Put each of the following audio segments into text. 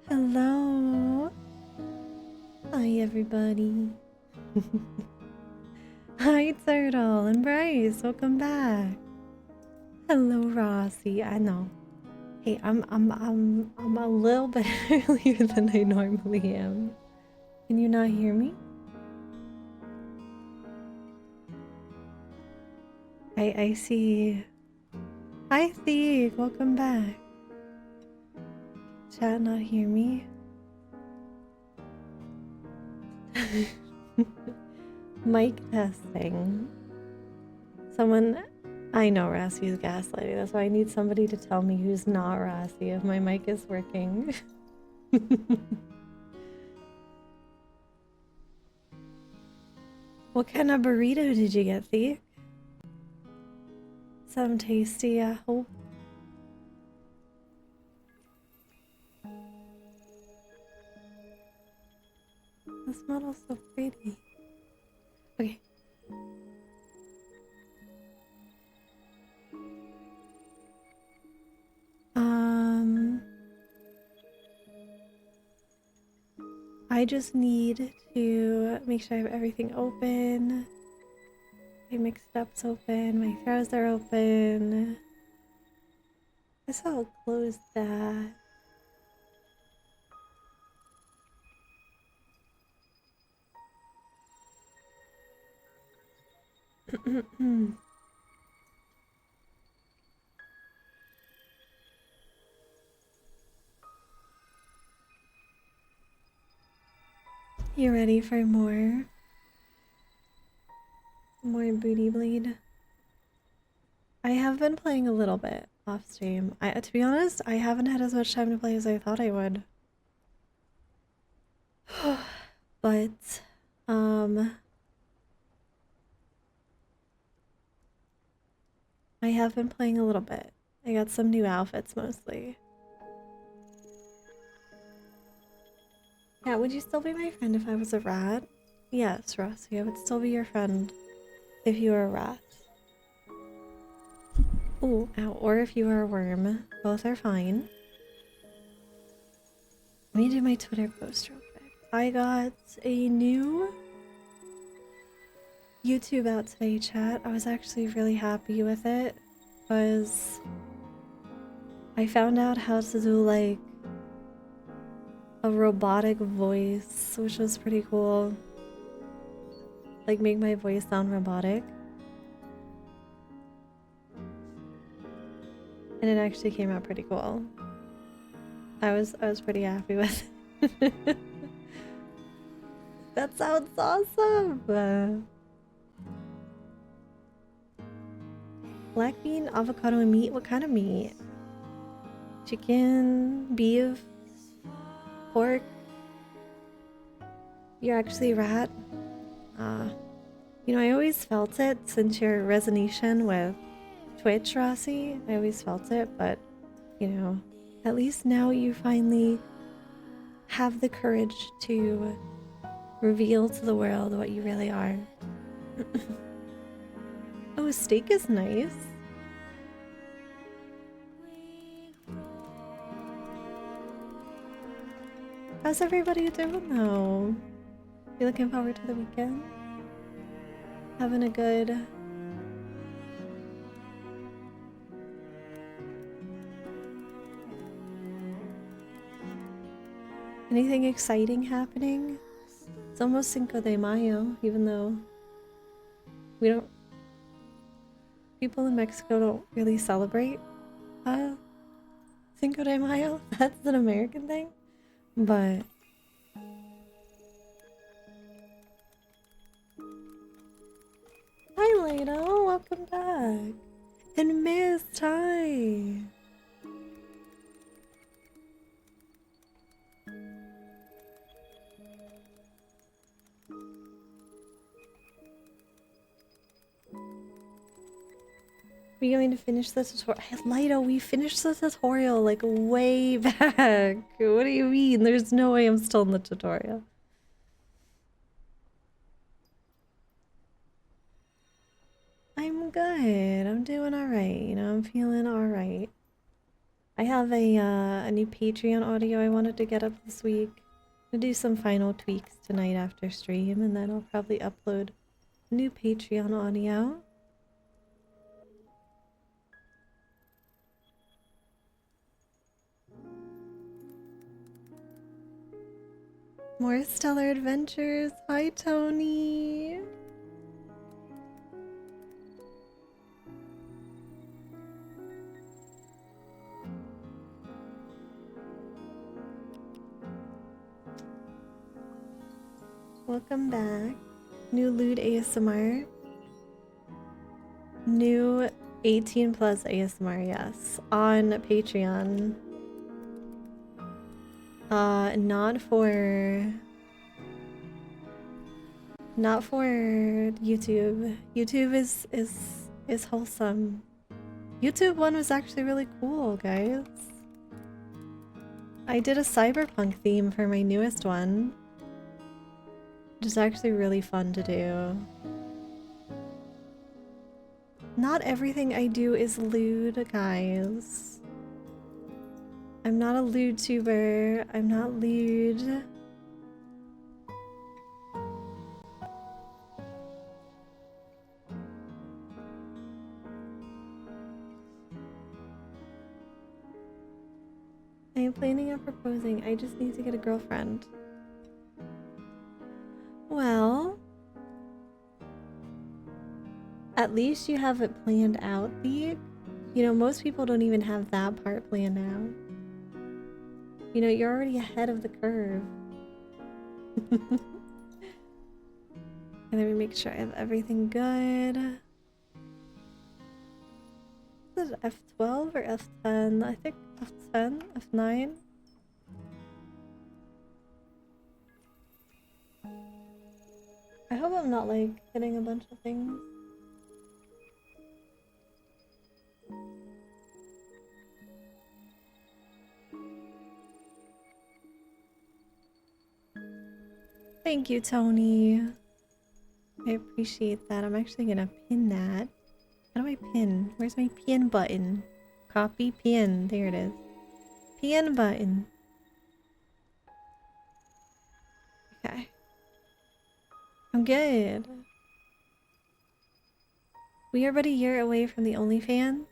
Hello. Hi, everybody. Hi, Turtle and Bryce. Welcome back. Hello, Rossi. I know. Hey, I'm a little bit earlier than I normally am. Can you not hear me? I see. Hi, Thieg. Welcome back. Chat not hear me? Mic testing. Someone, I know Rassi is gaslighting. That's why I need somebody to tell me who's not Rassi if my mic is working. What kind of burrito did you get, Thief? Some tasty, I hope. This model's so pretty. Okay. I just need to make sure I have everything open. My mixed up's open, my throws are open. I guess I'll close that. You ready for more? More booty bleed? I have been playing a little bit off stream. To be honest, I haven't had as much time to play as I thought I would. But, I have been playing a little bit. I got some new outfits mostly. Yeah, would you still be my friend if I was a rat? Yes, Rossi, I would still be your friend if you were a rat. Ooh, ow, or if you were a worm. Both are fine. Let me do my Twitter post real quick. I got a new YouTube out today, chat. I was actually really happy with it because I found out how to do like a robotic voice, which was pretty cool. Like make my voice sound robotic. And it actually came out pretty cool. I was pretty happy with it. That sounds awesome. Black bean, avocado, and meat. What kind of meat? Chicken, beef, pork. You're actually a rat. You know, I always felt it since your resonation with Twitch, Rossi. I always felt it, but you know, at least now you finally have the courage to reveal to the world what you really are. Oh, steak is nice. How's everybody doing though? You looking forward to the weekend? Having a good... Anything exciting happening? It's almost Cinco de Mayo, even though we don't. People in Mexico don't really celebrate Cinco de Mayo. That's an American thing. But hi, Leno. Welcome back. And Miss Ty. We going to finish the tutorial? Lido, we finished the tutorial like way back. What do you mean? There's no way I'm still in the tutorial. I'm good. I'm doing alright. You know, I'm feeling alright. I have a new Patreon audio I wanted to get up this week. I'm gonna do some final tweaks tonight after stream, and then I'll probably upload a new Patreon audio. More Stellar Adventures. Hi, Tony. Welcome back. New Lewd ASMR. New 18 plus ASMR, yes. On Patreon. Not for YouTube. YouTube is wholesome. YouTube one was actually really cool, guys. I did a cyberpunk theme for my newest one, which is actually really fun to do. Not everything I do is lewd, guys. I'm not a lewd tuber. I'm not lewd. I am planning on proposing. I just need to get a girlfriend. Well, at least you have it planned out, League. You know, most people don't even have that part planned out. You know, you're already ahead of the curve. And let me make sure I have everything good. Is it F12 or F10? I think F10, F9. I hope I'm not like hitting a bunch of things. Thank you, Tony. I appreciate that. I'm actually gonna pin that. How do I pin? Where's my pin button? Copy, pin. There it is. Pin button. Okay. I'm good. We are but a year away from the OnlyFans.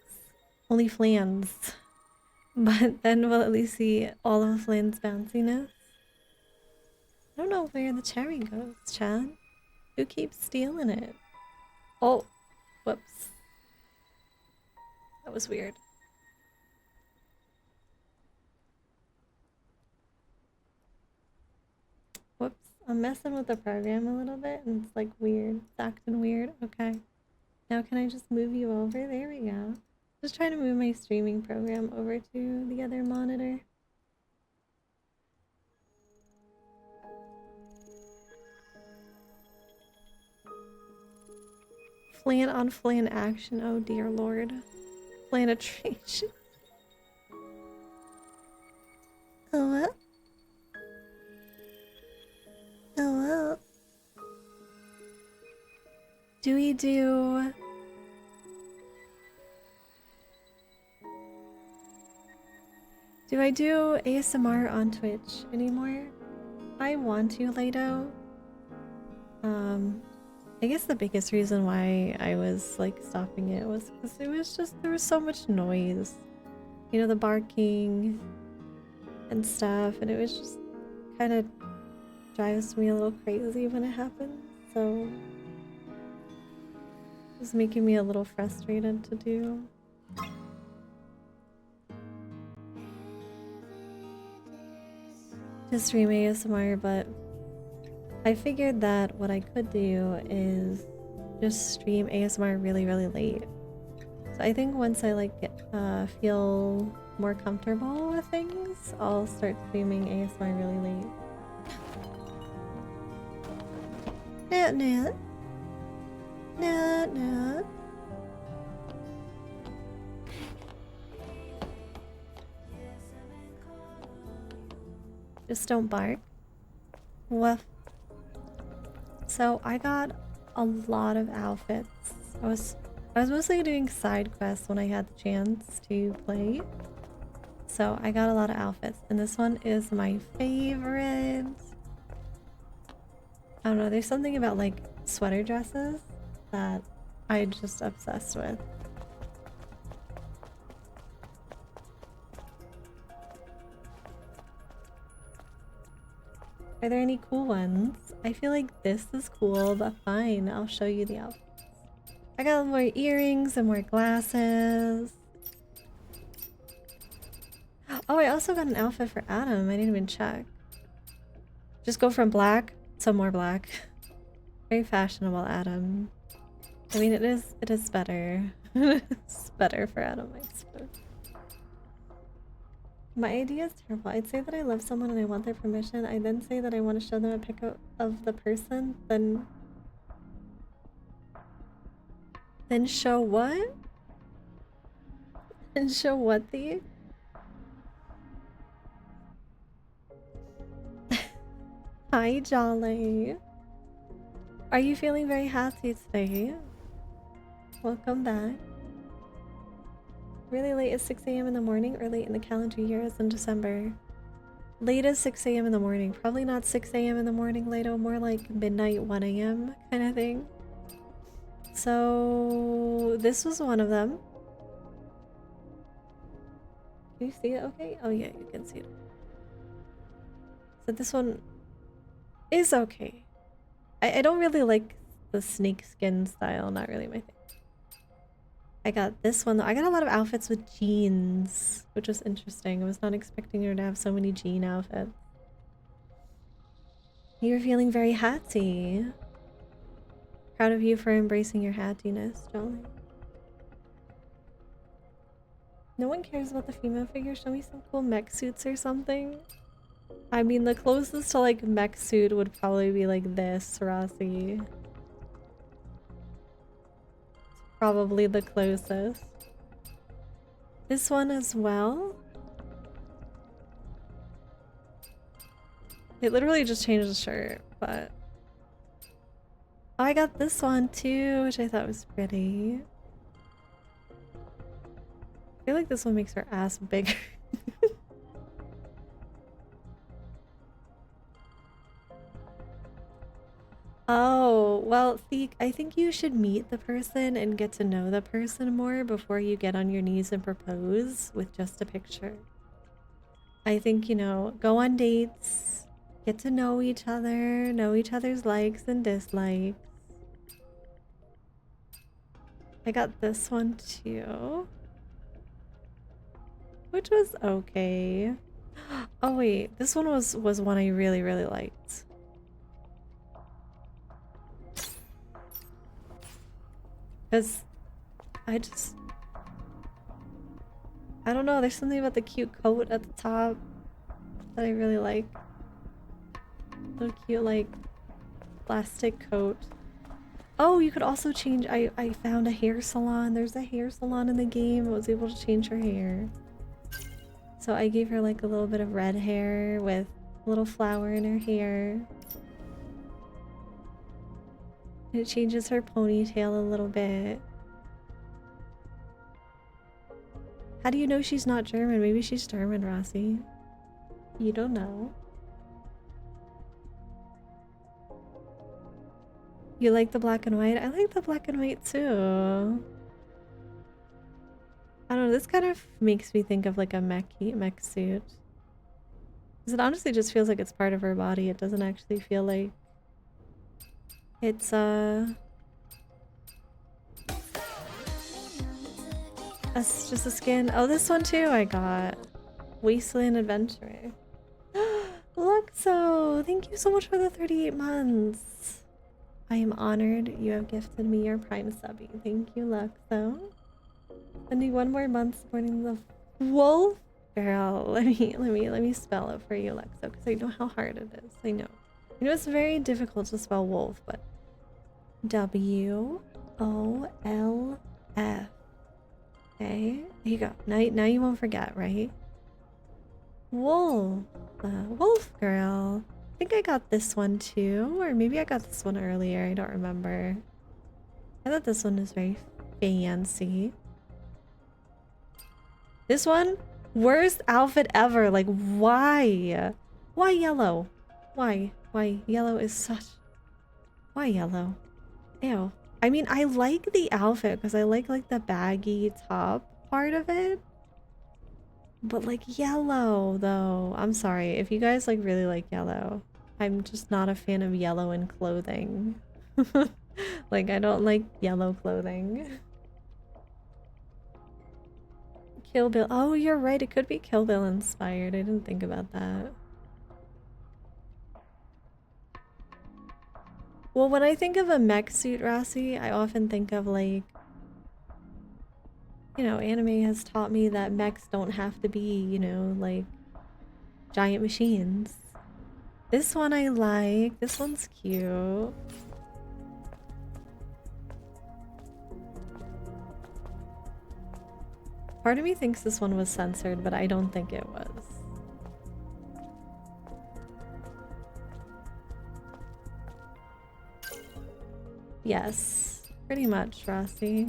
OnlyFlans. But then we'll at least see all of Flynn's bounciness. I don't know where the cherry goes, Chad. Who keeps stealing it? Oh, whoops. That was weird. Whoops. I'm messing with the program a little bit and it's like weird. It's acting weird. Okay. Now can I just move you over? There we go. Just trying to move my streaming program over to the other monitor. Flan on flan action. Oh dear lord. Planetration. Hello? Hello? Do we do... Do I do ASMR on Twitch anymore? I want to, Lido. I guess the biggest reason why I was like stopping it was because it was just, there was so much noise. You know, the barking and stuff, and it was just kind of drives me a little crazy when it happens, so it's making me a little frustrated to do. To stream ASMR, but I figured that what I could do is just stream ASMR really, really late. So I think once I like feel more comfortable with things, I'll start streaming ASMR really late. Nat nat. Nat nat. Just don't bark. Woof. So I got a lot of outfits. I was mostly doing side quests when I had the chance to play. So I got a lot of outfits, and this one is my favorite. I don't know, there's something about like sweater dresses that I'm just obsessed with. Are there any cool ones? I feel like this is cool, but fine, I'll show you the outfits. I got more earrings and more glasses. Oh, I also got an outfit for Adam. I didn't even check. Just go from black to more black. Very fashionable, Adam. I mean, it is better. It's better for Adam, I suppose. My idea is terrible. I'd say that I love someone and I want their permission. I then say that I want to show them a pic of the person. Then show what? And show what the? Hi, Jolly. Are you feeling very happy today? Welcome back. Really late is 6 a.m. in the morning, or late in the calendar year is in December. Late is 6 a.m. in the morning. Probably not 6 a.m. in the morning, Lato. More like midnight, 1 a.m. kind of thing. So this was one of them. Can you see it okay? Oh yeah, you can see it. So this one is okay. I don't really like the snake skin style, not really my thing. I got this one though. I got a lot of outfits with jeans, which was interesting. I was not expecting her to have so many jean outfits. You're feeling very hatty. Proud of you for embracing your hattiness, Jolly. No one cares about the female figure. Show me some cool mech suits or something. I mean, the closest to like mech suit would probably be like this, Rossi. Probably the closest. This one as well. It literally just changed the shirt, but oh, I got this one too, which I thought was pretty. I feel like this one makes her ass bigger. Oh, well, Theek, I think you should meet the person and get to know the person more before you get on your knees and propose with just a picture. I think, you know, go on dates, get to know each other's likes and dislikes. I got this one too, which was okay. Oh wait, this one was one I really, really liked. Because I don't know, there's something about the cute coat at the top that I really like. So cute, like, plastic coat. Oh, you could also change. I found a hair salon. There's a hair salon in the game. I was able to change her hair. So I gave her like a little bit of red hair with a little flower in her hair. And it changes her ponytail a little bit. How do you know she's not German? Maybe she's German, Rossi. You don't know. You like the black and white? I like the black and white too. I don't know, this kind of makes me think of like a mech suit. Because it honestly just feels like it's part of her body. It doesn't actually feel like it's just a skin. Oh, this one too I got. Wasteland Adventurer. Luxo, thank you so much for the 38 months. I am honored you have gifted me your prime subby. Thank you, Luxo. I need one more month supporting the wolf girl. Let me spell it for you, Luxo, because I know how hard it is. I know. You know it's very difficult to spell wolf, but WOLF. Okay, there you go. Now you won't forget, right? Wolf. Wolf girl. I think I got this one too, or maybe I got this one earlier. I don't remember. I thought this one was very fancy. This one? Worst outfit ever. Like, why? Why yellow? Why? Why? Yellow is such... Why yellow? Ew. I mean, I like the outfit because I like the baggy top part of it. But like yellow though. I'm sorry. If you guys like really like yellow, I'm just not a fan of yellow in clothing. Like I don't like yellow clothing. Kill Bill. Oh, you're right. It could be Kill Bill inspired. I didn't think about that. Well, when I think of a mech suit, Rossi, I often think of like, you know, anime has taught me that mechs don't have to be, you know, like giant machines. This one I like. This one's cute. Part of me thinks this one was censored, but I don't think it was. Yes, pretty much, Rossi.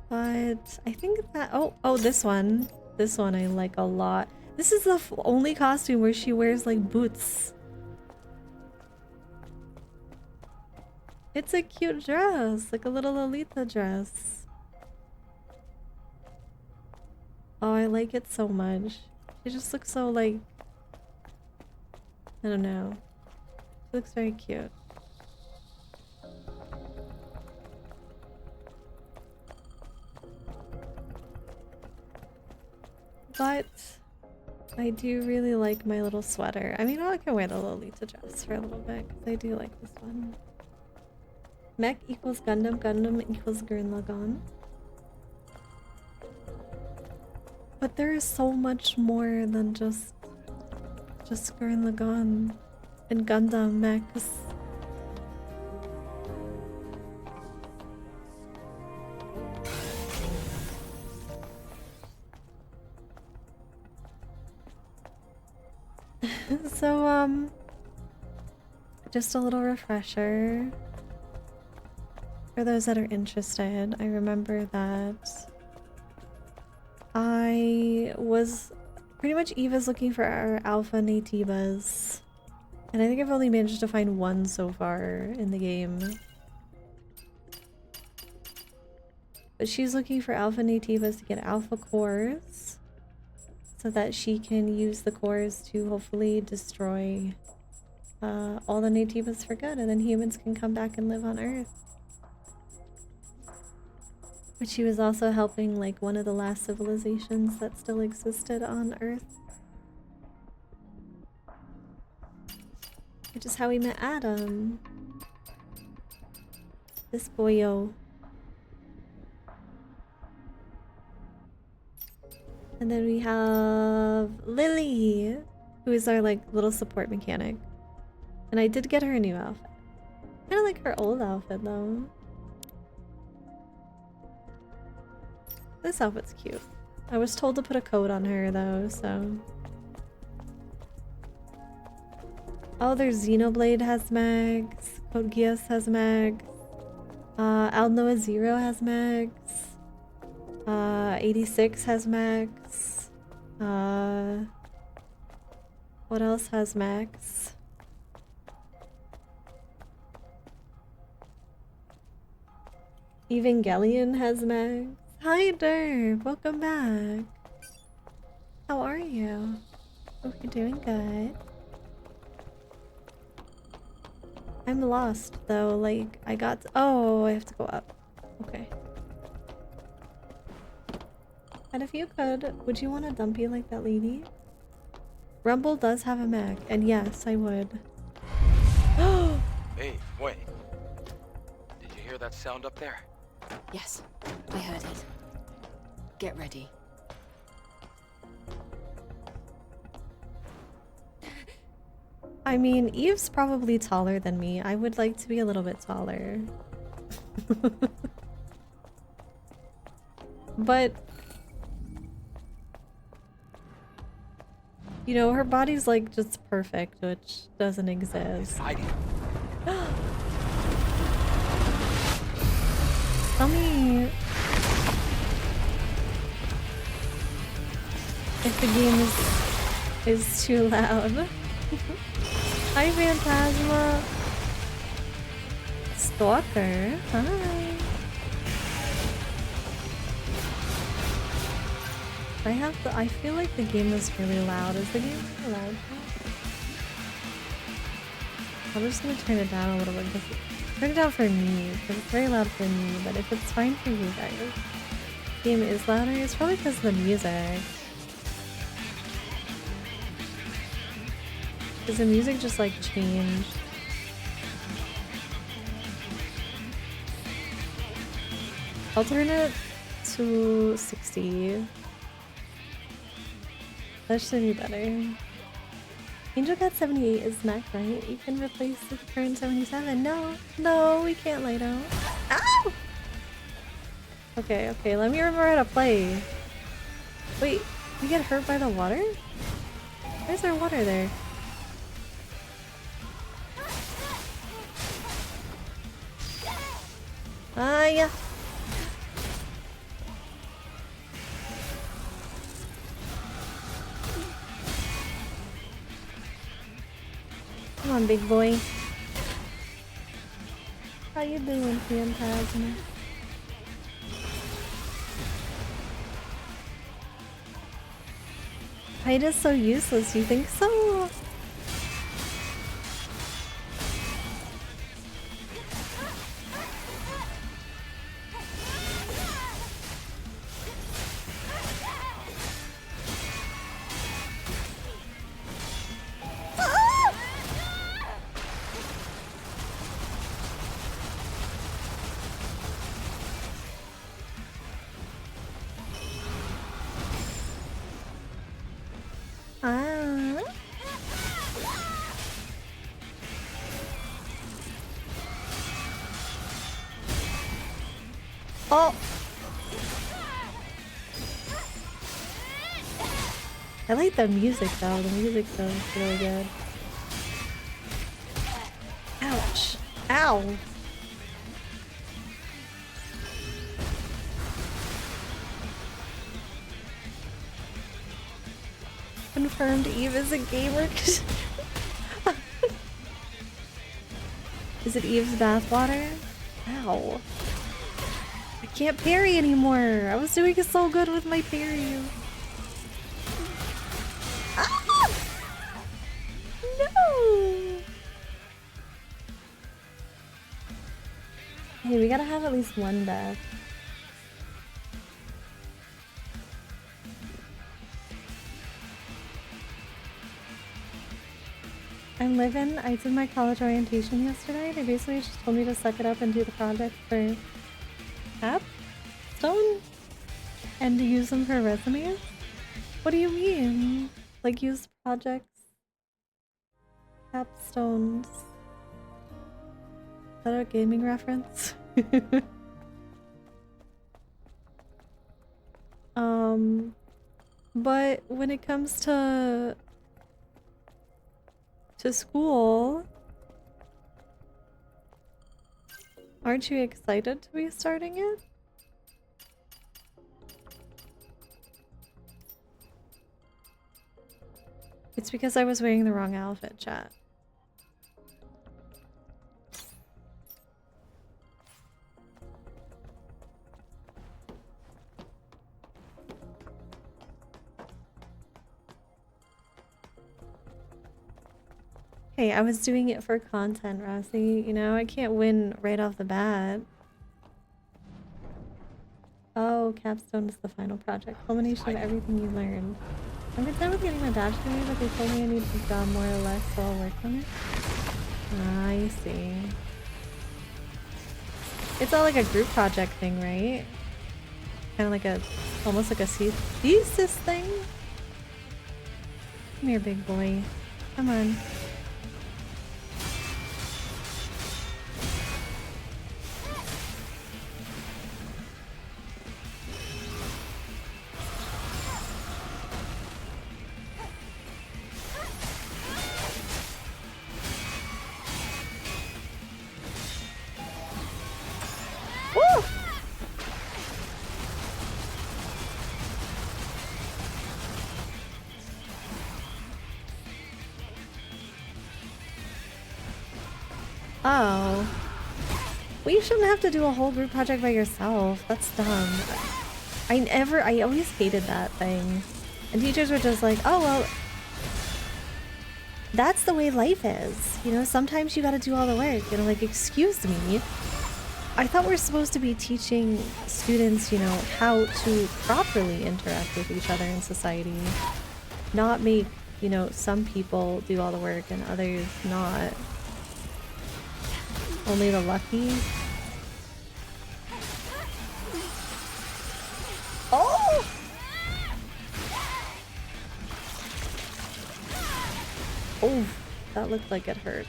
But I think that... Oh, this one. This one I like a lot. This is the only costume where she wears, like, boots. It's a cute dress, like a little Lolita dress. Oh, I like it so much. She just looks so, like... I don't know. She looks very cute. But I do really like my little sweater. I mean, I can wear the Lolita dress for a little bit because I do like this one. Mech equals Gundam, Gundam equals Gurren Lagann. But there is so much more than just Gurren Lagann and Gundam mechs. So, just a little refresher for those that are interested. I remember that I was pretty much Eva's looking for our alpha nativas, and I think I've only managed to find one so far in the game. But she's looking for alpha nativas to get alpha cores so that she can use the cores to hopefully destroy all the nativas for good, and then humans can come back and live on Earth. But she was also helping like one of the last civilizations that still existed on Earth. Which is how we met Adam. This boyo. And then we have Lily, who is our like little support mechanic. And I did get her a new outfit. Kind of like her old outfit though. This outfit's cute. I was told to put a coat on her though, so. Oh, there's Xenoblade has mags. Code Geass has mags. Alnoa Zero has mags. 86 has mags. What else has mags? Evangelion has mags. Hi Derp, welcome back. How are you? Hope you're doing good. I'm lost though, like I got oh, I have to go up. Okay. And if you could, would you want a dumpy like that lady? Rumble does have a Mac, and yes, I would. Hey, wait. Did you hear that sound up there? Yes, I heard it. Get ready. I mean, Eve's probably taller than me. I would like to be a little bit taller. But you know, her body's like just perfect, which doesn't exist. Tell me if the game is too loud. Hi, Phantasma. Stalker. Hi. I feel like the game is really loud. Is the game really loud? I'm just gonna turn it down a little bit because turn it down for me because it's very loud for me. But if it's fine for you guys, the game is louder. It's probably because of the music. Because the music just like changed. I'll turn it to 60. That should be better. Angel Cat 78 is Mac, right? You can replace the current 77. No, we can't lay down. Ow! Okay, let me remember how to play. Wait, you get hurt by the water? Why is there water there? Yeah. Come on, big boy. How you doing, Phantasma? Height is so useless, you think so? Oh! I like the music though. The music sounds really good. Ouch. Ow! Confirmed Eve is a gamer. Is it Eve's bathwater? Ow. I can't parry anymore. I was doing so good with my parry. Ah! No! Hey, we gotta have at least one death. I'm living. I did my college orientation yesterday. They basically just told me to suck it up and do the project for Capstone and to use them for resumes. What do you mean? Like use projects? Capstones. Is that a gaming reference? But when it comes to school, aren't you excited to be starting it? It's because I was wearing the wrong outfit, chat. Hey, I was doing it for content, Rossi. You know, I can't win right off the bat. Oh, capstone is the final project. Culmination of everything you learned. I'm done with getting my bachelor's degree, but they told me I need a job more or less, so I'll work on it. I see. It's all like a group project thing, right? Kind of like a, almost like a thesis thing. Come here, big boy. Come on. Woo! Oh. Well, you shouldn't have to do a whole group project by yourself. That's dumb. I always hated that thing. And teachers were just like, oh, well, that's the way life is. You know, sometimes you gotta do all the work. You know, like, excuse me. I thought we're supposed to be teaching students, you know, how to properly interact with each other in society. Not make, you know, some people do all the work and others not. Only the lucky. Oh! Oh, that looked like it hurt.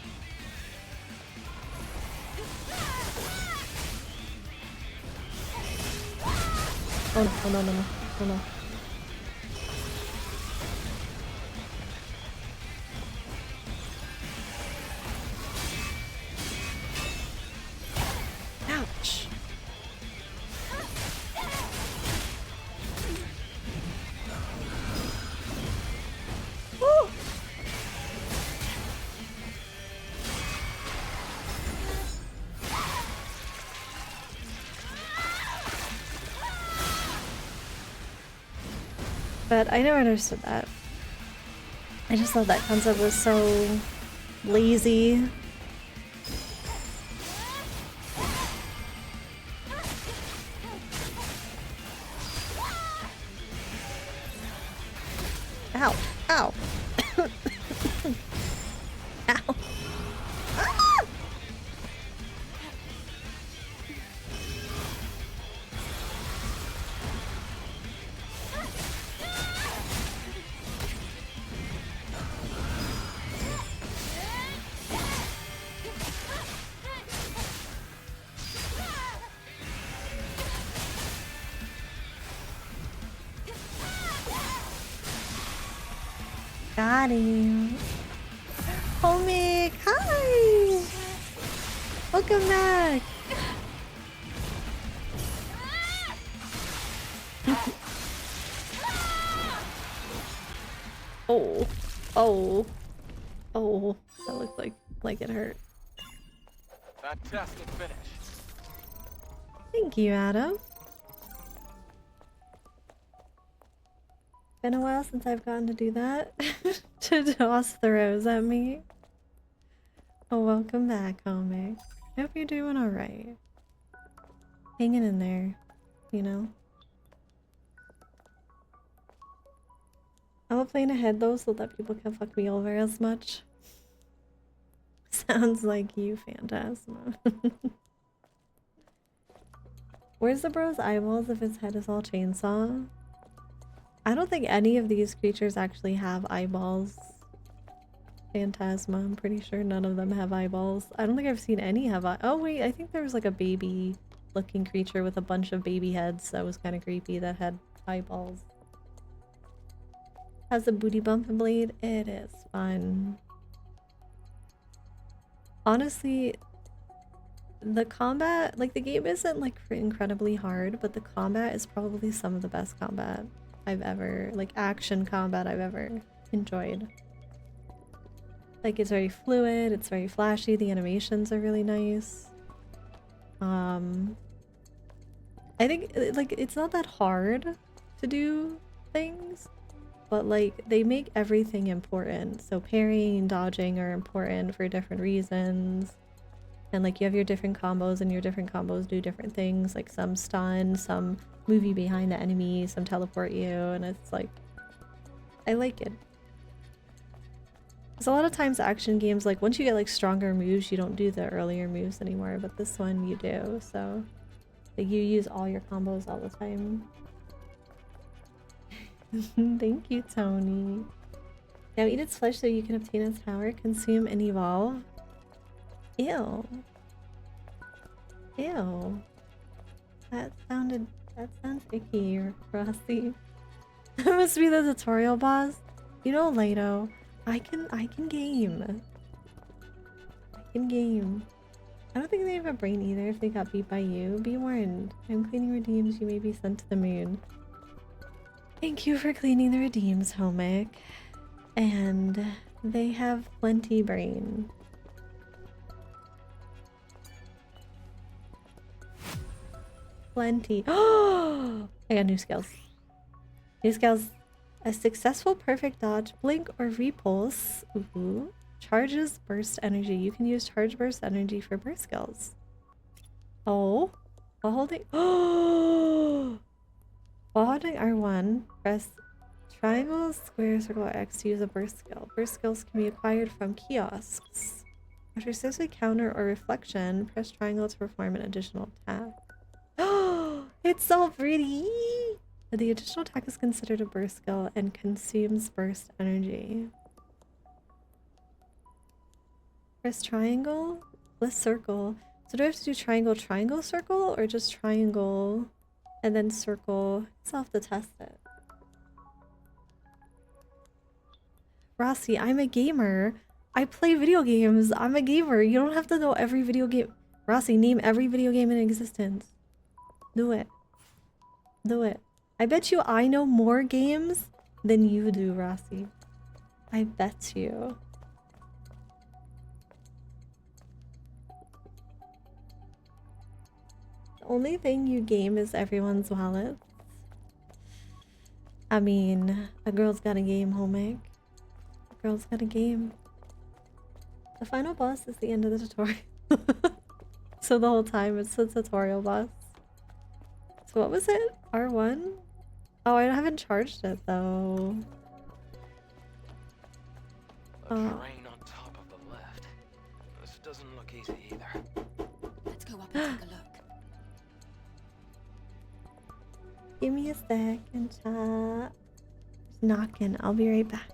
Oh no, oh no, no, no, oh no. Ouch. Woo! But I never understood that. I just thought that concept was so lazy. Ow. Ow. Ow. Ah! Got him. Homie, hi! Welcome back! Oh. Oh. Oh. That looked like it hurt. Fantastic finish. Thank you, Adam. Been a while since I've gotten to do that. To toss throws at me. Oh, welcome back, homie. Hope you're doing alright. Hanging in there, you know? I'm not playing ahead though so that people can fuck me over as much. Sounds like you, Phantasma. Where's the bro's eyeballs if his head is all chainsaw? I don't think any of these creatures actually have eyeballs. Phantasma, I'm pretty sure none of them have eyeballs. I don't think I've seen any have oh wait, I think there was like a baby looking creature with a bunch of baby heads that was kind of creepy that had eyeballs. Has a booty bump and blade? It is fun. Honestly, the combat, like the game isn't like incredibly hard, but the combat is probably some of the best combat I've ever, like action combat I've ever enjoyed. Like it's very fluid, it's very flashy, the animations are really nice. I think like it's not that hard to do things. but like they make everything important. So parrying and dodging are important for different reasons. And like you have your different combos and your different combos do different things. Like some stun, some move you behind the enemy, some teleport you, and it's like I like it. Because a lot of times action games, like once you get like stronger moves, you don't do the earlier moves anymore, but this one you do, so like you use all your combos all the time. Thank you, Tony. Now eat its flesh so you can obtain its power, consume and evolve. Ew. Ew. That sounds icky, Rossi. That must be the tutorial boss. You know, Lido, I can game. I can game. I don't think they have a brain either if they got beat by you. Be warned. I'm cleaning redeems. You may be sent to the moon. Thank you for cleaning the redeems, Homic. And they have plenty brain. Plenty. Oh! I got new skills. New skills. A successful perfect dodge, blink, or repulse. Ooh. Charges burst energy. You can use charge burst energy for burst skills. Oh. While holding. Oh! While holding R1, press triangle, square, circle, or X to use a burst skill. Burst skills can be acquired from kiosks. After successfully counter or reflection, press triangle to perform an additional attack. Oh, it's so pretty! The additional attack is considered a burst skill and consumes burst energy. Press triangle, press circle. So do I have to do triangle, triangle, circle, or just triangle and then circle? I'll have to test it. Rossi, I'm a gamer. I play video games. I'm a gamer. You don't have to know every video game. Rossi, name every video game in existence. Do it. Do it. I bet you I know more games than you do, Rossi. I bet you. The only thing you game is everyone's wallets. I mean, a girl's got a game, Homic. A girl's got a game. The final boss is the end of the tutorial. So the whole time it's the tutorial boss. So what was it? R1? Oh, I haven't charged it though. A train on top of the left. This doesn't look easy either. Let's go up and take a look. Give me a second, chat. Just knocking. I'll be right back.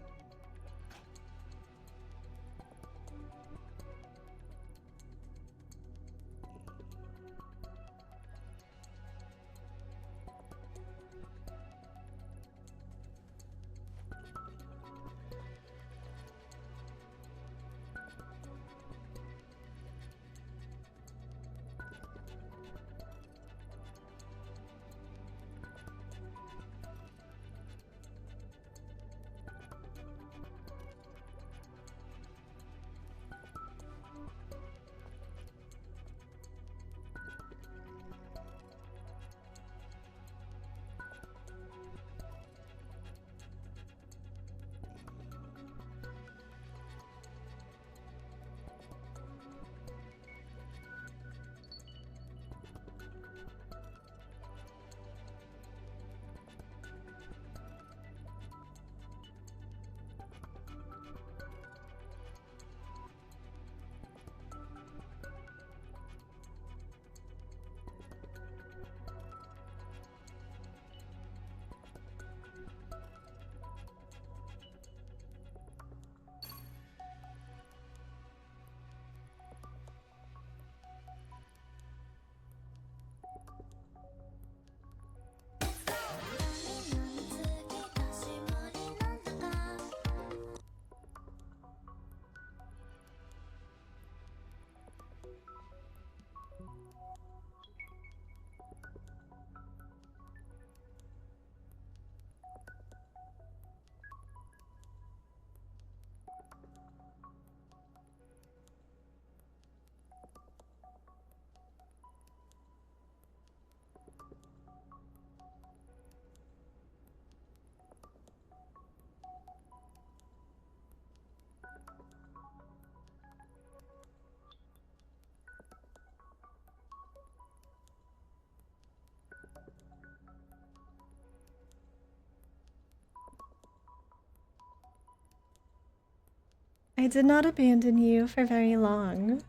I did not abandon you for very long.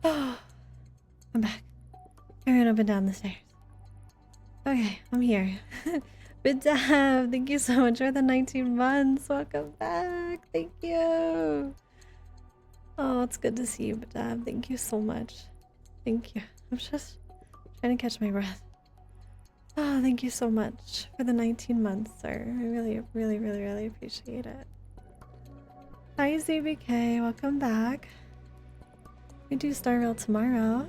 Oh, I'm back. I ran up and down the stairs. Okay, I'm here. Bidav, thank you so much for the 19 months. Welcome back. Thank you. Oh, it's good to see you, Bidav. Thank you so much. Thank you. I'm just trying to catch my breath. Oh, thank you so much for the 19 months, sir. I really, really, really, really appreciate it. Hi, ZBK. Welcome back. We do Starville tomorrow.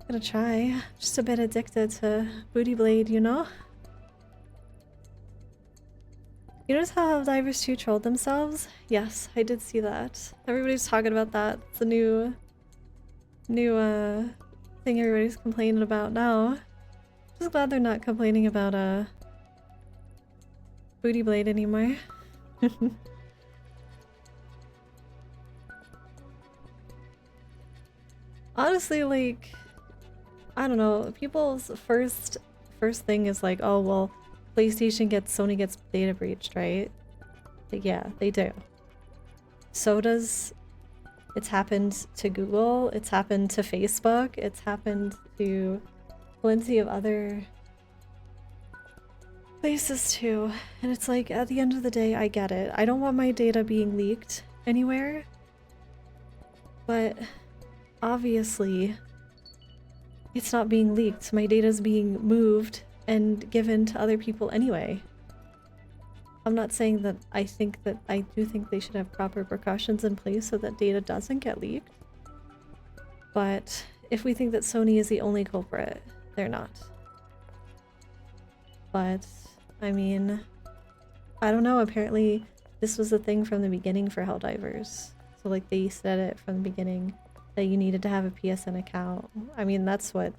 Gonna try. Just a bit addicted to Booty Blade, you know? You notice how Divers 2 trolled themselves? Yes, I did see that. Everybody's talking about that. It's a new thing everybody's complaining about now. Just glad they're not complaining about Booty Blade anymore. Honestly, like, I don't know, people's first thing is like, oh well, Sony gets data breached, right? But yeah, they do. So does, it's happened to Google, it's happened to Facebook, it's happened to plenty of other places too. And it's like, at the end of the day, I get it. I don't want my data being leaked anywhere. But obviously, it's not being leaked. My data's being moved and given to other people anyway. I'm not saying that I do think they should have proper precautions in place so that data doesn't get leaked. But if we think that Sony is the only culprit, they're not. But, I mean, I don't know, apparently this was a thing from the beginning for Helldivers. So like they said it from the beginning that you needed to have a PSN account. I mean, that's what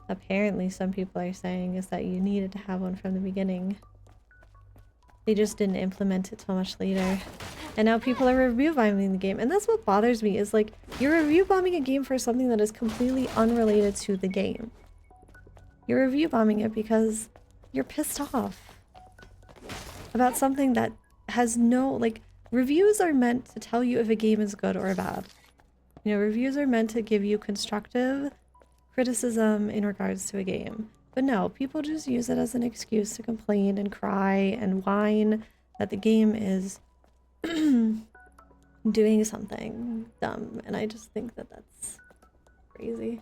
apparently some people are saying, is that you needed to have one from the beginning. They just didn't implement it till much later. And now people are review bombing the game. And that's what bothers me, is like, you're review bombing a game for something that is completely unrelated to the game. You're review bombing it because you're pissed off about something that has no, like, reviews are meant to tell you if a game is good or bad. You know, reviews are meant to give you constructive criticism in regards to a game. But no, people just use it as an excuse to complain and cry and whine that the game is doing something dumb. And I just think that that's crazy.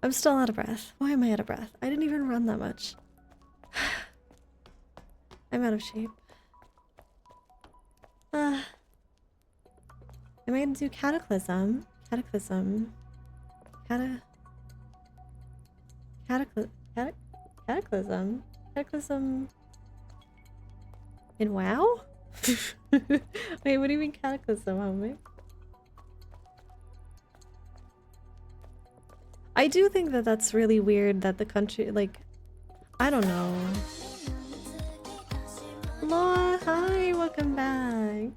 I'm still out of breath. Why am I out of breath? I didn't even run that much. I'm out of shape. I might do Cataclysm. Cataclysm. Cataclysm? Cataclysm in WoW? Wait, what do you mean Cataclysm, homie? I do think that that's really weird that the country, like, I don't know. Law, hi, welcome back.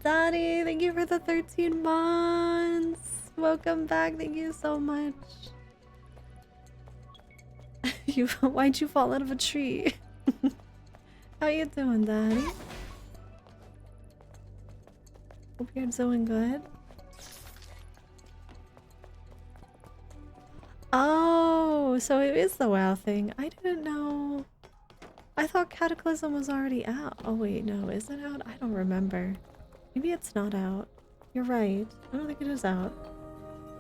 Daddy, thank you for the 13 months. Welcome back, thank you so much. Why'd you fall out of a tree? How you doing, Daddy? Hope you're doing good. Oh, so it is the WoW thing. I didn't know. I thought Cataclysm was already out. Oh wait, no, is it out? I don't remember. Maybe it's not out. You're right. I don't think it is out.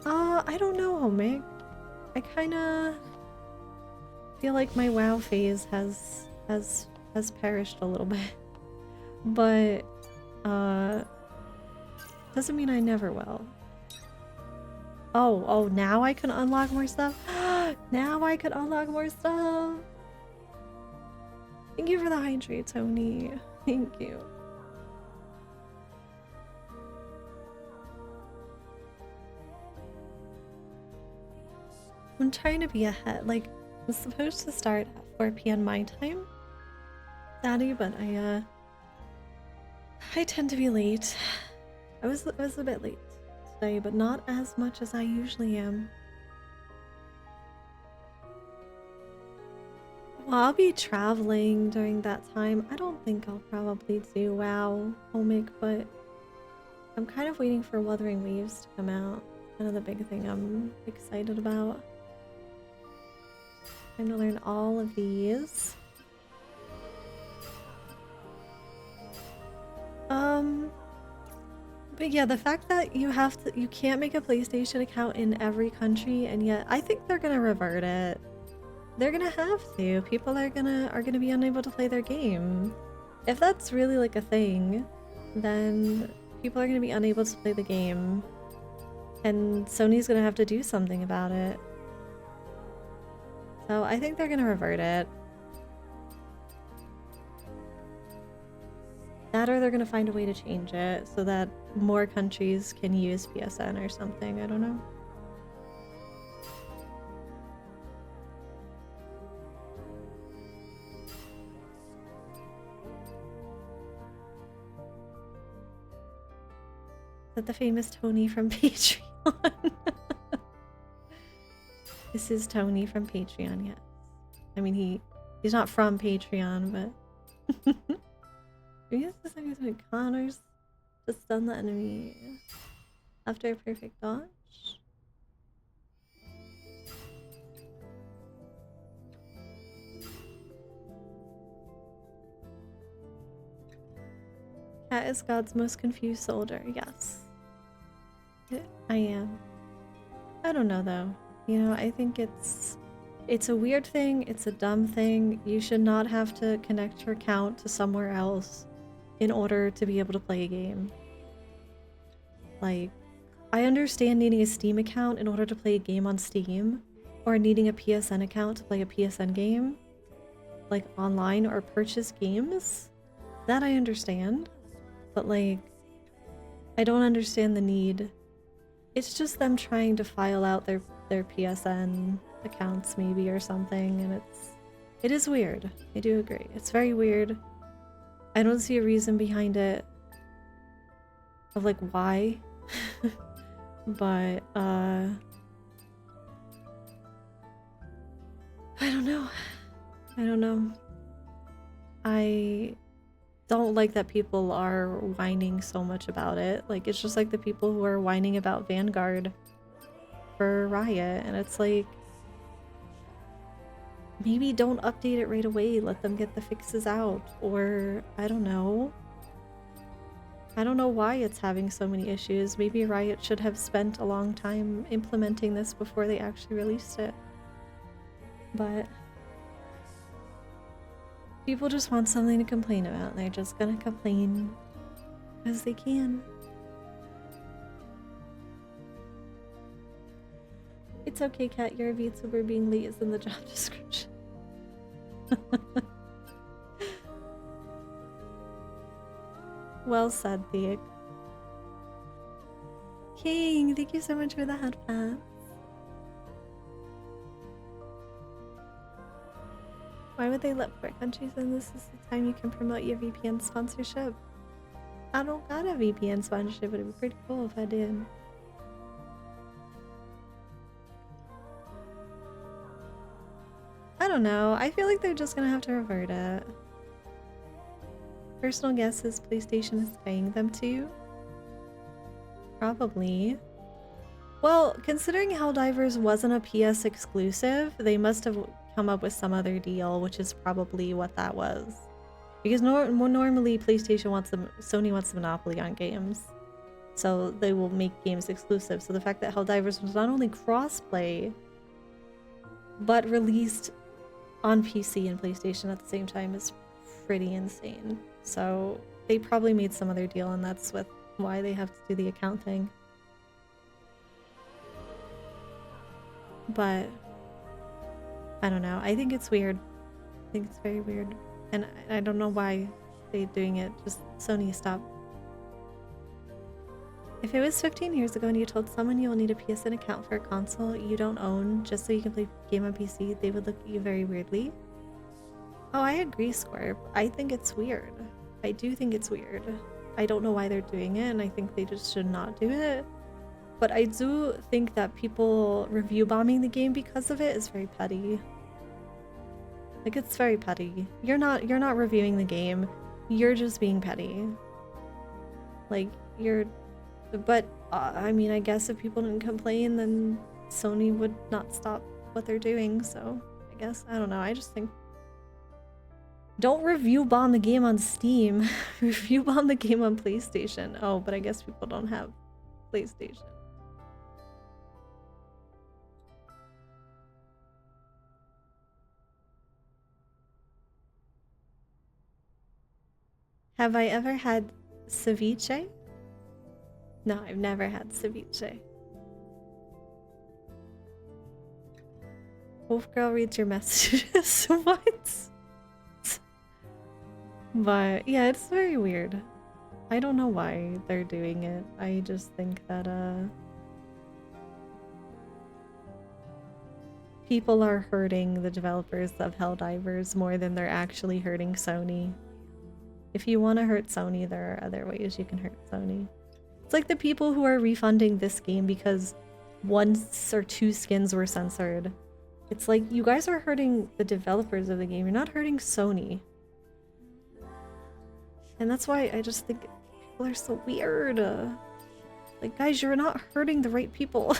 I don't know, homie. I kinda feel like my WoW phase has perished a little bit. But doesn't mean I never will. Oh, now I can unlock more stuff? Now I can unlock more stuff! Thank you for the hydrate, Tony. Thank you. I'm trying to be ahead. Like, I'm supposed to start at 4 p.m. my time, Daddy, but I tend to be late. I was a bit late today, but not as much as I usually am. Well, I'll be traveling during that time. I don't think I'll probably do WoW Homig, but I'm kind of waiting for Wuthering Waves to come out. Kind of the big thing I'm excited about. Time to learn all of these. But yeah, the fact that you can't make a PlayStation account in every country, and yet I think they're gonna revert it. They're gonna have to. People are gonna be unable to play their game. If that's really like a thing, then people are gonna be unable to play the game, and Sony's gonna have to do something about it. So I think they're gonna revert it. That or they're gonna find a way to change it so that more countries can use PSN or something. I don't know. Is that the famous Tony from Patreon? This is Tony from Patreon, yes. I mean, he's not from Patreon, but... Use the second to make Connors to stun the enemy after a perfect dodge. Cat is God's most confused soldier. Yes. I am. I don't know though. You know, I think it's a weird thing, it's a dumb thing. You should not have to connect your account to somewhere else in order to be able to play a game. Like, I understand needing a Steam account in order to play a game on Steam, or needing a PSN account to play a PSN game, like online or purchase games. That I understand, but like, I don't understand the need. It's just them trying to file out their PSN accounts maybe or something, and it is weird. I do agree. It's very weird. I don't see a reason behind it of like why. But I don't know. I don't know. I don't like that people are whining so much about it. Like, it's just like the people who are whining about Vanguard for Riot, and it's like, maybe don't update it right away, let them get the fixes out, or I don't know. I don't know why it's having so many issues. Maybe Riot should have spent a long time implementing this before they actually released it. But people just want something to complain about, and they're just gonna complain because they can. It's okay, Kat, you're a VTuber, being late is in the job description. Well said, Theek. King, thank you so much for the headphones. Why would they let poor countries in? This is the time you can promote your VPN sponsorship. I don't got a VPN sponsorship, but it'd be pretty cool if I did. I don't know. I feel like they're just gonna have to revert it. Personal guess is PlayStation is paying them to. Probably. Well, considering Helldivers wasn't a PS exclusive, they must have come up with some other deal, which is probably what that was. Because normally PlayStation wants Sony wants a monopoly on games, so they will make games exclusive. So the fact that Helldivers was not only crossplay, but released on PC and PlayStation at the same time is pretty insane. So they probably made some other deal, and that's why they have to do the account thing. But I don't know. I think it's weird. I think it's very weird. And I don't know why they're doing it. Just Sony, stop. If it was 15 years ago and you told someone you will need a PSN account for a console you don't own just so you can play a game on PC, they would look at you very weirdly. Oh, I agree, Squirp. I think it's weird. I do think it's weird. I don't know why they're doing it, and I think they just should not do it. But I do think that people review bombing the game because of it is very petty. Like, it's very petty. You're not reviewing the game. You're just being petty. Like, but I mean, I guess if people didn't complain, then Sony would not stop what they're doing, so I guess, I don't know, I just think don't review bomb the game on Steam. Review bomb the game on PlayStation. Oh, but I guess people don't have PlayStation. Have I ever had ceviche? No, I've never had ceviche. Wolf Girl reads your messages. What? But yeah, it's very weird. I don't know why they're doing it. I just think that people are hurting the developers of Helldivers more than they're actually hurting Sony. If you want to hurt Sony, there are other ways you can hurt Sony. It's like the people who are refunding this game because 1 or 2 skins were censored. It's like, you guys are hurting the developers of the game. You're not hurting Sony. And that's why I just think people are so weird. Like, guys, you're not hurting the right people.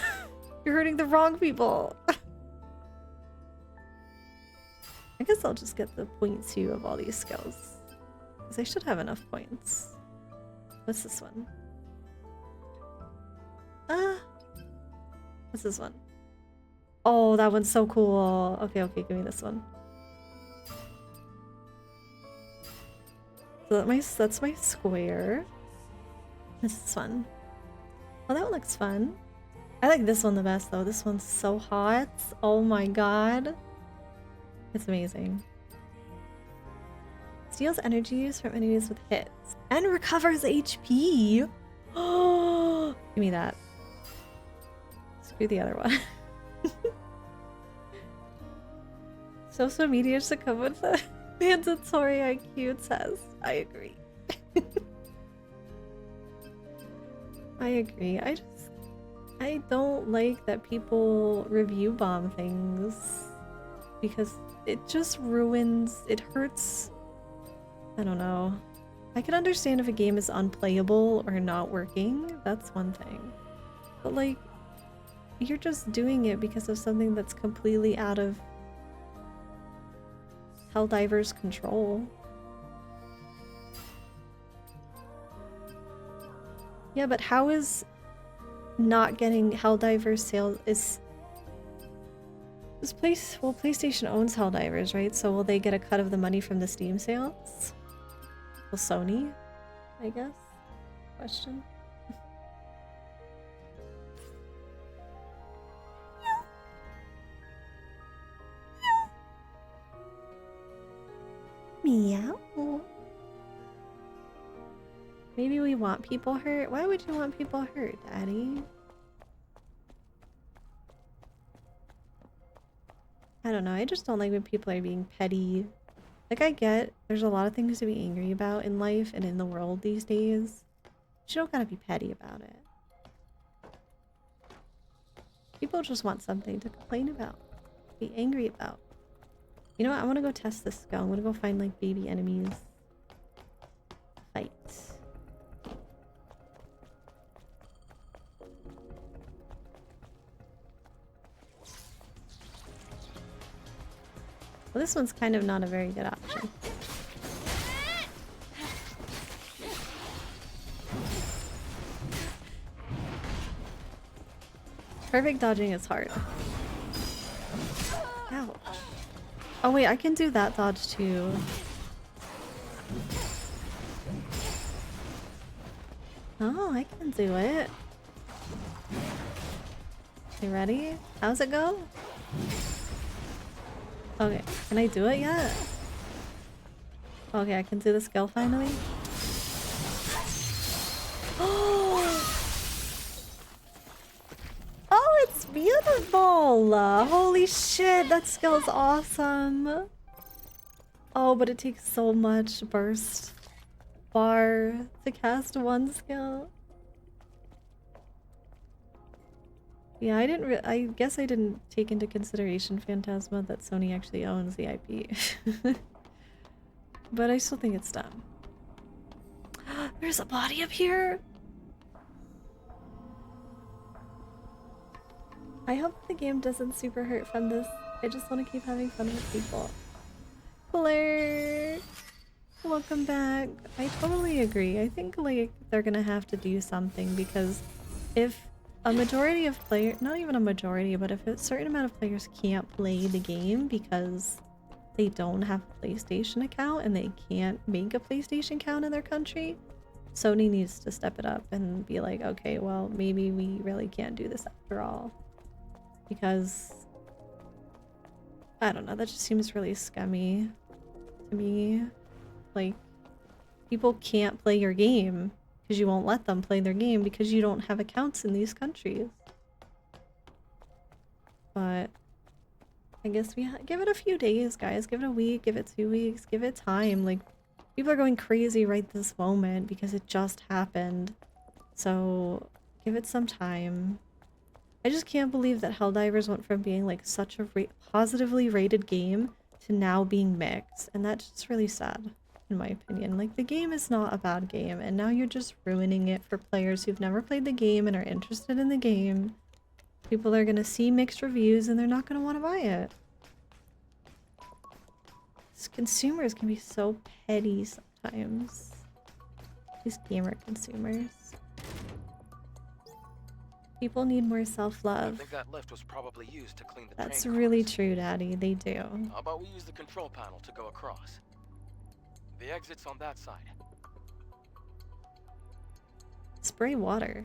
You're hurting the wrong people. I guess I'll just get the points too of all these skills. Because I should have enough points. What's this one? What's this one? Oh, that one's so cool. Okay, okay, give me this one. So that's my square. This is fun. Oh, that one looks fun. I like this one the best though. This one's so hot. Oh my god. It's amazing. Steals energy use from enemies with hits. And recovers HP! Oh, give me that. Screw the other one. Social media should come with the mandatory IQ test. I agree. I agree. I don't like that people review bomb things because it just ruins, it hurts. I don't know. I can understand if a game is unplayable or not working, that's one thing. But like, you're just doing it because of something that's completely out of Helldivers' control. Yeah, but how is not getting Helldivers sales well, PlayStation owns Helldivers, right? So will they get a cut of the money from the Steam sales? Will Sony, I guess? Question. Meow. Maybe we want people hurt? Why would you want people hurt, Daddy? I don't know, I just don't like when people are being petty. Like, I get there's a lot of things to be angry about in life and in the world these days. But you don't gotta be petty about it. People just want something to complain about, be angry about. You know what? I want to go test this skill. I'm gonna go find like baby enemies. Fight. Well, this one's kind of not a very good option. Perfect dodging is hard. Ouch. Oh wait, I can do that dodge too. Oh, I can do it. You ready? How's it go? Okay, can I do it yet? Okay, I can do the skill finally. Oh, it's beautiful! Holy shit, that skill's awesome! Oh, but it takes so much burst bar to cast one skill. Yeah, I guess I didn't take into consideration Phantasma that Sony actually owns the IP. But I still think it's dumb. There's a body up here! I hope the game doesn't super hurt from this. I just want to keep having fun with people. Claire! Welcome back. I totally agree. I think like they're gonna have to do something because if a majority of players, not even a majority, but if a certain amount of players can't play the game because they don't have a PlayStation account and they can't make a PlayStation account in their country, Sony needs to step it up and be like, okay, well, maybe we really can't do this after all. Because, I don't know, that just seems really scummy to me. Like, people can't play your game because you won't let them play their game because you don't have accounts in these countries. But I guess we give it a few days, guys. Give it a week, give it 2 weeks, give it time. Like, people are going crazy right this moment because it just happened. So, give it some time. I just can't believe that Helldivers went from being like such a positively rated game to now being mixed, and that's just really sad, in my opinion. Like, the game is not a bad game, and now you're just ruining it for players who've never played the game and are interested in the game. People are gonna see mixed reviews and they're not gonna want to buy it. Consumers can be so petty sometimes. These gamer consumers. People need more I self-love. think that lift was probably used to clean the That's train really cars. true, Daddy. They do. How about we use the control panel to go across? The exit's on that side. Spray water.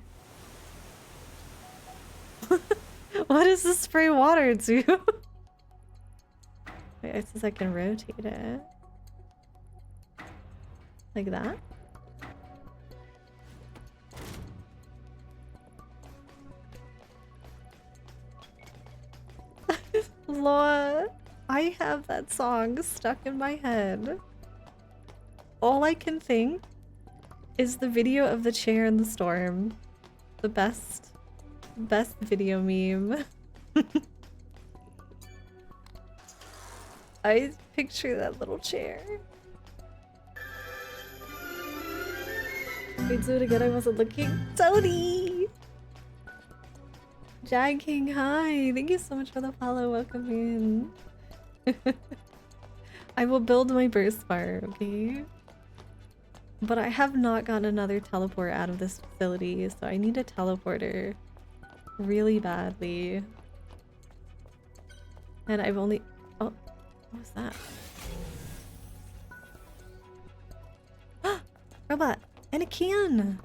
What does the spray water do? Wait, it says I can rotate it. Like that? Lord, I have that song stuck in my head. All I can think is the video of the chair in the storm. The best video meme. I picture that little chair. Wait, do it again, I wasn't looking. Tony! Jag King, hi! Thank you so much for the follow, welcome in. I will build my burst bar, okay? But I have not gotten another teleport out of this facility, so I need a teleporter really badly. And I've only... Oh, what was that? Robot! And a can!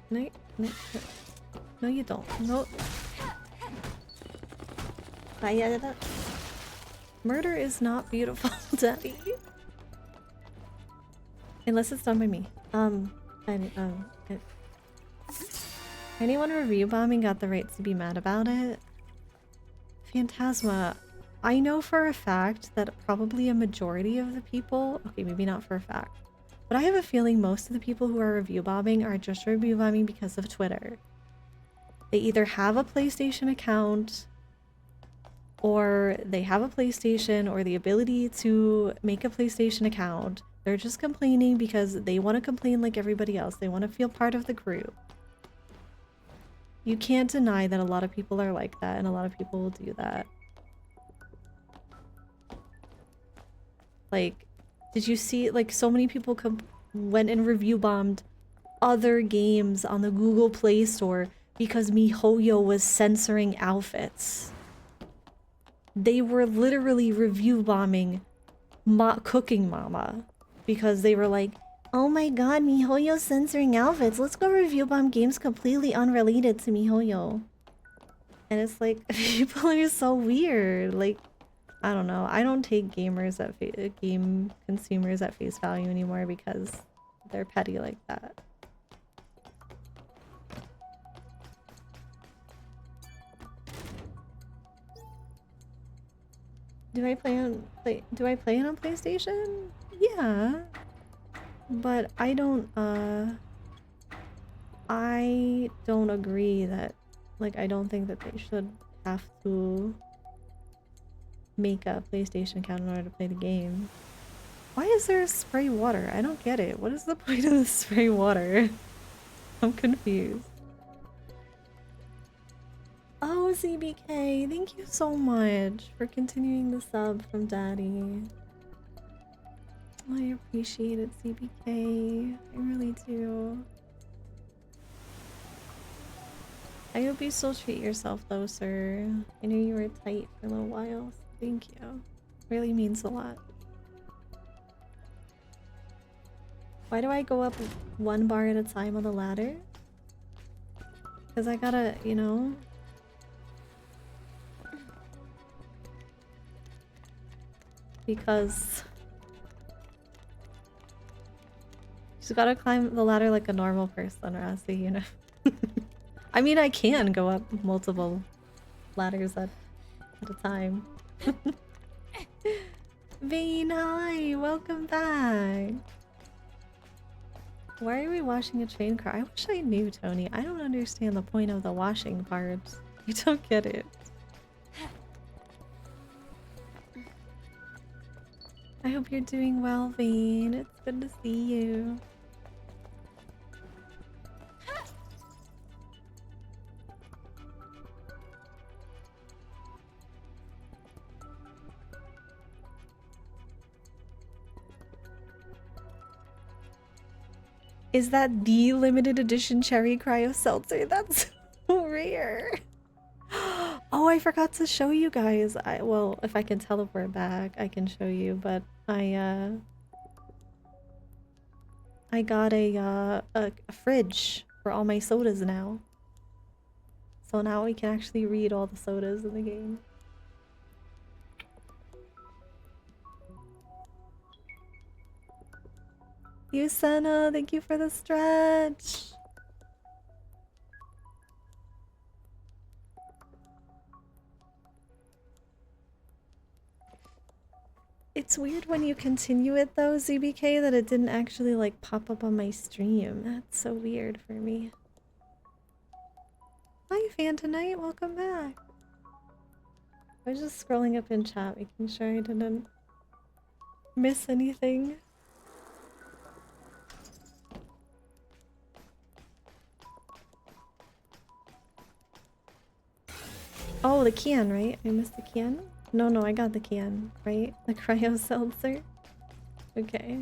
No, no, no you don't. No. Murder is not beautiful, Daddy. Unless it's done by me. Anyone review bombing got the right to be mad about it? Phantasma. I know for a fact that probably a majority of the people, okay, maybe not for a fact, but I have a feeling most of the people who are review bombing are just review bombing because of Twitter. They either have a PlayStation account, or they have a PlayStation or the ability to make a PlayStation account. They're just complaining because they want to complain like everybody else. They want to feel part of the group. You can't deny that a lot of people are like that, and a lot of people will do that. Like, did you see, like, so many people went and review bombed other games on the Google Play Store because MiHoYo was censoring outfits. They were literally review bombing Cooking Mama because they were like, oh my god, MiHoYo's censoring outfits. Let's go review bomb games completely unrelated to MiHoYo. And it's like, people are so weird. Like, I don't know. I don't take gamers at game consumers at face value anymore because they're petty like that. Do I play on PlayStation? Yeah. But I don't I don't agree that, like, I don't think that they should have to make a PlayStation account in order to play the game. Why is there spray water? I don't get it. What is the point of the spray water? I'm confused. Oh, CBK, thank you so much for continuing the sub from Daddy. I appreciate it, CBK. I really do. I hope you still treat yourself though, sir. I know you were tight for a little while, so thank you. Really means a lot. Why do I go up one bar at a time on the ladder? Because I gotta, you know... Because... She's gotta climb the ladder like a normal person, Rossi, you know? I mean, I can go up multiple ladders at a time. Vane, hi! Welcome back! Why are we washing a train car? I wish I knew, Tony. I don't understand the point of the washing part. I don't get it. I hope you're doing well, Vane. It's good to see you. Is that the limited edition cherry cryo seltzer? That's so rare. Oh, I forgot to show you guys. Well, if I can teleport back, I can show you, but I got a fridge for all my sodas now. So now we can actually read all the sodas in the game. Yusena, thank you for the stretch. It's weird when you continue it though, ZBK, that it didn't actually like pop up on my stream. That's so weird for me. Hi Fan Tonight, welcome back. I was just scrolling up in chat, making sure I didn't miss anything. Oh, the can, right? I missed the can? No, I got the can, right? The cryo seltzer? Okay.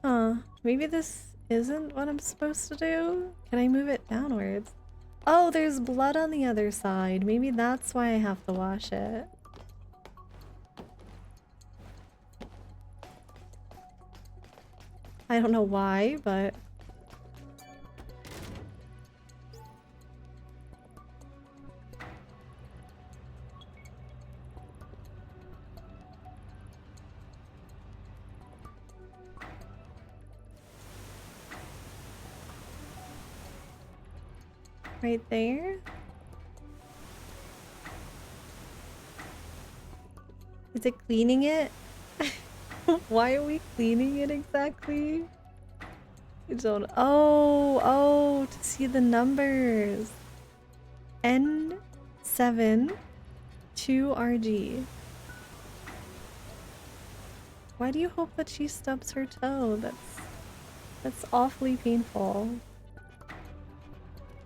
Huh. Maybe this isn't what I'm supposed to do? Can I move it downwards? Oh, there's blood on the other side. Maybe that's why I have to wash it. I don't know why, but... Right there? Is it cleaning it? Why are we cleaning it exactly? I don't... Oh, to see the numbers. N7 2RG. Why do you hope that she stubs her toe? That's awfully painful.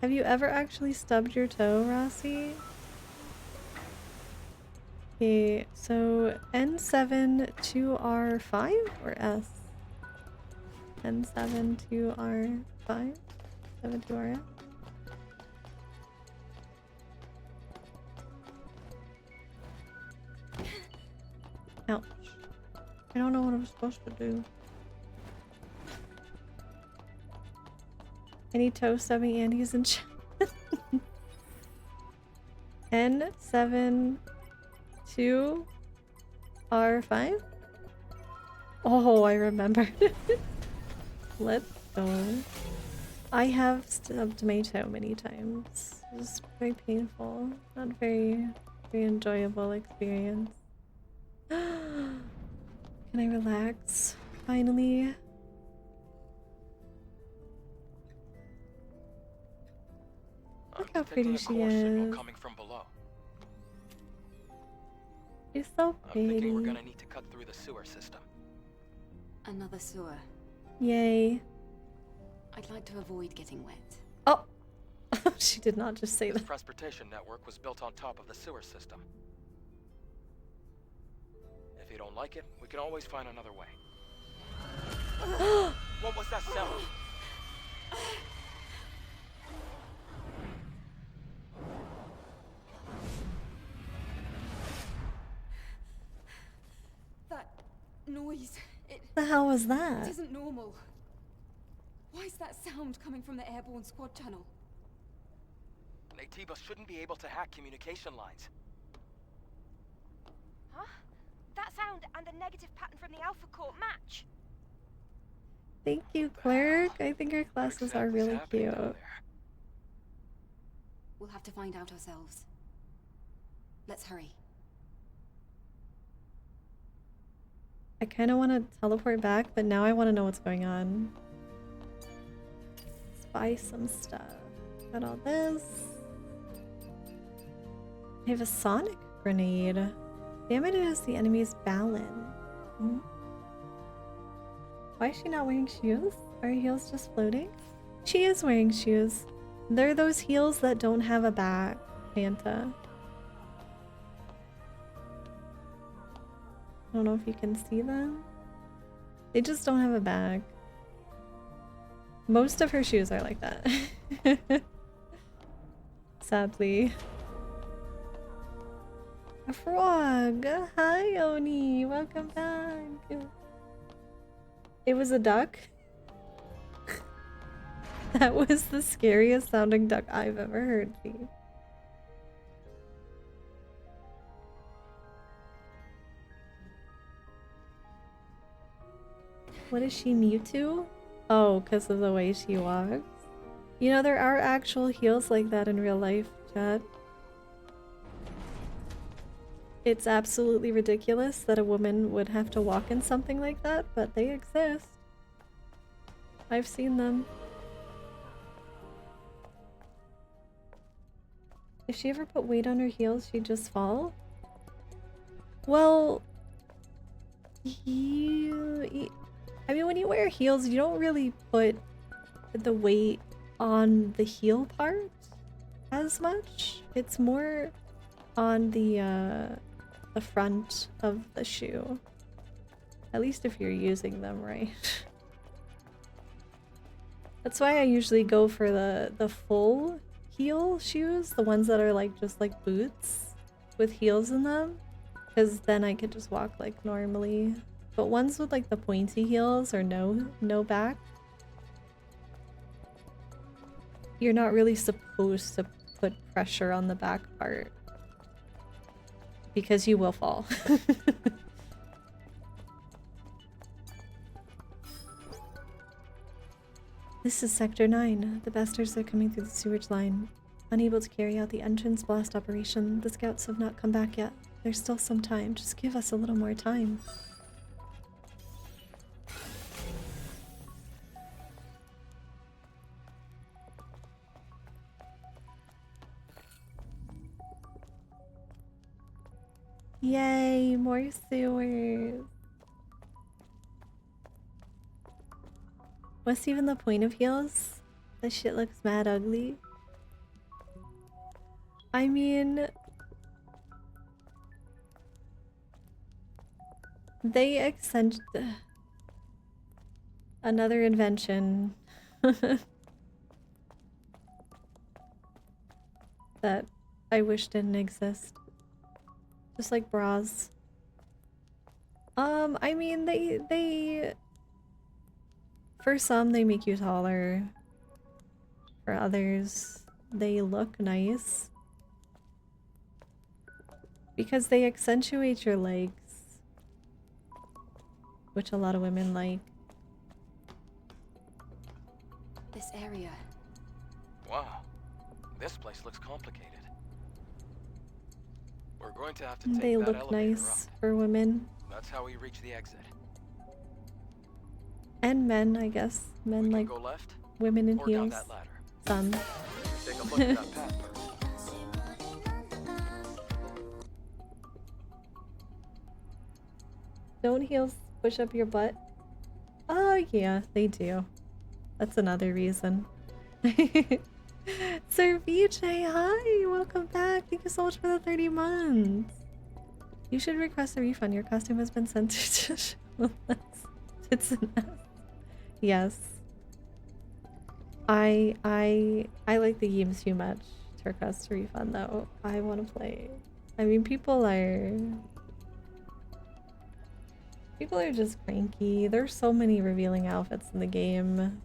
Have you ever actually stubbed your toe, Rossi? Okay, so N7 2R5 or S? N7 2R5? 7 2RF? Ouch. I don't know what I'm supposed to do. Any toe stubbing Andes in chat? N7 2R5? Oh, I remember. Let's go. I have stubbed my toe many times. It was very painful. Not very enjoyable experience. Can I relax? Finally. Look how pretty she is. Coming from below. She's so I'm thinking we're pretty. gonna need to cut through the sewer system. Another sewer. Yay. I'd like to avoid getting wet. Oh! She did not just say This that. transportation network was built on top of the sewer system. If you don't like it, we can always find another way. What was that sound? That noise. The hell was It that? isn't normal. Why is that sound coming from the airborne squad channel? Natiba shouldn't be able to hack communication lines. Huh? That sound and the negative pattern from the Alpha Core match. Thank you, clerk. I think our classes are really cute. We'll have to find out ourselves. Let's hurry. I kind of want to teleport back, but now I want to know what's going on. Let's buy some stuff. Got all this. I have a sonic grenade. Damages the enemy's balance. Hmm. Why is she not wearing shoes? Are her heels just floating? She is wearing shoes. They're those heels that don't have a back, Fanta. I don't know if you can see them. They just don't have a back. Most of her shoes are like that. Sadly. A frog! Hi, Oni! Welcome back! It was a duck? That was the scariest sounding duck I've ever heard, Pete. What is she, Mewtwo? Oh, because of the way she walks? You know, there are actual heels like that in real life, chat. It's absolutely ridiculous that a woman would have to walk in something like that, but they exist. I've seen them. If she ever put weight on her heels, she'd just fall? Well... I mean, when you wear heels, you don't really put the weight on the heel part as much. It's more on the front of the shoe. At least if you're using them right. That's why I usually go for the full heel shoes, the ones that are like just like boots with heels in them, because then I could just walk like normally. But ones with like the pointy heels or no back, you're not really supposed to put pressure on the back part because you will fall. This is Sector 9. The bastards are coming through the sewage line. Unable to carry out the entrance blast operation, the scouts have not come back yet. There's still some time. Just give us a little more time. Yay, more sewers. What's even the point of heels? This shit looks mad ugly. I mean... they accent... Another invention. That I wish didn't exist. Just like bras. I mean, they... For some, they make you taller. For others, they look nice. Because they accentuate your legs. Which a lot of women like. This area. Wow. This place looks complicated. We're going to have to take They that look elevator nice up. for women. That That's how we reach the exit. And men, I guess. Men We can like go left women in or down heels. that ladder. Some. Take a look at that path first. Don't heels push up your butt? Oh yeah, they do. That's another reason. Sir VJ, hi! Welcome back! Thank you so much for the 30 months! You should request a refund. Your costume has been sent to it's an S. Yes. I like the games too much to request a refund though. I want to play. I mean, people are just cranky. There's so many revealing outfits in the game.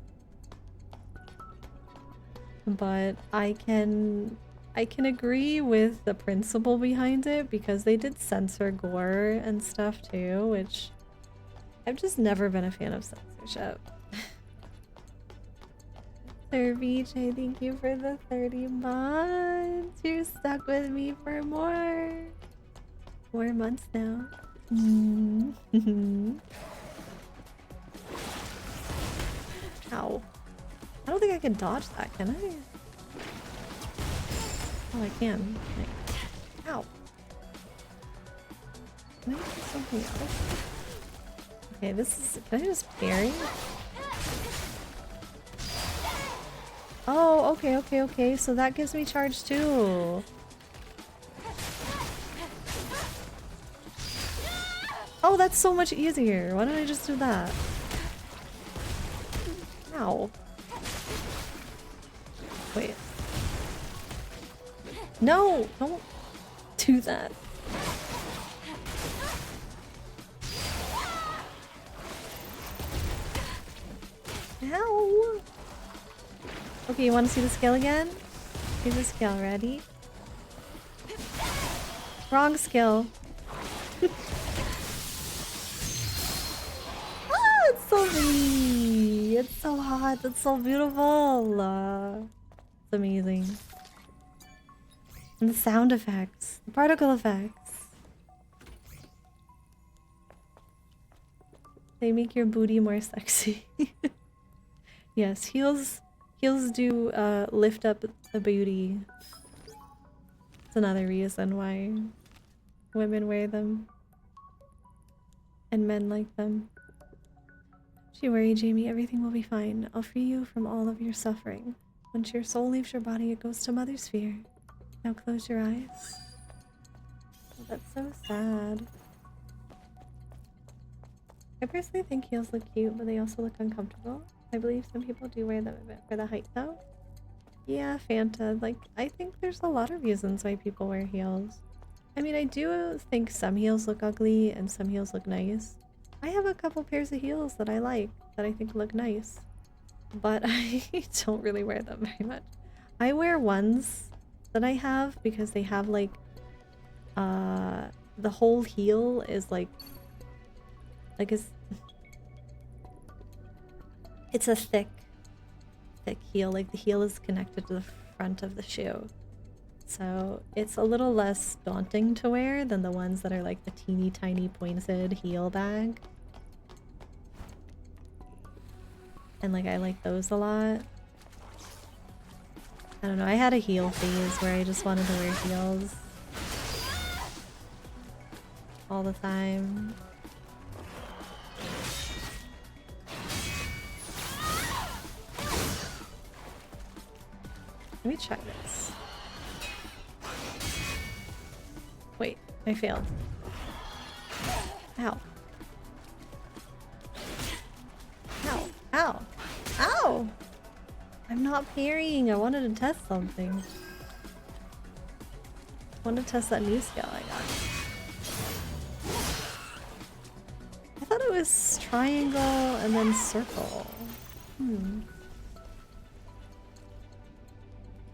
But I can agree with the principle behind it because they did censor gore and stuff too, which I've just never been a fan of censorship. Sir VJ, thank you for the 30 months. You're stuck with me for more months now. Ow. I don't think I can dodge that, can I? Oh, I can. Nice. Ow. Can I do something else? Okay, this is... Can I just parry? Oh, okay. So that gives me charge too. Oh, that's so much easier. Why don't I just do that? Ow. Wait. No! Don't do that. Ow! Okay, you want to see the skill again? Here's the skill. Ready? Wrong skill. Ah, it's so pretty. It's so hot. It's so beautiful. It's amazing. And the sound effects, the particle effects. They make your booty more sexy. Yes, heels do lift up the booty. It's another reason why women wear them. And men like them. Don't you worry, Jamie, everything will be fine. I'll free you from all of your suffering. Once your soul leaves your body, it goes to Mother Sphere. Now close your eyes. Oh, that's so sad. I personally think heels look cute, but they also look uncomfortable. I believe some people do wear them a bit for the height though. Yeah, Fanta. Like, I think there's a lot of reasons why people wear heels. I mean, I do think some heels look ugly and some heels look nice. I have a couple pairs of heels that I like, that I think look nice. But I don't really wear them very much. I wear ones that I have because they have like the whole heel is like it's a thick heel. Like the heel is connected to the front of the shoe, so it's a little less daunting to wear than the ones that are like the teeny tiny pointed heel bag. And like I like those a lot. I don't know, I had a heel phase where I just wanted to wear heels all the time. Let me try this. Wait, I failed. Ow. Ow. Ow. Ow! I'm not parrying. I wanted to test something. I wanted to test that new skill I got. I thought it was triangle and then circle.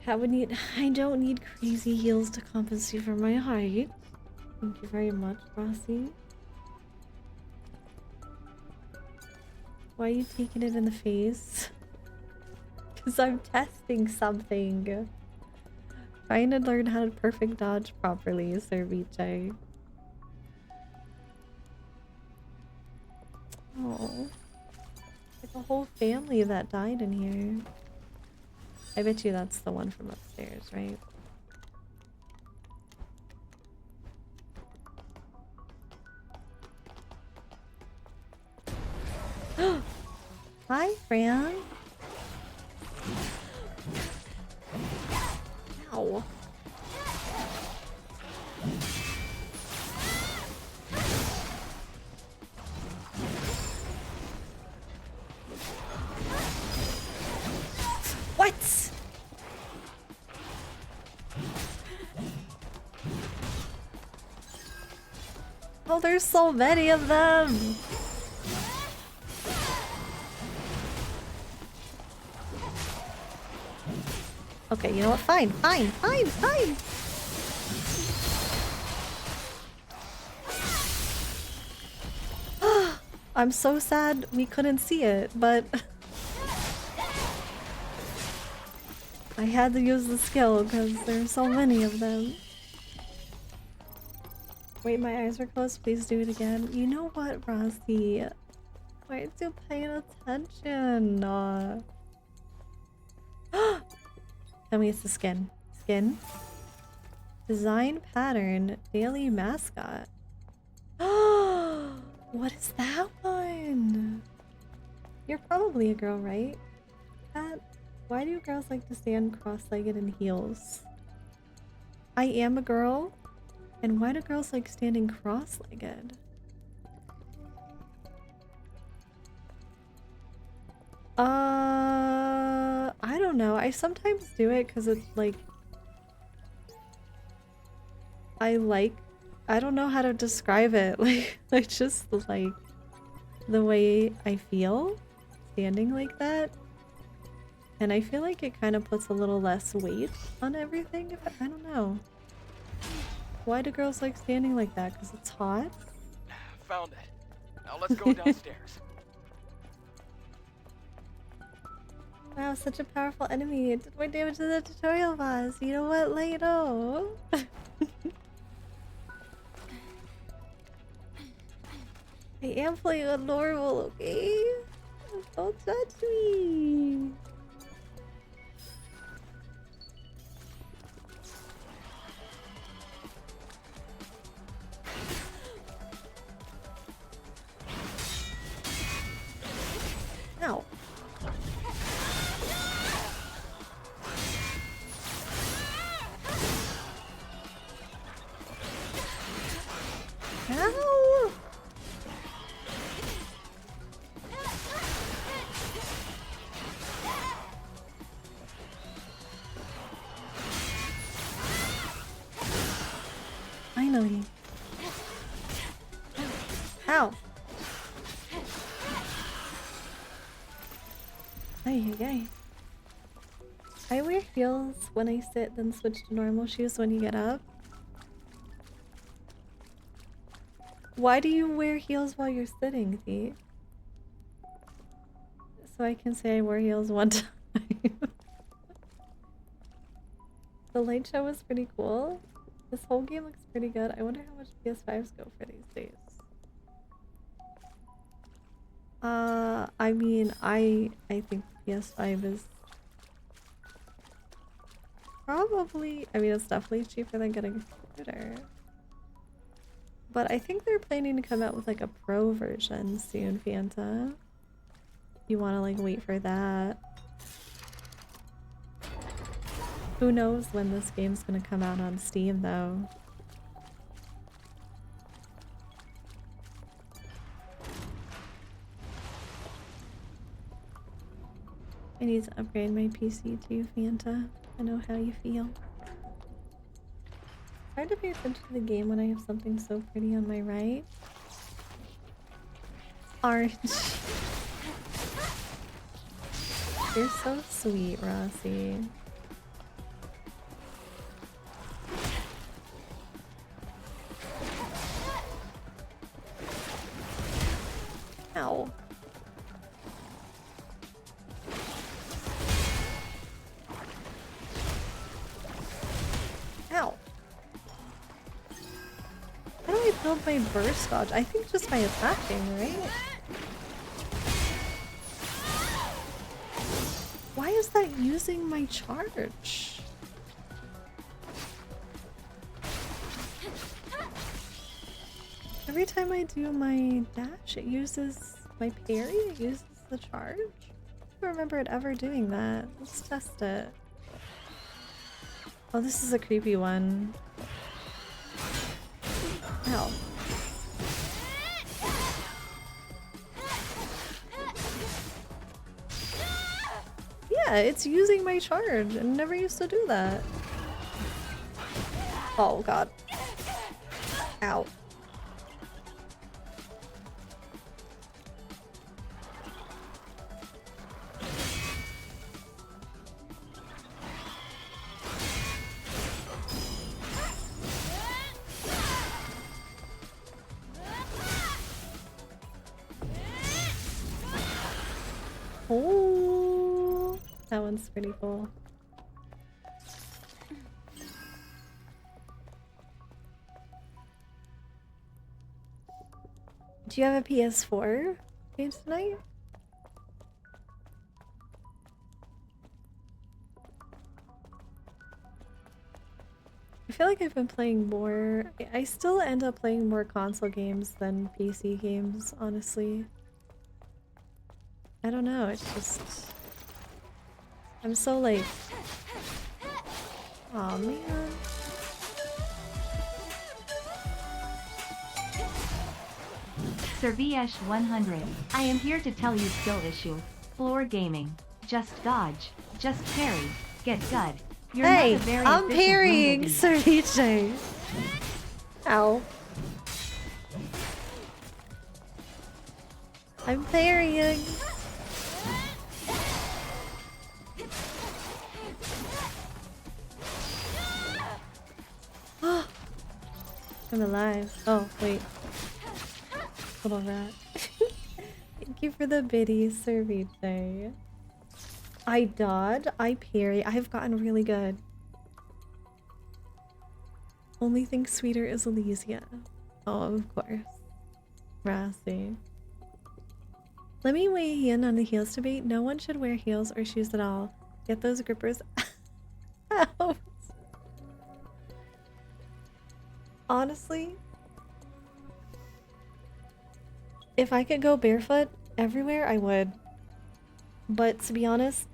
I don't need crazy heels to compensate for my height. Thank you very much, Rossi. Why are you taking it in the face? Because I'm testing something. Trying to learn how to perfect dodge properly, Sir VJ. Oh. Like a whole family that died in here. I bet you that's the one from upstairs, right? Hi, Fran. Ow. What? Oh, there's so many of them. Okay, you know what? Fine, fine, fine, fine. I'm so sad we couldn't see it, but I had to use the skill because there's so many of them. Wait, my eyes were closed. Please do it again. You know what, Rossi? Why aren't you paying attention? Tell me it's the skin. Skin? Design pattern. Daily mascot. What is that one? You're probably a girl, right? Pat? Why do girls like to stand cross-legged in heels? I am a girl. And why do girls like standing cross-legged? I don't know. I sometimes do it because it's like... I don't know how to describe it. Like, I just like the way I feel standing like that. And I feel like it kind of puts a little less weight on everything. I don't know. Why do girls like standing like that? Because it's hot? Found it. Now let's go downstairs. Wow, such a powerful enemy. It did more damage than the tutorial boss. You know what, Lado? I am playing on normal, okay? Don't judge me. Ow. Ow! Finally. Ow. Ay. I wear heels when I sit, then switch to normal shoes when you get up. Why do you wear heels while you're sitting, Thee? So I can say I wore heels one time. The light show was pretty cool. This whole game looks pretty good. I wonder how much PS5s go for these days. I mean, I think PS5 is probably, I mean, it's definitely cheaper than getting a computer. But I think they're planning to come out with like a pro version soon, Fanta. You want to like wait for that. Who knows when this game's gonna come out on Steam though. I need to upgrade my PC too, Fanta. I know how you feel. It's hard to pay attention to the game when I have something so pretty on my right. Orange. You're so sweet, Rossi. Ow. Ow. How do I build my burst dodge? I think just by attacking, right? Why is that using my charge? Every time I do my dash, it uses my parry, it uses the charge. I don't remember it ever doing that. Let's test it. Oh, this is a creepy one. Ow. Yeah, it's using my charge. It never used to do that. Oh god. Ow. Oh, that one's pretty cool. Do you have a PS4 game tonight? I feel like I've been playing more. I still end up playing more console games than PC games, honestly. I don't know, it's just... I'm so like... Aw, man. Serviesh 100. I am here to tell you skill issue. Floor gaming. Just dodge. Just parry. Get good. You're Hey, not a very I'm efficient parrying bumblebee. Ceviche. Ow. I'm parrying. I'm alive. Oh, wait. Little rat. Thank you for the biddy, Ceviche. I dodge, I parry. I've gotten really good. Only thing sweeter is Elysia. Oh, of course. Rassy. Let me weigh in on the heels debate. No one should wear heels or shoes at all. Get those grippers out. Honestly, if I could go barefoot everywhere, I would. But to be honest,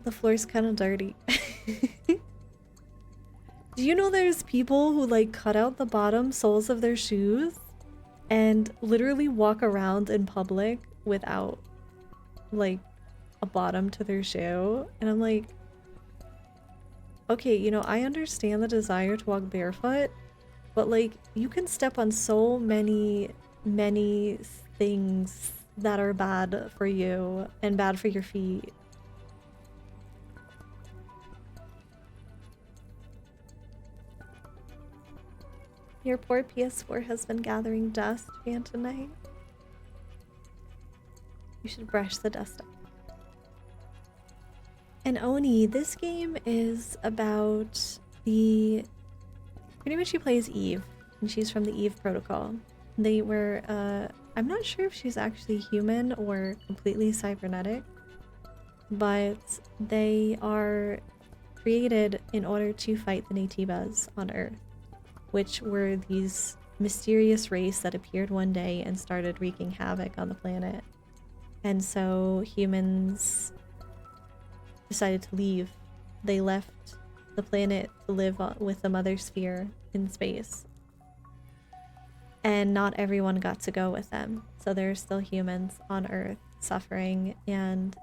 the floor's kind of dirty. Do you know there's people who like cut out the bottom soles of their shoes and literally walk around in public without like a bottom to their shoe? And I'm like, okay, you know, I understand the desire to walk barefoot, but like you can step on so many things that are bad for you and bad for your feet. Your poor PS4 has been gathering dust, fan tonight. You should brush the dust up. And Oni, this game is about the... Pretty much she plays Eve, and she's from the Eve protocol. They were, I'm not sure if she's actually human or completely cybernetic, but they are created in order to fight the Naytibas on Earth, which were these mysterious race that appeared one day and started wreaking havoc on the planet. And so humans decided to leave. They left the planet to live with the mother sphere in space. And not everyone got to go with them. So there are still humans on Earth suffering, and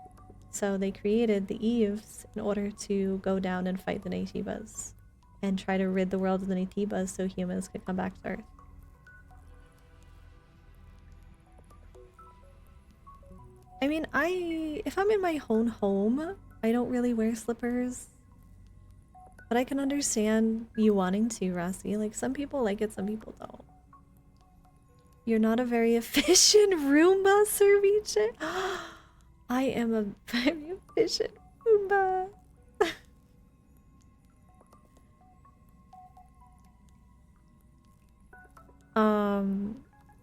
so they created the Eves in order to go down and fight the Naytibas and try to rid the world of the Naytibas so humans could come back to Earth. I mean, if I'm in my own home, I don't really wear slippers. But I can understand you wanting to, Rossi. Like, some people like it, some people don't. You're not a very efficient Roomba, Ceviche. I am a very efficient Roomba.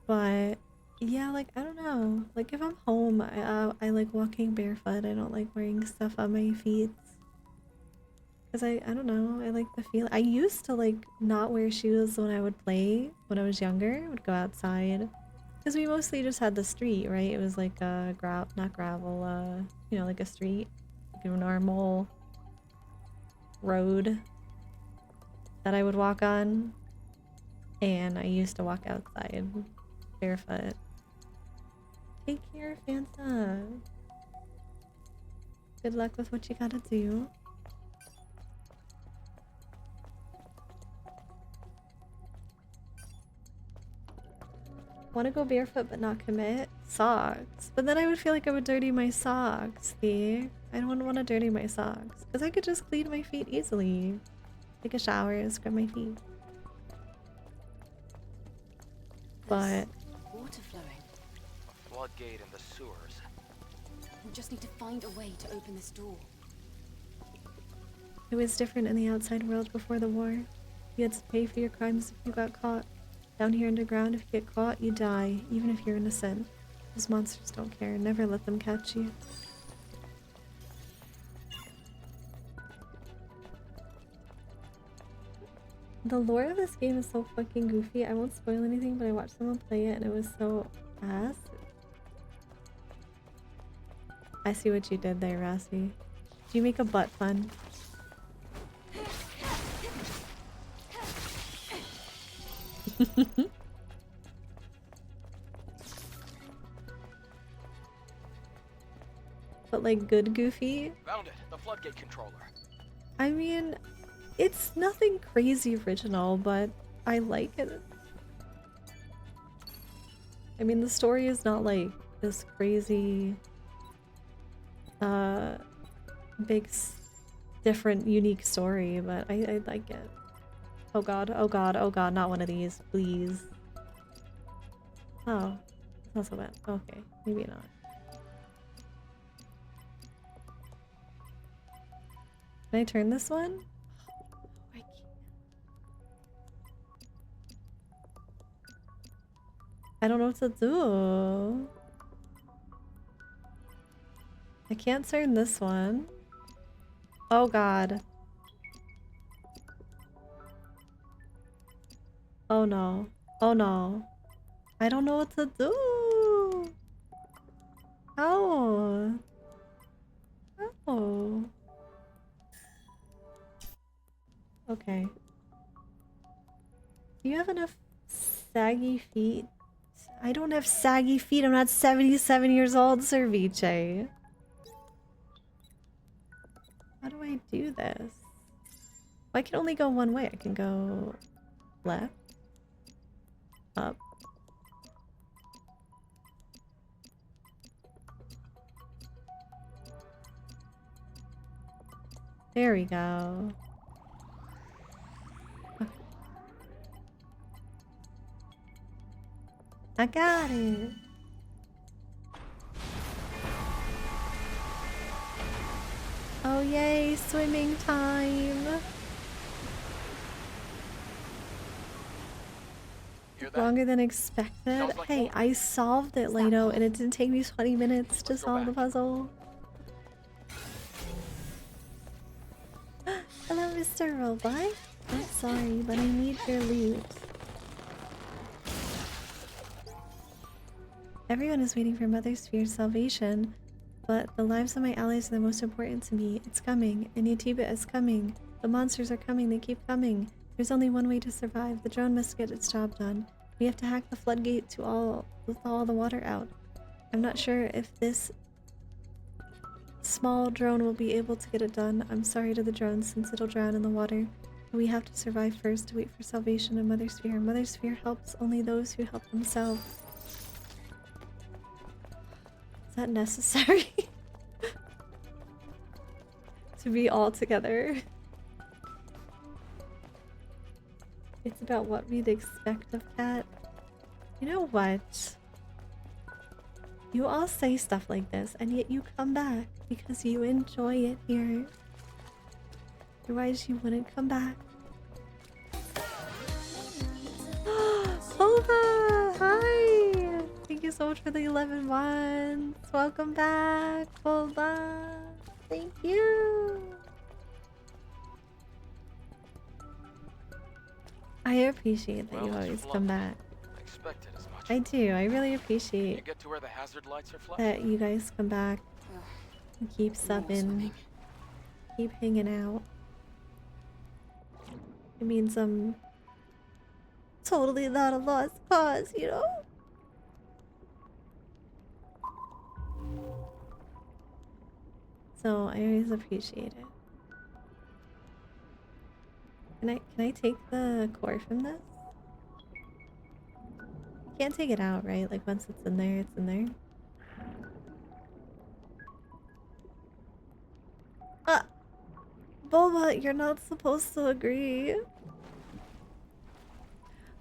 But Yeah, like I don't know. Like if I'm home, I like walking barefoot. I don't like wearing stuff on my feet. Cause I don't know. I like the feel. I used to like not wear shoes when I would play when I was younger. I would go outside. Cause we mostly just had the street, right? It was like not gravel, you know, like a street, like a normal road that I would walk on. And I used to walk outside barefoot. Take care, Fanta. Good luck with what you gotta do. Want to go barefoot but not commit? Socks. But then I would feel like I would dirty my socks. See? I don't want to dirty my socks. Because I could just clean my feet easily. Take a shower and scrub my feet. But Water flowing. A floodgate in the sewers. We just need to find a way to open this door. it was different in the outside world before the war. You had to pay for your crimes if you got caught. Down here underground, if you get caught, you die, even if you're innocent. Those monsters don't care. Never let them catch you. The lore of this game is so fucking goofy. I won't spoil anything, but I watched someone play it and it was so ass. I see what you did there, Rassi. Did you make a butt fun? But like good goofy? Found it. The floodgate controller. I mean, it's nothing crazy original, but I like it. I mean, the story is not like this crazy, big, different, unique story, but I like it. Oh god, oh god, oh god, not one of these, please. Oh, it's not so bad. Okay, maybe not. Can I turn this one? I can't. I don't know what to do. I can't turn this one. Oh god. Oh no. Oh no. I don't know what to do. How? Oh. Okay. Do you have enough saggy feet? I don't have saggy feet. I'm not 77 years old, Sir Viche. How do I do this? Well, I can only go one way. I can go left, up. There we go. I got it. Oh yay, swimming time. Hear that? Longer than expected. Sounds like Hey, water. I solved it, Leno, and it didn't take me 20 minutes to Let's go solve the back. puzzle. Hello, Mr. Robot. I'm sorry, but I need your loot. Everyone is waiting for Mother Sphere's salvation, but the lives of my allies are the most important to me. It's coming, and Yatiba is coming. The monsters are coming, they keep coming. There's only one way to survive. The drone must get its job done. We have to hack the floodgate to all the water out. I'm not sure if this small drone will be able to get it done. I'm sorry to the drone since it'll drown in the water. But we have to survive first to wait for salvation of Mother Sphere. Mother Sphere helps only those who help themselves. Is that necessary? To be all together? It's about what we'd expect of Cat. You know what? You all say stuff like this, and yet you come back because you enjoy it here. Otherwise, you wouldn't come back. Ova! Hi! Thank you so so much for the 11 months. Welcome back, Boba. Thank you. I appreciate that you Well, it's always flooded. come back. I expected as much. I do. I really You appreciate get to where the hazard lights are flashing? that you guys come back Ugh, and keep more subbing, swimming. keep hanging out. It means I'm totally not a lost cause, you know? So I always appreciate it. Can I take the core from this? You can't take it out, right? Like once it's in there, it's in there. Ah! Bulma, you're not supposed to agree.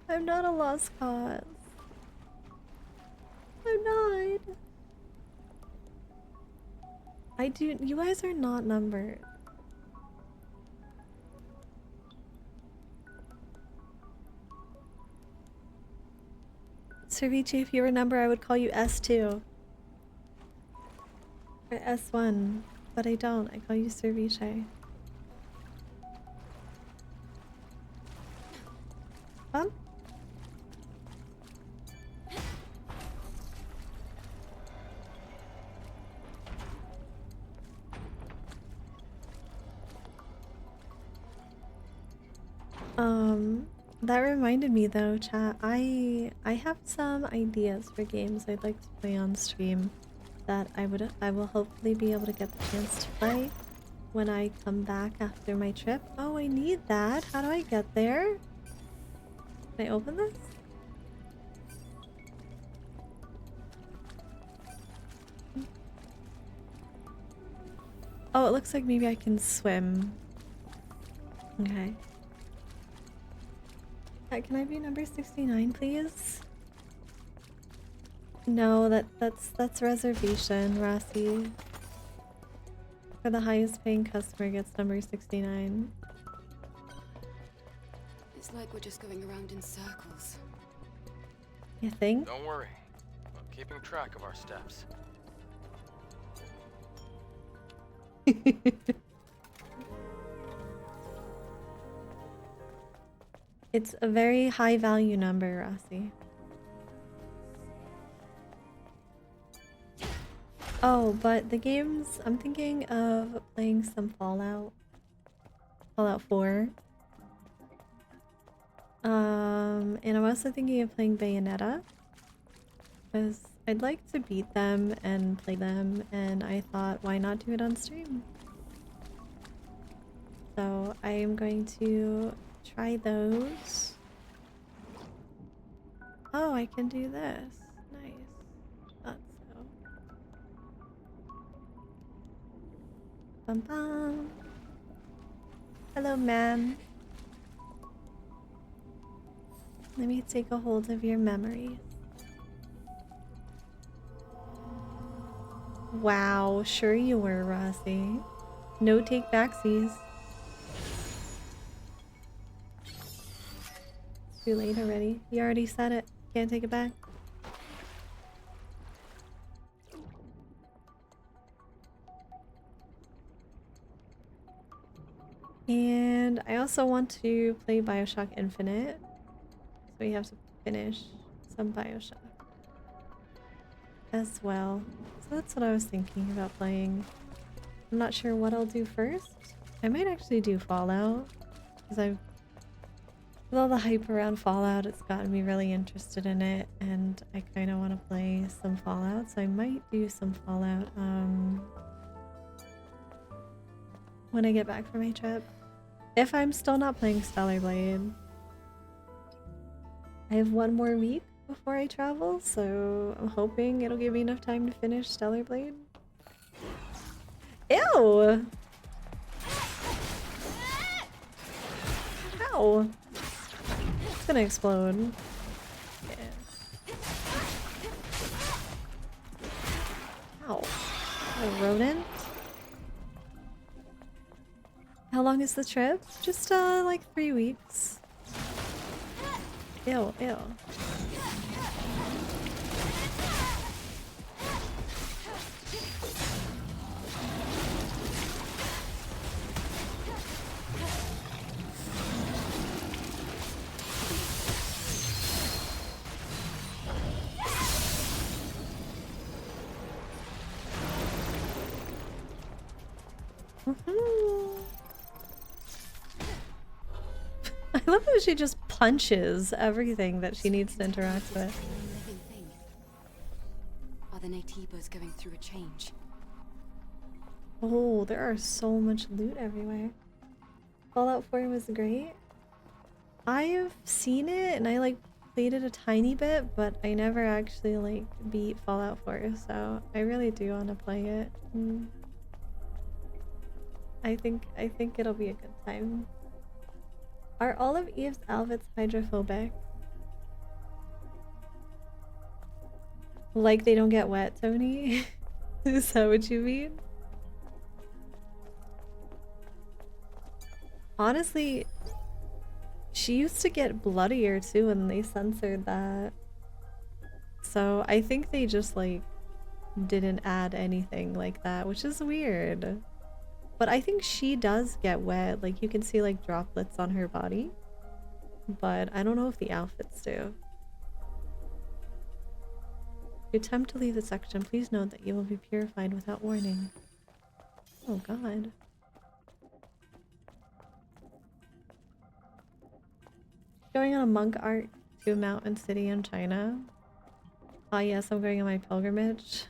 I'm not a lost cause. I'm not. You guys are not numbered. Cervici, if you were a number, I would call you S2. Or S1. But I don't. I call you Cervici. Fun? That reminded me though, chat. I have some ideas for games I'd like to play on stream that I will hopefully be able to get the chance to play when I come back after my trip. Oh, I need that. How do I get there? Can I open this? Oh, it looks like maybe I can swim. Okay. Can I be number 69, please? No, that's reservation, Rossi. For the highest paying customer gets number 69. It's like we're just going around in circles. You think? Don't worry. I'm keeping track of our steps. It's a very high value number, Rossi. Oh, but the games, I'm thinking of playing some Fallout. Fallout 4. And I'm also thinking of playing Bayonetta. Because I'd like to beat them and play them, and I thought, why not do it on stream? So I am going to try those. Oh, I can do this. Nice. Thought so. Bum bum. Hello, ma'am. Let me take a hold of your memories. Wow, sure you were, Rossi. No take backsies. Too late already. You already said it. Can't take it back. And I also want to play BioShock Infinite. So we have to finish some BioShock as well. So that's what I was thinking about playing. I'm not sure what I'll do first. I might actually do Fallout. Because with all the hype around Fallout, it's gotten me really interested in it. And I kind of want to play some Fallout. So I might do some Fallout when I get back from my trip. If I'm still not playing Stellar Blade. I have one more week before I travel, so I'm hoping it'll give me enough time to finish Stellar Blade. Ew! Ow! It's gonna explode. Yeah. Ow. A rodent? How long is the trip? Just like 3 weeks. Ew, ew. Woohoo. I love how she just punches everything that she needs to interact with. Living thing. Are the Vtubers going through a change? Oh, there are so much loot everywhere. Fallout 4 was great. I've seen it and I like played it a tiny bit, but I never actually like beat Fallout 4, so I really do want to play it. I think it'll be a good time. Are all of Eve's outfits hydrophobic? Like they don't get wet, Tony? Is that what you mean? Honestly, she used to get bloodier too when they censored that. So I think they just like didn't add anything like that, which is weird. But I think she does get wet, like you can see like droplets on her body. But I don't know if the outfits do. If you attempt to leave the section, please note that you will be purified without warning. Oh god. Going on a monk art to a mountain city in China. Ah yes, I'm going on my pilgrimage.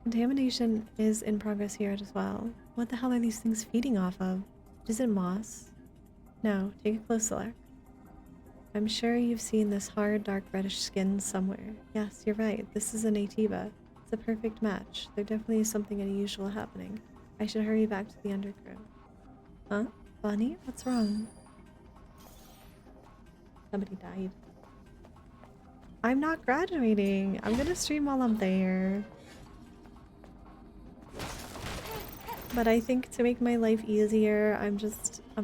Contamination is in progress here as well. What the hell are these things feeding off of? Is it moss? No, take a close look. I'm sure you've seen this hard, dark reddish skin somewhere. Yes, you're right. This is an Atiba. It's a perfect match. There definitely is something unusual happening. I should hurry back to the undergrowth. Huh? Bonnie? What's wrong? Somebody died. I'm not graduating. I'm gonna stream while I'm there. But I think to make my life easier, I'm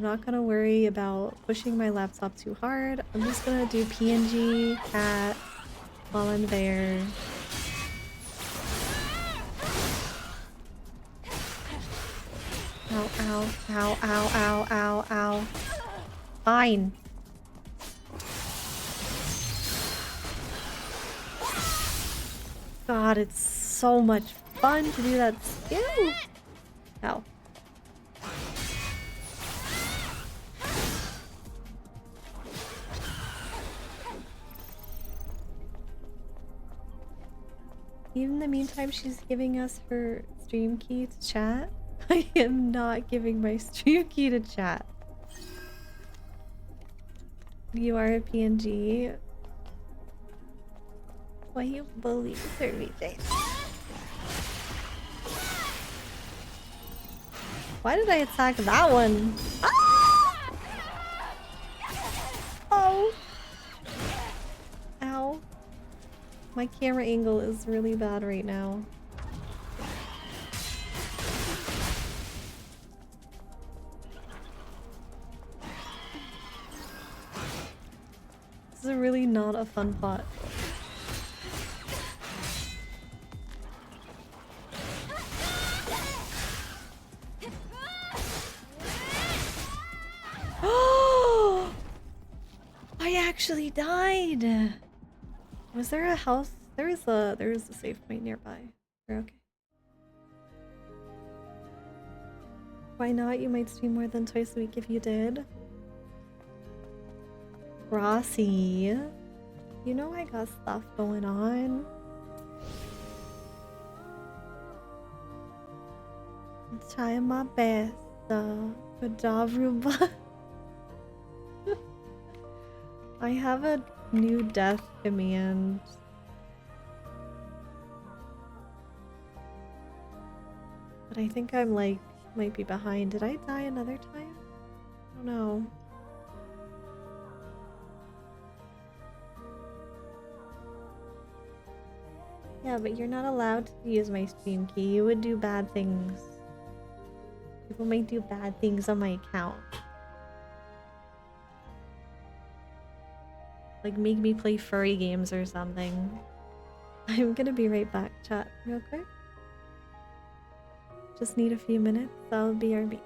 not gonna worry about pushing my laptop too hard. I'm just gonna do PNG cat while I'm there. Ow, ow, ow, ow, ow, ow, ow. Fine. God, it's so much fun to do that skill. Ow. In the meantime, she's giving us her stream key to chat. I am not giving my stream key to chat. You are a PNG. Why you bully her, VJ? Why did I attack that one? Ah! Oh! Ow. My camera angle is really bad right now. This is really not a fun plot. I actually died. Was there a house? There is a safe point nearby. We're okay. Why not? You might stream more than twice a week if you did. Rossi, you know I got stuff going on. I'm trying my best. Good job, Ruba. I have a new death command. But I think I'm like, might be behind. Did I die another time? I don't know. Yeah, but you're not allowed to use my stream key. You would do bad things. People might do bad things on my account. Like make me play furry games or something. I'm gonna be right back, chat, real quick. Just need a few minutes. I'll BRB.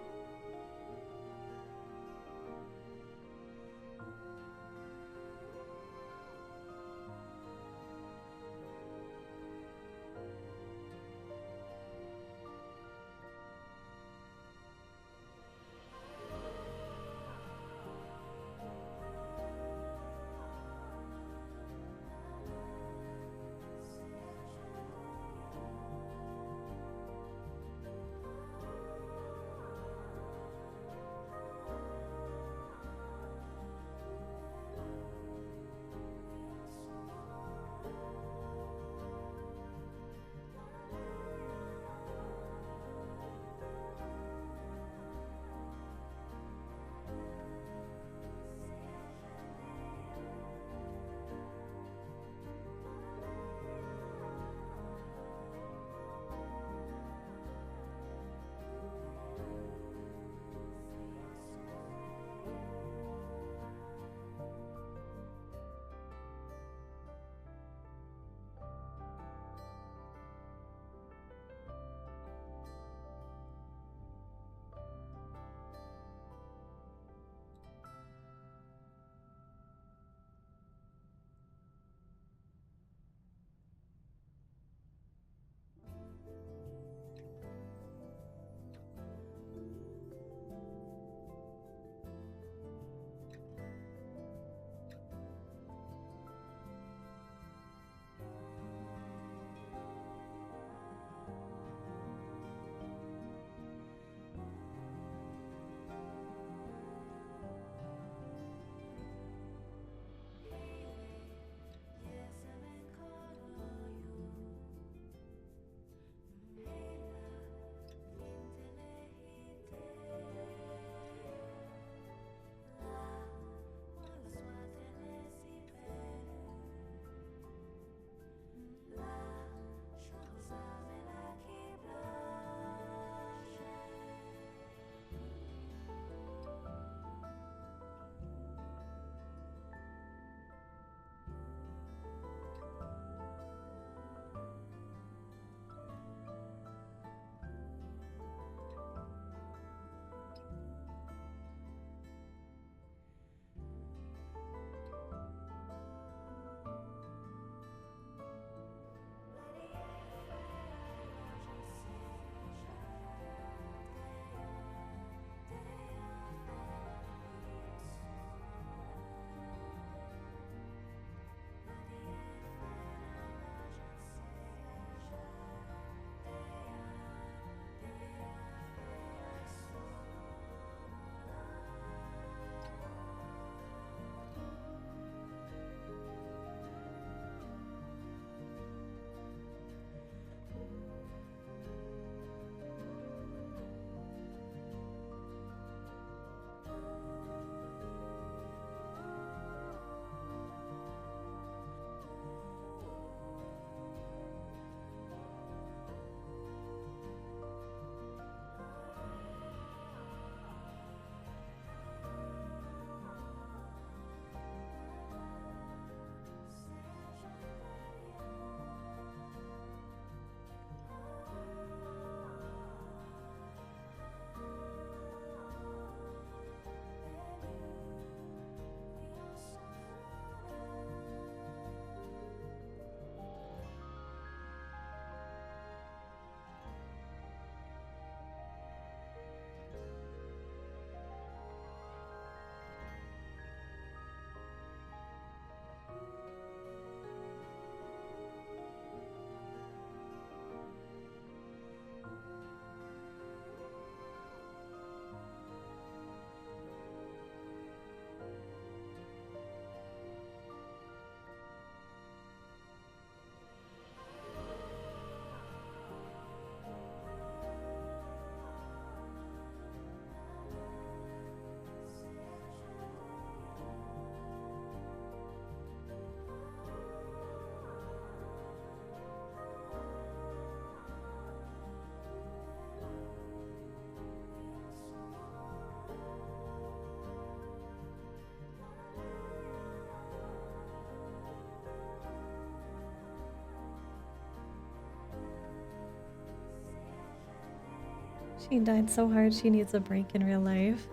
She died so hard she needs a break in real life.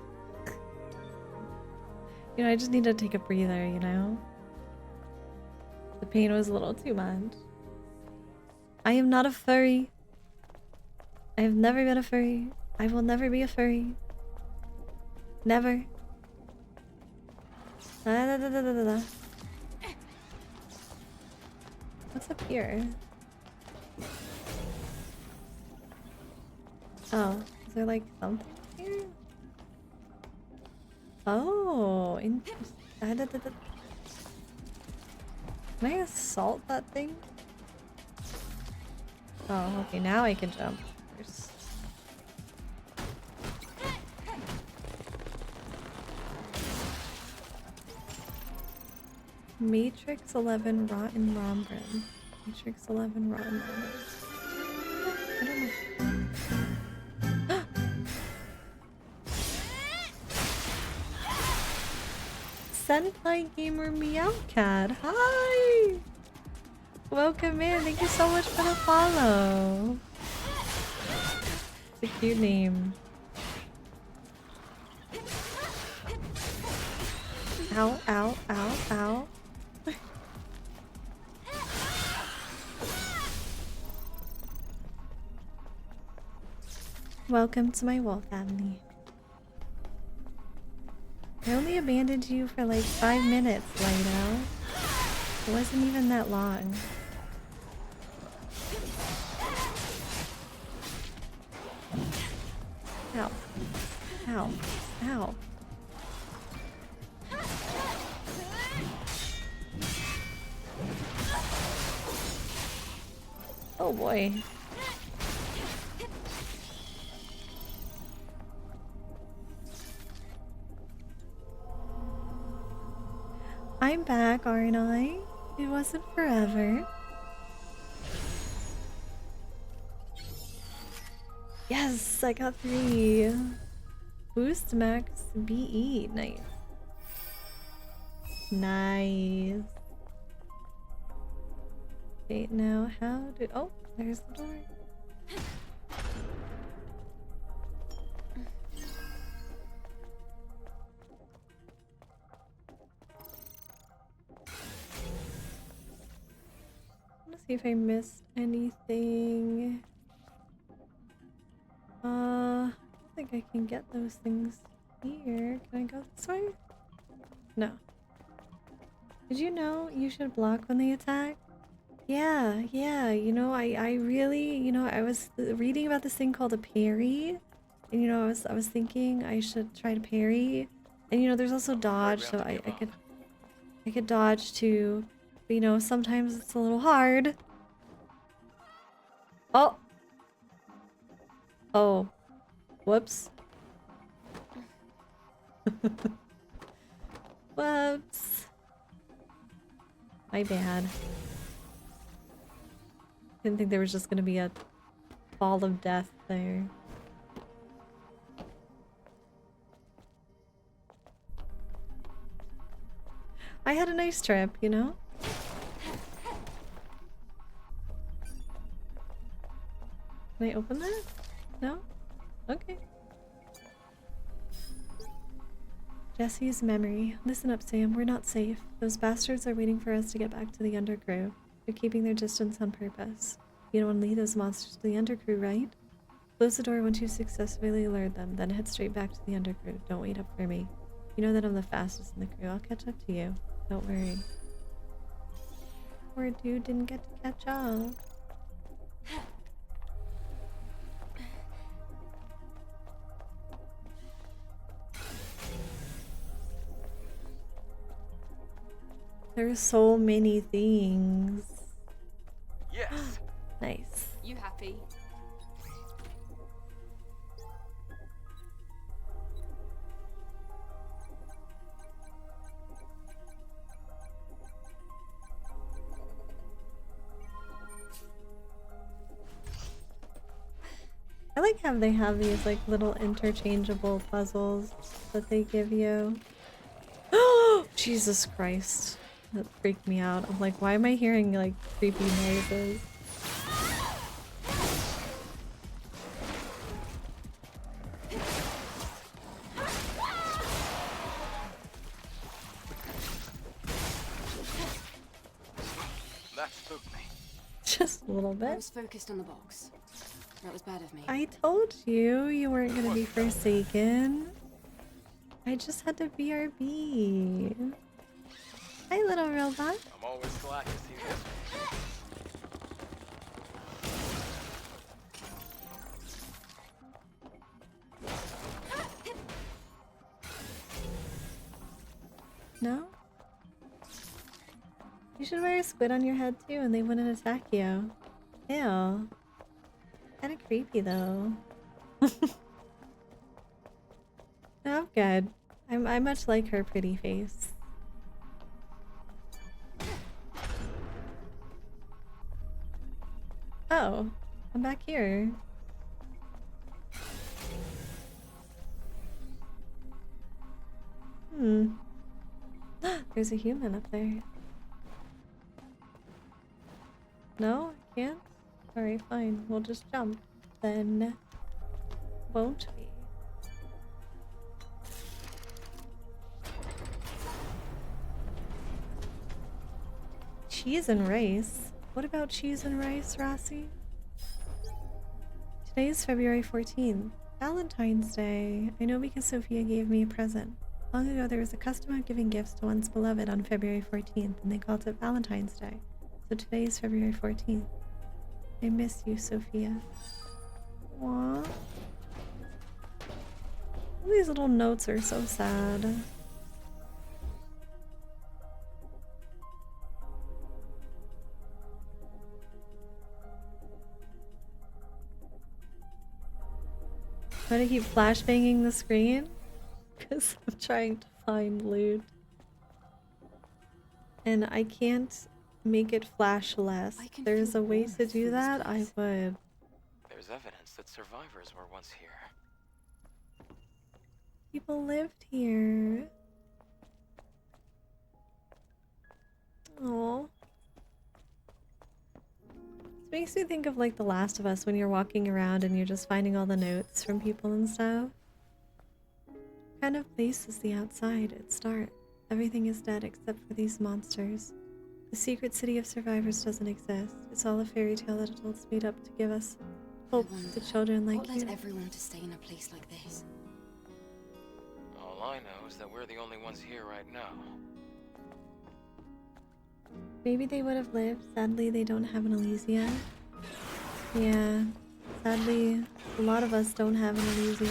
You know, I just need to take a breather, you know? The pain was a little too much. I am not a furry. I have never been a furry. I will never be a furry. Never. Da, da, da, da, da, da. What's up here? Oh, is there like something here? Oh, interesting. Da, da, da, da. Can I assault that thing? Oh, okay, now I can jump. First. Matrix 11 Rotten Rombrin. Matrix 11 Rotten Rombrin. I don't know. Senpai Gamer Meowcat. Hi! Welcome in. Thank you so much for the follow. It's a cute name. Ow, ow, ow, ow. Welcome to my wolf family. I only abandoned you for like 5 minutes, Lido. It wasn't even that long. Ow. Ow. Ow. Oh boy. I'm back, aren't I? It wasn't forever. Yes, I got 3. Boost max BE. Nice. Nice. Okay, now how do... Oh, there's the door. Let's see if I missed anything. I don't think I can get those things here. Can I go this way? No. Did you know you should block when they attack? Yeah, yeah. You know, I really, you know, I was reading about this thing called a parry, and you know, I was thinking I should try to parry, and you know, there's also dodge, so I could dodge too. But you know, sometimes it's a little hard. Oh. Oh. Whoops. Whoops. My bad. Didn't think there was just gonna be a ball of death there. I had a nice trip, you know? Can I open that? No? Okay. Jesse's memory. Listen up, Sam. We're not safe. Those bastards are waiting for us to get back to the undercrew. They're keeping their distance on purpose. You don't want to lead those monsters to the undercrew, right? Close the door once you successfully lured them, then head straight back to the undercrew. Don't wait up for me. You know that I'm the fastest in the crew. I'll catch up to you. Don't worry. Poor dude didn't get to catch up. There's so many things. Yes. Nice. You happy? I like how they have these like little interchangeable puzzles that they give you. Oh, Jesus Christ. That freaked me out. I'm like, why am I hearing like creepy noises? That spooked me. Just a little I bit. was focused on the box. That was bad of me. I told you you weren't gonna be forsaken. I just had to BRB. Hi, little robot. I'm always glad to see this one. No? You should wear a squid on your head too and they wouldn't attack you. Ew. Kinda creepy though. No, I'm good. I much like her pretty face. Oh, I'm back here. Hmm. There's a human up there. No, I can't? Alright, fine. We'll just jump. Then, won't we? Cheese and rice? What about cheese and rice, Rossi? Today is February 14th. Valentine's Day. I know because Sophia gave me a present. Long ago, there was a custom of giving gifts to one's beloved on February 14th, and they called it Valentine's Day. So today is February 14th. I miss you, Sophia. Aww. All these little notes are so sad. Why do I keep flashbanging the screen? Because I'm trying to find loot. And I can't make it flash less. If there's a way to do that, I would. There's evidence that survivors were once here. People lived here. Oh. This makes me think of like The Last of Us when you're walking around and you're just finding all the notes from people and stuff. What kind of place is the outside? It's dark. Everything is dead except for these monsters. The secret city of survivors doesn't exist. It's all a fairy tale that adults made up to give us hope to children like What you. led everyone to stay in a place like this? All I know is that we're the only ones here right now. Maybe they would have lived. Sadly, they don't have an Elysia. Yeah. Sadly, a lot of us don't have an Elysia.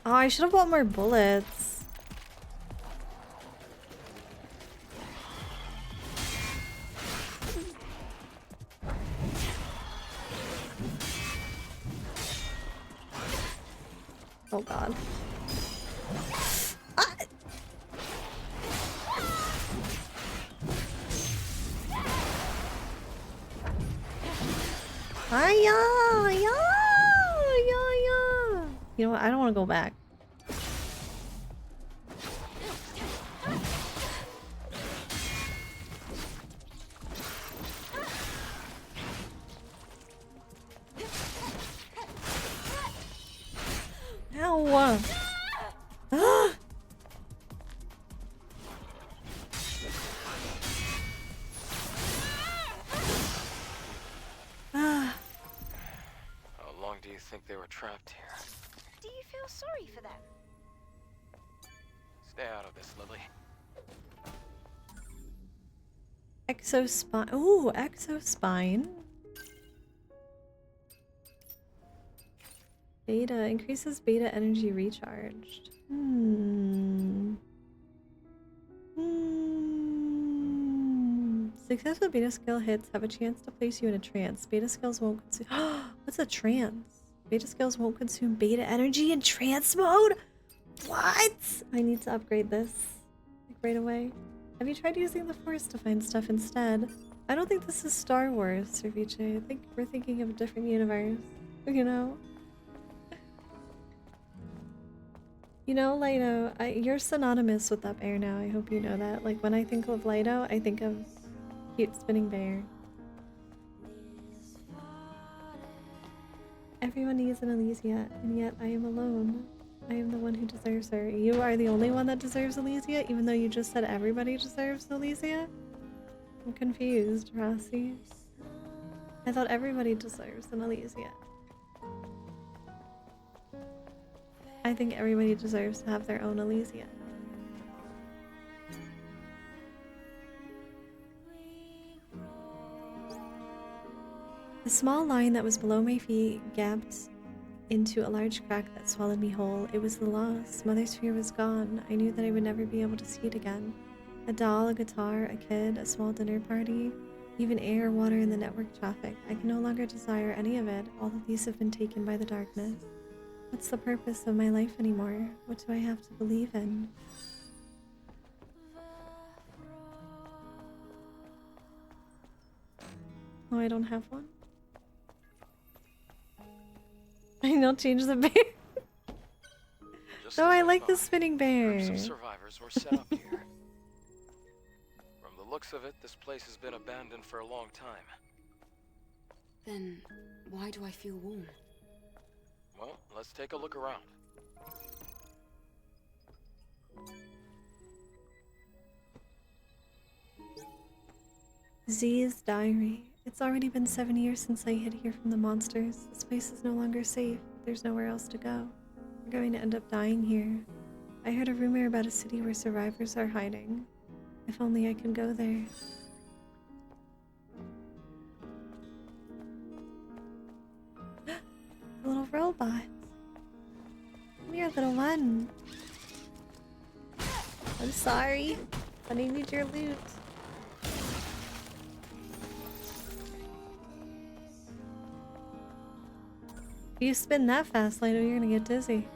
Oh, I should have bought more bullets. Oh god. Ah! Hiya! Yeah! You know what? I don't want to go back. Ow! Ah! Ah! How long do you think they were trapped here? Do you feel sorry for them? Stay out of this, Lily. Exospine. Ooh, exospine. Beta increases beta energy recharged. Successful beta skill hits have a chance to place you in a trance. Beta skills won't consume. What's a trance? Beta skills won't consume beta energy in trance mode? What? I need to upgrade this like right away. Have you tried using the Force to find stuff instead? I don't think this is Star Wars, Sir Vici. I think we're thinking of a different universe. You know? You know, Lido, you're synonymous with that bear now. I hope you know that. Like, when I think of Lido, I think of cute spinning bear. Everyone needs an Elysia, and yet I am alone. I am the one who deserves her. You are the only one that deserves Elysia, even though you just said everybody deserves Elysia? I'm confused, Rossi. I thought everybody deserves an Elysia. I think everybody deserves to have their own Elysia. The small line that was below my feet gapped into a large crack that swallowed me whole. It was the loss. Mother's fear was gone. I knew that I would never be able to see it again. A doll, a guitar, a kid, a small dinner party, even air, water, and the network traffic. I can no longer desire any of it. All of these have been taken by the darkness. What's the purpose of my life anymore? What do I have to believe in? Oh, I don't have one? I know, change the bear. Just No, as I like the thought, spinning bear. groups of survivors were set up here. From the looks of it, this place has been abandoned for a long time. Then why do I feel warm? Well, let's take a look around. Z's diary. It's already been 7 years since I hid here from the monsters. This place is no longer safe. There's nowhere else to go. We're going to end up dying here. I heard a rumor about a city where survivors are hiding. If only I could go there. A little robot. Come here, little one. I'm sorry. I need your loot. If you spin that fast, Lido, you're gonna get dizzy.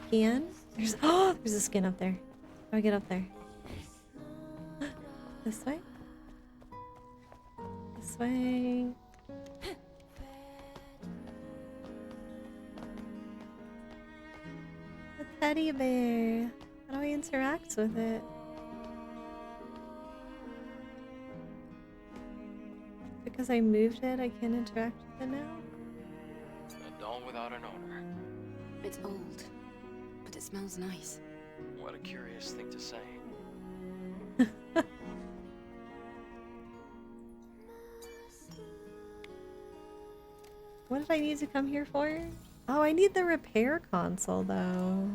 Again? There's there's a skin up there. How do I get up there? This way? This way. The teddy bear. How do I interact with it? Because I moved it, I can't interact with it now? A doll without an owner. It's old, but it smells nice. What a curious thing to say. What did I need to come here for? Oh, I need the repair console though.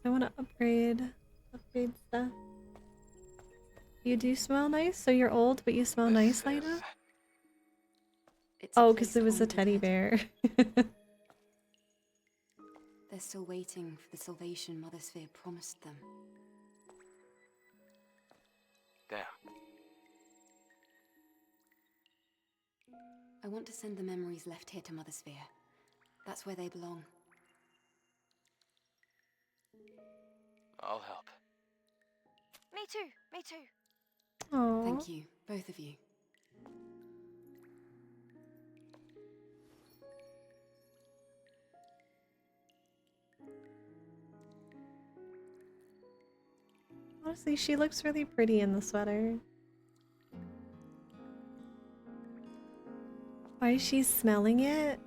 I want to upgrade stuff. You do smell nice? So you're old, but you smell nice, This Lena? is- It's a Oh, because place it was a haunted. teddy bear. They're still waiting for the salvation Mother Sphere promised them. Damn. I want to send the memories left here to Mother Sphere. That's where they belong. I'll help. Me too, me too. Oh. Thank you, both of you. Honestly, she looks really pretty in the sweater. Why is she smelling it?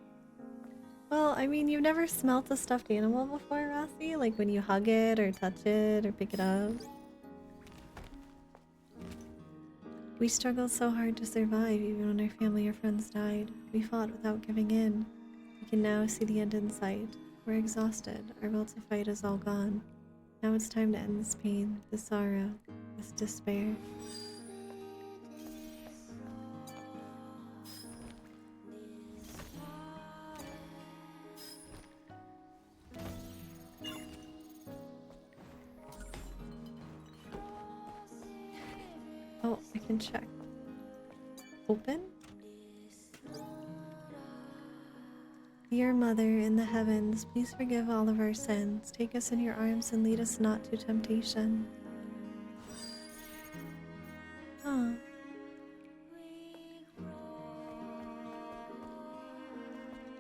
Well, I mean, you've never smelt a stuffed animal before, Rossi? Like when you hug it or touch it or pick it up? We struggled so hard to survive even when our family or friends died. We fought without giving in. We can now see the end in sight. We're exhausted. Our will to fight is all gone. Now it's time to end this pain, this sorrow, this despair. Oh, I can check. Open? Dear Mother in the heavens, please forgive all of our sins. Take us in your arms and lead us not to temptation. Huh.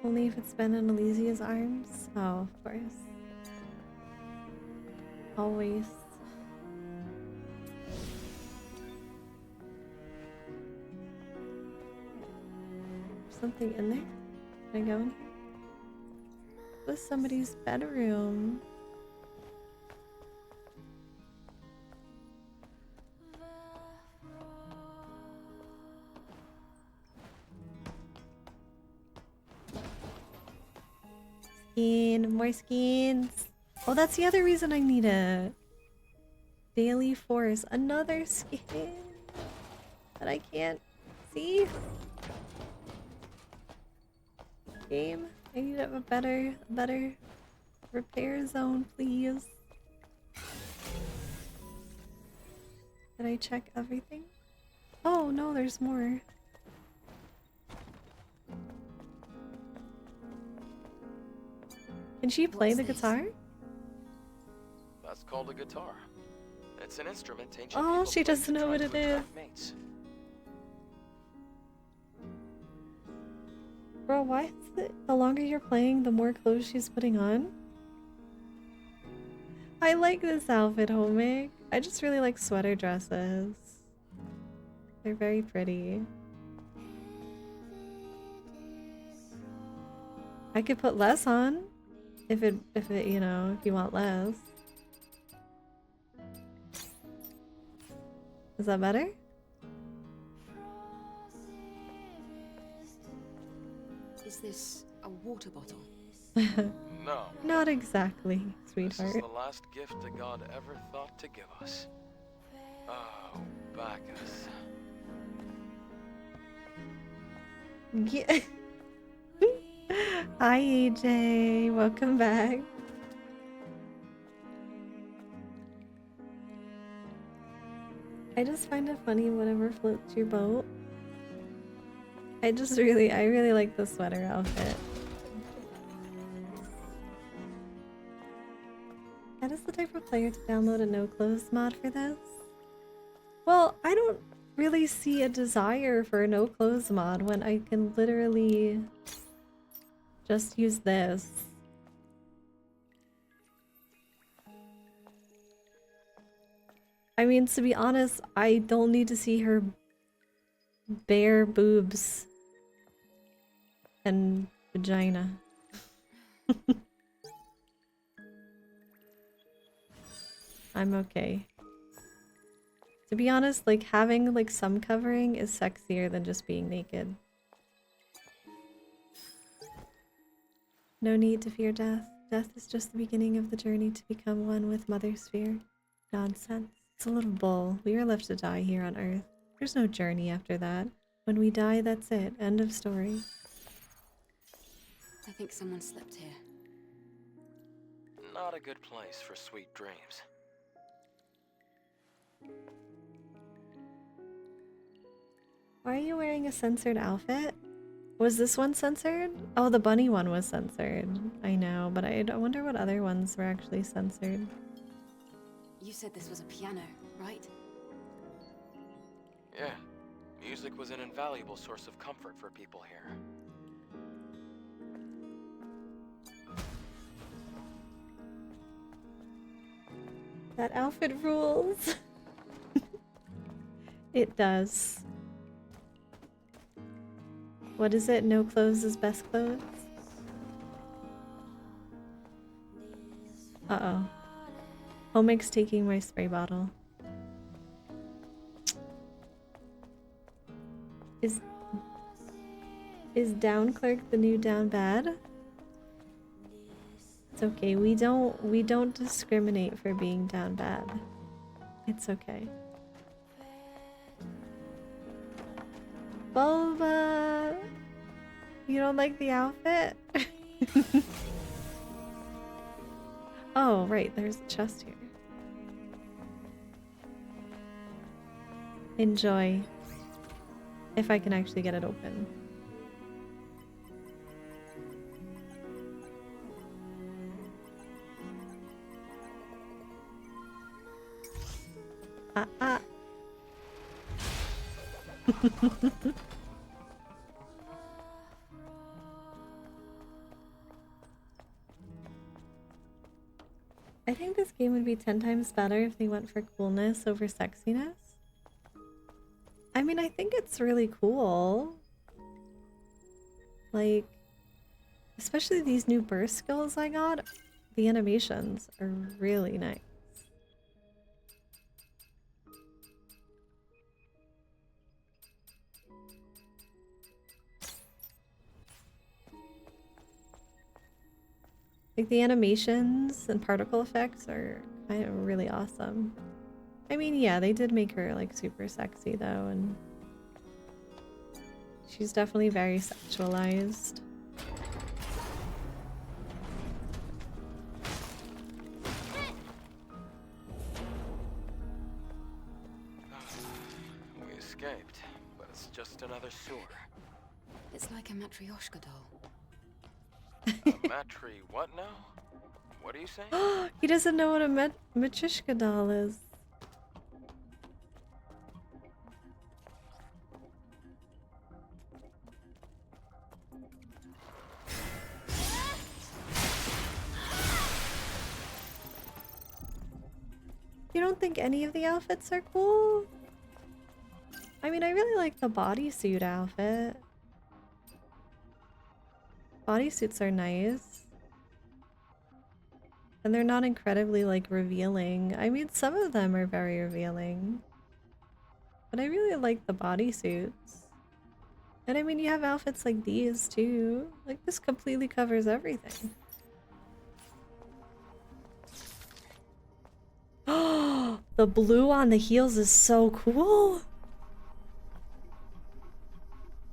Only if it's been in Elysia's arms? Oh, of course. Always. There's something in there? Can I go in here? This is somebody's bedroom. Skin, more skins. Oh, that's the other reason I need a daily force. Another skin that I can't see. Game, I need a better repair zone, please. Did I check everything? Oh no, there's more. Can she play the guitar? That's called a guitar. It's an instrument ancient Oh, people she played doesn't to know try what to it is. attract mates. Bro, why is it the longer you're playing, the more clothes she's putting on? I like this outfit, Homie. I just really like sweater dresses. They're very pretty. I could put less on if it, you know, if you want less. Is that better? Is this a water bottle? No. Not exactly, This is sweetheart. the last gift that God ever thought to give us. Oh, Bacchus. Yeah. Hi AJ, welcome back. I just find it funny whatever floats your boat. I really like the sweater outfit. That is the type of player to download a no clothes mod for this. Well, I don't really see a desire for a no clothes mod when I can literally just use this. I mean, to be honest, I don't need to see her bare boobs and vagina. I'm okay. To be honest, like having like some covering is sexier than just being naked. No need to fear death. Death is just the beginning of the journey to become one with Mother Sphere. Nonsense. It's a little bull. We are left to die here on Earth. There's no journey after that. When we die, that's it. End of story. I think someone slept here. Not a good place for sweet dreams. Why are you wearing a censored outfit? Was this one censored? Oh, the bunny one was censored. I know, but I wonder what other ones were actually censored. You said this was a piano, right? Yeah. Music was an invaluable source of comfort for people here. That outfit rules. It does. What is it? No clothes is best clothes? Uh-oh. Homeg's taking my spray bottle. Is down clerk the new down bad? It's okay. We don't discriminate for being down bad. It's okay. Boba! You don't like the outfit? Oh, right. There's a chest here. Enjoy. If I can actually get it open. ah, ah. I think this game would be 10 times better if they went for coolness over sexiness. I mean, I think it's really cool. Like, especially these new burst skills I got, the animations are really nice. Like, the animations and particle effects are kind of really awesome. I mean, yeah, they did make her, like, super sexy, though, and she's definitely very sexualized. We escaped, but it's just another sewer. It's like a Matryoshka doll. A matri what now? What are you saying? He doesn't know what a Matryoshka doll is. You don't think any of the outfits are cool? I mean, I really like the bodysuit outfit. Bodysuits are nice. And they're not incredibly, like, revealing. I mean, some of them are very revealing. But I really like the bodysuits. And I mean, you have outfits like these, too. Like, this completely covers everything. Oh, the blue on the heels is so cool.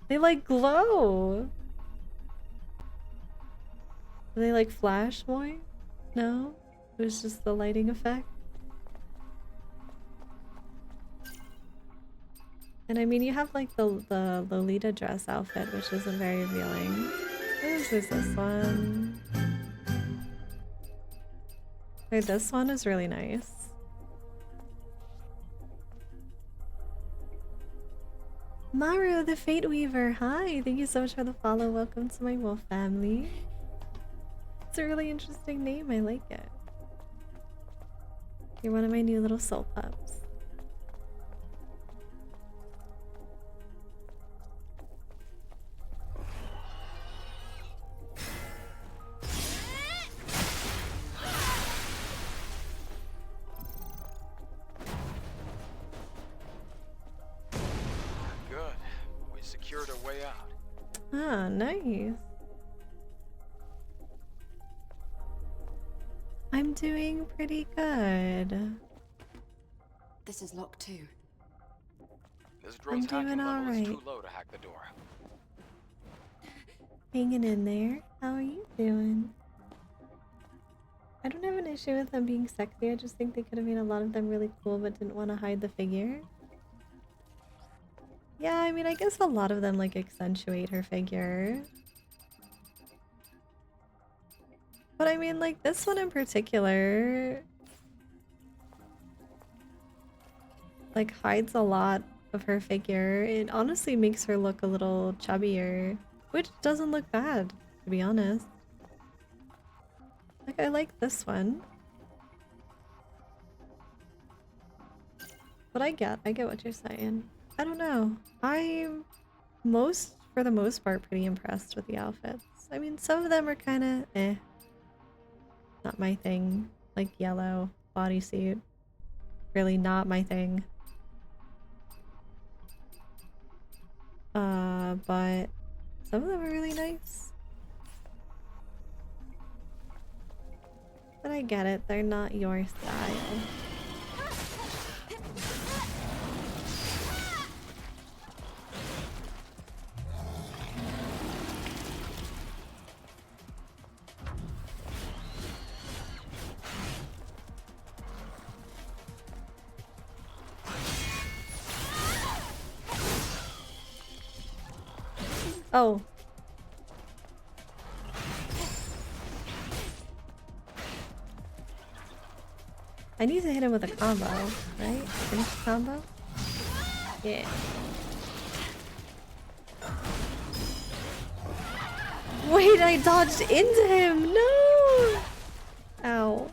They, like, glow. Do they, like, flash more? No? It was just the lighting effect? And I mean, you have, like, the Lolita dress outfit, which isn't very revealing. This is this one. Wait, this one is really nice. Maru, the Fate Weaver, hi! Thank you so much for the follow. Welcome to my wolf family. It's a really interesting name, I like it. You're one of my new little soul pups. Good. We secured our way out. Ah, nice. I'm doing pretty good. This is locked too. This drone's doing hacking level is alright. too low to hack the door. Hanging in there. How are you doing? I don't have an issue with them being sexy. I just think they could have made a lot of them really cool but didn't want to hide the figure. Yeah, I mean, I guess a lot of them, like, accentuate her figure. But I mean, like, this one in particular, like, hides a lot of her figure. It honestly makes her look a little chubbier, which doesn't look bad, to be honest. Like, I like this one. But I get what you're saying. I don't know. I'm for the most part, pretty impressed with the outfits. I mean, some of them are kind of eh. Not my thing. Like yellow bodysuit. Really not my thing. But some of them are really nice. But I get it, they're not your style. Oh. I need to hit him with a combo, right? Finish the combo? Yeah. Wait, I dodged into him! No! Ow.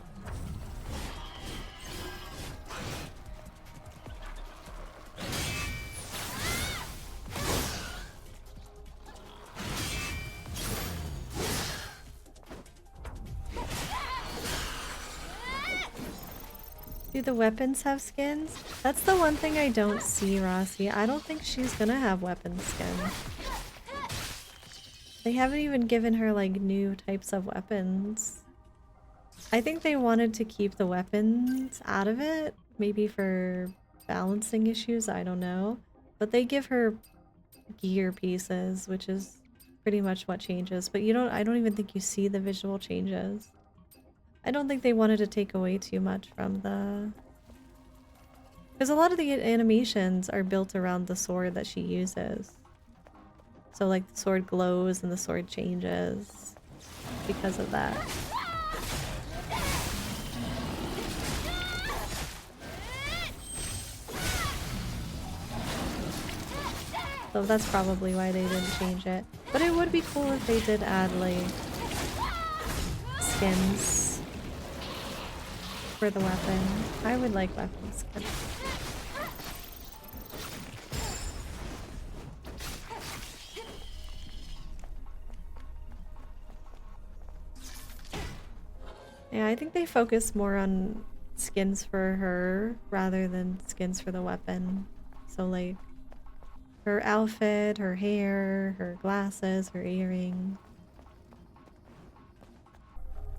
Do the weapons have skins? That's the one thing I don't see, Rossi. I don't think she's gonna have weapon skins. They haven't even given her like new types of weapons. I think they wanted to keep the weapons out of it, maybe for balancing issues, I don't know. But they give her gear pieces, which is pretty much what changes. But I don't even think you see the visual changes. I don't think they wanted to take away too much from the... Because a lot of the animations are built around the sword that she uses. So like the sword glows and the sword changes because of that. So that's probably why they didn't change it. But it would be cool if they did add like skins for the weapon. I would like weapon skins. Yeah, I think they focus more on skins for her rather than skins for the weapon. So like her outfit, her hair, her glasses, her earring.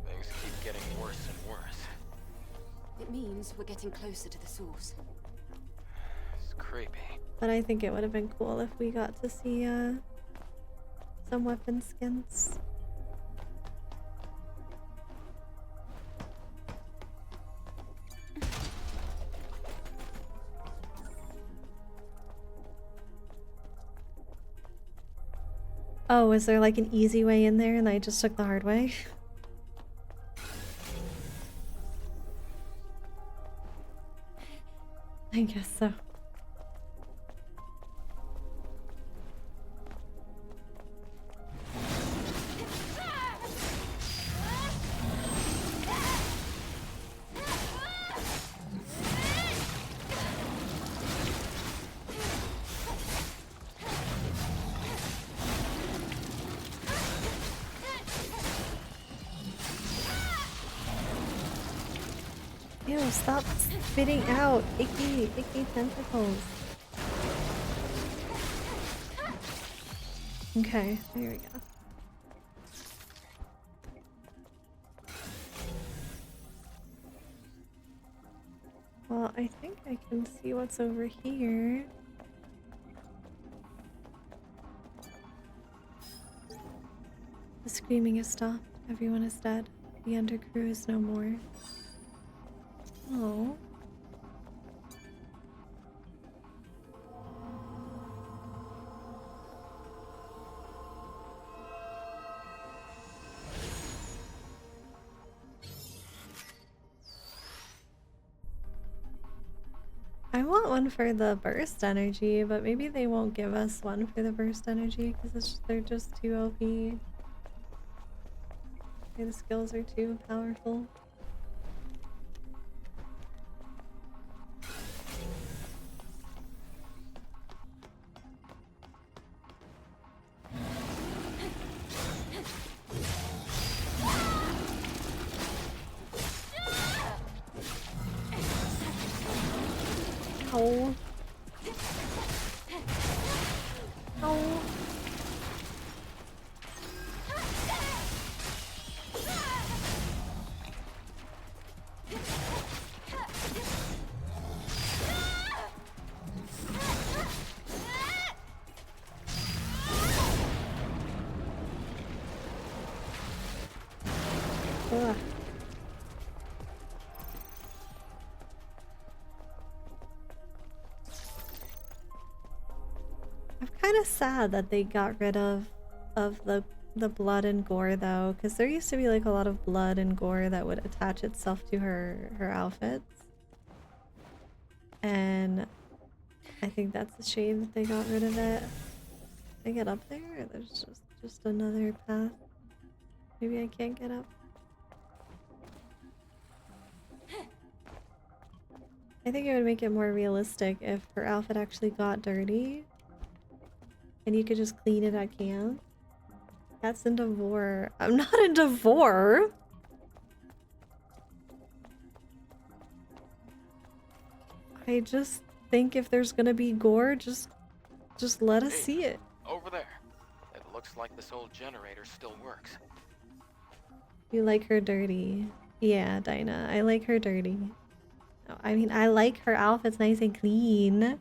Things keep getting worse and worse. It means we're getting closer to the source. It's creepy. But I think it would have been cool if we got to see some weapon skins. Oh, is there like an easy way in there and I just took the hard way? I guess so. Ew, stop spitting out icky tentacles. Okay, there we go. Well, I think I can see what's over here. The screaming has stopped. Everyone is dead. The undercrew is no more. Oh. I want one for the burst energy, but maybe they won't give us one for the burst energy because they're just too OP. Okay, the skills are too powerful. Ow. Ow. Ugh. I'm kind of sad that they got rid of the blood and gore though, because there used to be like a lot of blood and gore that would attach itself to her outfits. And I think that's a shame that they got rid of it. Can I get up there? Or there's just another path. Maybe I can't get up. I think it would make it more realistic if her outfit actually got dirty and you could just clean it at camp. That's into vor. I'm not into vor. I just think if there's gonna be gore, just let us see it. Over there. It looks like this old generator still works. You like her dirty. Yeah, Dinah, I like her dirty. I mean, I like her outfits nice and clean.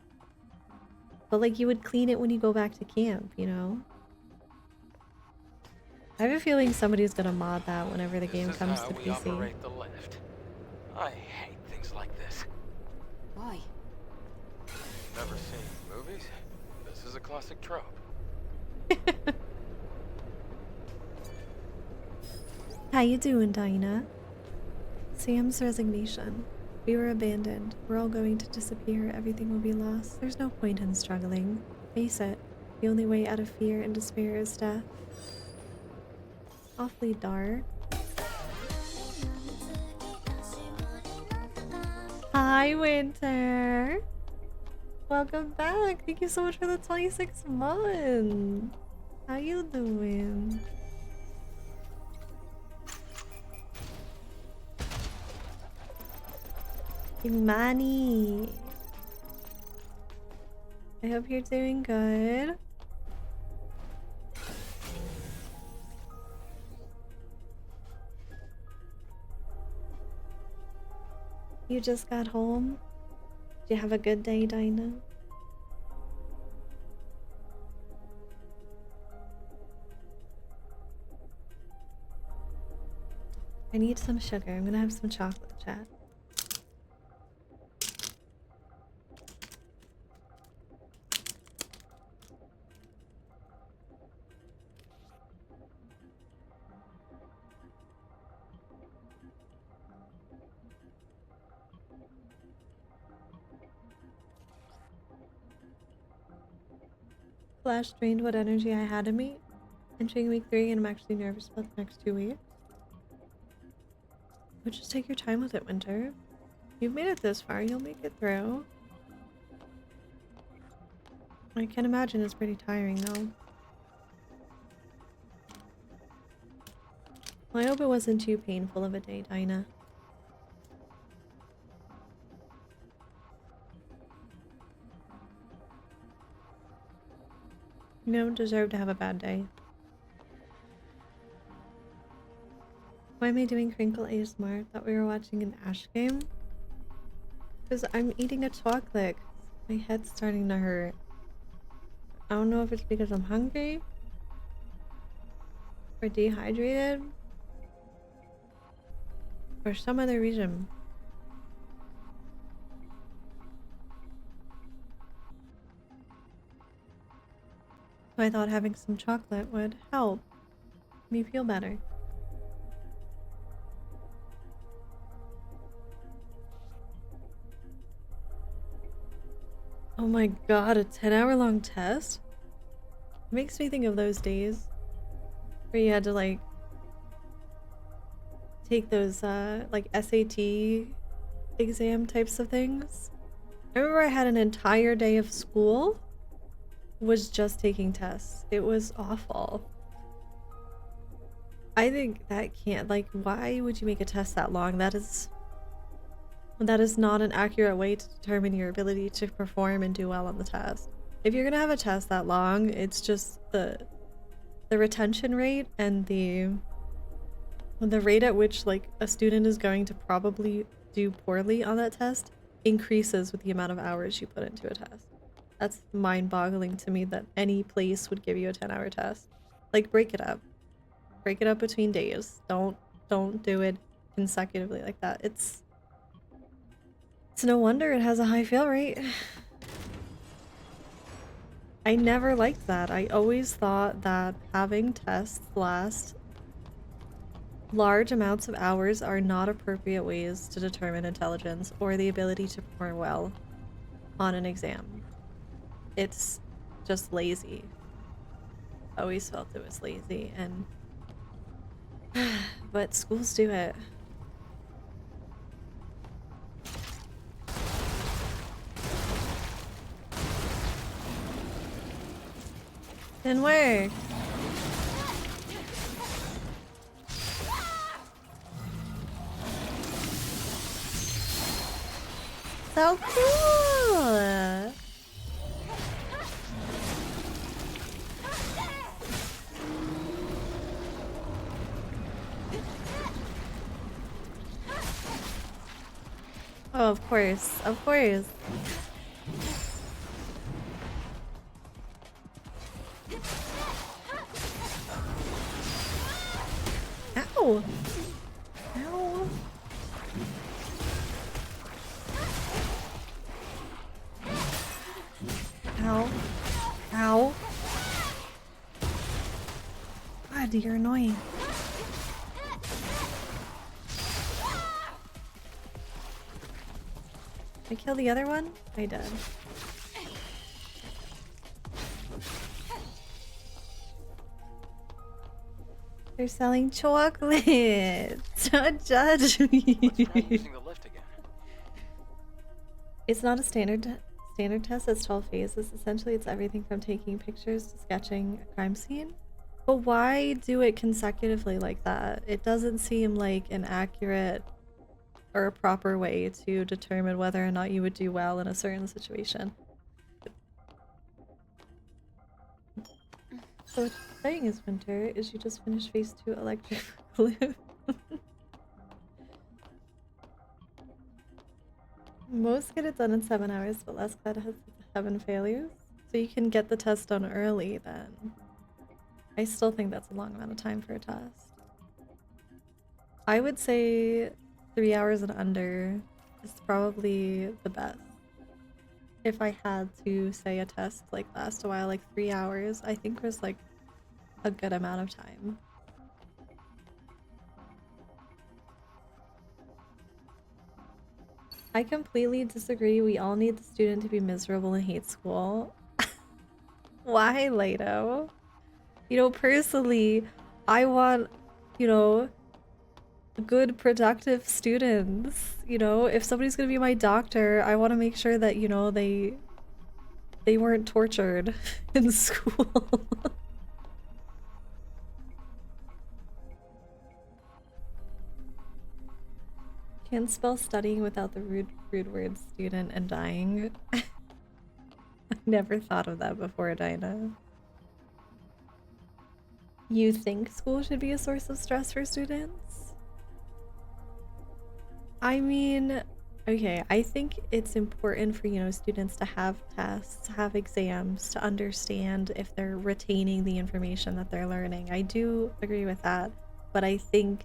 But like, you would clean it when you go back to camp, you know? I have a feeling somebody's gonna mod that whenever the game comes to we PC. operate the lift. I hate things like this. Why? Never seen movies? This is a classic trope. How you doing, Dinah? Sam's resignation. We were abandoned. We're all going to disappear. Everything will be lost. There's no point in struggling. Face it. The only way out of fear and despair is death. Awfully dark. Hi, Winter. Welcome back. Thank you so much for the 26 months. How you doing? Imani. I hope you're doing good. You just got home? Did you have a good day, Dinah? I need some sugar. I'm gonna have some chocolate, chat. Flash drained what energy I had in me. Entering week 3 and I'm actually nervous about the next 2 weeks. But just take your time with it, Winter. You've made it this far, you'll make it through. I can imagine it's pretty tiring though. Well, I hope it wasn't too painful of a day, Dinah. You don't deserve to have a bad day. Why am I doing Crinkle ASMR? Thought we were watching an Ash game. Because I'm eating a chocolate. My head's starting to hurt. I don't know if it's because I'm hungry or dehydrated or some other reason. So I thought having some chocolate would help me feel better. Oh my god, a 10-hour-long test? It makes me think of those days where you had to like take those like SAT exam types of things. I remember I had an entire day of school was just taking tests. It was awful. I think that can't, like, why would you make a test that long? That is not an accurate way to determine your ability to perform and do well on the test. If you're gonna have a test that long, it's just the retention rate and the rate at which like a student is going to probably do poorly on that test increases with the amount of hours you put into a test. That's mind-boggling to me that any place would give you a 10-hour test. Like, break it up. Break it up between days. Don't do it consecutively like that. It's no wonder it has a high fail rate. I never liked that. I always thought that having tests last large amounts of hours are not appropriate ways to determine intelligence or the ability to perform well. on an exam. It's just lazy. Always felt it was lazy, and but schools do it. Didn't work. So cool. Oh, of course. Of course. Ow. Ow. Ow. Ow. God, you're annoying. Did I kill the other one? I did. They're selling chocolate. Don't judge me. Let's try using the lift again. It's not a standard test. It's 12 phases. Essentially, it's everything from taking pictures to sketching a crime scene. But why do it consecutively like that? It doesn't seem like an accurate or a proper way to determine whether or not you would do well in a certain situation. So what you're saying is, Winter, is you just finished phase 2 electric glue. Most get it done in 7 hours, but less clad has 7 failures. So you can get the test done early then. I still think that's a long amount of time for a test. I would say 3 hours and under is probably the best. If I had to say a test like last a while, like 3 hours, I think was like a good amount of time. I completely disagree. We all need the student to be miserable and hate school. Why, Lato? You know, personally, I want, you know, good productive students. You know, if somebody's gonna be my doctor, I want to make sure that, you know, they weren't tortured in school. Can't spell studying without the rude word student and dying. I never thought of that before, Dinah. You think school should be a source of stress for students? I mean, okay, I think it's important for, you know, students to have tests, have exams, to understand if they're retaining the information that they're learning. I do agree with that, but I think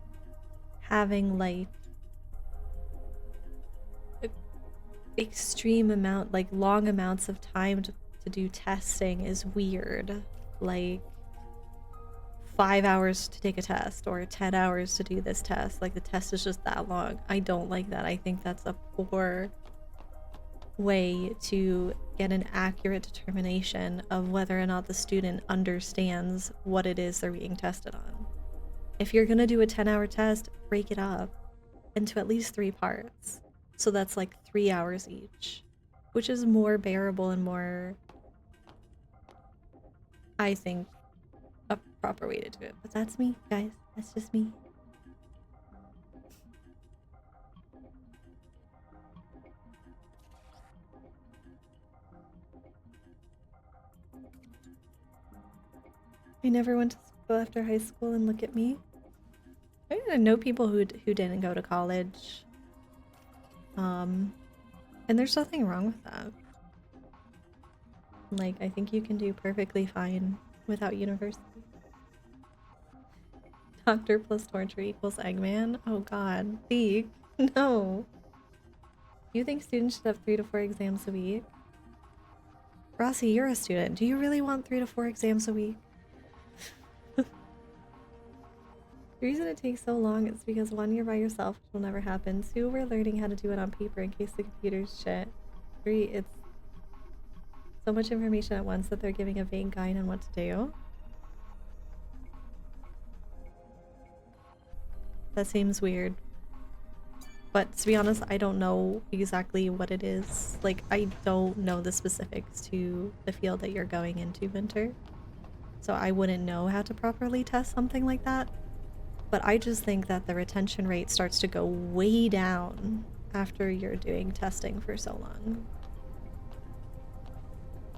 having like extreme amount, like long amounts of time to do testing is weird. Like 5 hours to take a test or 10 hours to do this test. Like the test is just that long. I don't like that. I think that's a poor way to get an accurate determination of whether or not the student understands what it is they're being tested on. If you're gonna do a 10-hour test, break it up into at least 3 parts. So that's like 3 hours each, which is more bearable and more, I think, a proper way to do it. But that's me, guys. That's just me. I never went to school after high school, and look at me. I didn't know people who didn't go to college. And there's nothing wrong with that. Like, I think you can do perfectly fine without university. Doctor plus torture equals Eggman? Oh god. Zeke. No. You think students should have 3 to 4 exams a week? Rossi, you're a student. Do you really want 3 to 4 exams a week? The reason it takes so long is because 1, you're by yourself, which will never happen. 2, we're learning how to do it on paper in case the computer's shit. 3, it's So much information at once that they're giving a vague guide on what to do. That seems weird. But to be honest, I don't know exactly what it is. Like, I don't know the specifics to the field that you're going into, Winter. So I wouldn't know how to properly test something like that. But I just think that the retention rate starts to go way down after you're doing testing for so long.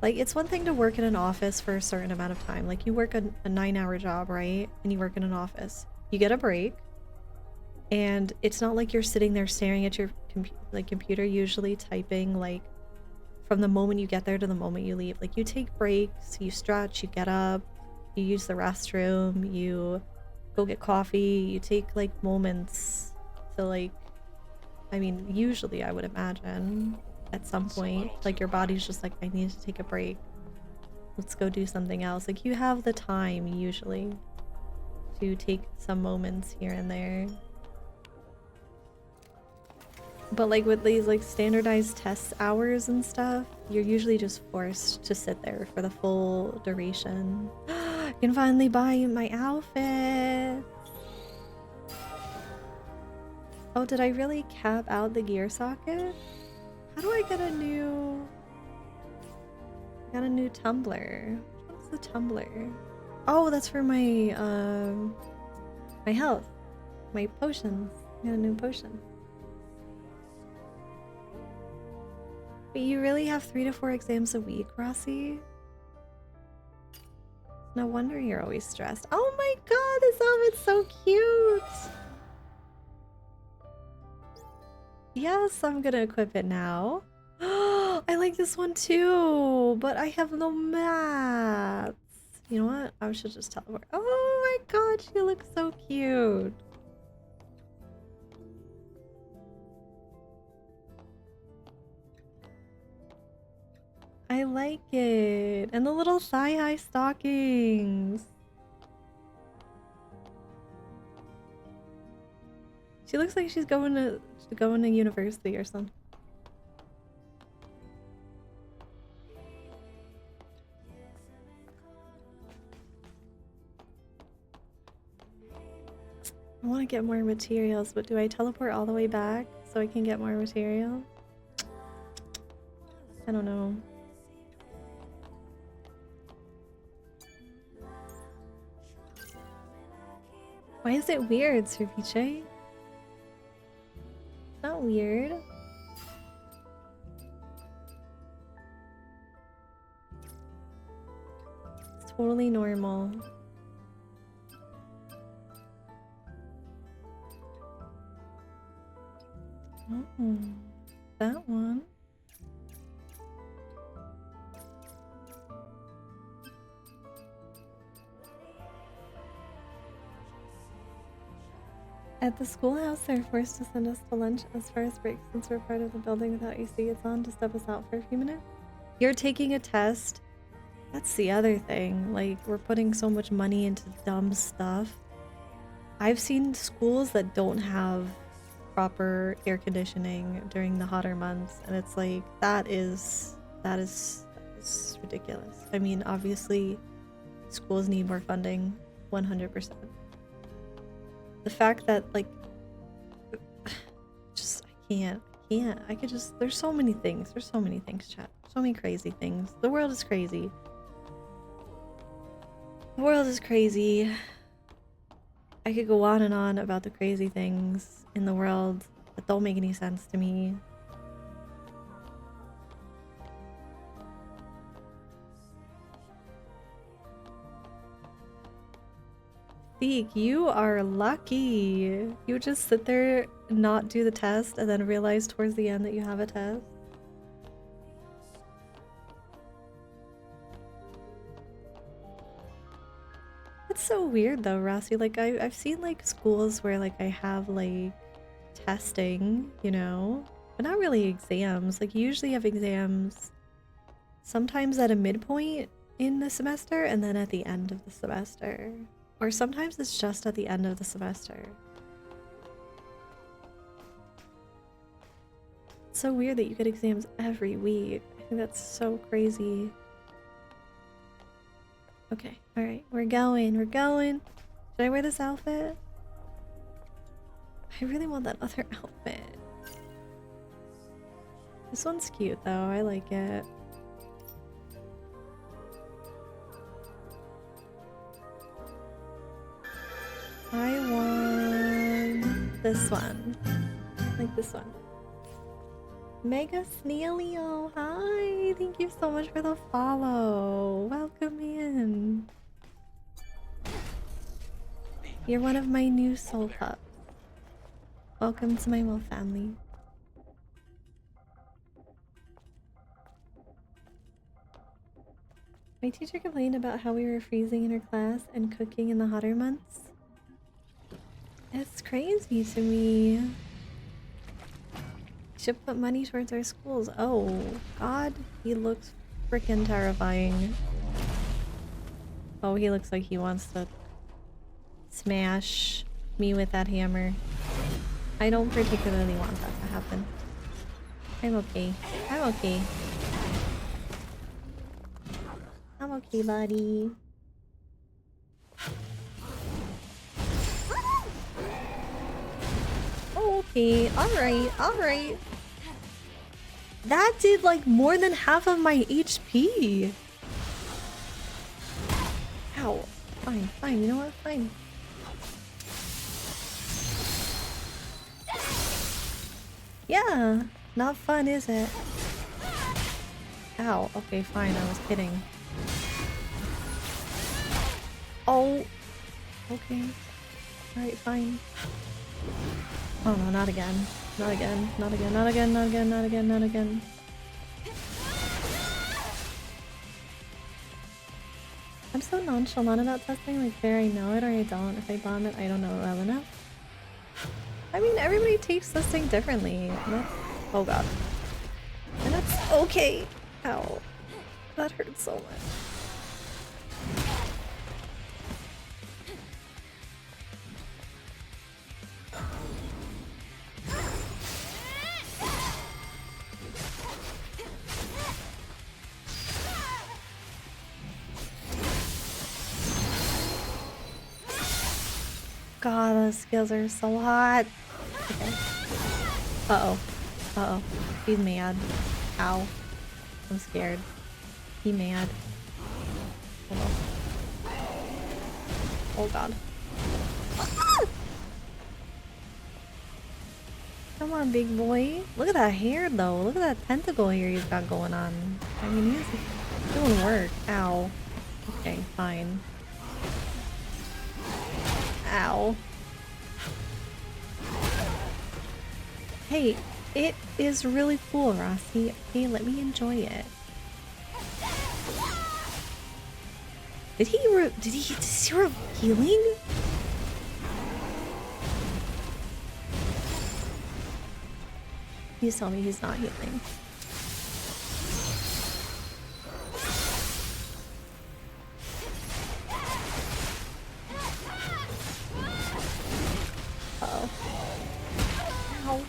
Like, it's one thing to work in an office for a certain amount of time. Like, you work a 9-hour job, right? And you work in an office. You get a break. And it's not like you're sitting there staring at your computer, usually typing, like, from the moment you get there to the moment you leave. Like, you take breaks, you stretch, you get up, you use the restroom, you go get coffee, you take, like, moments to, like, I mean, usually I would imagine at some point, like, your body's just like, I need to take a break. Let's go do something else. Like, you have the time, usually, to take some moments here and there. But like with these like standardized test hours and stuff, you're usually just forced to sit there for the full duration. I can finally buy my outfit. Oh, did I really cap out the gear socket? How do I get a new... I got a new tumbler. What's the tumbler? Oh, that's for my my health. My potions. I got a new potion. But you really have 3 to 4 exams a week, Rossi? No wonder you're always stressed. Oh my god, this outfit's so cute! Yes, I'm gonna equip it now. I like this one too, but I have no mats. You know what? I should just teleport. Oh my god, she looks so cute. I like it. And the little thigh-high stockings. She looks like she's going to university or something. I want to get more materials, but do I teleport all the way back so I can get more material? I don't know. Why is it weird, Cerviche? Not weird. It's totally normal. Oh, that one. At the schoolhouse, they're forced to send us to lunch as far as breaks since we're part of the building without AC. It's on to step us out for a few minutes. You're taking a test. That's the other thing. Like, we're putting so much money into dumb stuff. I've seen schools that don't have proper air conditioning during the hotter months, and it's like, that is ridiculous. I mean, obviously, schools need more funding, 100%. The fact that, like, just, I can't. I could just, there's so many things, chat. So many crazy things. The world is crazy. The world is crazy. I could go on and on about the crazy things in the world that don't make any sense to me. Seek, you are lucky. You just sit there, not do the test, and then realize towards the end that you have a test. It's so weird though, Rossi. Like, I've seen like schools where like I have like testing, you know, but not really exams. Like, you usually have exams sometimes at a midpoint in the semester and then at the end of the semester. Or sometimes it's just at the end of the semester. It's so weird that you get exams every week. I think that's so crazy. Okay, alright, we're going, we're going. Should I wear this outfit? I really want that other outfit. This one's cute though, I like it. I want this one. I like this one. Mega Snealio, hi! Thank you so much for the follow. Welcome in. You're one of my new soul pups. Welcome to my wolf family. My teacher complained about how we were freezing in her class and cooking in the hotter months. It's crazy to me. Should put money towards our schools. Oh, God, he looks freaking terrifying. Oh, he looks like he wants to smash me with that hammer. I don't particularly want that to happen. I'm okay. I'm okay. I'm okay, buddy. Okay, alright, alright. That did like more than half of my HP. Ow. Fine, fine, you know what? Fine. Yeah, not fun, is it? Ow, okay, fine, I was kidding. Oh, okay. Alright, fine. Oh no, not again. Not again, not again, not again, not again, not again, not again. I'm so nonchalant about testing, like there I know it or I don't. If I bomb it, I don't know it well enough. I mean, everybody takes testing differently. Oh god. And that's okay. Ow. That hurts so much. God, those skills are so hot. Okay. Uh-oh. Uh-oh. He's mad. Ow. I'm scared. He mad. Hold on. Oh god. Ah! Come on, big boy. Look at that hair, though. Look at that tentacle hair he's got going on. I mean, he's doing work. Ow. Okay, fine. Ow. Hey, it is really cool, Rossi. Okay, let me enjoy it. Did he zero healing? Please tell me he's not healing. Uh-oh. Ow.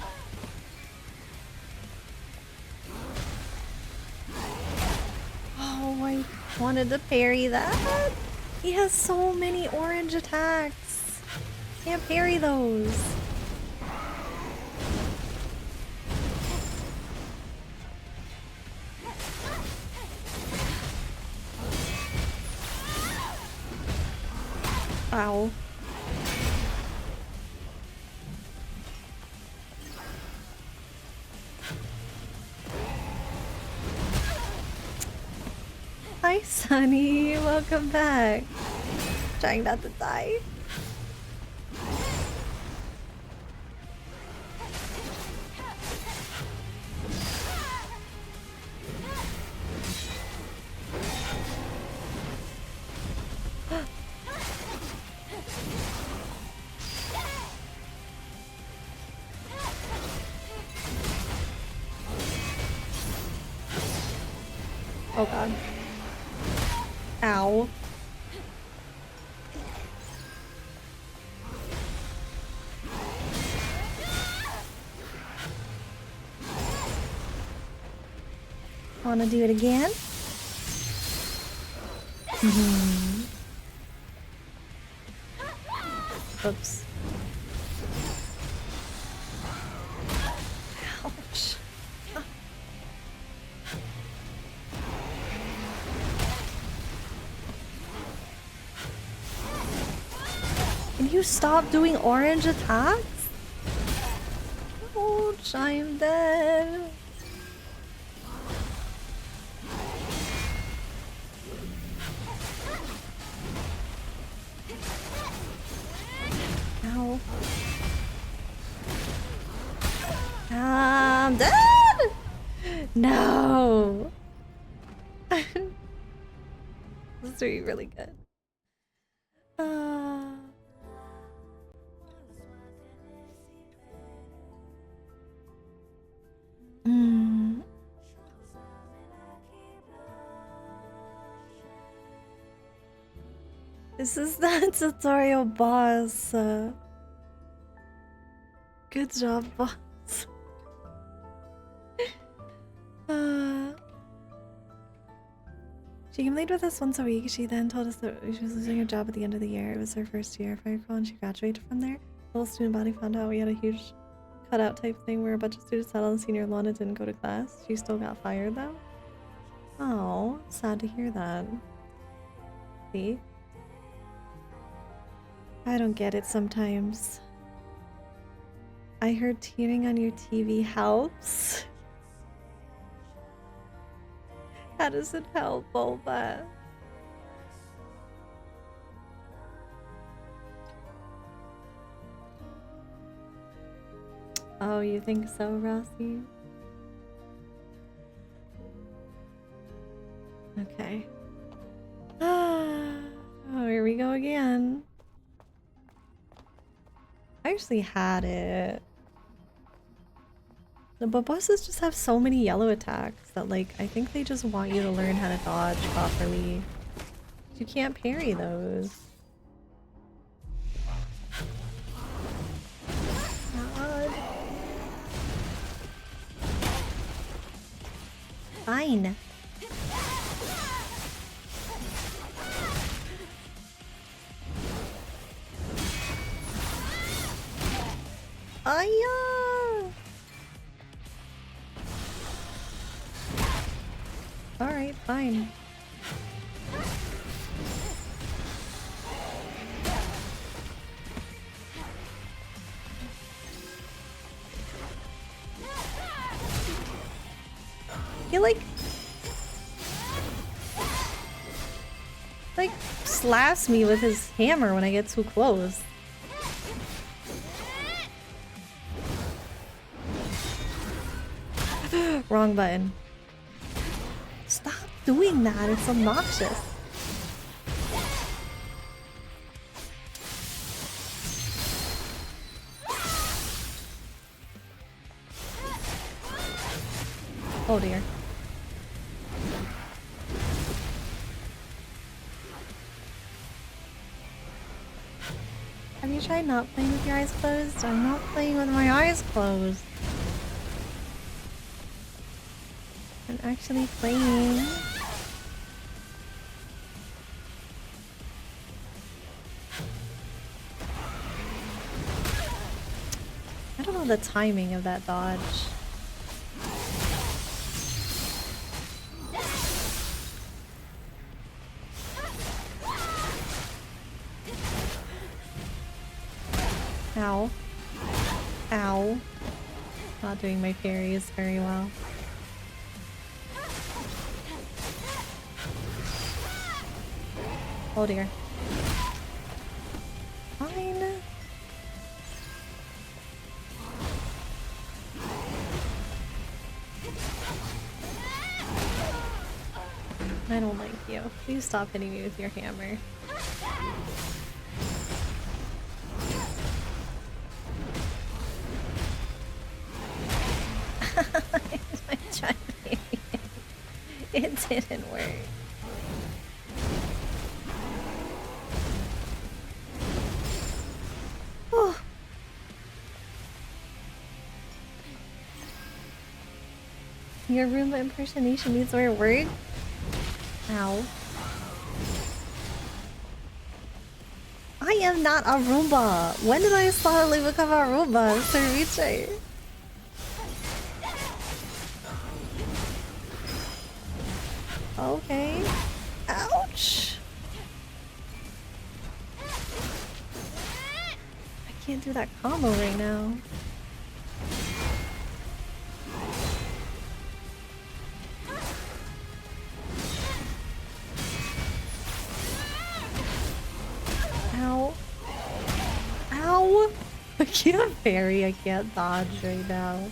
Oh, I wanted to parry that. He has so many orange attacks. Can't parry those. Ow. Hi, Sunny. Welcome back. Trying not to die. Oh god. Ow. Wanna do it again? Oops. Ouch. Can you stop doing orange attacks? Ouch, I'm dead. Ow. I'm dead! No! This is really, really good. Mm. This is the tutorial boss. Good job, boss. She came late with us once a week. She then told us that she was losing her job at the end of the year. It was her first year, if I recall, and she graduated from there. The whole student body found out we had a huge cutout type thing where a bunch of students sat on the senior lawn and didn't go to class. She still got fired though. Oh, sad to hear that. See? I don't get it sometimes. I heard tearing on your TV helps. How does it help all that? Oh, you think so, Rossi? Okay. Oh, here we go again. I actually had it. But bosses just have so many yellow attacks that, like, I think they just want you to learn how to dodge properly. You can't parry those. God. Fine. Aya! Alright, fine. He like slaps me with his hammer when I get too close. Wrong button. Stop doing that, it's obnoxious. Oh dear. Have you tried not playing with your eyes closed? I'm not playing with my eyes closed. I'm actually playing. I don't know the timing of that dodge. Ow. Ow. Not doing my parries very well. Oh dear. Fine. I don't like you. Please stop hitting me with your hammer. I tried it. It didn't work. Oh. Your Roomba impersonation needs more work. Ow. I am not a Roomba. When did I suddenly become a Roomba, Ceviche? Okay. Ouch. I can't do that combo right now. Ow. Ow! I can't parry, I can't dodge right now.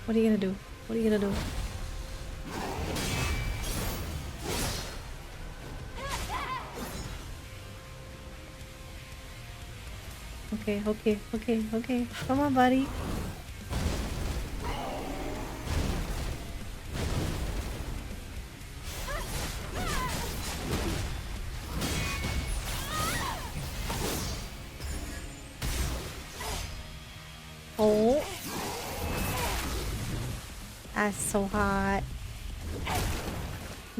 What are you gonna do? What are you gonna do? Okay. Come on, buddy. Oh. That's so hot.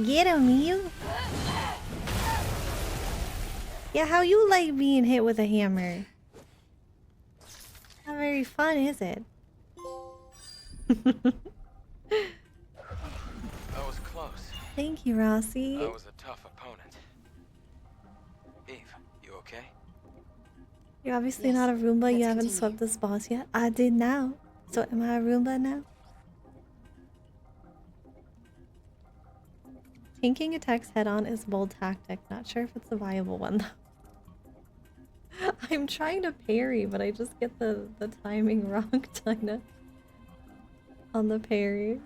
Get him, you. Yeah, how you like being hit with a hammer? Not very fun, is it? That was close. Thank you, Rossi. That was a tough opponent. Eve, you okay? You're obviously Yes, not a Roomba. You let's haven't continue. swept this boss yet. I did now. So am I a Roomba now? Tanking attacks head-on is a bold tactic. Not sure if it's a viable one though. I'm trying to parry, but I just get the timing wrong, kinda. On the parry.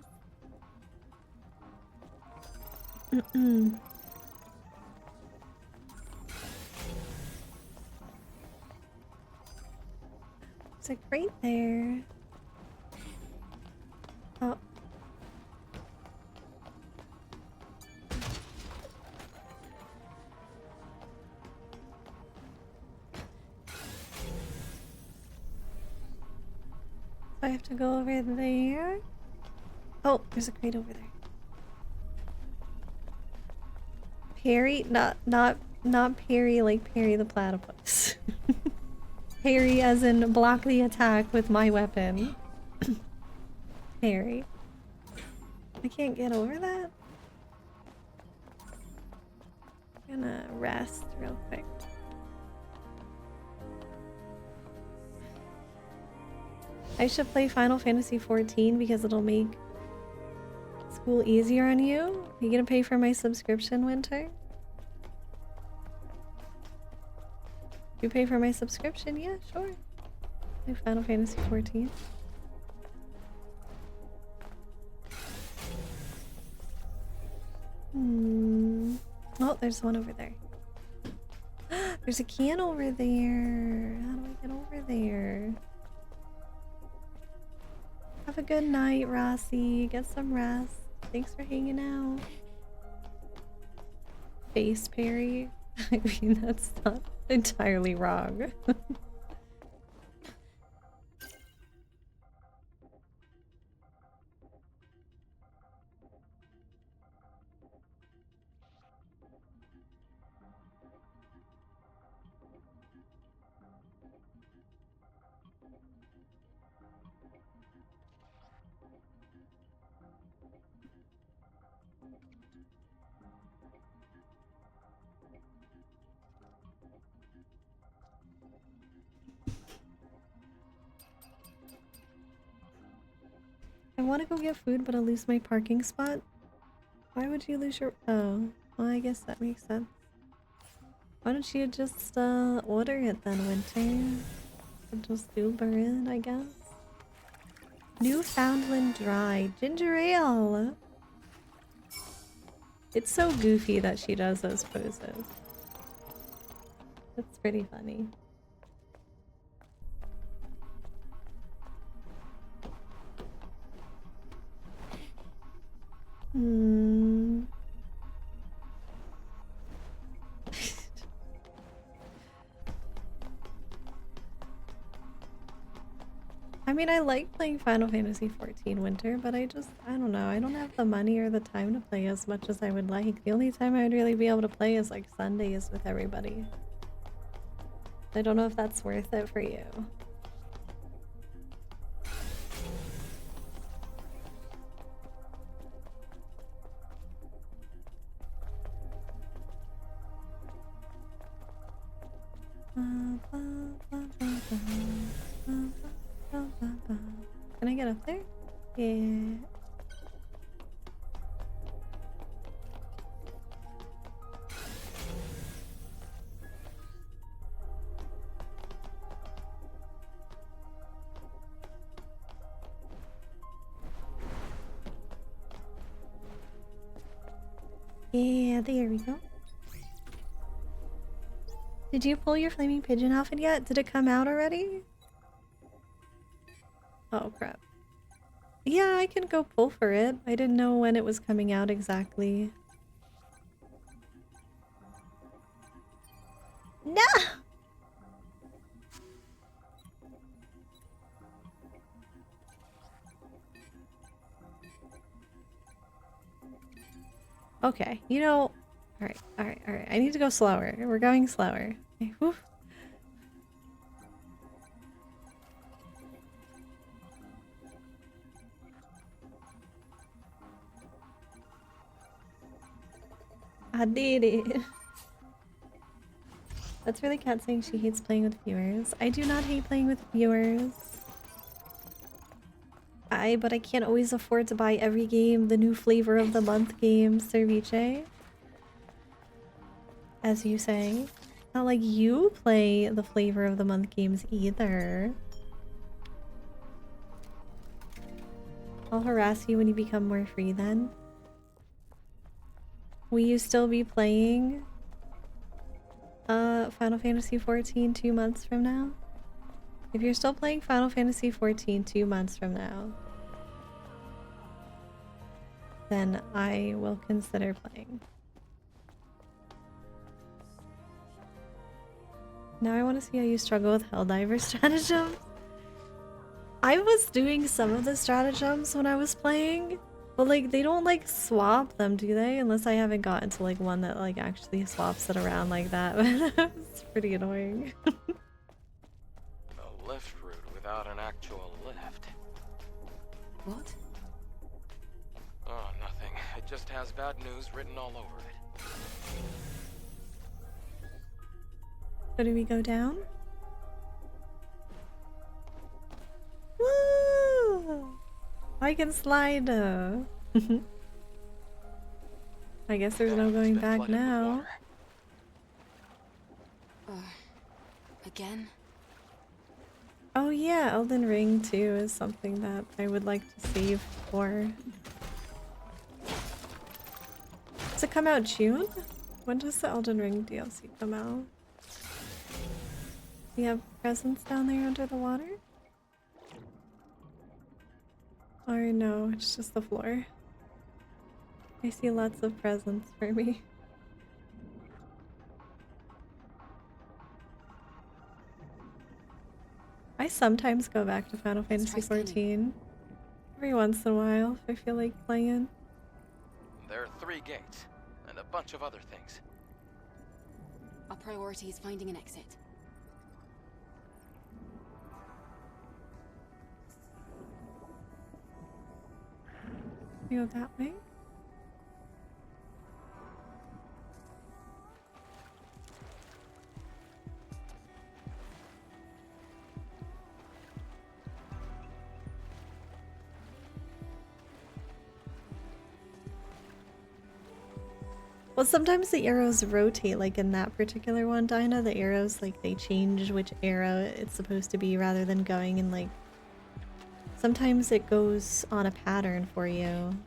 It's like right there. Oh. I have to go over there. Oh, there's a crate over there. Parry, not parry like Parry the Platypus. Parry as in block the attack with my weapon. Parry. I can't get over that. I'm gonna rest real quick. I should play Final Fantasy XIV because it'll make school easier on you. You gonna pay for my subscription, Winter? You pay for my subscription? Yeah, sure. Play Final Fantasy XIV. Oh, there's one over there. There's a can over there. How do I get over there? Have a good night, Rossi. Get some rest. Thanks for hanging out. Face parry? I mean, that's not entirely wrong. I want to go get food, but I'll lose my parking spot. Why would you lose your... Oh, well, I guess that makes sense. Why don't you just order it then, Winter? Or just Uber it, I guess. Newfoundland Dry Ginger Ale! It's so goofy that she does those poses. That's pretty funny. I mean, I like playing Final Fantasy XIV Winter, but I don't know. I don't have the money or the time to play as much as I would like. The only time I would really be able to play is like Sundays with everybody. I don't know if that's worth it for you. Can I get up there? Yeah. Yeah, there we go. Did you pull your flaming pigeon outfit yet? Did it come out already? Oh crap. Yeah, I can go pull for it. I didn't know when it was coming out exactly. No! Okay, you know... Alright, alright, alright. I need to go slower. We're going slower. Okay, whew. I did it. That's really Kat saying she hates playing with viewers. I do not hate playing with viewers. But I can't always afford to buy every game, the new flavor of the month game, Cerviche. As you say. Not like you play the flavor of the month games either. I'll harass you when you become more free then. Will you still be playing Final Fantasy XIV 2 months from now? If you're still playing Final Fantasy XIV 2 months from now, then I will consider playing. Now I want to see how you struggle with Helldiver stratagems. I was doing some of the stratagems when I was playing, but like they don't like swap them, do they? Unless I haven't gotten to like one that like actually swaps it around like that. It's pretty annoying. A lift route without an actual lift. What? Oh, nothing. It just has bad news written all over it. So do we go down? Woo! I can slide. I guess there's no going back now. Again? Oh yeah, Elden Ring 2 is something that I would like to save for. Does it come out June? When does the Elden Ring DLC come out? Do you have presents down there under the water? Or no, it's just the floor. I see lots of presents for me. I sometimes go back to Final Fantasy XIV. Every once in a while, if I feel like playing. There are 3 gates, and a bunch of other things. Our priority is finding an exit. You go that way? Well, sometimes the arrows rotate, like in that particular one, Dinah, the arrows, like, they change which arrow it's supposed to be rather than going in, like... Sometimes it goes on a pattern for you.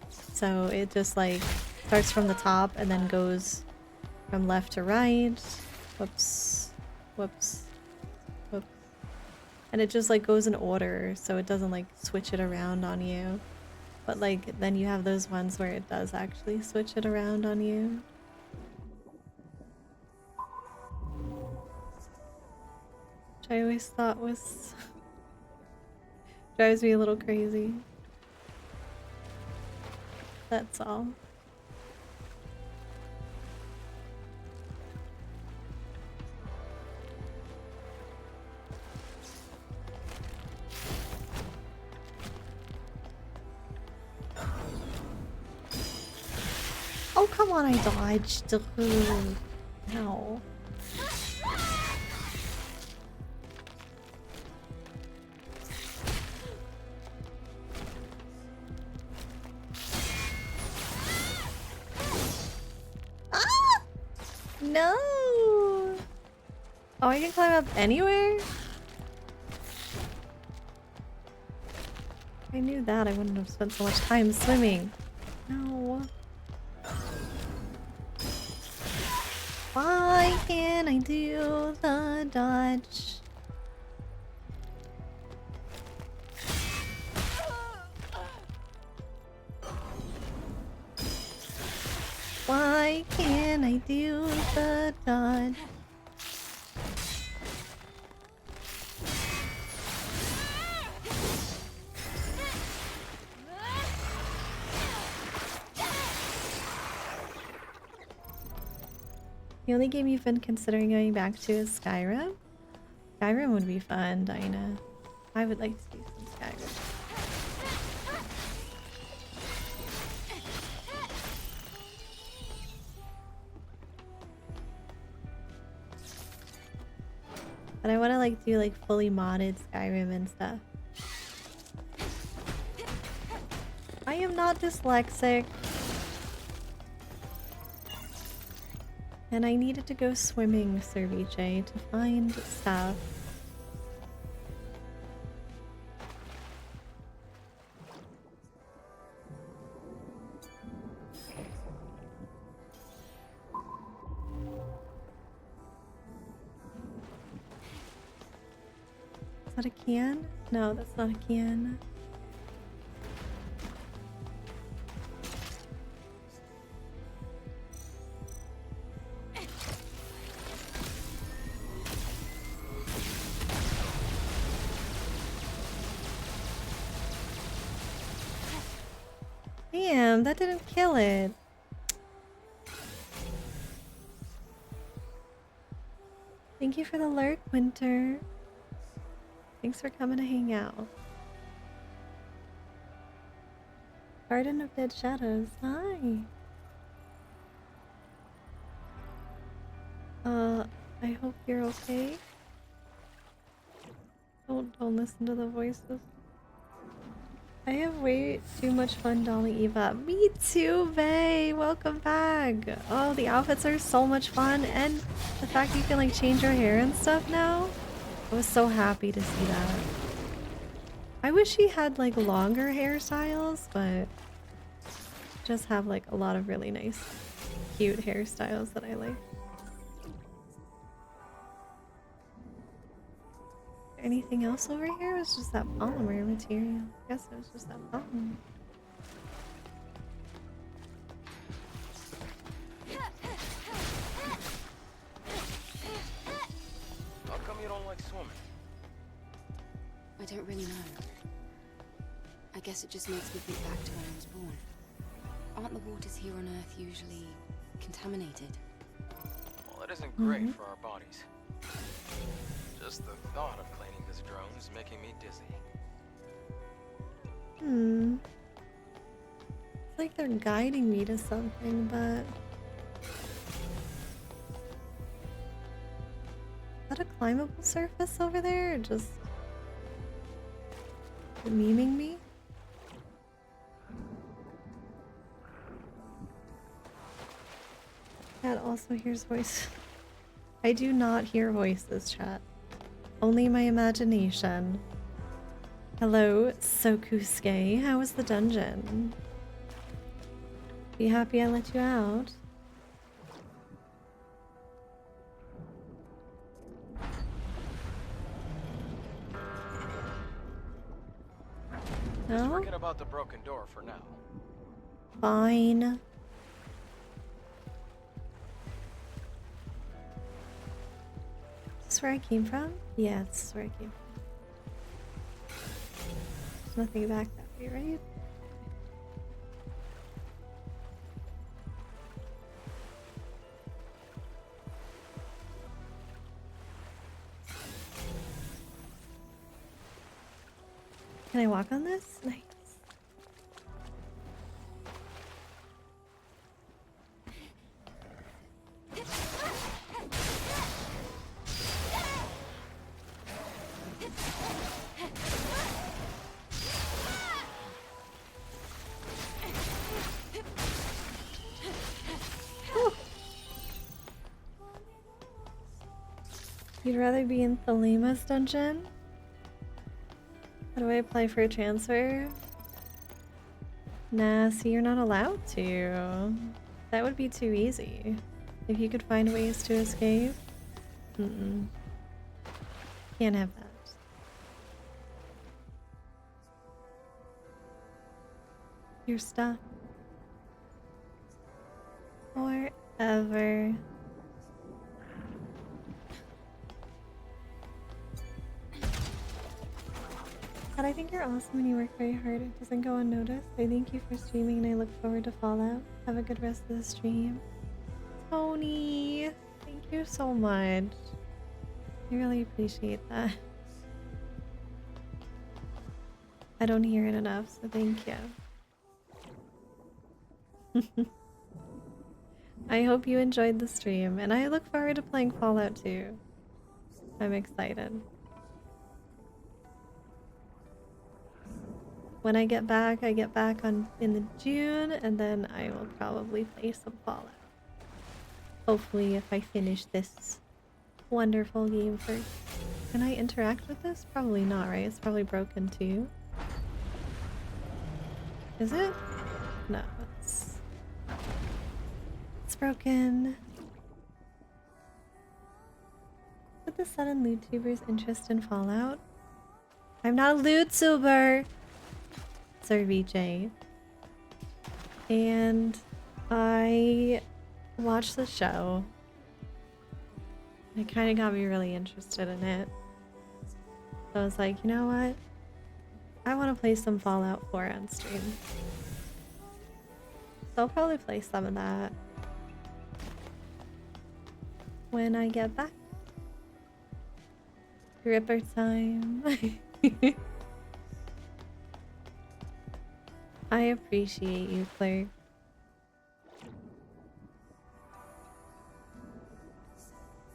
So it just, like, starts from the top and then goes from left to right. Whoops. Whoops. Whoops. And it just, like, goes in order, so it doesn't, like, switch it around on you. But, like, then you have those ones where it does actually switch it around on you. Which I always thought was Drives me a little crazy. That's all. Oh, come on, I dodged. Ugh. Ow. Ah! No! Oh, I can climb up anywhere? If I knew that, I wouldn't have spent so much time swimming. No. Why can't I do the dodge? Why can't I do the dodge? The only game you've been considering going back to is Skyrim? Skyrim would be fun, Dinah. I would like to do some Skyrim. But I want to like do like fully modded Skyrim and stuff. I am not dyslexic. And I needed to go swimming, Sir Vijay, to find stuff. Is that a can? No, that's not a can. Damn, that didn't kill it. Thank you for the lurk, Winter. Thanks for coming to hang out. Garden of Dead Shadows. Hi. I hope you're okay. Don't listen to the voices. I have way too much fun dolling Eva. Me too, Vay! Welcome back! Oh, the outfits are so much fun, and the fact you can like change your hair and stuff now. I was so happy to see that. I wish she had like longer hairstyles, but just have like a lot of really nice, cute hairstyles that I like. Anything else over here? It was just that polymer material. I guess it was just that polymer. How come you don't like swimming? I don't really know. I guess it just makes me think back to when I was born. Aren't the waters here on Earth usually contaminated? Well, it isn't great for our bodies. Just the thought of cleaning this drone is making me dizzy. It's like they're guiding me to something, but... Is that a climbable surface over there, or just... memeing me? Chat also hears voices. I do not hear voices, chat. Only my imagination. Hello, Sokusuke. How was the dungeon? Be happy I let you out? Just No? forget about the broken door for now. Fine. Is this where I came from? Yeah, this is where I came from. There's nothing back that way, right? Can I walk on this? Nice. Whew. You'd rather be in Thalima's dungeon? How do I apply for a transfer? Nah, see, you're not allowed to. That would be too easy. If you could find ways to escape. Mm-mm. Can't have that. You're stuck. Forever. But I think you're awesome and you work very hard. It doesn't go unnoticed. I thank you for streaming and I look forward to Fallout. Have a good rest of the stream. Tony! Thank you so much. I really appreciate that. I don't hear it enough, so thank you. I hope you enjoyed the stream, and I look forward to playing Fallout 2. I'm excited. When I get back on in the June, and then I will probably play some Fallout. Hopefully, if I finish this wonderful game first. Can I interact with this? Probably not, right? It's probably broken too. Is it? No, it's broken. With the sudden Vtuber's interest in Fallout. I'm not a Vtuber, Sir VJ. And I watched the show. It kind of got me really interested in it. So I was like, you know what? I want to play some Fallout 4 on stream. So I'll probably play some of that when I get back. Ripper time. I appreciate you, Claire.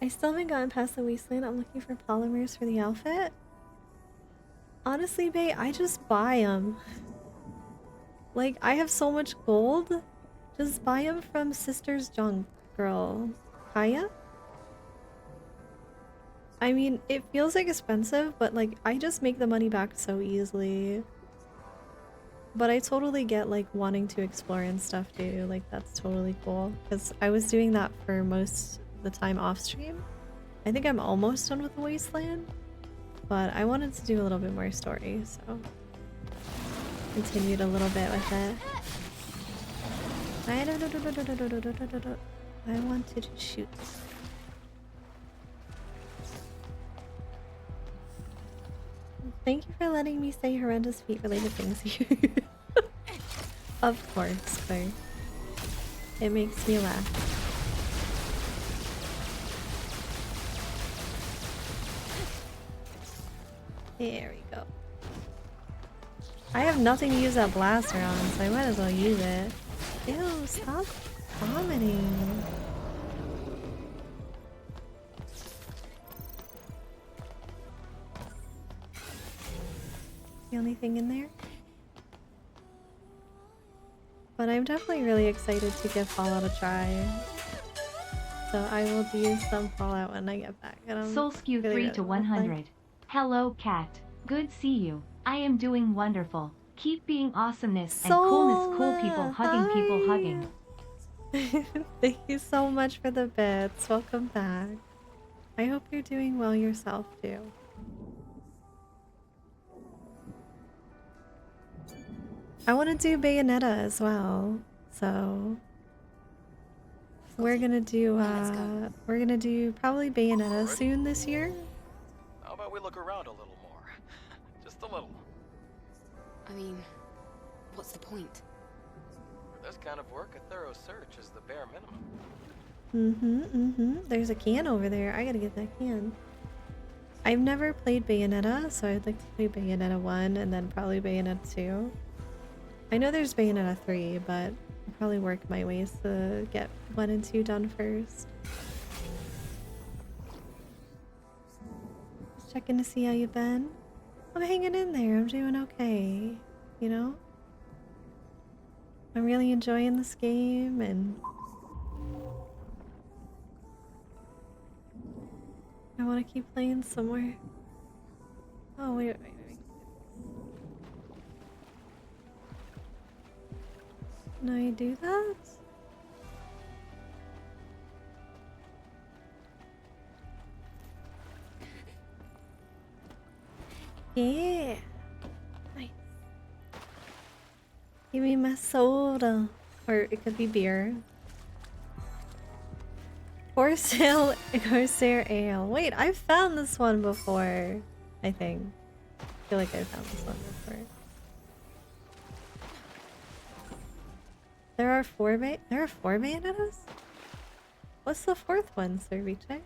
I still haven't gotten past the wasteland. I'm looking for polymers for the outfit. Honestly, bae, I just buy them. Like, I have so much gold. Just buy them from Sister's Junk Girl. Kaya? I mean, it feels like expensive, but like, I just make the money back so easily. But I totally get like wanting to explore and stuff too. Like, that's totally cool. Because I was doing that for most of the time off stream. I think I'm almost done with the wasteland. But I wanted to do a little bit more story, so continued a little bit with it. I wanted to shoot. Thank you for letting me say horrendous feet-related things here. Of course, Claire. It makes me laugh. There we go. I have nothing to use that blaster on, so I might as well use it. Ew, stop vomiting. The only thing in there? But I'm definitely really excited to give Fallout a try. So I will do some Fallout when I get back. And I'm Soulskew really, 3 really to wanna play. 100. Hello, cat. Good see you. I am doing wonderful. Keep being awesomeness and coolness. Cool people hugging people hugging. Thank you so much for the bits. Welcome back. I hope you're doing well yourself too. I want to do Bayonetta as well, so we're gonna do probably Bayonetta soon this year. How about we look around a little more? Just a little. I mean, what's the point? For this kind of work, a thorough search is the bare minimum. There's a can over there. I gotta get that can. I've never played Bayonetta, so I'd like to play Bayonetta 1 and then probably Bayonetta 2. I know there's Bayonetta 3, but I'll probably work my ways to get 1 and 2 done first. Just checking to see how you've been. I'm hanging in there. I'm doing okay. You know? I'm really enjoying this game and I want to keep playing somewhere. Oh, wait. Can I do that? Yeah. Nice. Give me my soda. Or it could be beer. Corsair Ale. Wait, I've found this one before. I think. I feel like I've found this one before. There are four Bayonettas? What's the fourth one, Sir Viche?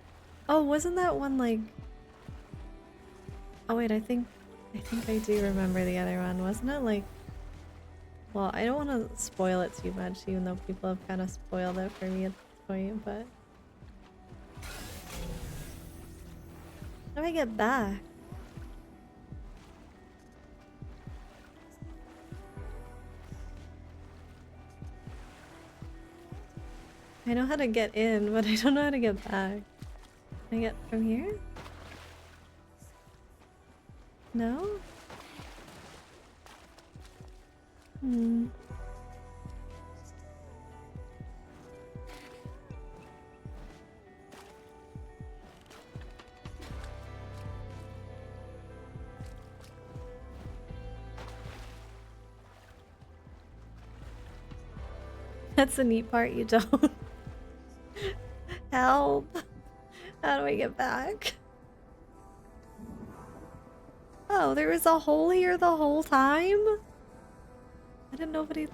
Oh, wasn't that one like... Oh wait, I think I do remember the other one. Wasn't it like... Well, I don't want to spoil it too much, even though people have kind of spoiled it for me at this point, but... How do I get back? I know how to get in, but I don't know how to get back. Can I get from here? No? Hmm. That's the neat part, you don't. Help! How do I get back? Oh, there was a hole here the whole time? I didn't know if any...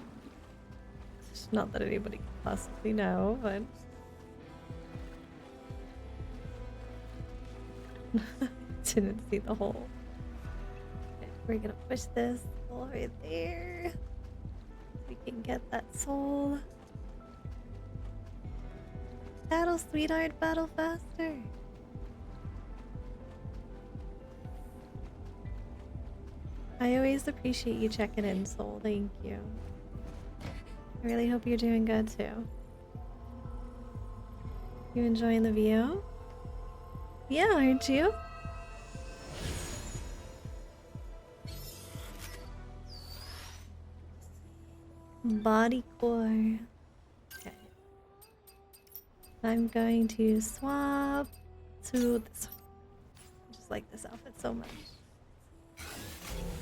Not that anybody could possibly know, but... Didn't see the hole. Okay, we're gonna push this all right there. We can get that soul. Battle, sweetheart, battle faster. I always appreciate you checking in, Soul. Thank you. I really hope you're doing good too. You enjoying the VO? Yeah, aren't you? Body core. Okay. I'm going to swap to this one. I just like this outfit so much.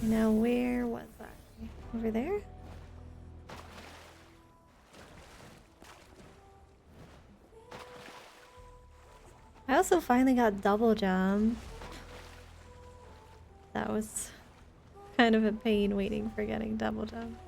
Now where was I? Over there? I also finally got double jump. That was kind of a pain waiting for getting double jump.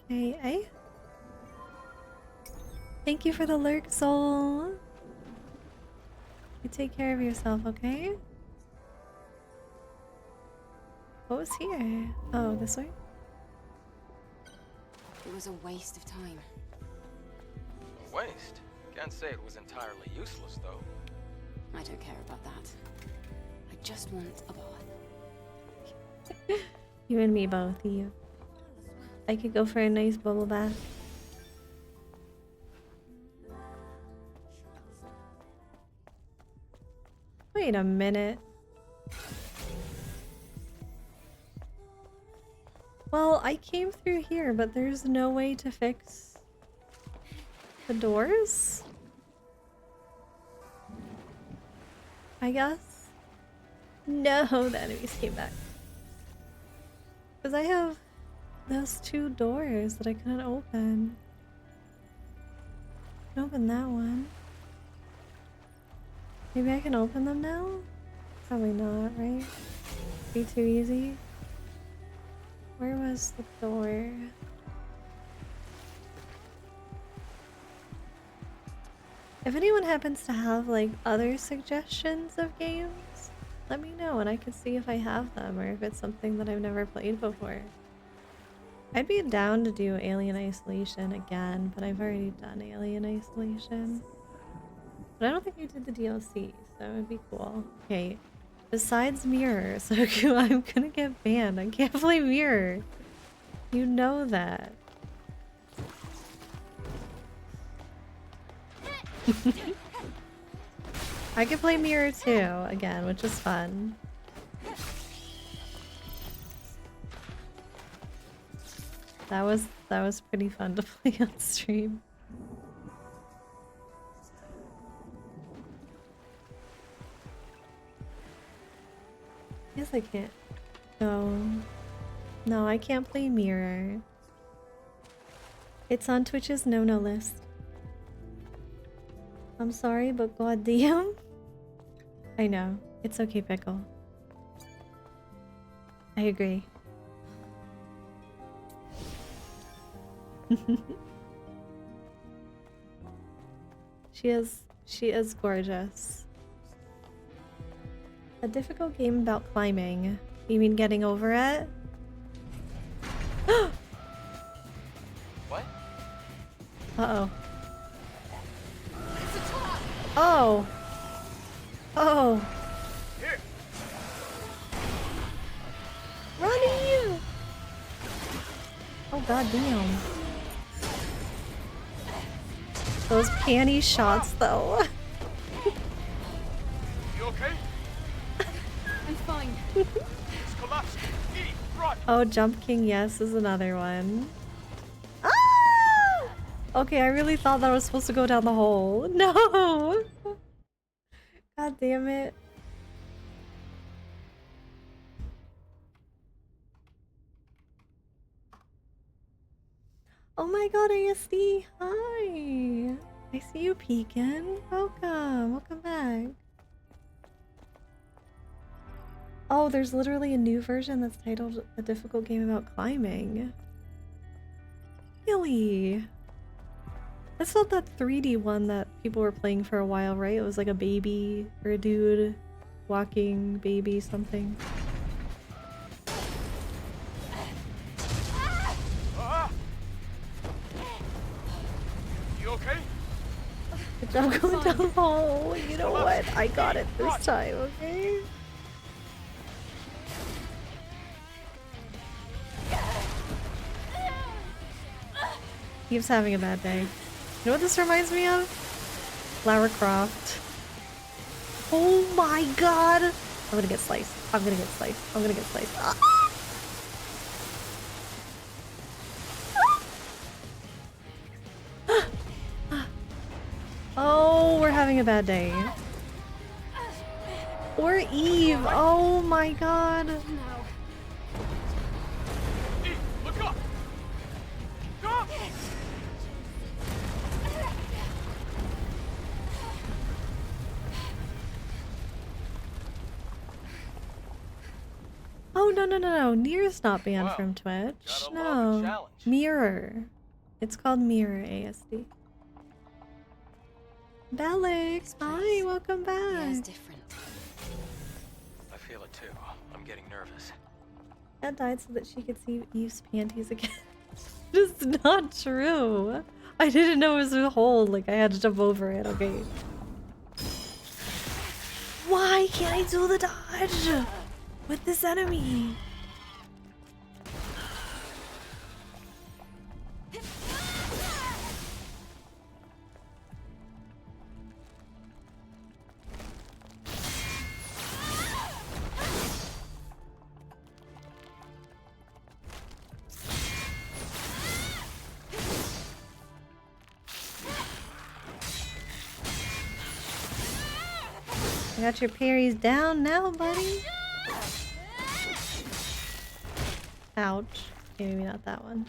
Hey. Thank you for the lurk, Soul. You take care of yourself, okay? What was here? Oh, this way? It was a waste of time. A waste? Can't say it was entirely useless, though. I don't care about that. I just want a bath. You and me both, you. I could go for a nice bubble bath. Wait a minute. Well, I came through here, but there's no way to fix the doors? I guess? No, the enemies came back. Because I have those two doors that I couldn't open. I can open that one. Maybe I can open them now? Probably not, right? Be too easy. Where was the door? If anyone happens to have like other suggestions of games, let me know and I can see if I have them or if it's something that I've never played before. I'd be down to do Alien Isolation again, but I've already done Alien Isolation. But I don't think I did the DLC, so it would be cool. Okay, besides Mirror, so I'm gonna get banned. I can't play Mirror. You know that. I could play Mirror too, again, which is fun. That was pretty fun to play on stream. Yes, I can't. No, I can't play Mirror. It's on Twitch's no-no list. I'm sorry, but goddamn. I know. It's okay, Pickle. I agree. She is gorgeous. A difficult game about climbing. You mean getting over it? What? Uh-oh. Oh! Oh! Here. Running! Oh goddamn. Those panty shots though. You okay? I'm fine. It's collapsed. Edie, run! Oh, Jump King Yes is another one. Ah! Okay, I really thought that was supposed to go down the hole. No! God damn it. Oh my god, ASD! Hi! I see you peeking. Welcome. Welcome back. Oh, there's literally a new version that's titled A Difficult Game About Climbing. Really? That's not that 3D one that people were playing for a while, right? It was like a baby or a dude walking baby something. You okay? Good job going down the hole. You know what? I got it this time, okay? Keeps having a bad day. You know what this reminds me of? Lara Croft. Oh my god! I'm gonna get sliced. I'm gonna get sliced. I'm gonna get sliced. Ah! Oh, we're having a bad day. Or Eve. Oh my god. Eve, look up! Go! Oh, no. Nier's not banned Wow. from Twitch. Gotta love a No. challenge. Mirror. It's called Mirror ASD. Bellix, hi, welcome Yeah, it's back. different. I feel it too. I'm getting nervous. Ed died so that she could see Eve's panties again. It's not true. I didn't know it was a hole, like I had to jump over it, okay. Why can't I do the dodge with this enemy? I got your parries down now, buddy. Ouch. Okay, maybe not that one.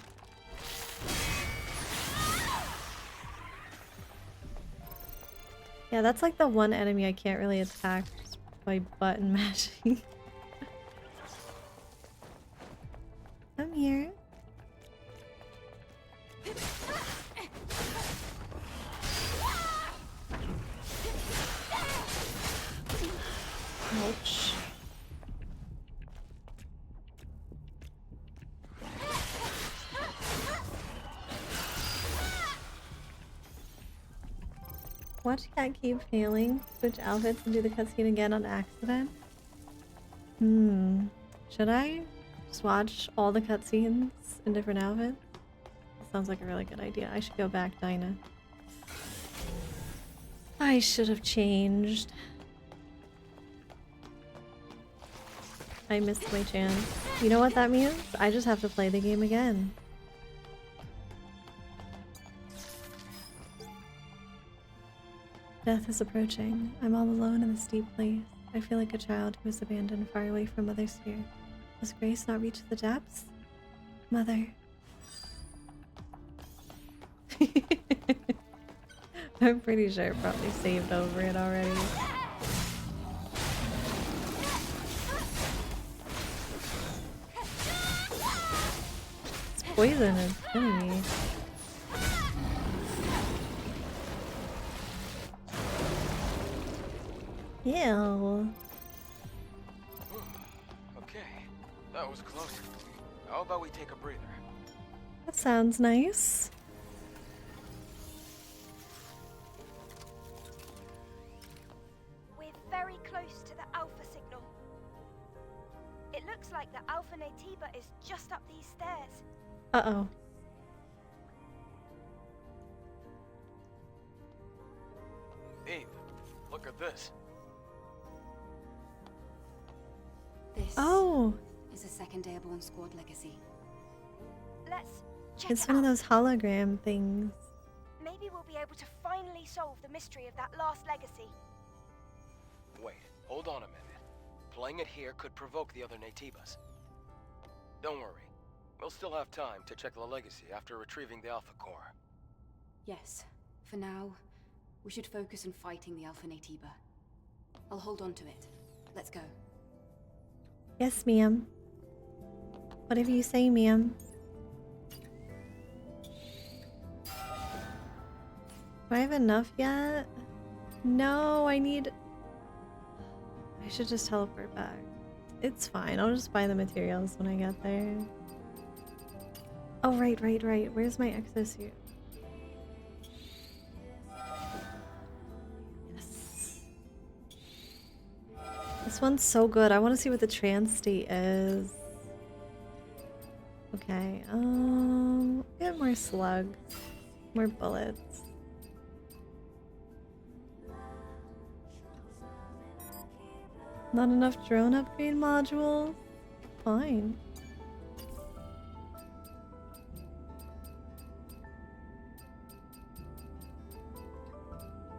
Yeah, that's like the one enemy I can't really attack just by button mashing. Come here. Ouch. Watch cat keep failing. Switch outfits and do the cutscene again on accident. Should I just watch all the cutscenes in different outfits? That sounds like a really good idea. I should go back, Dinah. I should have changed. I missed my chance. You know what that means? I just have to play the game again. Death is approaching. I'm all alone in this deep place. I feel like a child who was abandoned far away from Mother's sphere. Does Grace not reach the depths? Mother. I'm pretty sure it probably saved over it already. This poison is killing me. Ew. Okay, that was close. How about we take a breather? That sounds nice. We're very close to the Alpha signal. It looks like the Alpha Natiba is just up these stairs. Uh-oh. Eve, look at this. This Oh, is a second Airborne Squad legacy. Let's check it's it one of out. those hologram things. Maybe we'll be able to finally solve the mystery of that last legacy. Wait, hold on a minute. Playing it here could provoke the other Natibas. Don't worry. We'll still have time to check the legacy after retrieving the Alpha Core. Yes. For now, we should focus on fighting the Alpha Natiba. I'll hold on to it. Let's go. Yes, ma'am. Whatever you say, ma'am. Do I have enough yet? No, I need... I should just teleport back. It's fine. I'll just buy the materials when I get there. Oh, right. Where's my exosuit? Yes. This one's so good. I want to see what the trance state is. Okay, get more slugs. More bullets. Not enough drone upgrade modules? Fine.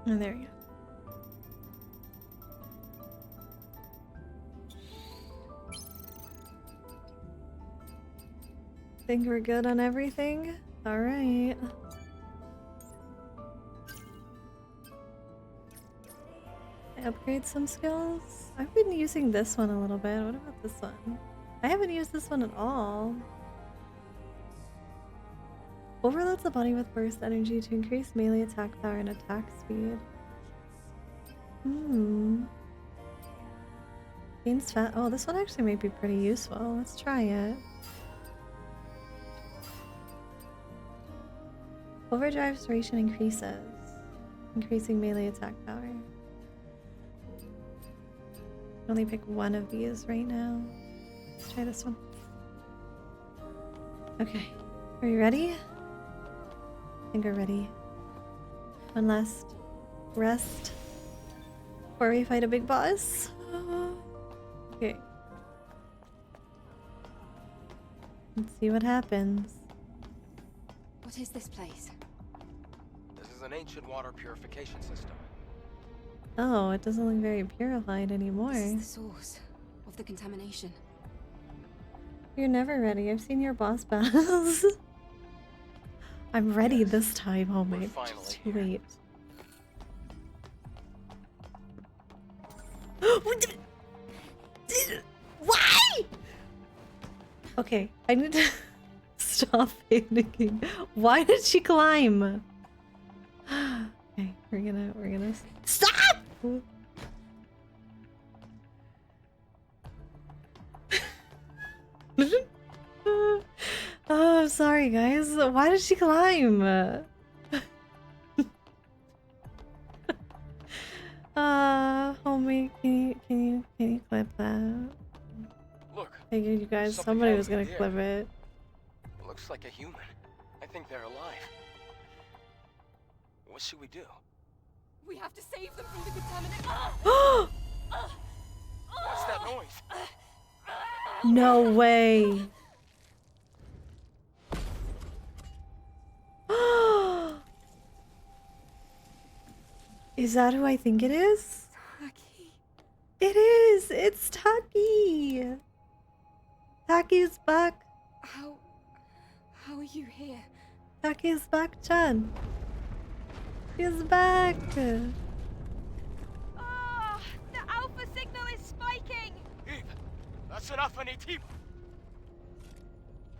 Oh, there we go. Think we're good on everything? Alright. Upgrade some skills? I've been using this one a little bit. What about this one? I haven't used this one at all. Overloads the body with burst energy to increase melee attack power and attack speed. Gains fat. Oh, this one actually might be pretty useful. Let's try it. Overdrive's duration increases, increasing melee attack power. Only pick one of these right now. Let's try this one. Okay, are you ready? I think we're ready. One last rest before we fight a big boss. Okay. Let's see what happens. What is this place? This is an ancient water purification system. Oh, it doesn't look very purified anymore. This is the source of the contamination. You're never ready. I've seen your boss battles. I'm ready Yes. this time, We're homie. finally It's too here. late. Why? Okay, I need to stop panicking. Why did she climb? Okay, we're gonna stop. Oh, sorry guys. Why did she climb? Homie, can you clip that? Look, Figured you guys, something somebody was hanging gonna there. clip it. looks like a human. I think they're alive. What should we do? We have to save them from the contaminant. What's that noise? No way. Is that who I think it is? Taki. It is! It's Taki! Taki's back! How are you here? Taki's back, Chan! He's back! Ah, the alpha signal is spiking. Eve, that's an Alpha Natiba.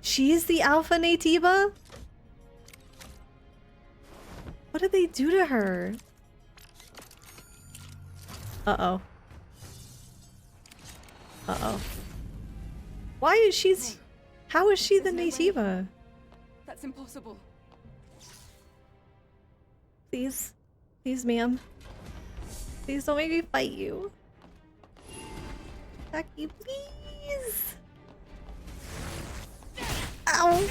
She's the Alpha Natiba? What did they do to her? Uh-oh. Uh-oh. Why is she... How is she the There's no way. Natiba? That's impossible. Please. Please, ma'am. Please don't make me fight you. Taki, please! Ow!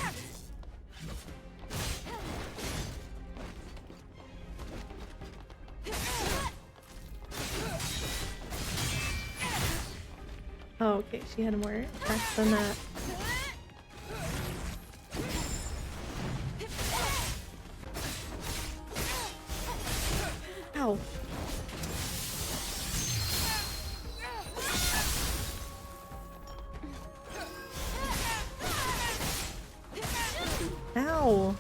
Oh, okay, she had more attacks than that. Ow. Ow.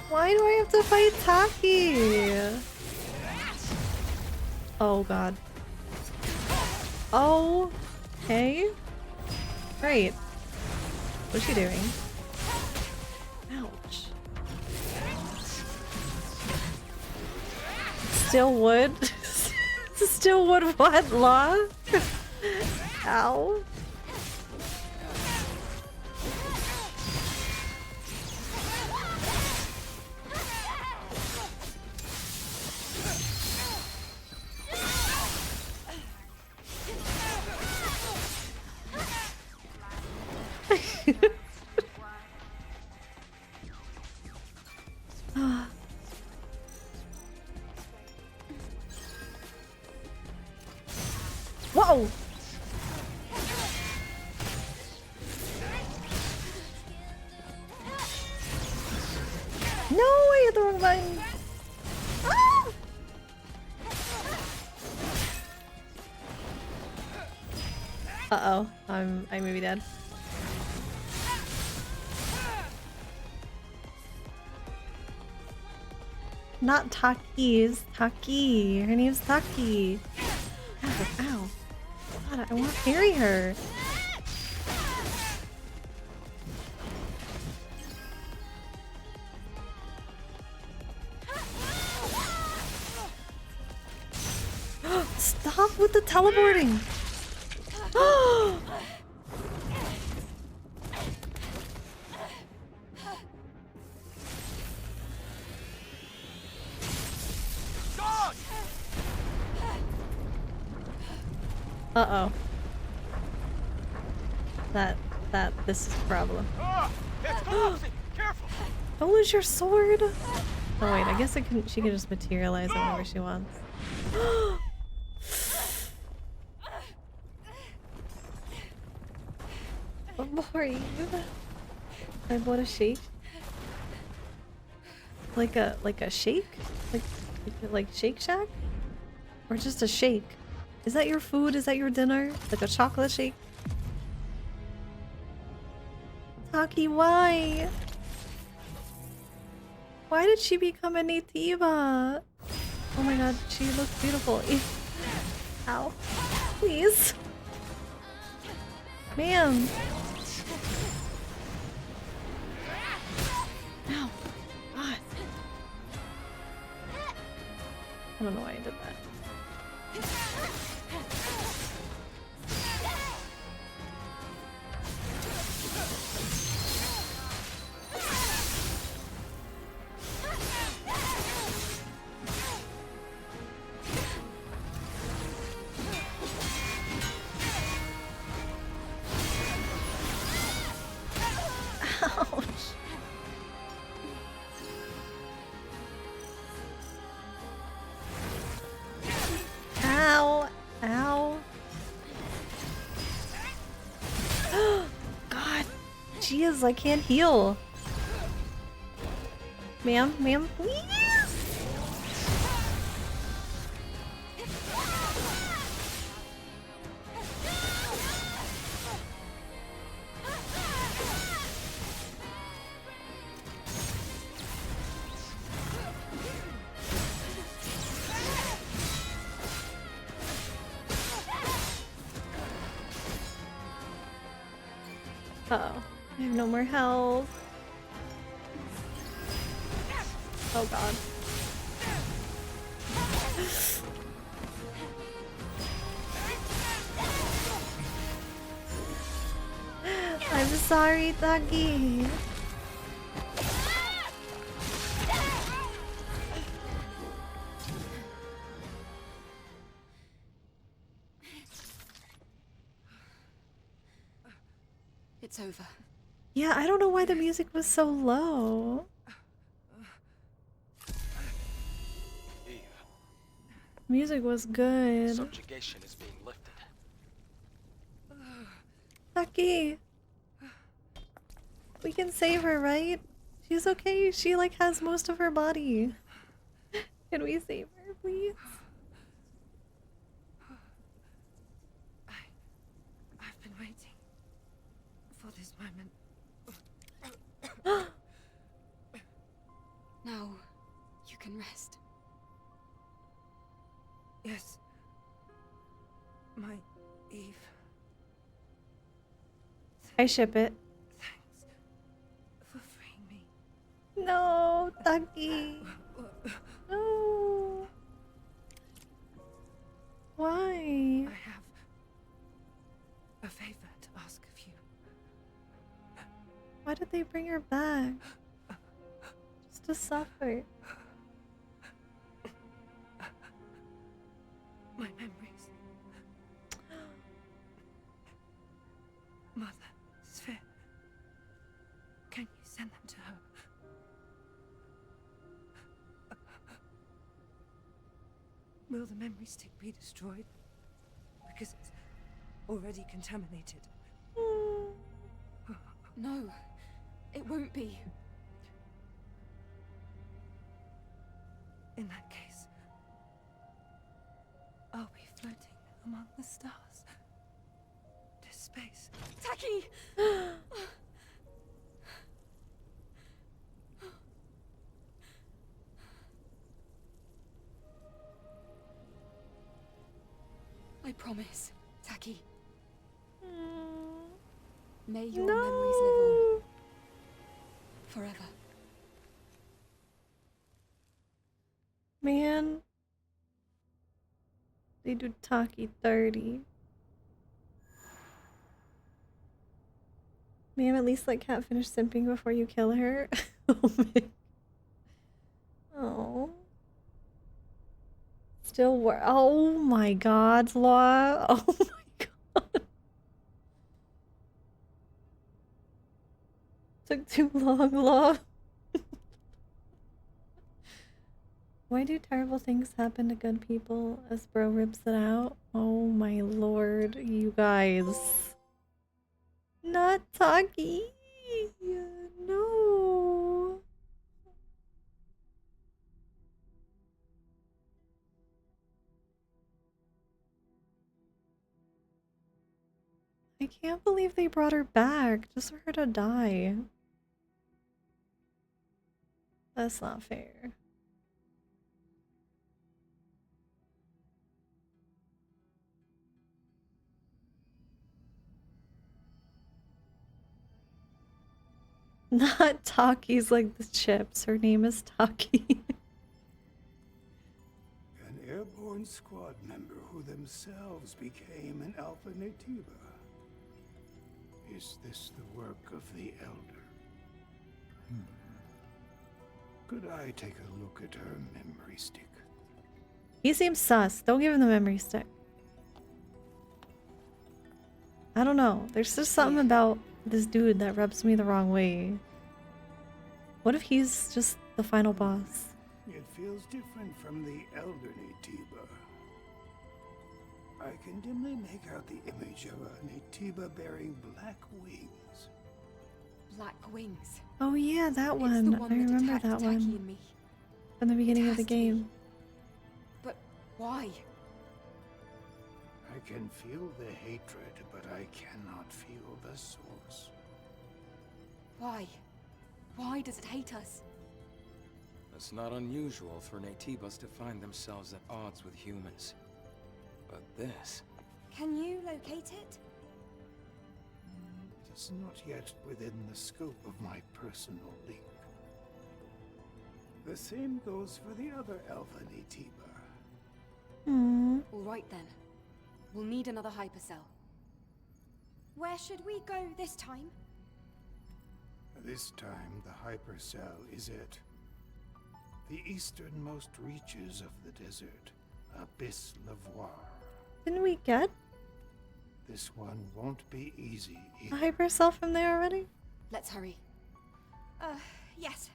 Why do I have to fight Taki? Oh god. Oh. Okay. Great. What's she doing? Ouch. Still wood? Still wood what? Law? Ow. Whoa! No, I hit the wrong button. Ah! Uh-oh, I may be dead. Not Taki's. Taki. Her name's Taki. Ow, ow. God, I want to carry her. Stop with the teleporting. Uh-oh. This is a problem. It's collapsing! Careful! Don't lose your sword! Oh wait, I guess she can just materialize it whenever she wants. What more, Eve? I bought a shake? Like a shake? Like Shake Shack? Or just a shake. Is that your food? Is that your dinner? Like a chocolate shake? Taki, why? Why did she become a Natiba? Oh my god, she looks beautiful. Ow. Please. Ma'am. No. God. I don't know why I did that. Ouch. Ow. Ow. God. Jeez, I can't heal. Ma'am, ma'am, please. Uh-oh. I have no more health. Oh god. I'm sorry, Taki. It's over. Yeah, I don't know why the music was so low. Eve, Music was good. subjugation is being lifted. Taki. We can save her, right? She's okay. She like has most of her body. Can we save her, please? I've been waiting for this moment. Now, you can rest. Yes. My Eve. I ship it. Thanks for freeing me. No, Taki. No. Why? I have a favor to ask of you. Why did they bring her back? Just to suffer. My memories. Mother, Sphere. Can you send them to her? Will the memory stick be destroyed? Because it's already contaminated. No, it won't be. In that case, I'll be floating among the stars. To space. Taki! I promise, Taki. May your memories live on. Forever. Man. They do Taki 30. Man, at least let Cat finish simping before you kill her. Oh man. Oh. Still work. Oh my god, Law. Oh my god. Took too long, Law. Why do terrible things happen to good people as bro rips it out? Oh my lord, you guys. Not Taki. No. I can't believe they brought her back just for her to die. That's not fair. Not Taki's like the chips. Her name is Taki. An airborne squad member who themselves became an Alpha Natiba. Is this the work of the Elder? Could I take a look at her memory stick? He seems sus. Don't give him the memory stick. I don't know. There's just something about this dude that rubs me the wrong way. What if he's just the final boss? It feels different from the Elder Natiba. I can dimly make out the image of a Natiba bearing black wings. Black wings. Oh yeah, that It's one. the one I remember attacked that Taki one and me. from the beginning of the Has to be. game. But why? I can feel the hatred, but I cannot feel the source. Why? Why does it hate us? It's not unusual for Natibas to find themselves at odds with humans. But this... Can you locate it? It is not yet within the scope of my personal link. The same goes for the other Alpha Natiba. Hmm. All right then. We'll need another hypercell. Where should we go this time? This time, the hypercell is at the easternmost reaches of the desert, Abyss Lavoir. Didn't we get This one won't be easy a either. hypercell from there already? Let's hurry. Yes.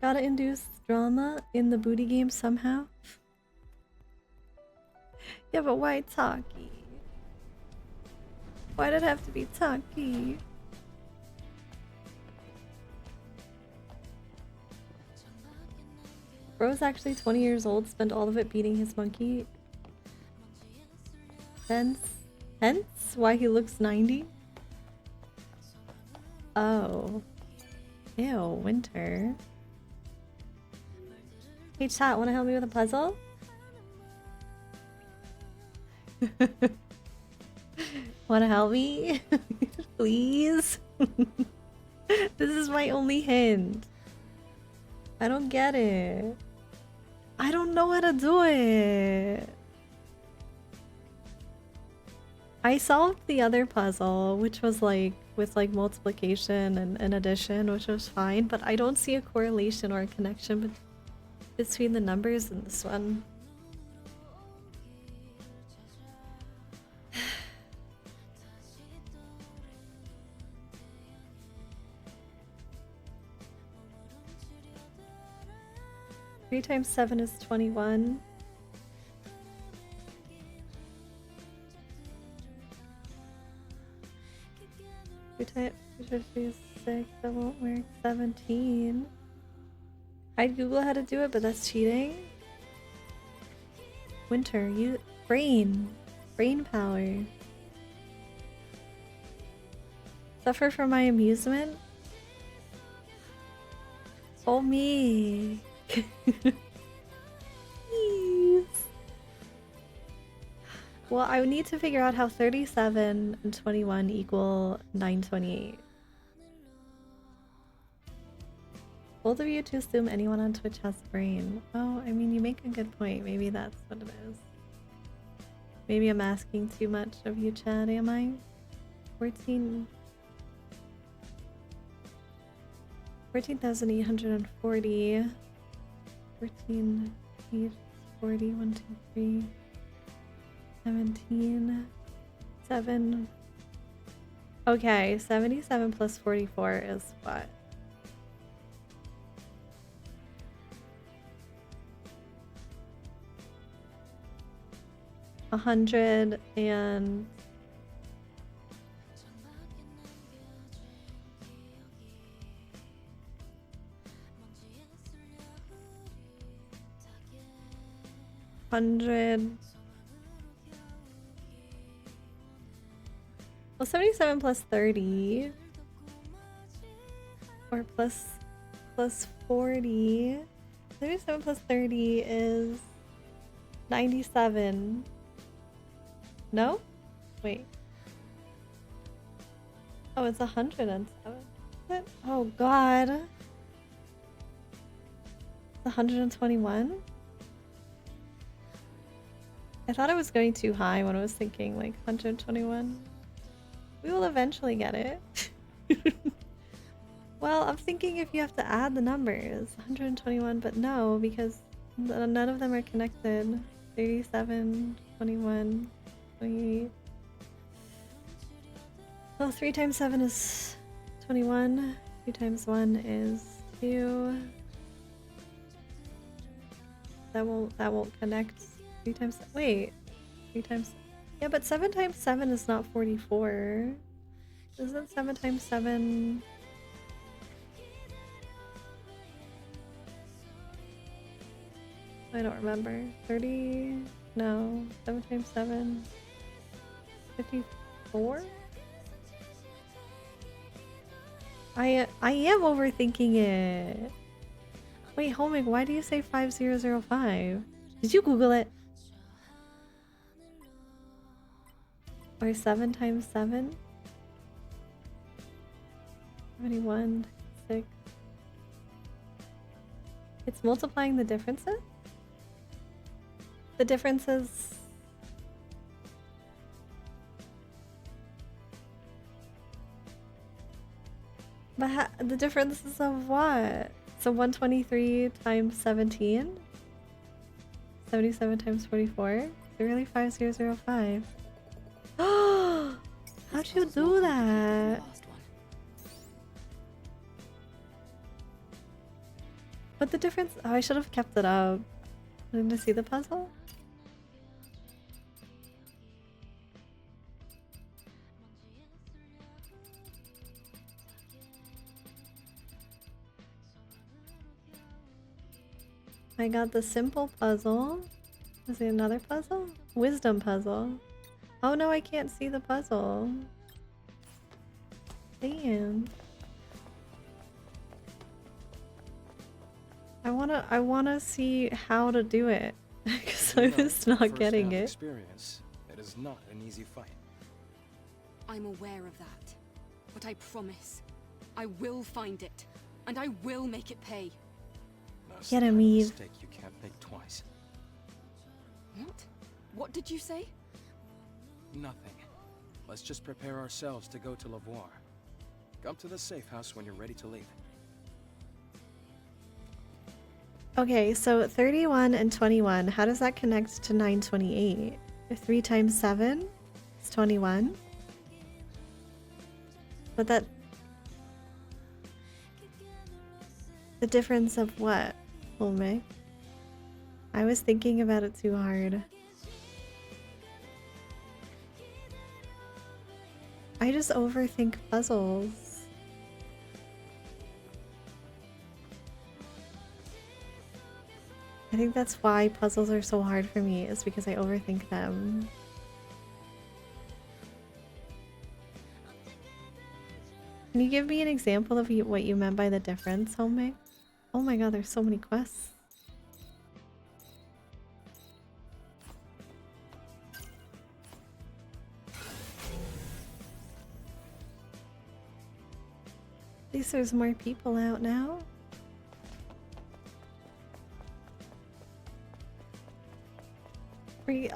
Gotta induce drama in the booty game somehow? Yeah, but why Taki? Why'd it have to be Taki? Bro's actually 20 years old, spent all of it beating his monkey. Hence why he looks 90? Oh. Ew, winter. Hey chat, wanna help me with a puzzle? Wanna help me? Please? This is my only hint. I don't get it. I don't know how to do it. I solved the other puzzle, which was like with like multiplication and addition, which was fine, but I don't see a correlation or a connection between the numbers in this one. 3 times 7 is 21. Two times 3 is 6. That won't work. 17. I'd Google how to do it, but that's cheating. Winter, you brain power. Suffer for my amusement. Oh me. Please. Well, I would need to figure out how 37 and 21 equal 928. Bold of you to assume anyone on Twitch has a brain. Oh, I mean, you make a good point. Maybe that's what it is. Maybe I'm asking too much of you, Chad, am I? 14,840. 14,840. 1, 2, 3. 17. 7. Okay, 77 plus 44 is what? A hundred and hundred Well, 77 plus 30. Or plus 40. 77 plus 30 is 97. No? Wait. Oh, it's 107. What? Oh god. It's 121? I thought I was going too high when I was thinking like 121. We will eventually get it. Well, I'm thinking if you have to add the numbers. 121, but no, because none of them are connected. 37, 21, 28. Well, 3 times 7 is 21. 2 times 1 is 2. That won't connect. 3 times... Wait. 3 times... Yeah, but 7 times 7 is not 44. Isn't 7 times 7... I don't remember. 30? No. 7 times 7... 54? I am overthinking it. Wait, Homing, why do you say 5005? Did you Google it? Or 7 times 7? 71, 6. It's multiplying the differences? The differences... But the differences of what? So 123 times 17? 77 times 44? Is it really 5005? How'd you do that? But the difference... Oh, I should have kept it up. Didn't I see the puzzle? I got the simple puzzle. Is there another puzzle? Wisdom puzzle. Oh no, I can't see the puzzle. Damn. I wanna see how to do it. Because I'm just not getting it. Experience. It is not an easy fight. I'm aware of that. But I promise, I will find it. And I will make it pay. Get him, Eve. Mistake you can't make twice. What? What did you say? Nothing. Let's just prepare ourselves to go to Lavoir. Come to the safe house when you're ready to leave. Okay, so 31 and 21, how does that connect to 928? 3 times 7 is 21. But that... The difference of what, Olme? I was thinking about it too hard. I just overthink puzzles. I think that's why puzzles are so hard for me, is because I overthink them. Can you give me an example of what you meant by the difference, Homemade? Oh my god, there's so many quests. At least there's more people out now.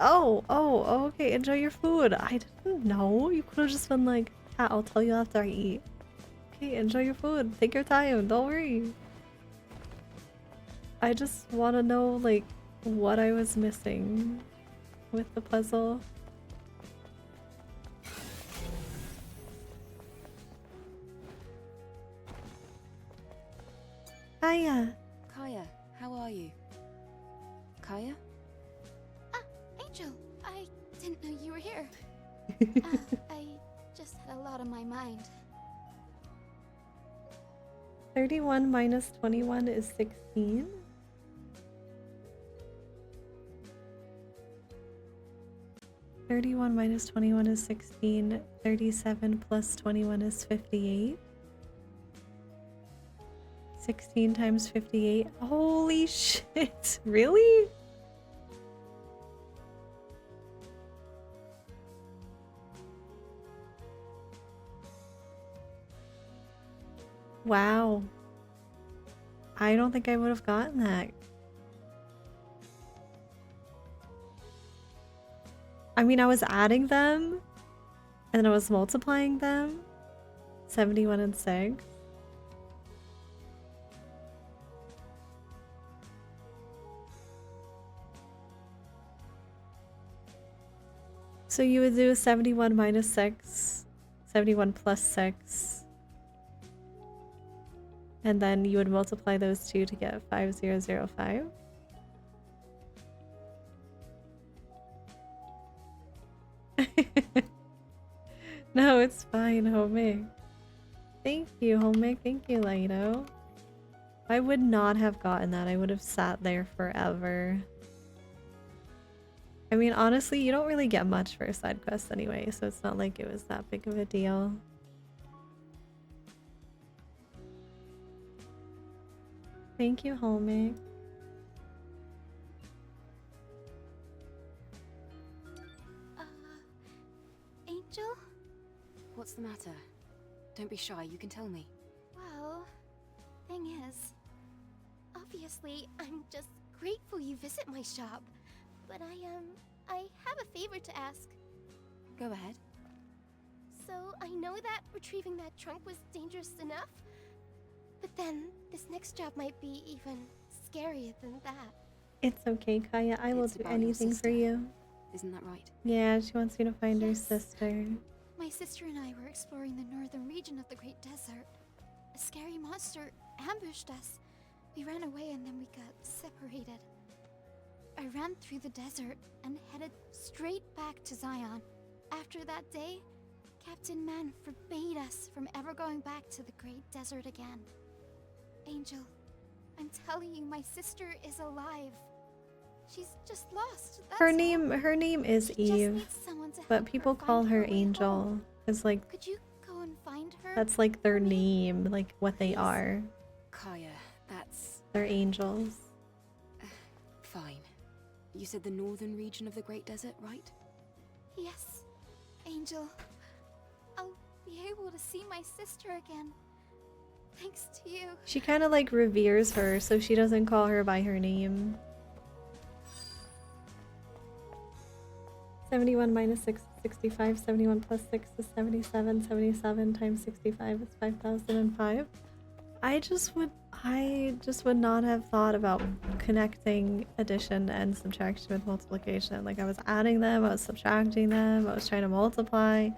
Oh, okay, enjoy your food. I didn't know. You could have just been like, yeah, I'll tell you after I eat. Okay, enjoy your food. Take your time, don't worry. I just want to know, like, what I was missing with the puzzle. Hiya. Kaya, how are you? Kaya? Angel, I didn't know you were here. I just had a lot on my mind. 31 minus 21 is 16. 31 minus 21 is 16. 37 plus 21 is 58. 16 times 58. Holy shit. Really? Wow. I don't think I would have gotten that. I mean, I was adding them and then I was multiplying them. 71 and 6. So you would do 71 minus 6, 71 plus 6, and then you would multiply those two to get 5005. No, it's fine, Homie. Thank you, Homie. Thank you, Lido. I would not have gotten that. I would have sat there forever. I mean, honestly, you don't really get much for a side quest anyway, so it's not like it was that big of a deal. Thank you, Homie. Angel? What's the matter? Don't be shy, you can tell me. Well, thing is, obviously, I'm just grateful you visit my shop. But I have a favor to ask. Go ahead. So, I know that retrieving that trunk was dangerous enough, but then this next job might be even scarier than that. It's okay, Kaya. I will It's do about your anything for sister. you. Isn't that right? Yeah, she wants you to find her Yes. sister. My sister and I were exploring the northern region of the Great Desert. A scary monster ambushed us. We ran away and then we got separated. I ran through the desert and headed straight back to Zion. After that day, Captain Man forbade us from ever going back to the Great Desert again. Angel, I'm telling you, my sister is alive. She's just lost. That's Her all. name is She just Eve, needs someone to but help people her call find her way Angel home. because like Could you go and find her? that's like their for me? name, like what they Please? are. Kaya, that's... They're angels. fine. You said the northern region of the Great Desert, right? Yes, Angel. I'll be able to see my sister again. Thanks to you. She kind of like reveres her, so she doesn't call her by her name. 71 minus 6 is 65. 71 plus 6 is 77. 77 times 65 is 5005. I just would not have thought about connecting addition and subtraction with multiplication. Like I was adding them, I was subtracting them, I was trying to multiply.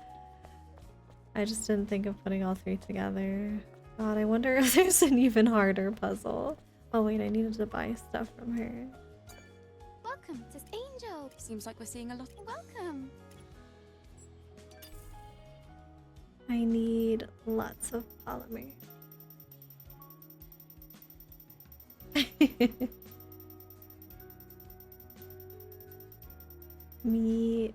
I just didn't think of putting all three together. God, I wonder if there's an even harder puzzle. Oh wait, I needed to buy stuff from her. Welcome to Angel. Seems like we're seeing a lot. Welcome. I need lots of polymer. Me.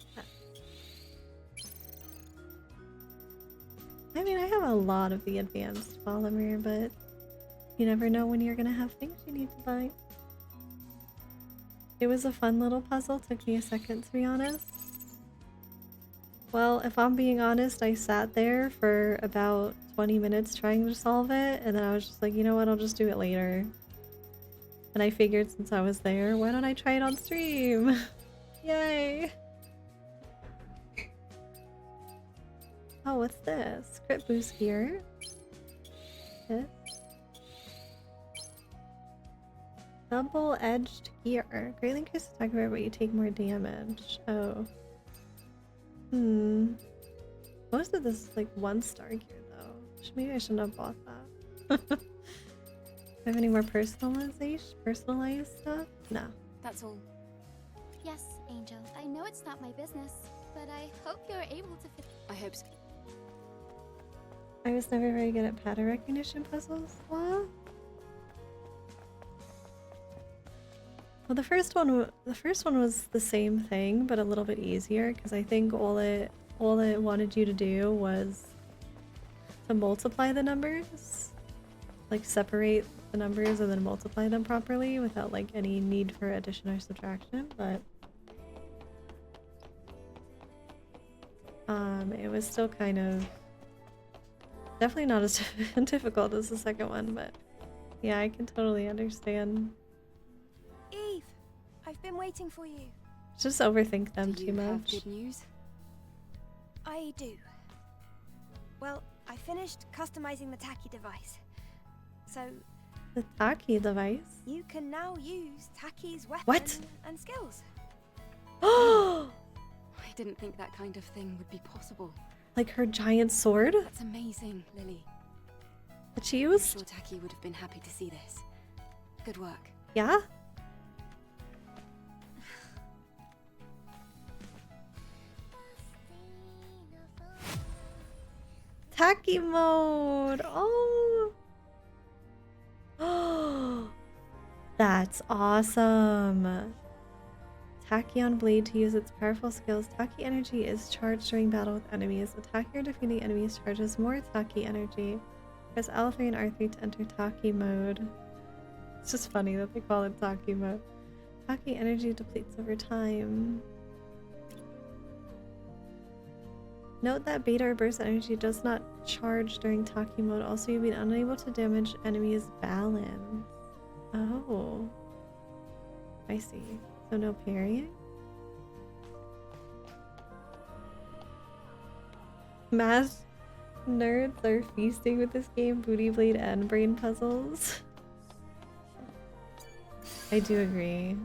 I mean, I have a lot of the advanced polymer, but you never know when you're gonna have things you need to buy. It was a fun little puzzle, took me a second to be honest. Well, if I'm being honest, I sat there for about 20 minutes trying to solve it, and then I was just like, you know what, I'll just do it later. And I figured since I was there, why don't I try it on stream? Yay! Oh, what's this? Crit boost here. This. Double-edged gear. Greatly increases attack power, but you take more damage. Oh. Most of this is like 1-star gear though. Maybe I shouldn't have bought that. Do I have any more personalized stuff? No. That's all. Yes, Angel. I know it's not my business, but I hope you're able to fit. I hope so. I was never very good at pattern recognition puzzles. What? Well, the first one was the same thing, but a little bit easier because I think all it wanted you to do was to multiply the numbers, like separate the numbers and then multiply them properly without like any need for addition or subtraction. But it was still kind of definitely not as difficult as the second one, but yeah, I can totally understand. Eve, I've been waiting for you. Just overthink them Do too you have much. good news? I do. Well, I finished customizing the Taki device. So The Taki device. you can now use Taki's weapon What? and skills. Oh, I didn't think that kind of thing would be possible. like her giant sword That's amazing, Lily. that she I'm used? sure Taki would have been happy to see this. Good work. Yeah? Taki mode! Oh! Oh! That's awesome! Taki on blade to use its powerful skills. Taki energy is charged during battle with enemies. Attacking or defeating enemies charges more Taki energy. Press L3 and R3 to enter Taki mode. It's just funny that they call it Taki mode. Taki energy depletes over time. Note that beta or burst energy does not charge during Taki mode. Also, you'll be unable to damage enemies' balance. Oh. I see. So no parrying? Math nerds are feasting with this game. Booty blade and brain puzzles. I do agree.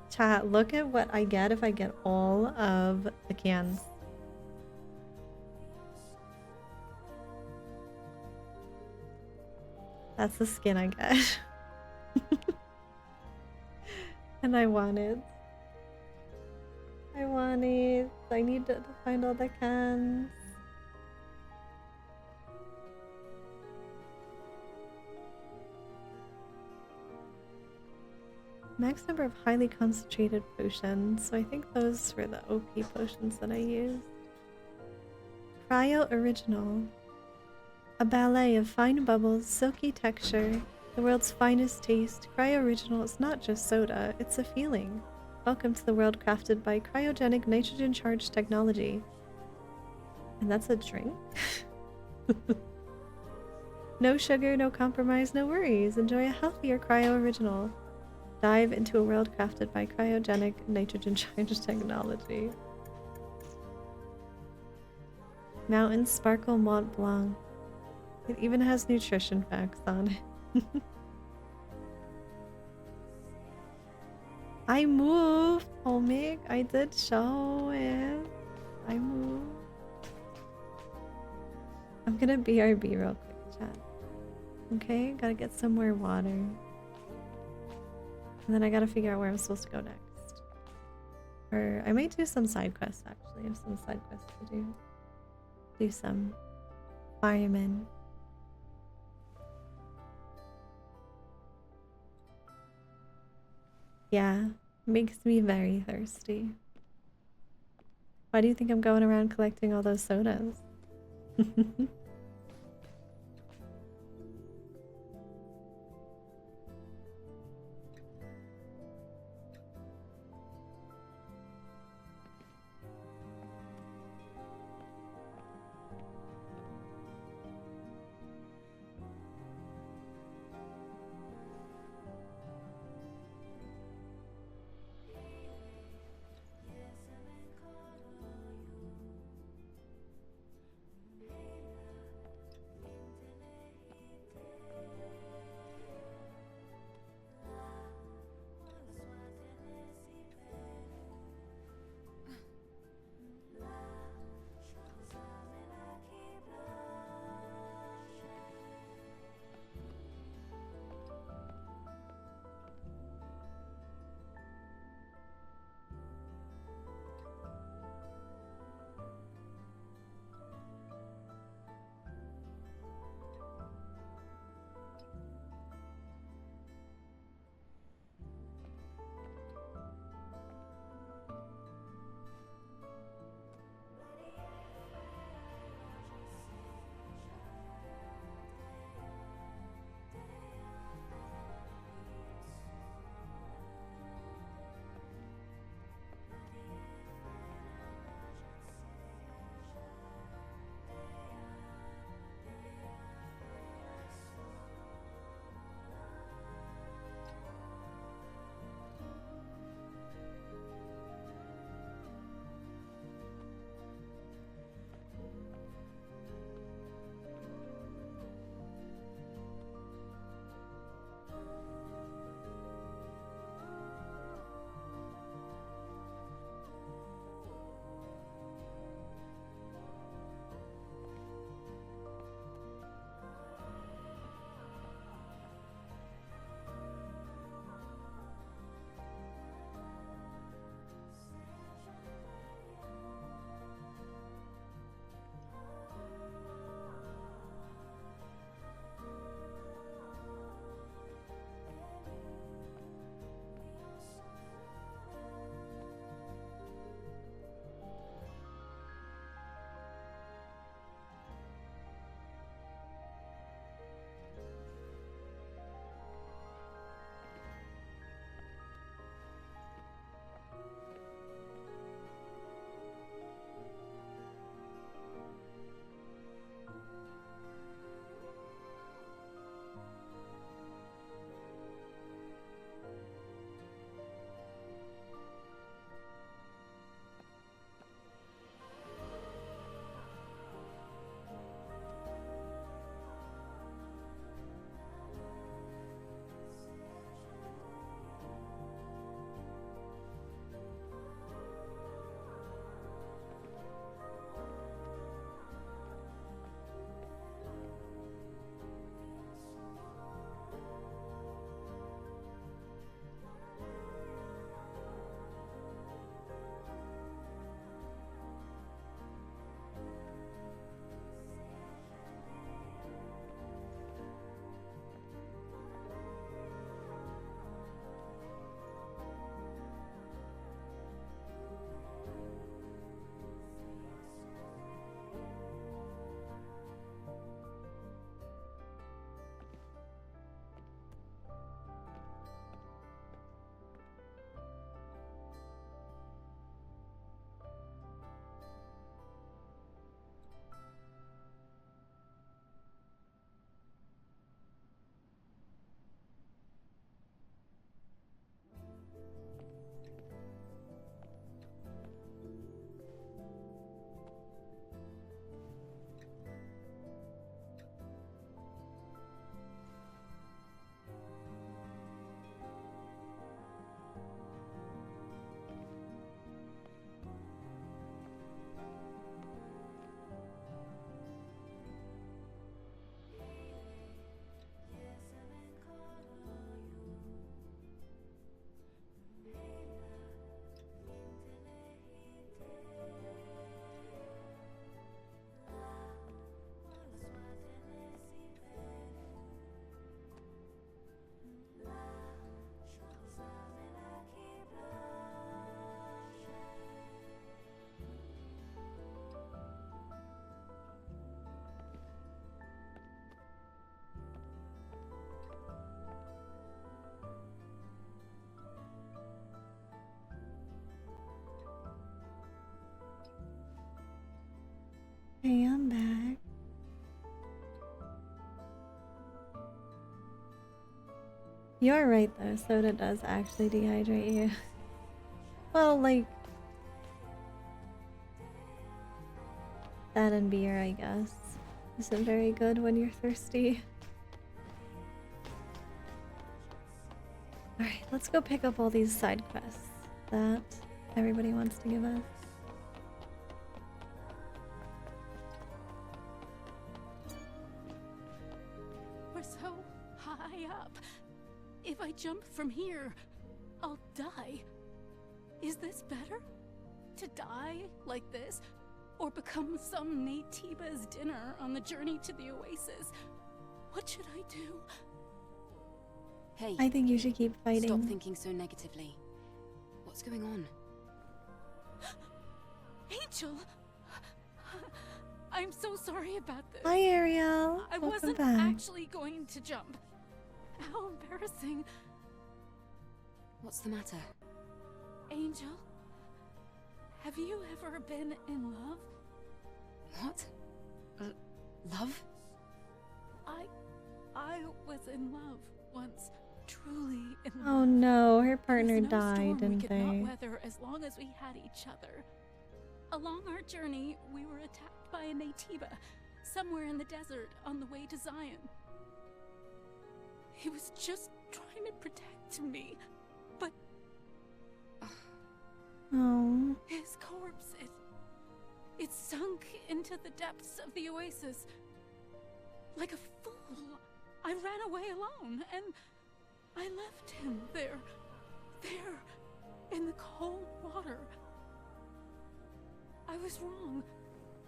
Chat, look at what I get if I get all of the cans. That's the skin I get. And I want it. I want it. I need to find all the cans. Max number of highly concentrated potions, so I think those were the OP potions that I used. Cryo Original. A ballet of fine bubbles, silky texture, the world's finest taste. Cryo Original is not just soda, it's a feeling. Welcome to the world crafted by cryogenic nitrogen-charged technology. And that's a drink? No sugar, no compromise, no worries. Enjoy a healthier Cryo Original. Dive into a world crafted by cryogenic nitrogen-charged technology. Mountain Sparkle Mont Blanc. It even has nutrition facts on it. I moved, Omig. I did show it. I moved. I'm gonna BRB real quick, chat. Okay, gotta get some more water. And then I gotta figure out where I'm supposed to go next. Or I might do some side quests actually. I have some side quests to do. Do some firemen. Yeah, makes me very thirsty. Why do you think I'm going around collecting all those sodas? You're right though, soda does actually dehydrate you. Well, like that and beer, I guess, isn't very good when you're thirsty. Alright, let's go pick up all these side quests that everybody wants to give us. We're so high up. If I jump from here, I'll die. Is this better? To die like this? Or become some Natiba's dinner on the journey to the oasis? What should I do? Hey, I think you should keep fighting. stop thinking so negatively. What's going on? Angel! I'm so sorry about this. Hi Ariel! I Welcome wasn't back. actually going to jump. How embarrassing. What's the matter? Angel? Have you ever been in love? What? Love? I was in love once. Truly in love. Oh no, her partner There was no died, storm we didn't could they? not weather as long as we had each other. Along our journey, we were attacked by a Natiba, somewhere in the desert on the way to Zion. He was just trying to protect me, but Oh. his corpse, it sunk into the depths of the oasis. Like a fool, I ran away alone, and I left him there, in the cold water. I was wrong.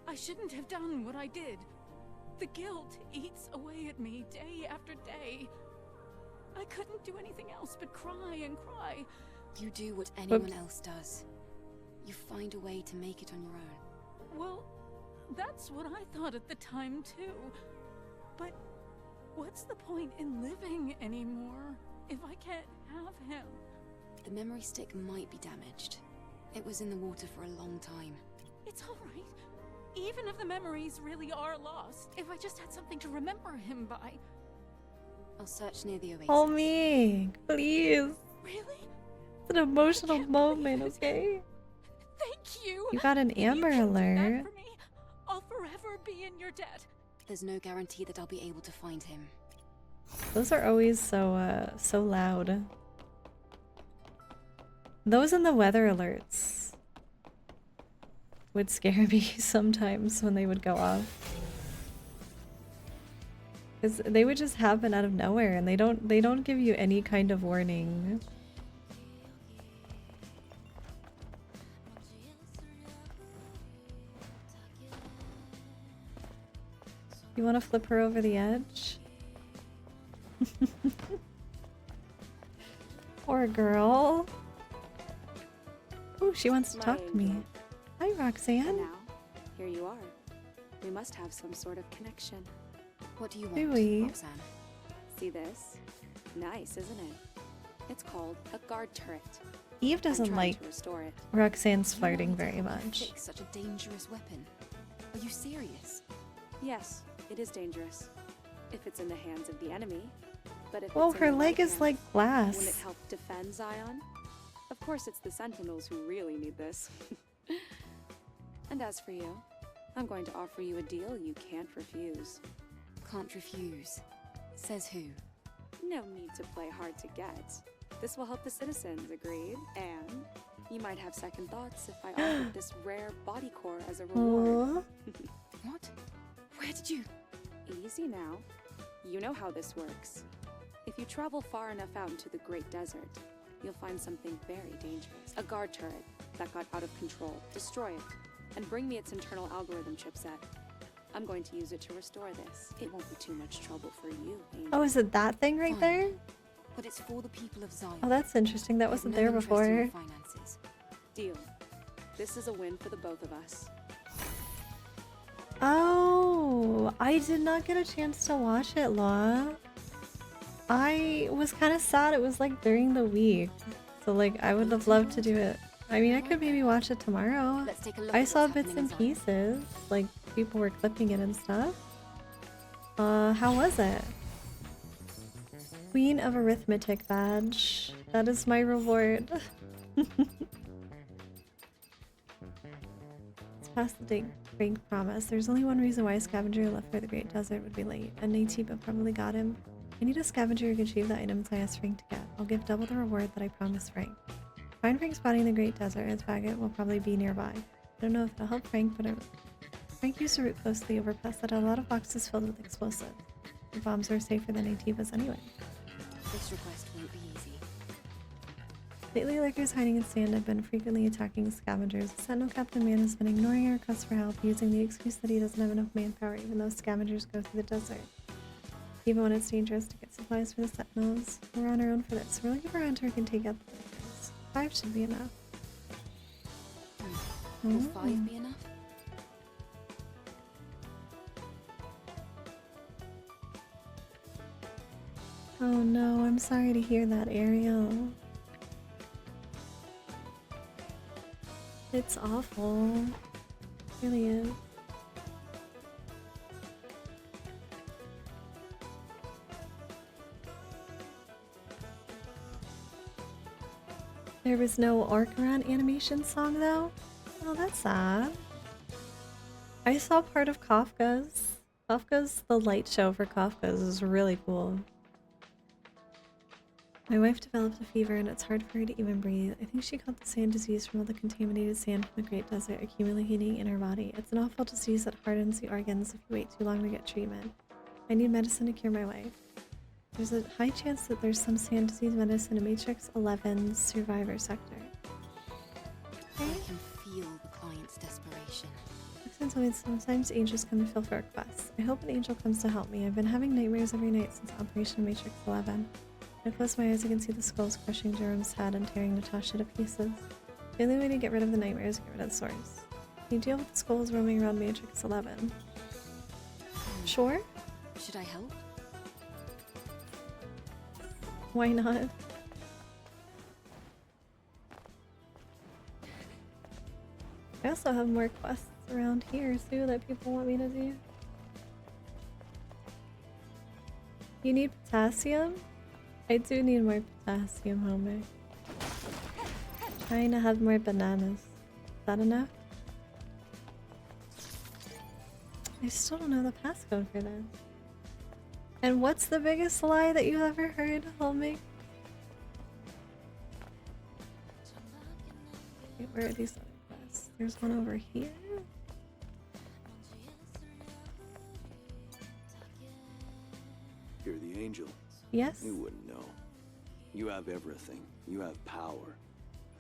I shouldn't have done what I did. The guilt eats away at me day after day. I couldn't do anything else but cry and cry. You do what anyone else does. You find a way to make it on your own. Well, that's what I thought at the time too. But what's the point in living anymore if I can't have him? The memory stick might be damaged. It was in the water for a long time. It's alright. Even if the memories really are lost, if I just had something to remember him by. I'll search near the oasis. Call me, please. Really? It's an emotional can't moment, believe it. okay? Thank you! You got an If you Amber can do that Alert. for me, I'll forever be in your debt. There's no guarantee that I'll be able to find him. Those are always so loud. Those and the weather alerts would scare me sometimes when they would go off. Cause they would just happen out of nowhere and they don't give you any kind of warning. You want to flip her over the edge? Poor girl. Oh, she wants to talk to me. Hi, Roxanne. Now, here you are. We must have some sort of connection. What do you Do want, we? Roxanne? See this? Nice, isn't it? It's called a guard turret. Eve I'm doesn't trying like to restore it. Roxanne's You flirting want me to very help you much. fix such a dangerous weapon. Are you serious? Yes, it is dangerous. If it's in the hands of the enemy. But if Whoa, it's in her the leg right is hands, like Will it glass. help defend Zion? Of course, it's the Sentinels who really need this. And as for you, I'm going to offer you a deal you can't refuse. Can't refuse. Says who? No need to play hard to get. This will help the citizens, agreed? And you might have second thoughts if I offered this rare body core as a reward. Aw. What? Where did you? Easy now. You know how this works. If you travel far enough out into the Great Desert, you'll find something very dangerous. A guard turret that got out of control. Destroy it, and bring me its internal algorithm chipset. I'm going to use it to restore this. It won't be too much trouble for you, Angel. Oh, is it that thing right Fine. there? But it's for the people of Zion. Oh, that's interesting. That I have wasn't no there interest in your before. finances. Deal. This is a win for the both of us. Oh, I did not get a chance to watch it, Law. I was kind of sad it was like during the week. So like I would have loved to do it. I mean, I could maybe watch it tomorrow. Let's take a look I at saw what's bits happening and in Zion. pieces. Like people were clipping it and stuff. How was it? Queen of Arithmetic badge. That is my reward. Let's pass the Drink promise. There's only one reason why a scavenger left for the Great Desert would be late, and Natiba probably got him. I need a scavenger who can achieve the items I asked Frank to get. I'll give double the reward that I promised Frank. Find Frank spotting the Great Desert. His wagon will probably be nearby. I don't know if it'll help Frank, but Frank used to route close to the overpass that had a lot of boxes filled with explosives. The bombs are safer than Natibas anyway. This request won't be easy. Lately, lurkers hiding in sand have been frequently attacking scavengers. The Sentinel Captain Man has been ignoring our requests for help, using the excuse that he doesn't have enough manpower, even though scavengers go through the desert. Even when it's dangerous to get supplies for the Sentinels, we're on our own for this. We're looking for a hunter who can take out the lurkers. 5 should be enough. Will 5 be enough? Oh no, I'm sorry to hear that, Ariel. It's awful. It really is. There was no Orcaron animation song though? Oh, that's sad. I saw part of Kafka's. Kafka's, the light show for Kafka's is really cool. My wife developed a fever and it's hard for her to even breathe. I think she caught the sand disease from all the contaminated sand from the Great Desert accumulating in her body. It's an awful disease that hardens the organs if you wait too long to get treatment. I need medicine to cure my wife. There's a high chance that there's some sand disease medicine in Matrix 11's survivor sector. I can feel the client's desperation. Sometimes angels come to fulfill requests. I hope an angel comes to help me. I've been having nightmares every night since Operation Matrix 11. When I close my eyes, I can see the skulls crushing Jerome's head and tearing Natasha to pieces. The only way to get rid of the nightmares is to get rid of the source. Can you deal with the skulls roaming around Matrix 11? Sure? Should I help? Why not? I also have more quests around here too that people want me to do. You need potassium? I do need more potassium, homie. Trying to have more bananas. Is that enough? I still don't know the passcode for this. And what's the biggest lie that you've ever heard, homie? Wait, where are these other quests? There's one over here. You're the angel. Yes? You wouldn't know. You have everything. You have power.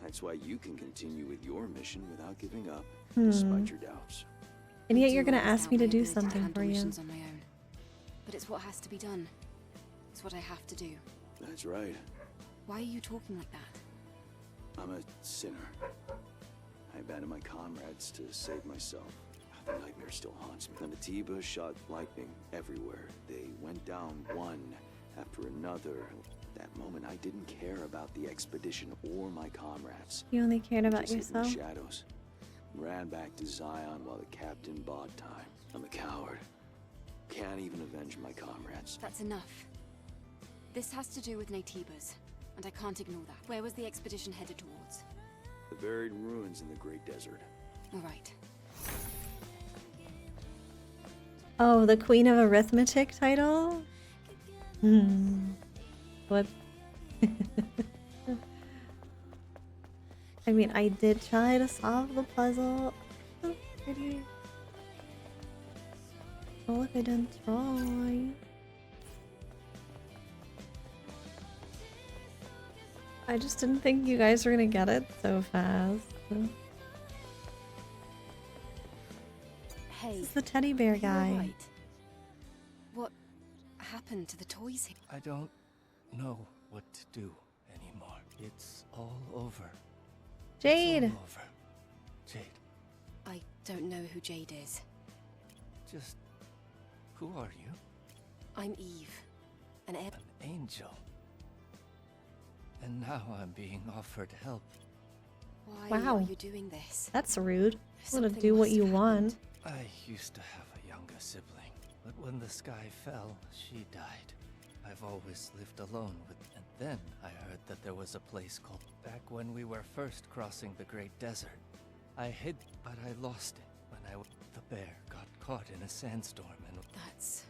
That's why you can continue with your mission without giving up, despite your doubts. And yet you're gonna ask me to do something for you. On my own. But it's what has to be done. It's what I have to do. That's right. Why are you talking like that? I'm a sinner. I abandoned my comrades to save myself. The nightmare still haunts me. The Natiba shot lightning everywhere. They went down one after another. At that moment, I didn't care about the expedition or my comrades. You only cared about Just hid in the yourself? shadows. Ran back to Zion while the captain bought time. I'm a coward. Can't even avenge my comrades. That's enough. This has to do with Natibas, and I can't ignore that. Where was the expedition headed towards? The buried ruins in the Great Desert. All right. Oh, the Queen of Arithmetic title? What? I mean, I did try to solve the puzzle. So pretty. Oh, look, I didn't try. I just didn't think you guys were gonna get it so fast. Hey, This is the teddy bear guy. Right. What happened to the toys here? I don't know what to do anymore. It's all over. Jade! It's all over. Jade, I don't know who Jade is. just who are you? I'm Eve, an air. An angel. And now I'm being offered help. Why Wow. are you doing this? That's rude. You wanna Something do what must you have want. I used to have a younger sibling, but when the sky fell, she died. I've always lived alone with... And then I heard that there was a place called... Back when we were first crossing the Great Desert. I hid, but I lost it when the bear got caught in a sandstorm and... That's...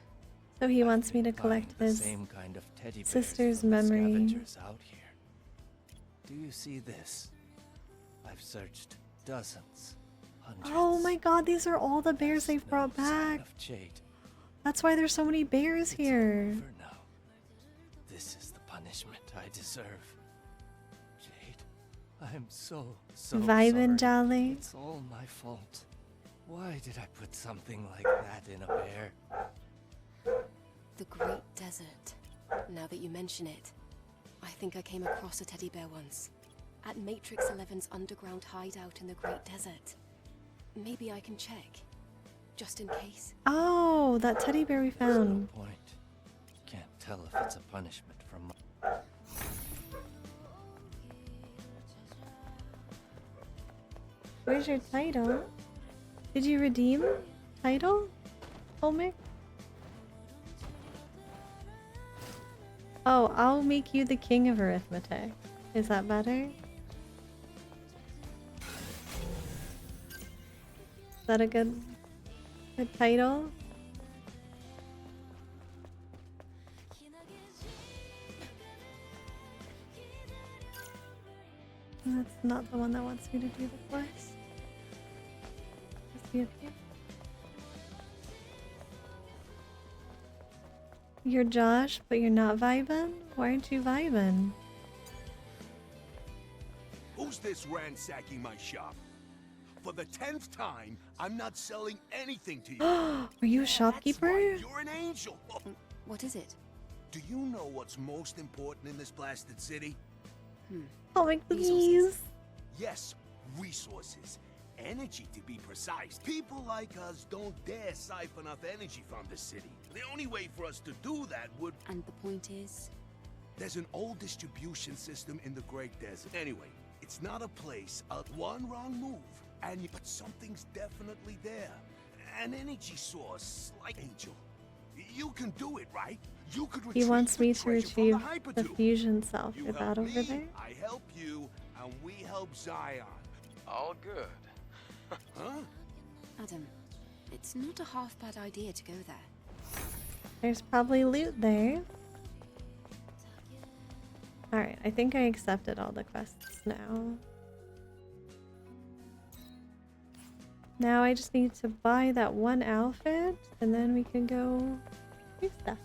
So he wants me to collect his same kind of teddy bears sister's from the memory. scavengers out here. Do you see this? I've searched dozens, hundreds. Oh my god, these are all the bears they've brought back. Of Jade. That's why there's so many bears here. Over now. This is the punishment I deserve. Jade, I'm so Vibin' sorry. jolly. It's all my fault. Why did I put something like that in a bear? the Great Desert. Now that you mention it, I think I came across a teddy bear once. At Matrix 11's underground hideout in the Great Desert. Maybe I can check. Just in case. Oh, that teddy bear we found. No point. Can't tell if it's a punishment from my... Where's your title? Did you redeem title, Olmec? Oh, I'll make you the king of arithmetic. Is that better? Is that a good title? That's not the one that wants me to do the quest. Let's see up here. You're Josh, but you're not vibin'? Why aren't you vibin'? Who's this ransacking my shop? For the 10th time, I'm not selling anything to you. Are you a shopkeeper? Right, you're an angel. What is it? Do you know what's most important in this blasted city? Oh my please. Yes, resources. Energy, to be precise. People like us don't dare siphon off energy from the city. The only way for us to do that would... And the point is? There's an old distribution system in the Great Desert. Anyway, it's not a place, one wrong move, but something's definitely there. An energy source, like Angel. You can do it, right? You could He wants me to treasure from retrieve the the fusion self. You Is that help over me, there? I help you, and we help Zion. All good. Huh? Adam, it's not a half bad idea to go there. There's probably loot there. Alright, I think I accepted all the quests now. Now I just need to buy that one outfit, and then we can go do stuff.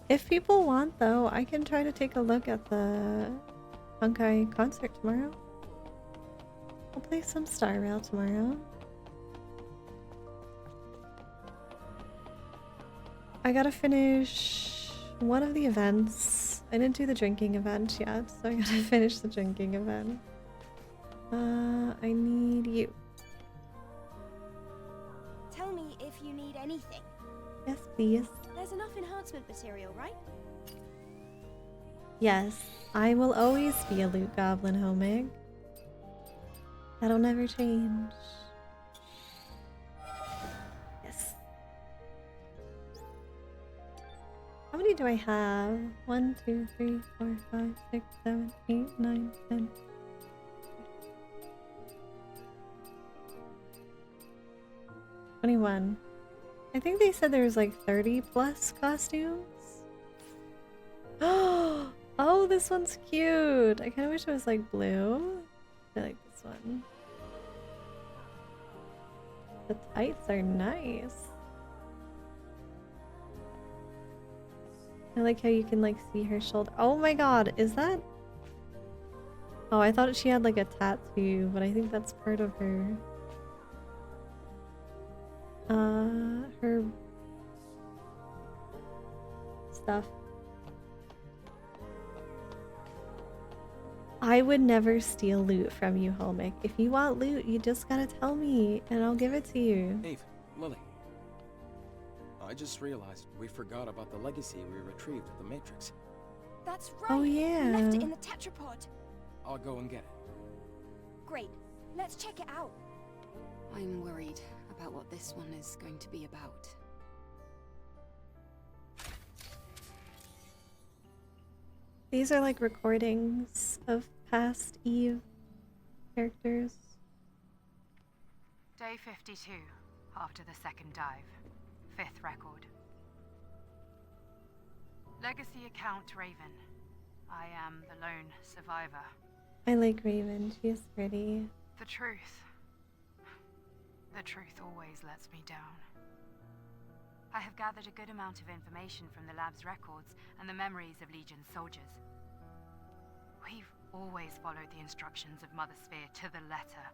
If people want, though, I can try to take a look at the Honkai concert tomorrow. I'll play some Star Rail tomorrow. I gotta finish one of the events. I didn't do the drinking event yet, so I gotta finish the drinking event. I need you. Tell me if you need anything. Yes, please. There's enough enhancement material, right? Yes, I will always be a loot goblin, Homig. That'll never change. Yes. How many do I have? 1, 2, 3, 4, 5, 6, 7, 8, 9, 10. 21. I think they said there was like 30 plus costumes. Oh, this one's cute. I kind of wish it was like blue. I like this one. The tights are nice. I like how you can like see her shoulder. Oh my god, is that? Oh, I thought she had like a tattoo, but I think that's part of her. Her stuff. I would never steal loot from you, Helmick. If you want loot, you just gotta tell me, and I'll give it to you. Eve, Lily. I just realized we forgot about the legacy we retrieved at the Matrix. That's right. Oh yeah. We left it in the tetrapod. I'll go and get it. Great. Let's check it out. I'm worried about what this one is going to be about. These are like recordings of past Eve characters. Day 52, after the second dive. 5th record. Legacy account Raven. I am the lone survivor. I like Raven, she is pretty. The truth. The truth always lets me down. I have gathered a good amount of information from the lab's records and the memories of Legion's soldiers. We've always followed the instructions of Mother Sphere to the letter.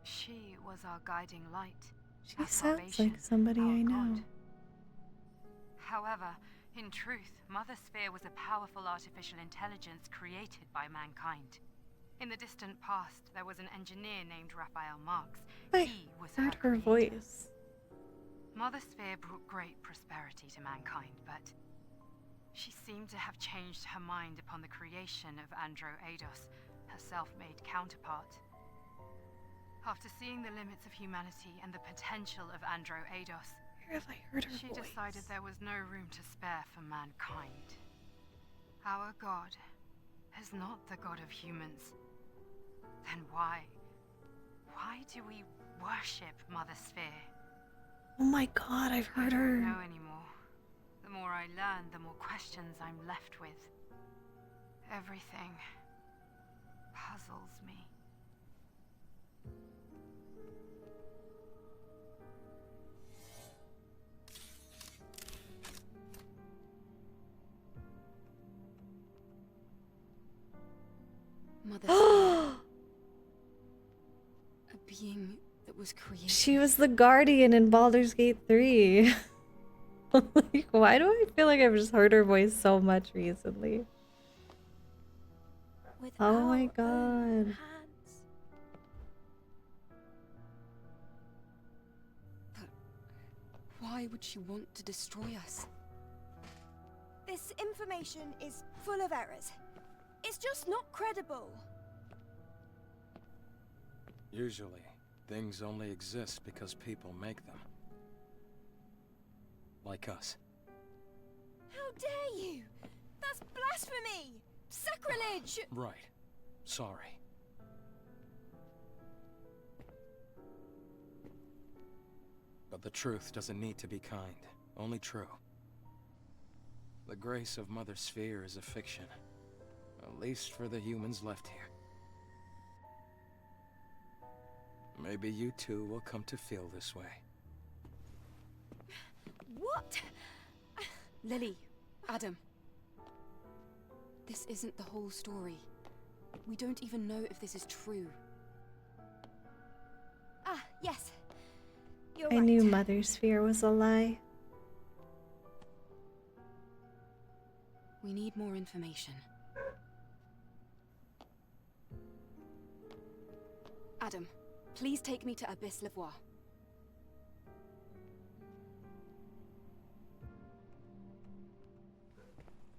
She was our guiding light. She sounds like somebody I know. However, in truth, Mother Sphere was a powerful artificial intelligence created by mankind. In the distant past, there was an engineer named Raphael Marx. He was heard her creator. voice. Mother Sphere brought great prosperity to mankind, but she seemed to have changed her mind upon the creation of Andro Eidos, her self-made counterpart. After seeing the limits of humanity and the potential of Andro Eidos, where have I heard her she voice? decided there was no room to spare for mankind. Our God is not the God of humans. Then why do we worship Mother Sphere? Oh my god, I've heard I her. don't know anymore. The more I learn, the more questions I'm left with. Everything puzzles me. Mother Sphere. A being that was created. She was the guardian in Baldur's Gate 3. Like, why do I feel like I've just heard her voice so much recently? With Oh my our own god. hands. But why would she want to destroy us? This information is full of errors. It's just not credible. Usually, things only exist because people make them. Like us. How dare you? That's blasphemy! Sacrilege! Right. Sorry. But the truth doesn't need to be kind, only true. The grace of Mother Sphere is a fiction. At least for the humans left here. Maybe you too will come to feel this way. What? Lily, Adam. This isn't the whole story. We don't even know if this is true. Ah, yes. You're I right. knew Mother Sphere was a lie. We need more information. Adam, please take me to Abyss Levois.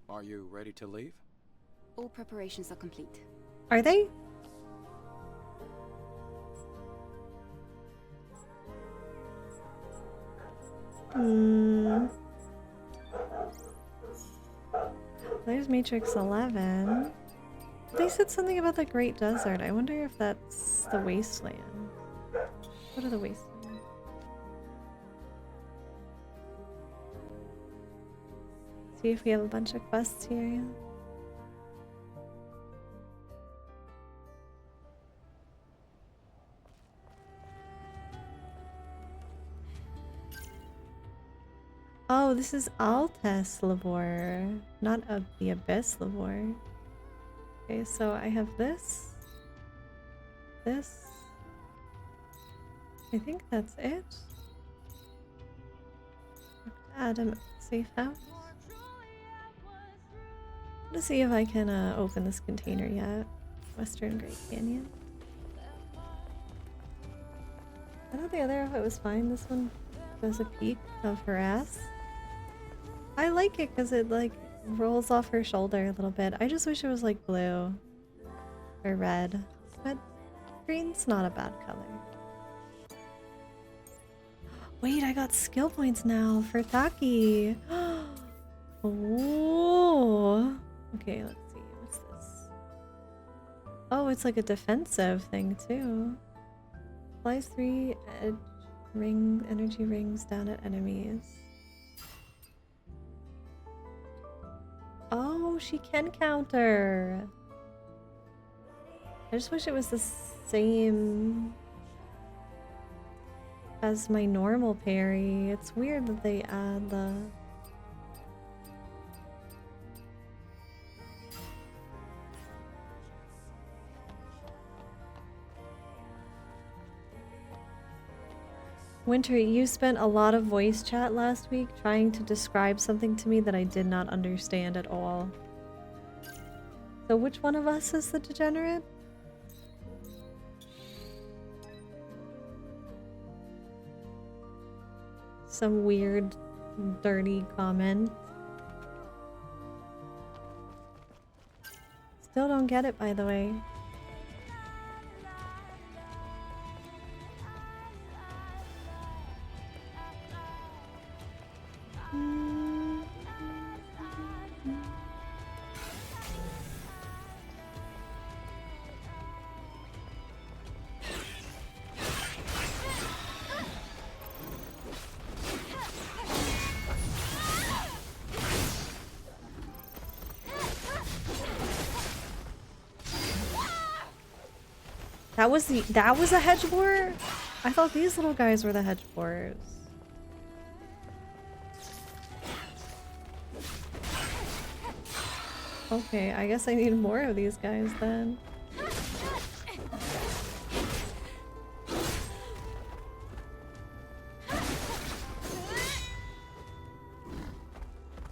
Are you ready to leave? All preparations are complete. Are they? There's Matrix 11. They said something about the Great Desert. I wonder if that's the Wasteland. What are the Wastelands? See if we have a bunch of quests here. Oh, this is Altes Lavor, not the Abyss Lavor. Okay, so I have this. This. I think that's it. Adam, safe house. Let's see if I can open this container yet. Western Great Canyon. I thought the other outfit was fine. This one does a peek of her ass. I like it because it like rolls off her shoulder a little bit. I just wish it was like blue or red, but green's not a bad color. Wait, I got skill points now for Taki. Oh. Okay, let's see. What's this? Oh, it's like a defensive thing too. Applies 3 energy rings down at enemies. Oh, she can counter. I just wish it was the same as my normal parry. It's weird that they add the... Winter, you spent a lot of voice chat last week trying to describe something to me that I did not understand at all. So which one of us is the degenerate? Some weird, dirty comment. Still don't get it, by the way. That was a hedge boar? I thought these little guys were the hedge boars. Okay, I guess I need more of these guys then.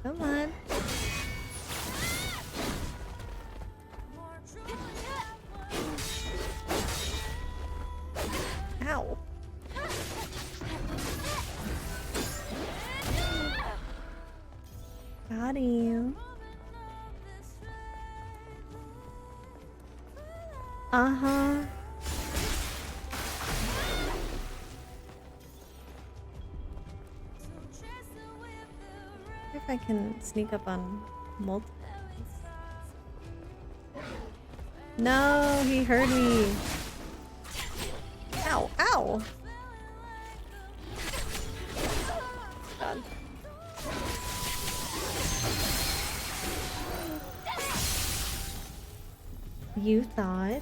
Come on. Ow. Got him. Uh-huh. If I can sneak up on multiple. No, he heard me. Ow, ow. God. You thought.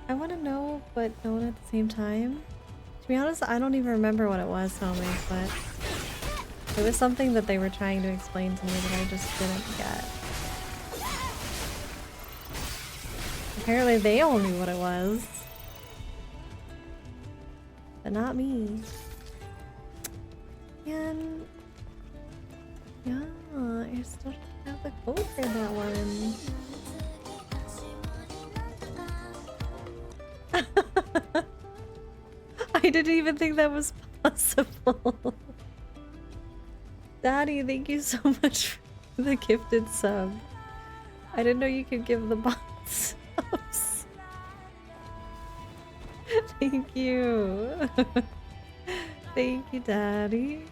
I want to know, but don't at the same time. To be honest, I don't even remember what it was, homies, but it was something that they were trying to explain to me that I just didn't get. Apparently they all knew what it was. But not me. And yeah, I still don't have the code for that one. I didn't even think that was possible. Daddy, thank you so much for the gifted sub. I didn't know you could give the bots subs. Thank you. Thank you, Daddy.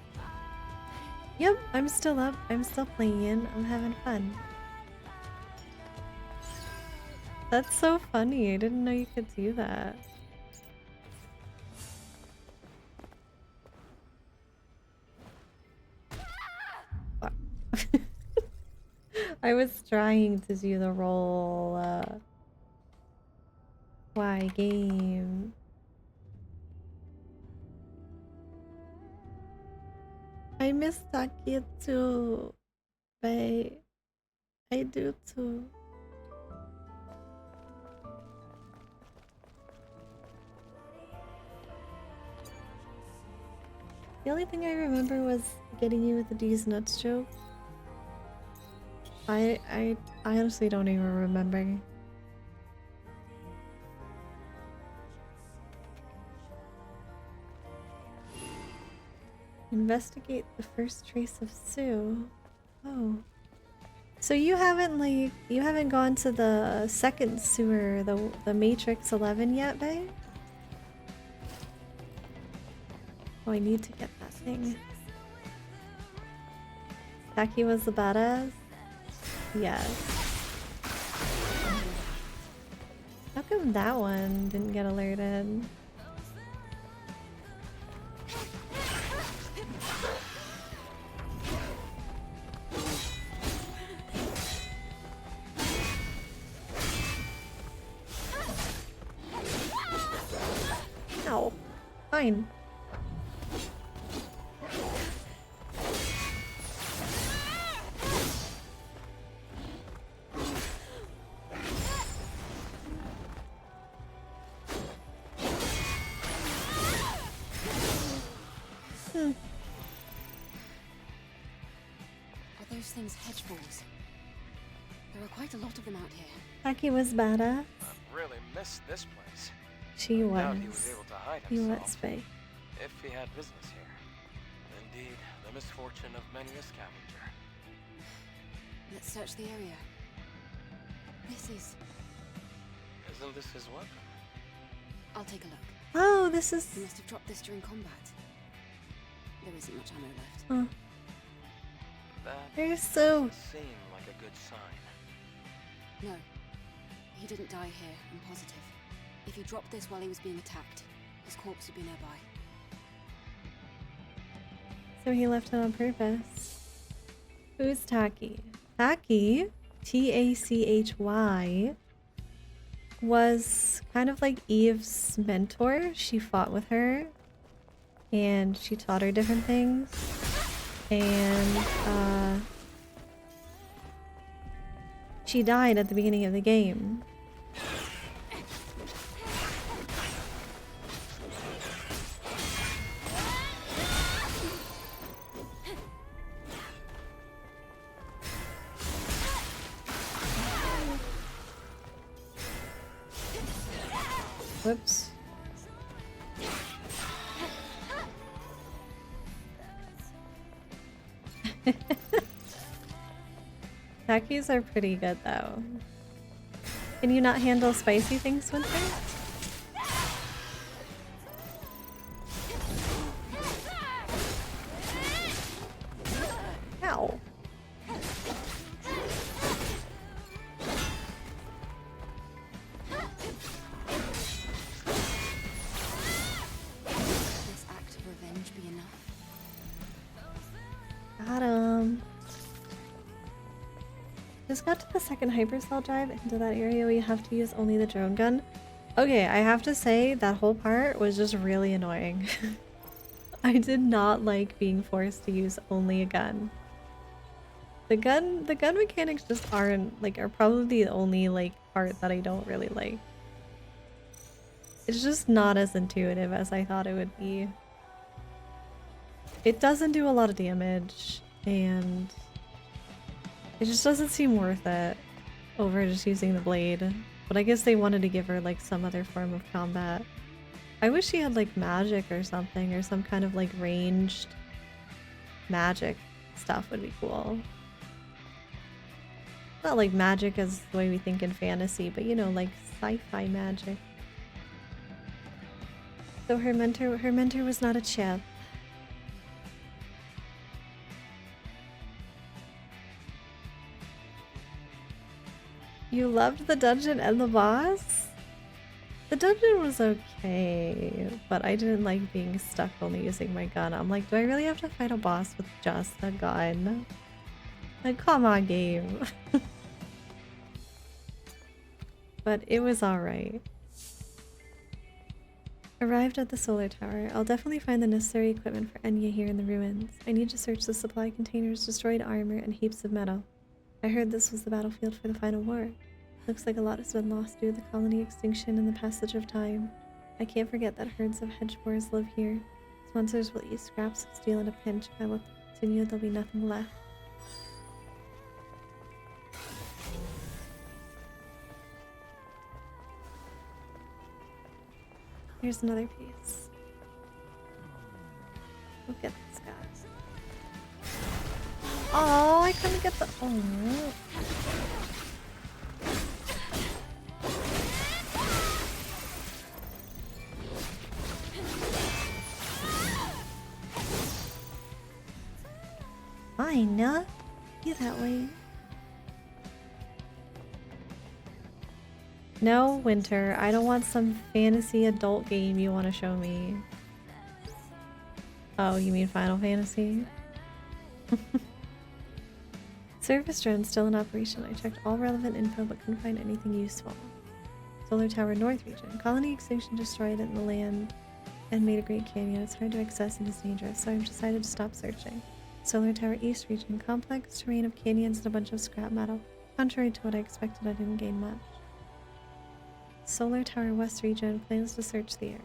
Yep, I'm still up. I'm still playing. I'm having fun. That's so funny. I didn't know you could do that. I was trying to do the roll. Why game? I miss Taki too, babe. I do too. The only thing I remember was getting you with the D's nuts joke. I honestly don't even remember. Investigate the first trace of Sue. Oh. So you haven't gone to the second sewer, the Matrix 11 yet, babe? Oh, I need to get that thing. Taki was the badass? Yes. How come that one didn't get alerted? Ow. Fine. Are those things hedge balls? There are quite a lot of them out here. Taki was badass. Really missed this place. She Doubt was. he was able to hide He himself. was, babe. If he had business here. Indeed, the misfortune of many a scavenger. Let's search the area. This is... Isn't this his weapon? I'll take a look. Oh, this is... He must have dropped this during combat. There isn't much ammo left. Huh. That They're so... doesn't seem like a good sign. No. He didn't die here, I'm positive. If he dropped this while he was being attacked, his corpse would be nearby. So he left it on purpose. Who's Taki? Taki, Tachy, was kind of like Eve's mentor. She fought with her and she taught her different things. And she died at the beginning of the game. Whoops. Takis are pretty good though. Can you not handle spicy things, Winter? Ow. This act of revenge be enough? Got him. Just got to the second hypercell drive into that area where you have to use only the drone gun. Okay, I have to say that whole part was just really annoying. I did not like being forced to use only a gun. The gun mechanics just aren't like are probably the only like part that I don't really like. It's just not as intuitive as I thought it would be. It doesn't do a lot of damage and it just doesn't seem worth it over just using the blade. But I guess they wanted to give her like some other form of combat. I wish she had like magic or something, or some kind of like ranged magic stuff would be cool. Not like magic as the way we think in fantasy, but you know, like sci-fi magic. So her mentor was not a chip. You loved the dungeon and the boss? The dungeon was okay, but I didn't like being stuck only using my gun. I'm like, do I really have to fight a boss with just a gun? Like, come on, game. But it was alright. Arrived at the solar tower. I'll definitely find the necessary equipment for Enya here in the ruins. I need to search the supply containers, destroyed armor, and heaps of metal. I heard this was the battlefield for the final war. Looks like a lot has been lost due to the colony extinction and the passage of time. I can't forget that herds of hedge boars live here. Monsters will eat scraps of steel in a pinch. If I let them continue, there'll be nothing left. Here's another piece. Look at this guy. Oh, I couldn't get the. Oh. Fine, yeah. You that way. No, Winter. I don't want some fantasy adult game you want to show me. Oh, you mean Final Fantasy? Service drone still in operation. I checked all relevant info but couldn't find anything useful. Solar Tower North region. Colony extinction destroyed it in the land and made a great canyon. It's hard to access and is dangerous, so I've decided to stop searching. Solar Tower East region. Complex terrain of canyons and a bunch of scrap metal. Contrary to what I expected, I didn't gain much. Solar Tower West region. Plans to search the area.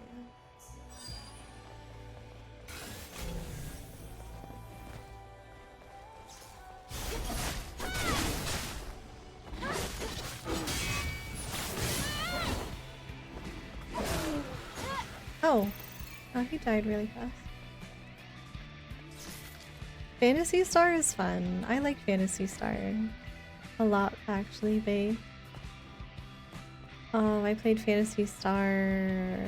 Oh, he died really fast. Phantasy Star is fun. I like Phantasy Star a lot, actually, babe. I played Phantasy Star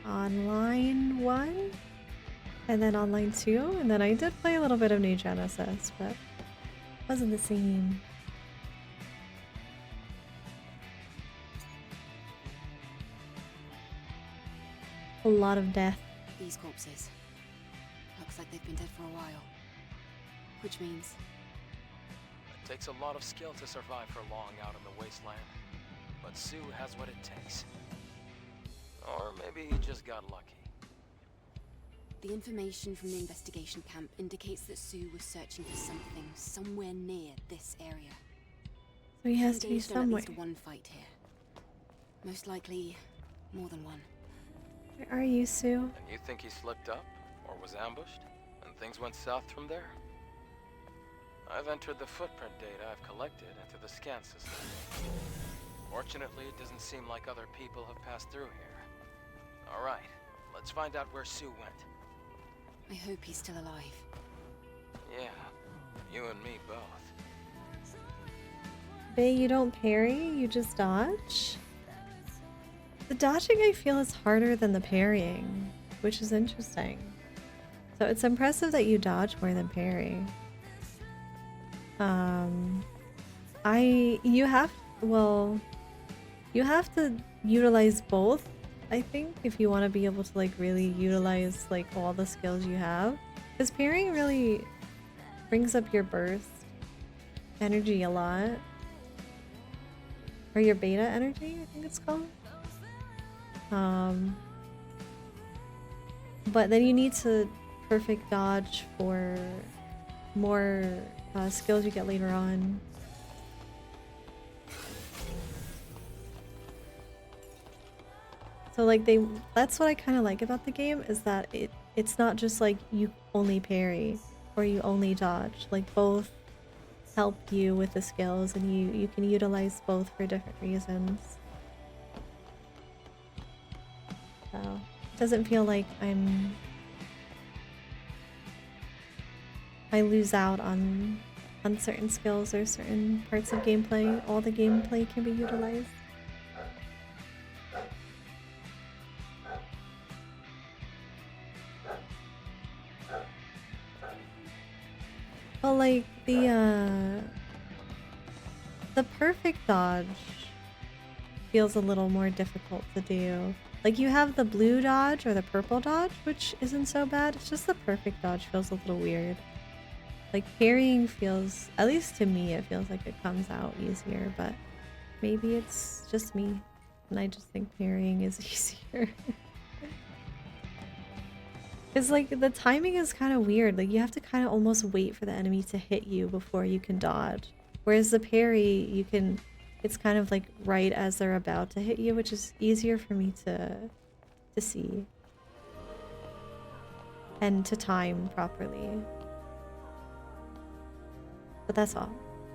Online 1, and then Online 2, and then I did play a little bit of New Genesis, but it wasn't the same. A lot of death. These corpses. Looks like they've been dead for a while. Which means... It takes a lot of skill to survive for long out in the wasteland. But Sue has what it takes. Or maybe he just got lucky. The information from the investigation camp indicates that Sue was searching for something somewhere near this area. So he has to be Engaged on somewhere. at least one fight here. Most likely, more than one. Where are you, Sue? And you think he slipped up? Or was ambushed? And things went south from there? I've entered the footprint data I've collected into the scan system. Fortunately, it doesn't seem like other people have passed through here. Alright, let's find out where Sue went. I hope he's still alive. Yeah, you and me both. Bae, you don't parry, you just dodge? The dodging I feel is harder than the parrying, which is interesting. So it's impressive that you dodge more than parry. You have to utilize both, I think, if you want to be able to like really utilize like all the skills you have. Because parrying really brings up your burst energy a lot. Or your beta energy, I think it's called. But then you need to perfect dodge for more skills you get later on. So like that's what I kind of like about the game, is that it's not just like you only parry or you only dodge. Like both help you with the skills, and you can utilize both for different reasons. So it doesn't feel like I lose out on certain skills or certain parts of gameplay. All the gameplay can be utilized. But like the perfect dodge feels a little more difficult to do. Like you have the blue dodge or the purple dodge, which isn't so bad. It's just the perfect dodge feels a little weird. Like parrying feels, at least to me, it feels like it comes out easier, but maybe it's just me and I just think parrying is easier. It's like the timing is kind of weird. Like you have to kind of almost wait for the enemy to hit you before you can dodge. Whereas the parry, it's kind of like right as they're about to hit you, which is easier for me to see and to time properly. But that's all.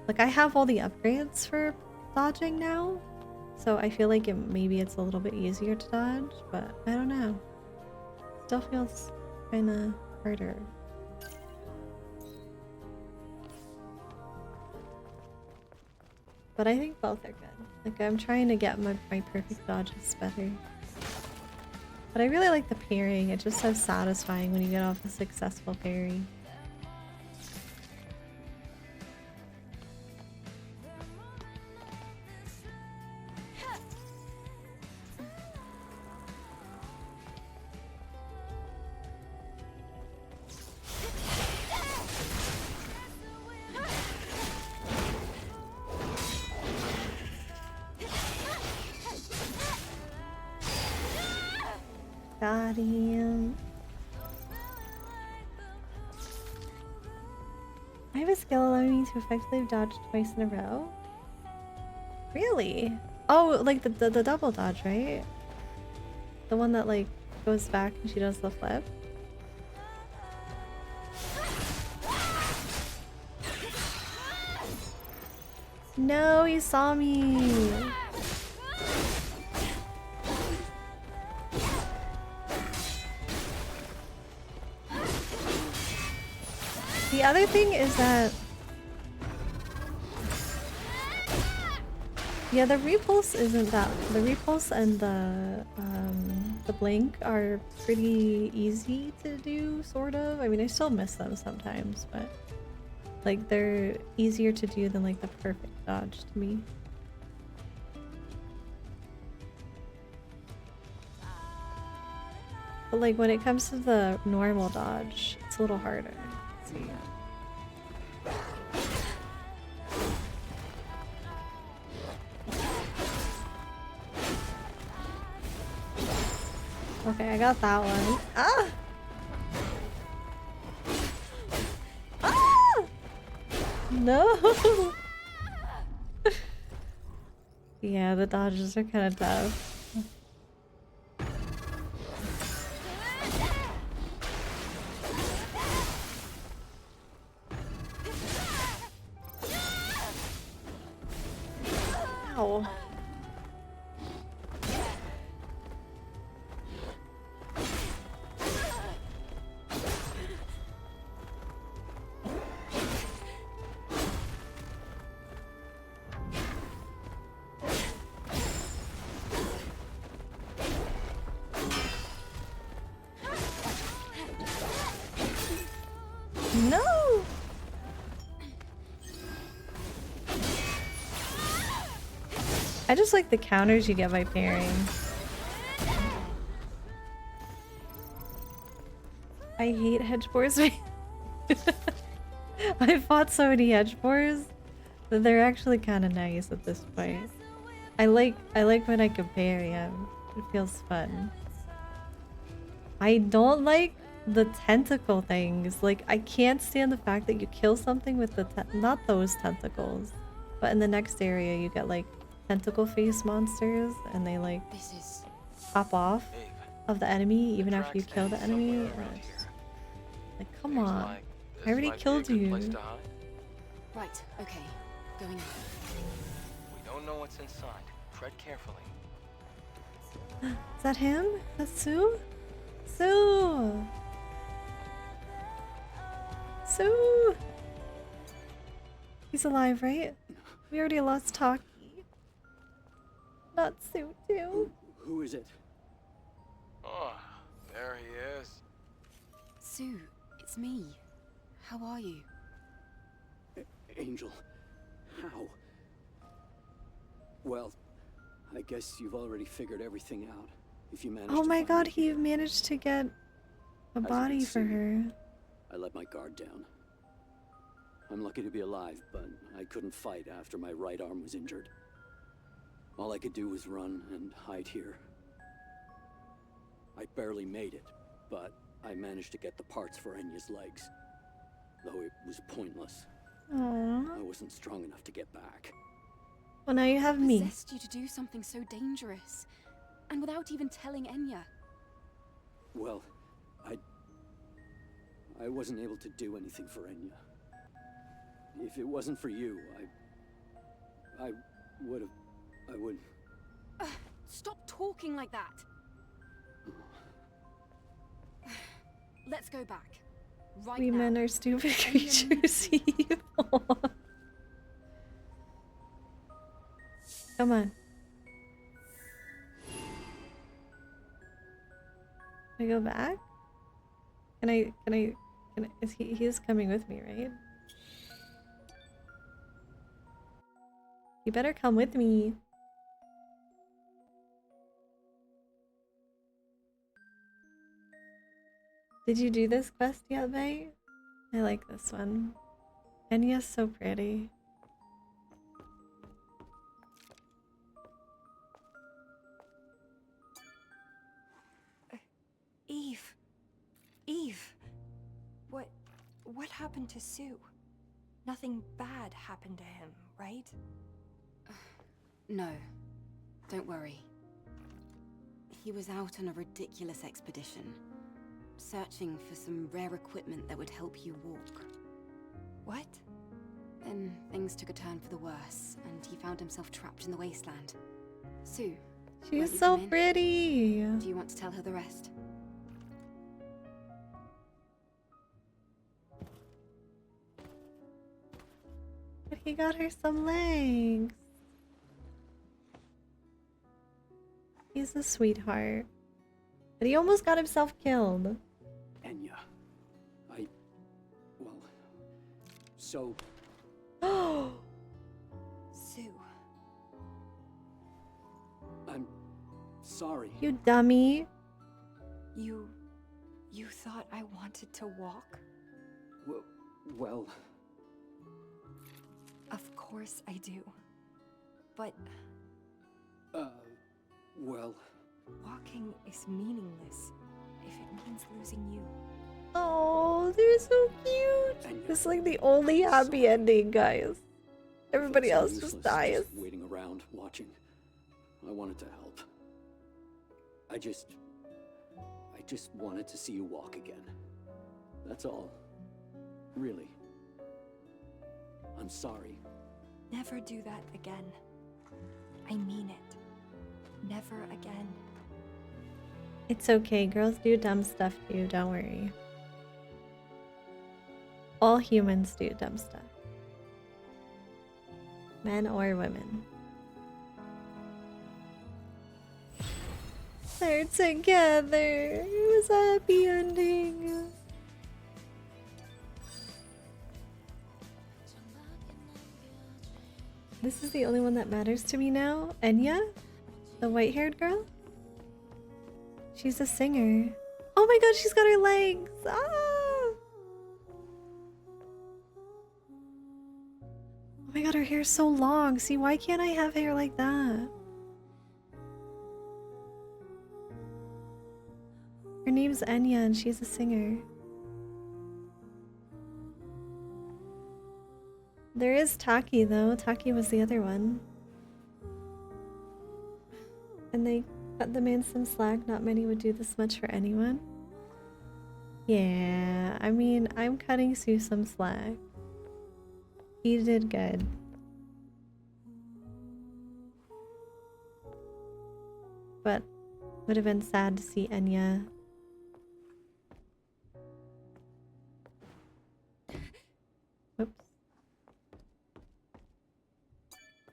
Like I have all the upgrades for dodging now, so I feel like maybe it's a little bit easier to dodge, but I don't know. Still feels kind of harder. but I think both are good. Like, I'm trying to get my perfect dodges better. But I really like the parrying. It's just so satisfying when you get off a successful parry. Got him. I have a skill allowing me to effectively dodge twice in a row. Really? Oh, like the double dodge, right? The one that like goes back and she does the flip. No, he saw me. The other thing is that, yeah, the repulse isn't that. The repulse and the blink are pretty easy to do, sort of. I mean, I still miss them sometimes, but like they're easier to do than like the perfect dodge to me. But like when it comes to the normal dodge, it's a little harder. Let's see. Okay, I got that one. Ah! Ah! No! Yeah, the dodges are kind of tough. Ow. No! I just like the counters you get by parrying. I hate hedge boars. I fought so many hedge boars that they're actually kind of nice at this point. I like when I can parry them. It feels fun. I don't like the tentacle things. Like, I can't stand the fact that you kill something with the not those tentacles, but in the next area you get like tentacle face monsters and they like pop off of the enemy even after you kill the enemy. Like, come on. I already killed you. Right, okay. Going in. We don't know what's inside. Tread carefully. Is that him? That's Sue? Sue! Sue! He's alive, right? We already lost Taki. Not Sue, too. Who is it? Oh, there he is. Sue, it's me. How are you? Angel. How? Well, I guess you've already figured everything out. If you managed Oh to my find god, me he here. managed to get a body for her. I let my guard down. I'm lucky to be alive, but I couldn't fight after my right arm was injured. All I could do was run and hide here. I barely made it, but I managed to get the parts for Enya's legs. Though it was pointless. Aww. I wasn't strong enough to get back. Well, now you have me. Possessed you to do something so dangerous, and without even telling Enya. Well, I wasn't able to do anything for Enya. If it wasn't for you, I would. Stop talking like that. Let's go back. Right We now. men are stupid Enya creatures. Come on. Can I go back? Can I, is he's coming with me, right? You better come with me. Did you do this quest yet, Bay? I like this one. Enya's so pretty. Eve. Eve. What happened to Sue? Nothing bad happened to him, right? No. Don't worry. He was out on a ridiculous expedition, searching for some rare equipment that would help you walk. What? Then things took a turn for the worse, and he found himself trapped in the wasteland. Sue. She's so pretty. Do you want to tell her the rest? But he got her some legs. He's a sweetheart. But he almost got himself killed. Enya. Well... So... Sue. I'm... sorry. You dummy. You thought I wanted to walk? Well... Of course I do. But... well... Walking is meaningless if it means losing you. Oh, they're so cute. This is like the only happy ending, guys. Everybody else just dies. Waiting around, watching. I wanted to help. I just wanted to see you walk again. That's all. Really. I'm sorry. Never do that again. I mean it. Never again. It's okay, girls do dumb stuff too, don't worry. All humans do dumb stuff. Men or women. They're together. It was a happy ending. This is the only one that matters to me now. Enya? The white-haired girl? She's a singer. Oh my god, she's got her legs! Ah! Oh my god, her hair's so long. See, why can't I have hair like that? Her name's Enya and she's a singer. There is Taki though. Taki was the other one. And they cut the man some slack. Not many would do this much for anyone. Yeah, I mean, I'm cutting Sue some slack. He did good. But would have been sad to see Enya. Whoops.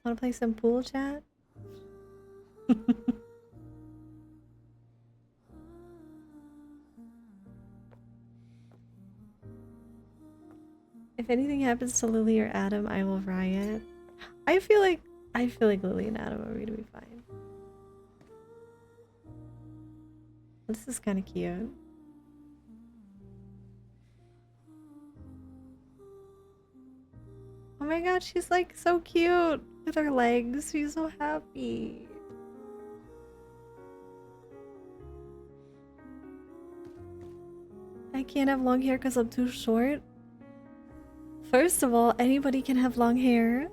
Wanna play some pool chat? If anything happens to Lily or Adam, I will riot. I feel like Lily and Adam are going to be fine. This is kind of cute. Oh my god, she's like so cute with her legs. She's so happy. I can't have long hair because I'm too short. First of all, anybody can have long hair.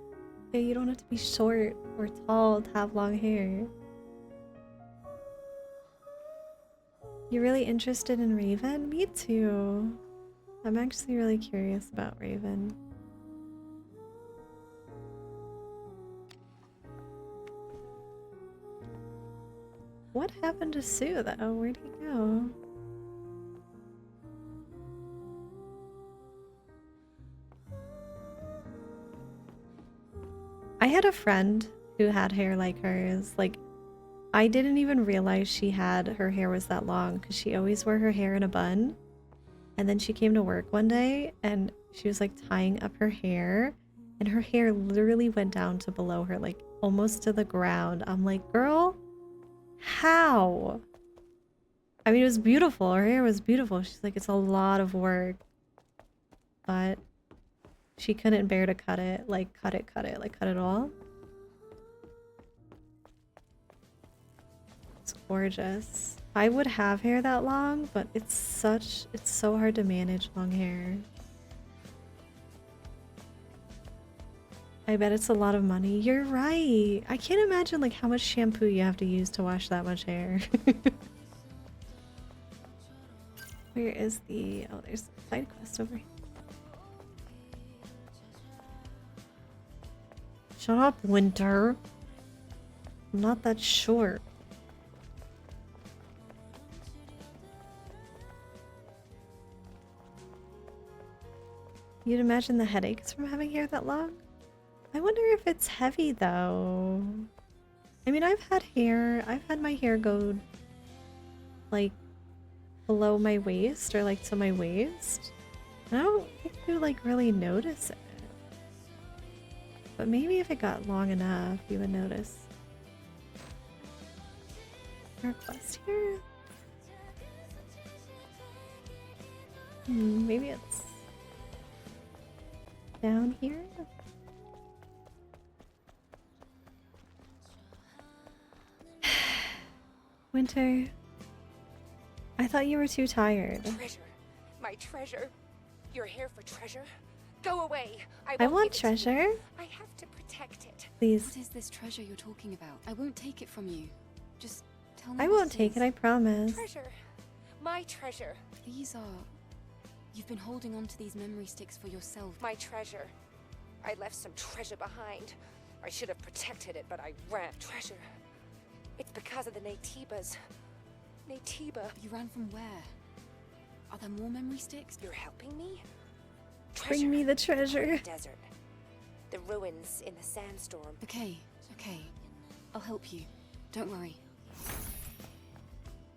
Okay, you don't have to be short or tall to have long hair. You're really interested in Raven? Me too. I'm actually really curious about Raven. What happened to Sue though? Where'd he go? I had a friend who had hair like hers. Like, I didn't even realize her hair was that long because she always wore her hair in a bun. And then she came to work one day and she was like tying up her hair and her hair literally went down to below her, like almost to the ground. I'm like, girl, how? I mean, it was beautiful. Her hair was beautiful. She's like, it's a lot of work. But she couldn't bear to cut it. Like, cut it all. It's gorgeous. I would have hair that long, but it's so hard to manage long hair. I bet it's a lot of money. You're right. I can't imagine like how much shampoo you have to use to wash that much hair. Where is the... Oh, there's a side quest over here. Shut up, Winter. I'm not that short. You'd imagine the headaches from having hair that long? I wonder if it's heavy though. I mean, I've had my hair go like below my waist or like to my waist. And I don't think you like really notice it. But maybe if it got long enough, you would notice. Is there a quest here? Maybe it's down here? Winter, I thought you were too tired. Treasure. My treasure. You're here for treasure? Go away. I want treasure. I have to protect it. Please. What is this treasure you're talking about? I won't take it from you. Just tell me. I won't take it, I promise. Treasure. My treasure. These are... You've been holding on to these memory sticks for yourself. My treasure. I left some treasure behind. I should have protected it, but I ran. Treasure. It's because of the Naytibas. Naytiba. You ran from where? Are there more memory sticks? You're helping me? Treasure. Bring me the treasure. Desert. The ruins in the sandstorm. Okay. I'll help you. Don't worry.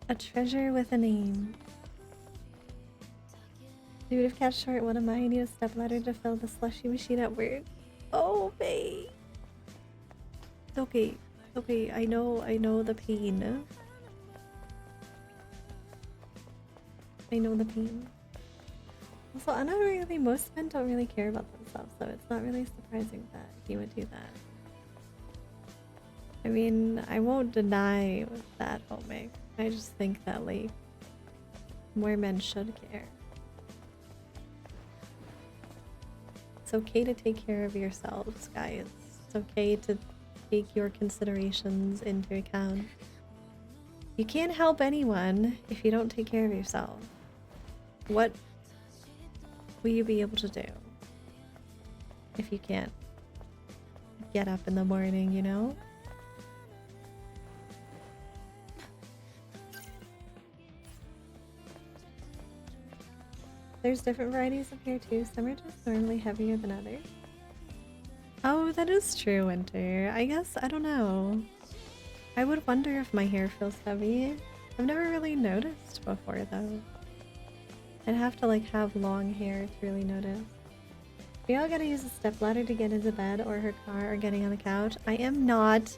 A treasure with a name. Dude, if cat's short, what am I? I need a stepladder to fill the slushy machine at work. Oh, babe. It's okay. Okay, I know the pain. I know the pain. Also, I don't really, most men don't really care about themselves, so it's not really surprising that he would do that. I mean, I won't deny that, homie. I just think that, like, more men should care. It's okay to take care of yourselves, guys. It's okay to take your considerations into account. You can't help anyone if you don't take care of yourself. What will you be able to do if you can't get up in the morning, you know? There's different varieties of hair too. Some are just normally heavier than others. Oh, that is true, Winter. I guess, I don't know. I would wonder if my hair feels heavy. I've never really noticed before though. I'd have to like have long hair to really notice. We all gotta use a stepladder to get into bed or her car or getting on the couch. I am not.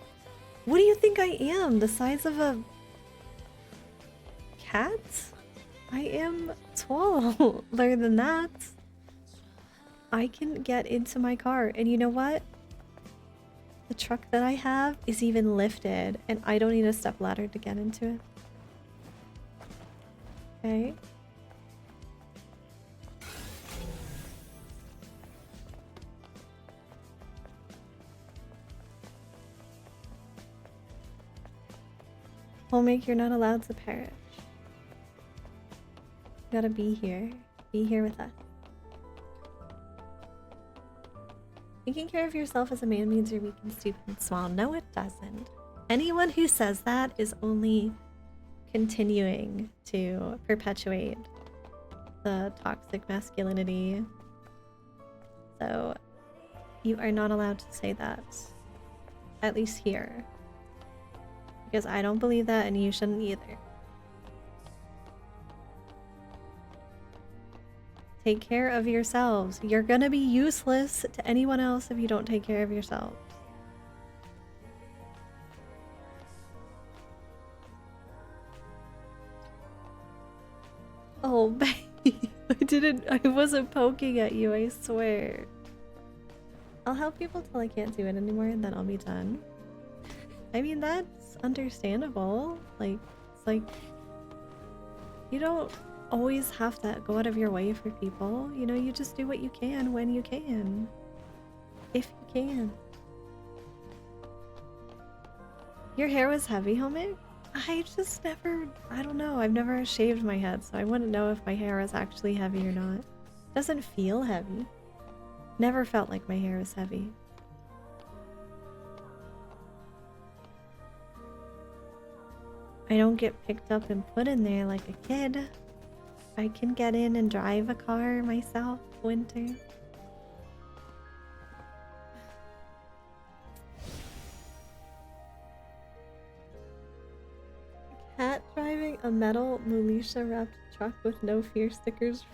What do you think I am? The size of a cat? I am taller than that. I can get into my car, and you know what? The truck that I have is even lifted, and I don't need a stepladder to get into it. Okay. Homemake, you're not allowed to perish. You gotta be here. Be here with us. Taking care of yourself as a man means you're weak and stupid and small. No, it doesn't. Anyone who says that is only continuing to perpetuate the toxic masculinity. So, you are not allowed to say that. At least here. Because I don't believe that, and you shouldn't either. Take care of yourselves. You're gonna be useless to anyone else if you don't take care of yourselves. Oh, babe. I wasn't poking at you, I swear. I'll help people till I can't do it anymore, and then I'll be done. I mean, that's understandable. Like, it's like, you don't always have to go out of your way for people. You know, you just do what you can when you can. If you can. Your hair was heavy, homie? I just never, I don't know. I've never shaved my head, so I wouldn't know if my hair is actually heavy or not. It doesn't feel heavy. Never felt like my hair was heavy. I don't get picked up and put in there like a kid. I can get in and drive a car myself, Winter. Cat driving a metal militia wrapped truck with no fear stickers.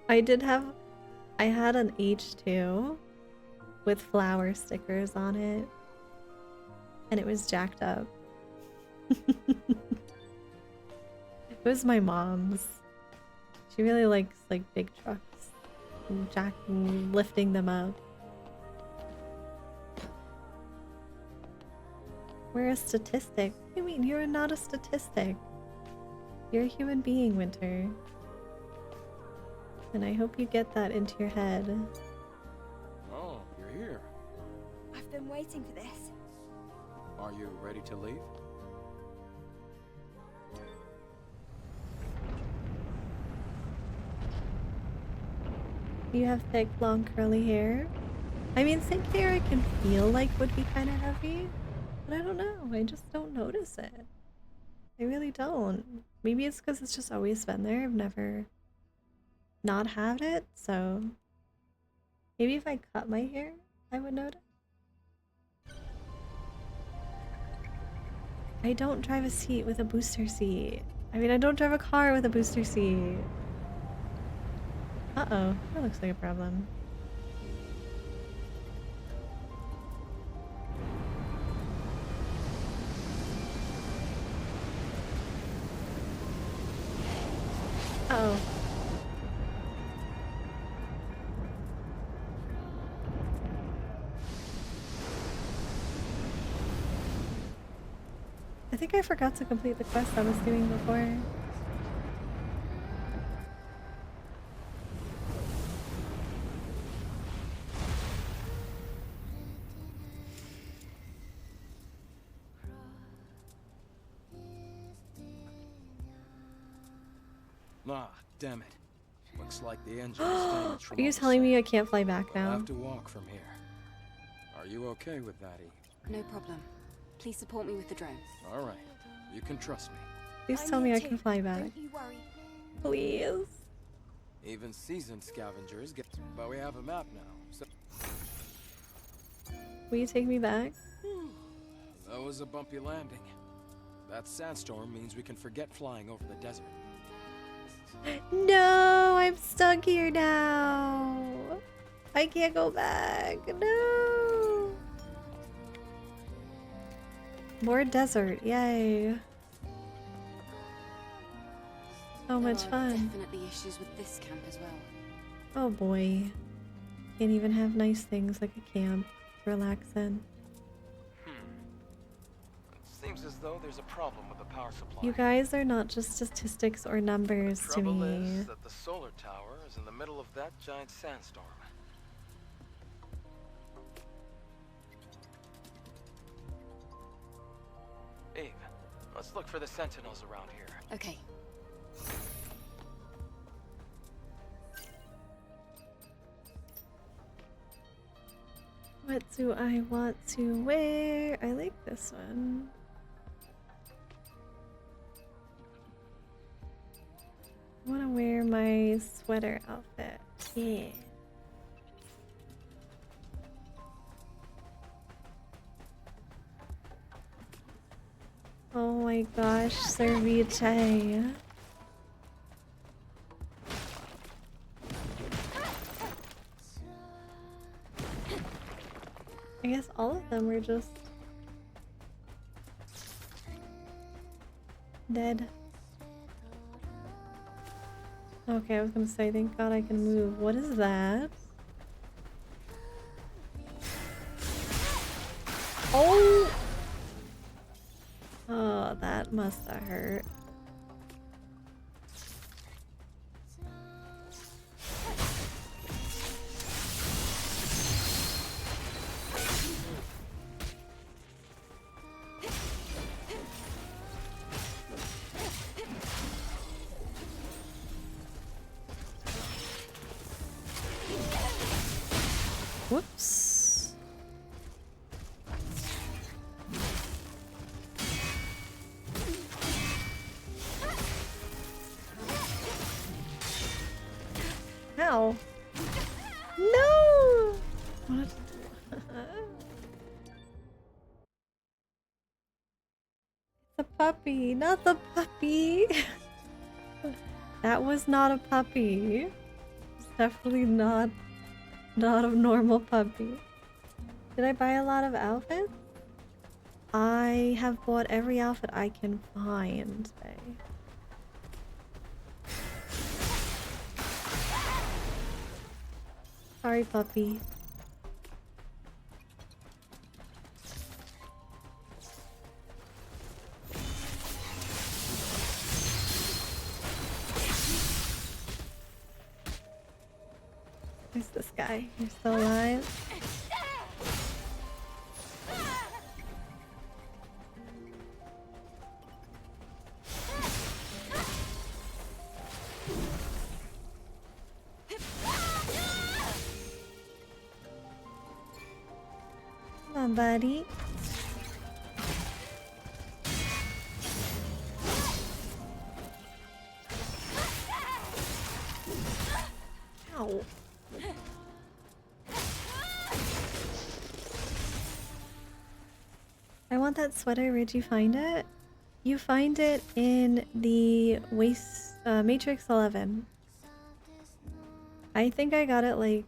I had an H2 with flower stickers on it, and it was jacked up. It was my mom's. She really likes like big trucks and lifting them up. We're a statistic. What do you mean? You're not a statistic. You're a human being, Winter. And I hope you get that into your head. Oh, you're here. I've been waiting for this. Are you ready to leave? You have thick, long, curly hair. I mean, thick hair I can feel like would be kind of heavy. But I don't know. I just don't notice it. I really don't. Maybe it's because it's just always been there. I've never not had it, so maybe if I cut my hair, I would notice. I don't drive a seat with a booster seat. I mean, I don't drive a car with a booster seat. Uh-oh, that looks like a problem. Uh-oh. I think I forgot to complete the quest I was doing before. Ah, damn it. Looks like the engine is damaged from Are you all the telling me I sand. can't fly back We'll now? have to walk from here. Are you okay with that, Eve? No problem. Please support me with the drone. All right. You can trust me. Please tell me I can fly back. Don't you worry. Please. Even seasoned scavengers get... But we have a map now, so... Will you take me back? That was a bumpy landing. That sandstorm means we can forget flying over the desert. No, I'm stuck here now. I can't go back. No. More desert. Yay. So much There are fun. definitely issues with this camp as well. Oh boy. Can't even have nice things like a camp to relax in. It seems as though there's a problem with the power supply. You guys are not just statistics or numbers to Trouble me. is that the solar tower is in the middle of that giant sandstorm. Eve, let's look for the sentinels around here. Okay. What do I want to wear? I like this one. I want to wear my sweater outfit. Yeah. my gosh, Cerviche. I guess all of them were just dead. Okay, I was gonna say, thank God I can move. What is that? Oh! Oh, that must have hurt. Whoops. Ow. No! What? The puppy, not the puppy. That was not a puppy. It's definitely not a normal puppy. Did I buy a lot of outfits? I have bought every outfit I can find. Sorry, puppy. Who's this guy? You're still alive? Come on, buddy. Ow. I want that sweater. Where'd you find it? You find it in the Matrix 11. I think I got it like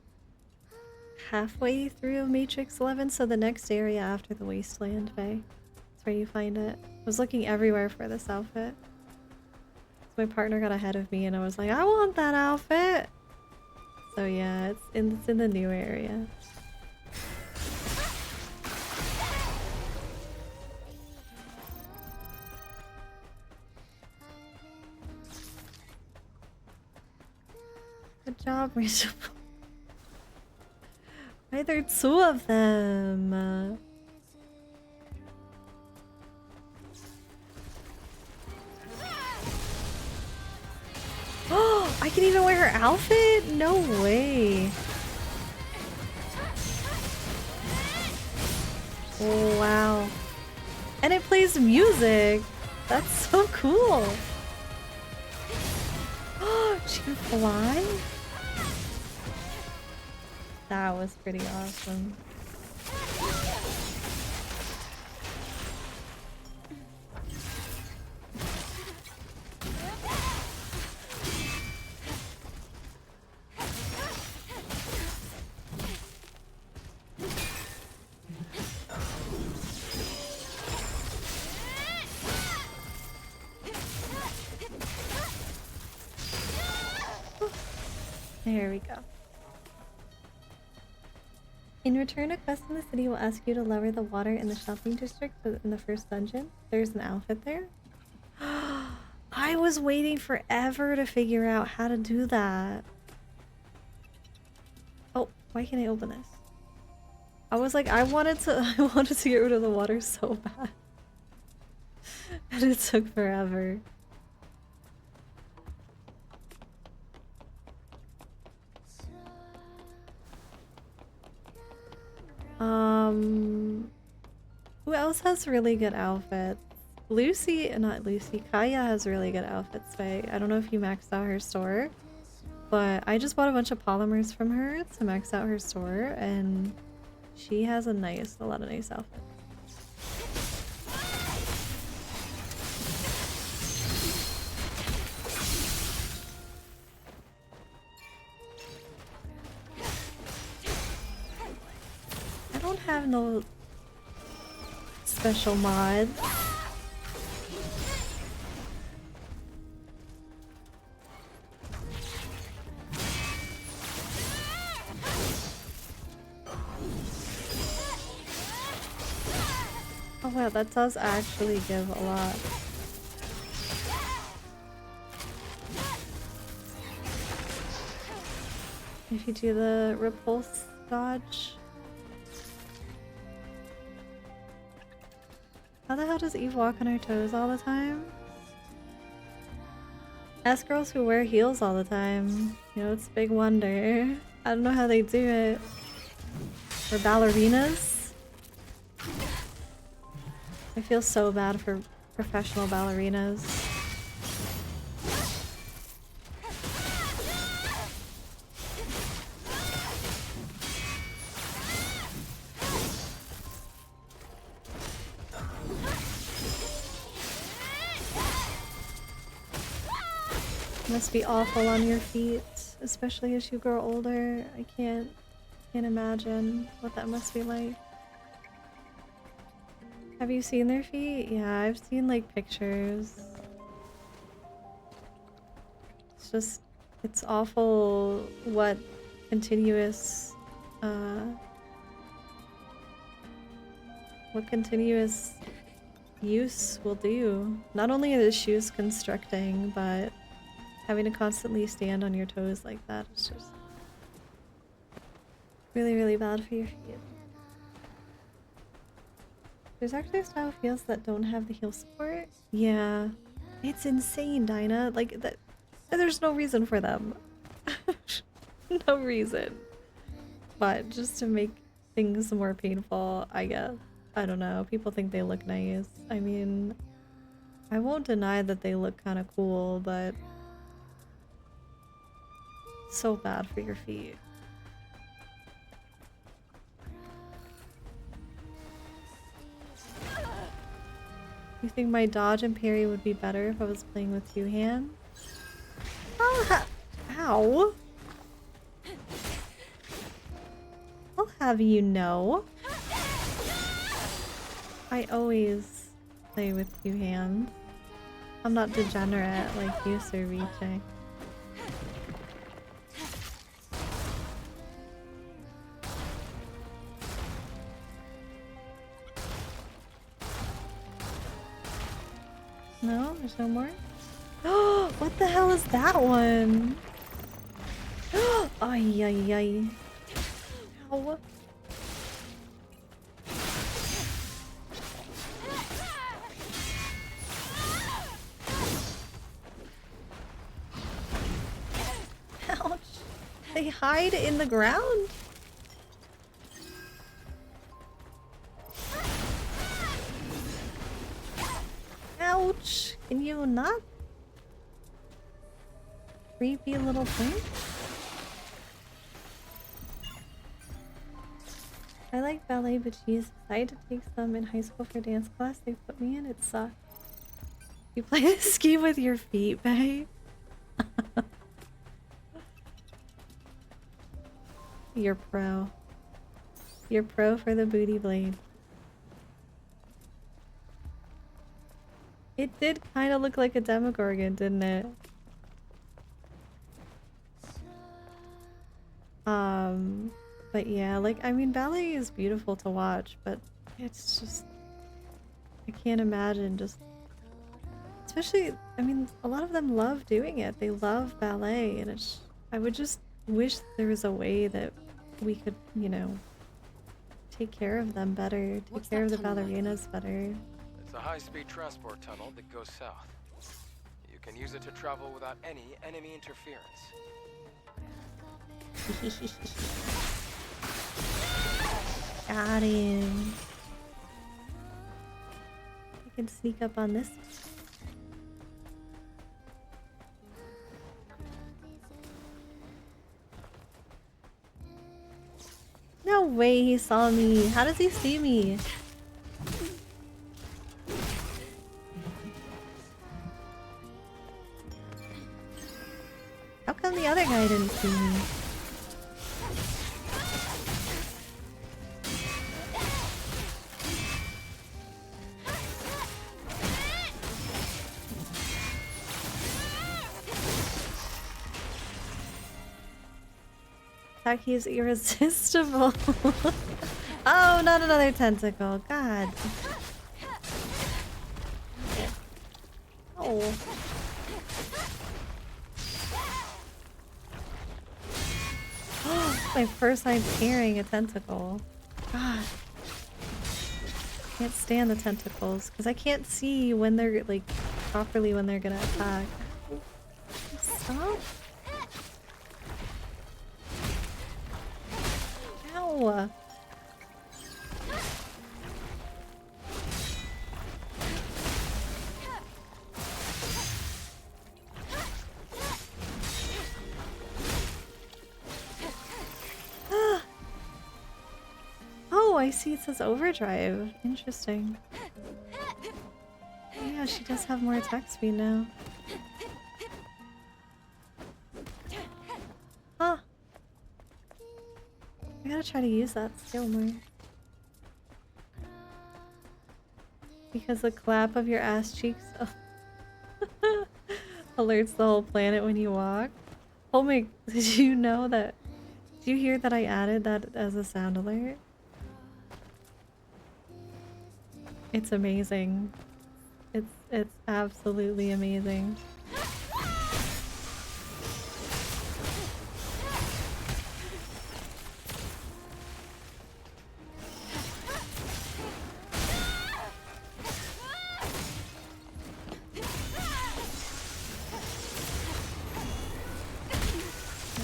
halfway through Matrix 11, so the next area after the Wasteland Bay. That's where you find it. I was looking everywhere for this outfit. My partner got ahead of me and I was like, I want that outfit! So yeah, it's in the new area. Good job, Rachel. Why are there two of them? Oh, I can even wear her outfit? No way. Oh, wow. And it plays music. That's so cool. Oh, she can fly? That was pretty awesome. There we go. In return, a quest in the city will ask you to lower the water in the shopping district in the first dungeon. There's an outfit there. I was waiting forever to figure out how to do that. Oh, why can't I open this? I was like, I wanted to get rid of the water so bad. And it took forever. Who else has really good outfits? Kaya has really good outfits, Faye. I don't know if you maxed out her store, but I just bought a bunch of polymers from her to max out her store, and she has a lot of nice outfits. have no special mods. Oh wow, that does actually give a lot. If you do the repulse dodge. How the hell does Eve walk on her toes all the time? Ask girls who wear heels all the time. You know, it's a big wonder. I don't know how they do it. Or ballerinas? I feel so bad for professional ballerinas. Must be awful on your feet, especially as you grow older. I can't imagine what that must be like. Have you seen their feet? Yeah, I've seen like pictures. It's just, it's awful what continuous use will do. Not only are the shoes constricting, but having to constantly stand on your toes like that is just really, really bad for your feet. There's actually a style of heels that don't have the heel support. Yeah. It's insane, Dinah. Like, that. There's no reason for them. No reason. But just to make things more painful, I guess. I don't know. People think they look nice. I mean, I won't deny that they look kind of cool, but so bad for your feet. You think my dodge and parry would be better if I was playing with two hands? Ow! I'll have you know. I always play with two hands. I'm not degenerate like you, Sir Viche. No? There's no more? Oh, what the hell is that one? Ay, ay, ay. Ow. Ouch. They hide in the ground? Ouch. Can you not? Creepy little thing? I like ballet, but geez, I had to take some in high school for dance class. They put me in, it sucked. You play this game with your feet, babe? You're pro. You're pro for the booty blade. It did kind of look like a Demogorgon, didn't it? But yeah, like, I mean, ballet is beautiful to watch, but it's just, I can't imagine just, especially, I mean, a lot of them love doing it. They love ballet, and it's, I would just wish there was a way that we could, you know, take care of them better, take care of the ballerinas better. It's a high-speed transport tunnel that goes south. You can use it to travel without any enemy interference. Got him. I can sneak up on this. No way he saw me. How does he see me? How come the other guy didn't see me? attack, he is irresistible. Oh, not another tentacle. God. Oh. My first time hearing a tentacle. God. Can't stand the tentacles because I can't see when they're like properly when they're gonna attack. Stop. Ow. Oh, I see it says overdrive. Interesting. Oh, yeah, she does have more attack speed now. Huh. I gotta try to use that skill more. Because the clap of your ass cheeks alerts the whole planet when you walk. Oh my, did you know that? Did you hear that I added that as a sound alert? It's amazing. It's absolutely amazing.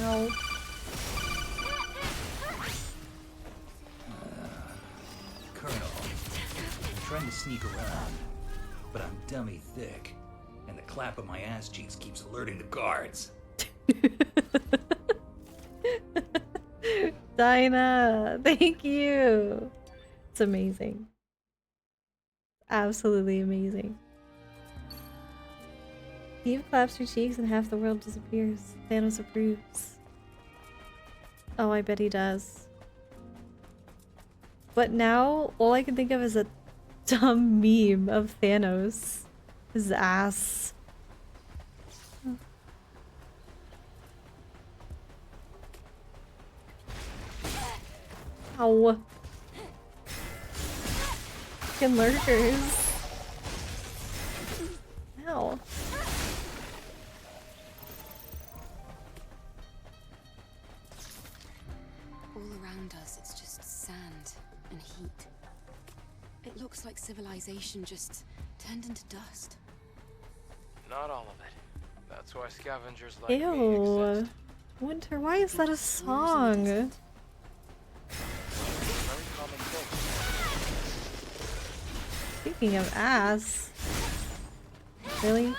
No. Colonel, I'm trying to sneak around, but I'm dummy thick, and the clap of my ass cheeks keeps alerting the guards. Dinah, thank you. It's amazing. Absolutely amazing. Eve claps her cheeks and half the world disappears. Thanos approves. Oh, I bet he does. But now, all I can think of is a dumb meme of Thanos. His ass. Ow. Fucking lurkers. Ow. All around us, it's just sand and heat. It looks like civilization just turned into dust. Not all of it. That's why scavengers like me Ew. exist. Winter, why is that a song? Very common thing. Speaking of ass. Really?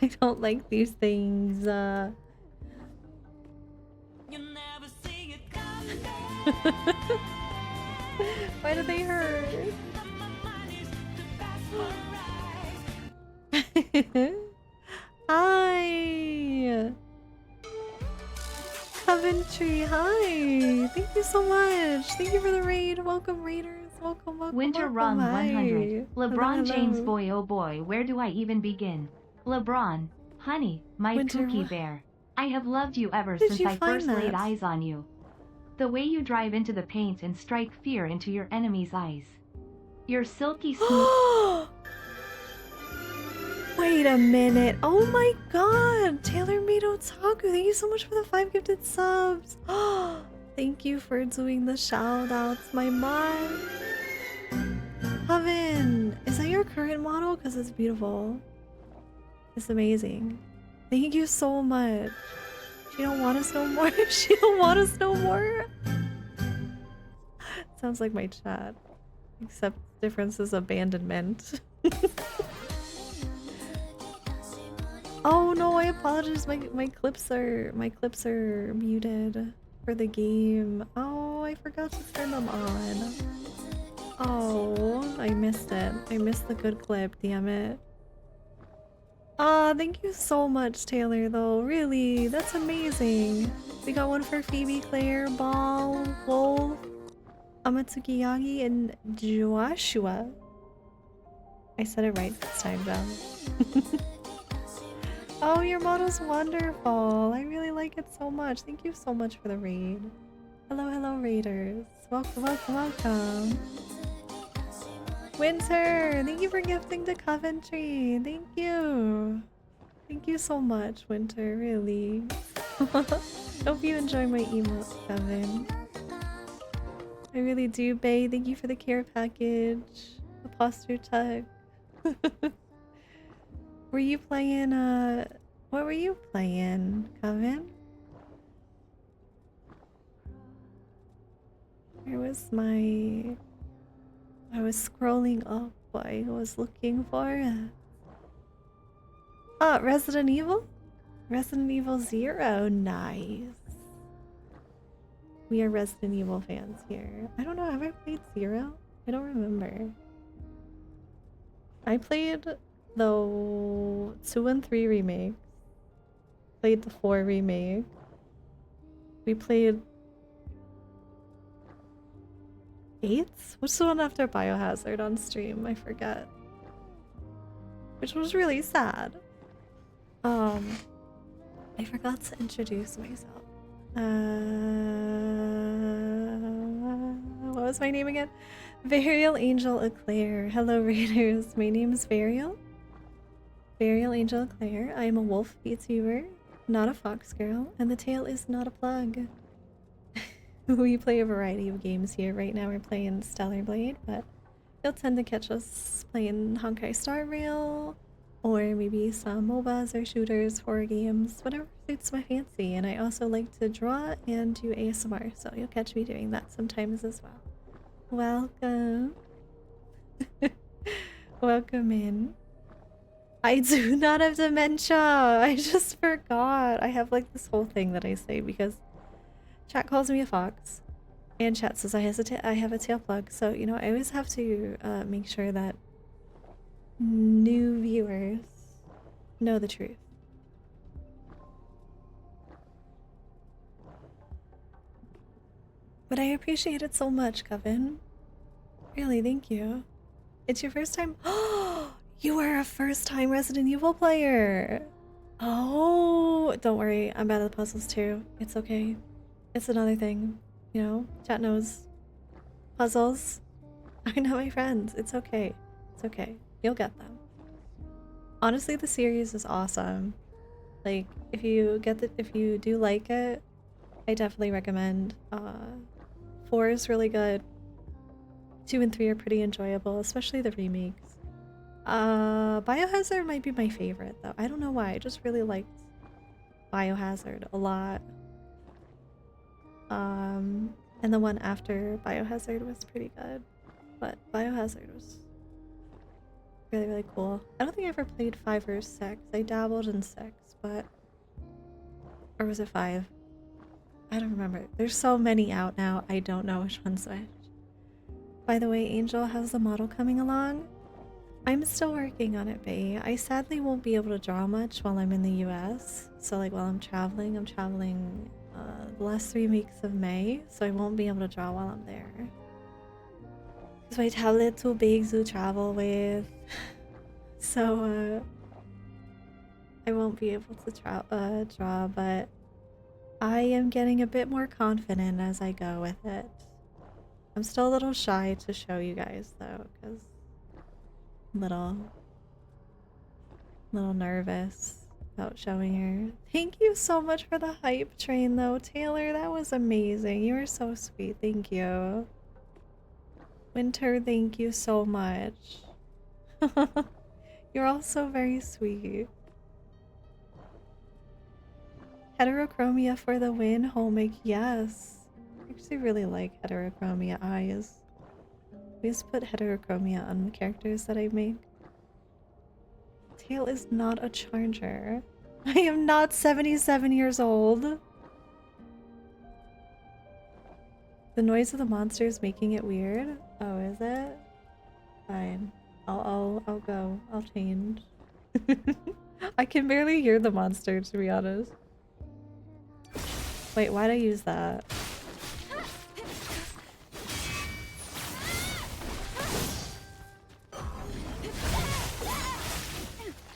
I don't like these things. Why do they hurt? Hi! Coventry, hi! Thank you so much! Thank you for the raid! Welcome, raiders! Welcome, welcome, Winter welcome. Run Hi. 100. LeBron Hello, James, hello. boy oh boy, where do I even begin? LeBron, honey, my Winter, Pookie what? bear. I have loved you ever Did since you I find first laid that? eyes on you. The way you drive into the paint and strike fear into your enemy's eyes. Your silky smooth. Wait a minute. Oh my god. Taylor made Otaku. Thank you so much for the 5 gifted subs. Thank you for doing the shout outs, my mod. Heaven. Is that your current model? Because it's beautiful. It's amazing. Thank you so much. She don't want us no more. She don't want us no more. Sounds like my chat. Except difference is abandonment. Oh no, I apologize. My clips are muted for the game. Oh, I forgot to turn them on. Oh, I missed it. I missed the good clip, damn it. Aw, thank you so much, Taylor, though. Really, that's amazing. We got one for Phoebe, Claire, Ball, Wolf, Amatsukiyagi, and Joshua. I said it right this time, John. Oh, your model's wonderful. I really like it so much. Thank you so much for the raid. Hello, hello, raiders. Welcome, welcome, welcome. Winter, thank you for gifting to Coventry. Thank you. Thank you so much, Winter, really. Hope you enjoy my emotes, Kevin. I really do, Bae. Thank you for the care package. The posture tug. Were you playing, what were you playing, Kevin? Where was my... I was scrolling up what I was looking for. Oh, Resident Evil? Resident Evil 0. Nice. We are Resident Evil fans here. I don't know, have I played 0? I don't remember. I played the 2 and 3 remakes. Played the 4 remake. We played 8's? What's the one after Biohazard on stream? I forget. Which was really sad. I forgot to introduce myself. What was my name again? Varial Angel Eclair. Hello, Raiders. My name is Varial. Varial Angel Eclair. I am a wolf VTuber, not a fox girl, and the tail is not a plug. We play a variety of games here. Right now we're playing Stellar Blade, but you'll tend to catch us playing Honkai Star Rail, or maybe some MOBAs or shooters, horror games, whatever suits my fancy. And I also like to draw and do ASMR, so you'll catch me doing that sometimes as well. Welcome. Welcome in. I do not have dementia. I just forgot. I have like this whole thing that I say because chat calls me a fox, and chat says I have a tail plug. So, you know, I always have to make sure that new viewers know the truth. But I appreciate it so much, Coven. Really, thank you. It's your first time? Oh, you are a first-time Resident Evil player! Oh, don't worry, I'm bad at the puzzles too. It's okay. It's another thing, you know? Chat knows. Puzzles are not my friends. It's okay. It's okay. You'll get them. Honestly, the series is awesome. Like, if you do like it, I definitely recommend. 4 is really good. 2 and 3 are pretty enjoyable, especially the remakes. Biohazard might be my favorite though. I don't know why. I just really liked Biohazard a lot. And the one after Biohazard was pretty good. But Biohazard was really, really cool. I don't think I ever played 5 or 6. I dabbled in 6, but... Or was it 5? I don't remember. There's so many out now, I don't know which one's which. By the way, Angel, how's the model coming along? I'm still working on it, Bae. I sadly won't be able to draw much while I'm in the US. So like while I'm traveling the last 3 weeks of May, so I won't be able to draw while I'm there. Because my tablet's too big to travel with. So I won't be able to draw, but I am getting a bit more confident as I go with it. I'm still a little shy to show you guys though, because I'm a little nervous about showing her. Thank you so much for the hype train though, Taylor. That was amazing. You were so sweet. Thank you. Winter, thank you so much. You're also very sweet. Heterochromia for the win, Holmick, yes. I actually really like heterochromia eyes. I just put heterochromia on characters that I make. Tail is not a charger. I am not 77 years old. The noise of the monster is making it weird. Oh, is it? Fine. I'll go. I'll change. I can barely hear the monster, to be honest. Wait, why'd I use that?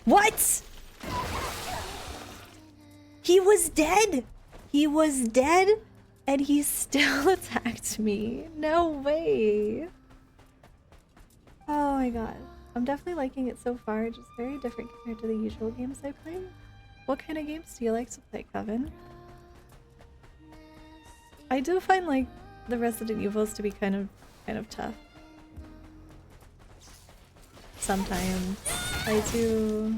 What? He was dead! He was dead and he still attacked me. No way. Oh my god. I'm definitely liking it so far, just very different compared to the usual games I play. What kind of games do you like to play, Kevin? I do find like the Resident Evils to be kind of tough. Sometimes I do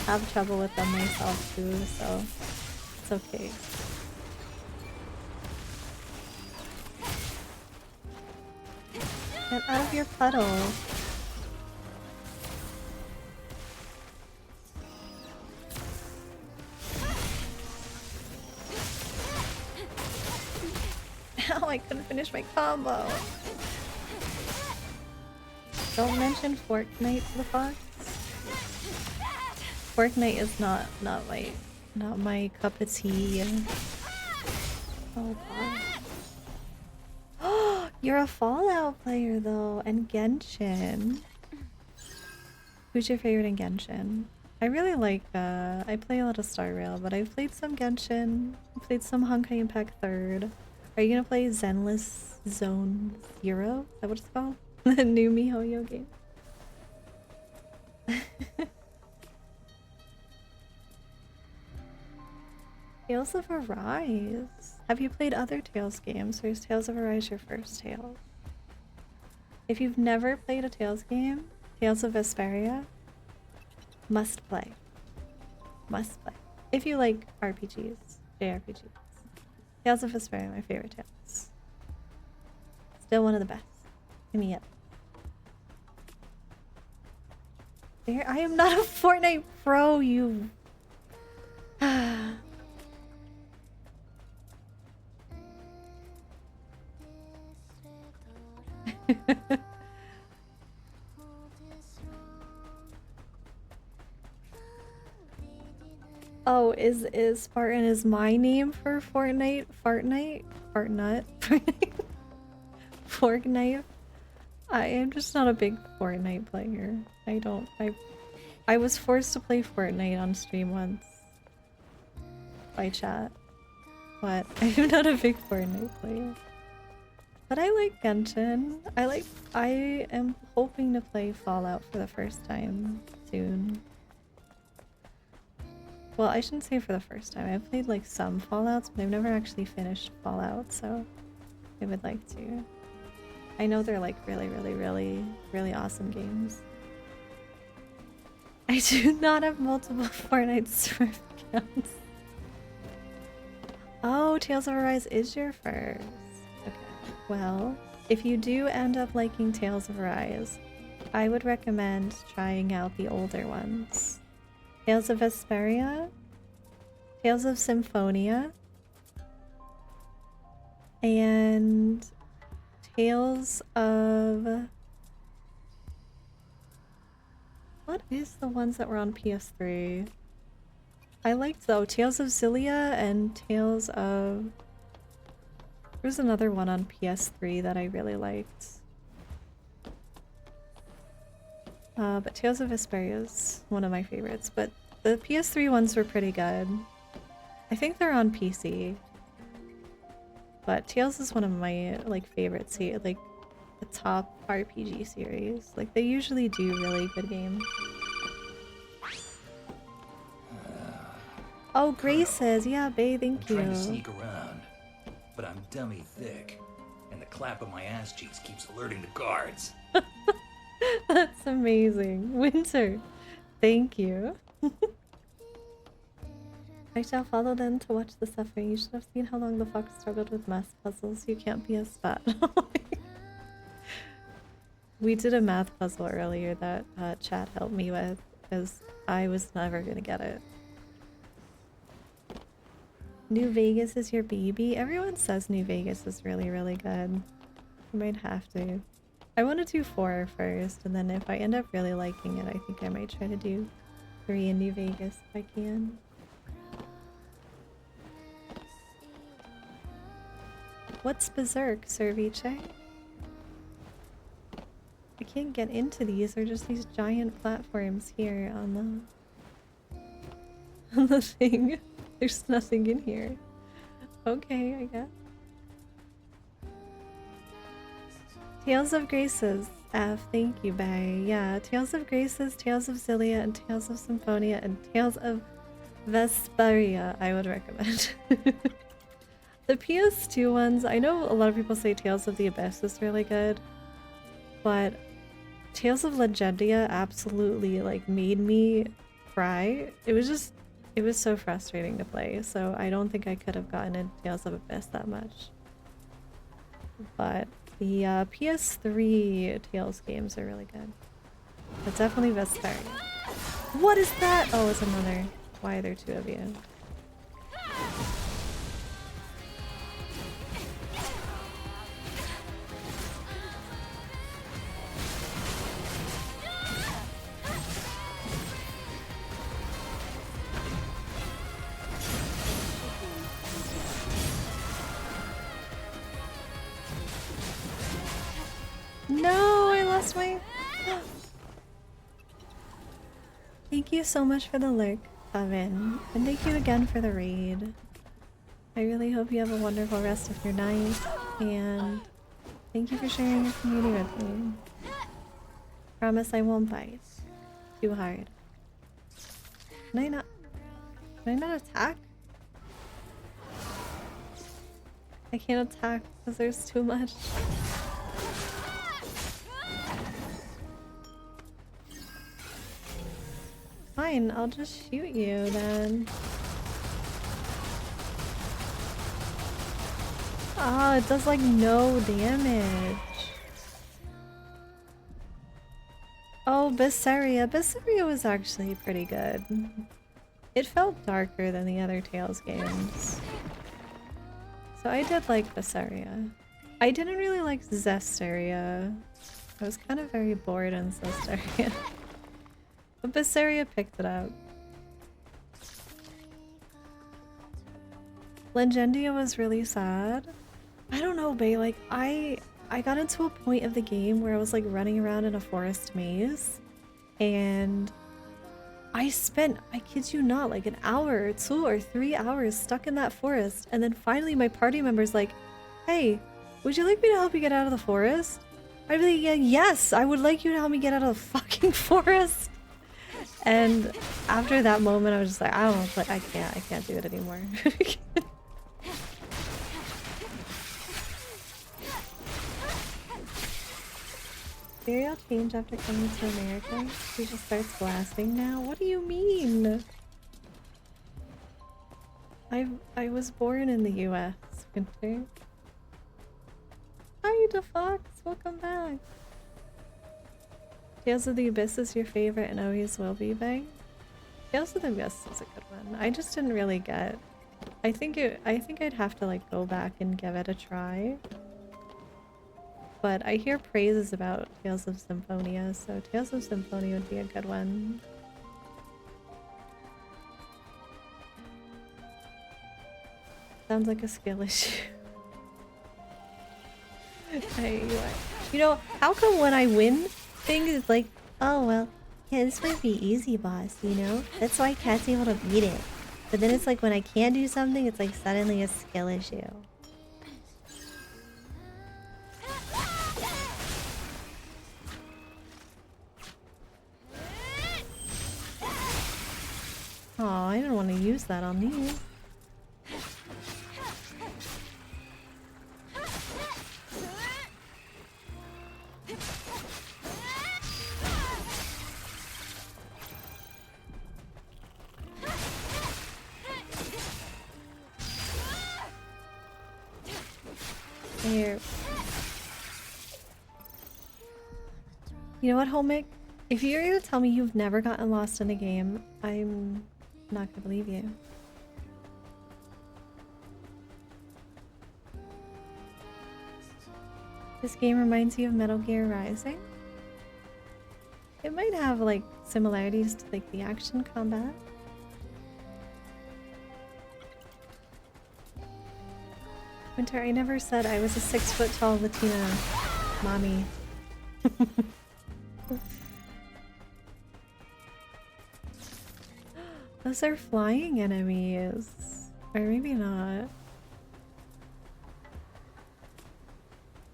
have trouble with them myself too, so it's okay. Get out of your puddle. Ow, I couldn't finish my combo. Don't mention Fortnite to the fox. Fortnite is not my cup of tea. Oh god. You're a Fallout player though, and Genshin. Who's your favorite in Genshin? I really like I play a lot of Star Rail, but I've played some Genshin, I played some Honkai Impact 3rd. Are you gonna play Zenless Zone Zero? Is that what it's called? The new MiHoYo game. Tales of Arise. Have you played other Tales games, or is Tales of Arise your first Tales? If you've never played a Tales game, Tales of Vesperia, must play. Must play. If you like RPGs, JRPGs. Tales of Vesperia, my favorite Tales. Still one of the best. Give me up. There, I am not a Fortnite pro, you. Oh, is Spartan is my name for Fortnite? Fartnite? Fartnut? Fortnite? I am just not a big Fortnite player. I was forced to play Fortnite on stream once by chat, but I'm not a big Fortnite player. But I like Genshin. I am hoping to play Fallout for the first time soon. Well, I shouldn't say for the first time. I've played like some Fallouts, but I've never actually finished Fallout, so I would like to. I know they're like really awesome games. I do not have multiple Fortnite Smurf accounts. Oh, Tales of Arise is your first. Okay. Well, if you do end up liking Tales of Arise, I would recommend trying out the older ones. Tales of Vesperia, Tales of Symphonia, and Tales of... What is the ones that were on PS3? I liked though Tales of Xillia and Tales of... There's another one on PS3 that I really liked. But Tales of Vesperia is one of my favorites, but the PS3 ones were pretty good. I think they're on PC. But Tales is one of my like favorites here, like the top RPG series. Like they usually do really good games. Oh, Grace says, yeah, Bae, thank you. I'm trying to sneak around, but I'm dummy thick, and the clap of my ass cheeks keeps alerting the guards. That's amazing. Winter, thank you. I shall follow them to watch the suffering. You should have seen how long the fox struggled with math puzzles. You can't be a spat. We did a math puzzle earlier that chat helped me with, because I was never gonna get it. New Vegas is your baby? Everyone says New Vegas is really good. I might have to. I want to do 4 first, and then if I end up really liking it, I think I might try to do PS3 in New Vegas if I can. What's Berserk, Cerviche? I can't get into these, they're just these giant platforms here on the thing. There's nothing in here. Okay, I guess. Tales of Graces. F, thank you, Bay. Yeah, Tales of Graces, Tales of Xillia, and Tales of Symphonia, and Tales of Vesperia, I would recommend. The PS2 ones, I know a lot of people say Tales of the Abyss is really good, but Tales of Legendia absolutely like made me cry. It was so frustrating to play, so I don't think I could have gotten into Tales of Abyss that much. But the PS3 Tales games are really good. But definitely Vesperia. What is that? Oh, it's another. Why are there two of you? No, I lost my... Thank you so much for the lurk, Oven. And thank you again for the raid. I really hope you have a wonderful rest of your night. And thank you for sharing your community with me. Promise I won't bite too hard. Can I not attack? I can't attack because there's too much. Fine, I'll just shoot you then. Oh, it does like no damage. Oh, Berseria. Berseria was actually pretty good. It felt darker than the other Tales games. So I did like Berseria. I didn't really like Zesteria. I was kind of very bored in Zesteria. But Berseria picked it up. Legendia was really sad. I don't know, bae, like I got into a point of the game where I was like running around in a forest maze and I spent, I kid you not, like an hour or 2 or 3 hours stuck in that forest, and then finally my party member's like, hey, would you like me to help you get out of the forest? I'd be like, yeah, yes, I would like you to help me get out of the fucking forest. And after that moment, I was just like, I don't know, but I can't do it anymore. Maybe I'll change after coming to America. She just starts blasting now. What do you mean? I was born in the US, Winter. Hi, DeFox. Welcome back. Tales of the Abyss is your favorite and always will be, Bang? Tales of the Abyss is a good one. I just didn't really get... I think I'd have to like go back and give it a try. But I hear praises about Tales of Symphonia, so Tales of Symphonia would be a good one. Sounds like a skill issue. You know, how come when I win things it's like, oh well, yeah, this might be easy, boss, you know? That's why Cat's able to beat it. But then it's like when I can't do something, it's like suddenly a skill issue. Oh, I didn't want to use that on these. Here. You know what, Holmick? If you're gonna tell me you've never gotten lost in a game, I'm not gonna believe you. This game reminds you of Metal Gear Rising? It might have like similarities to like the action combat. Winter, I never said I was a 6-foot-tall Latina mommy. Those are flying enemies. Or maybe not.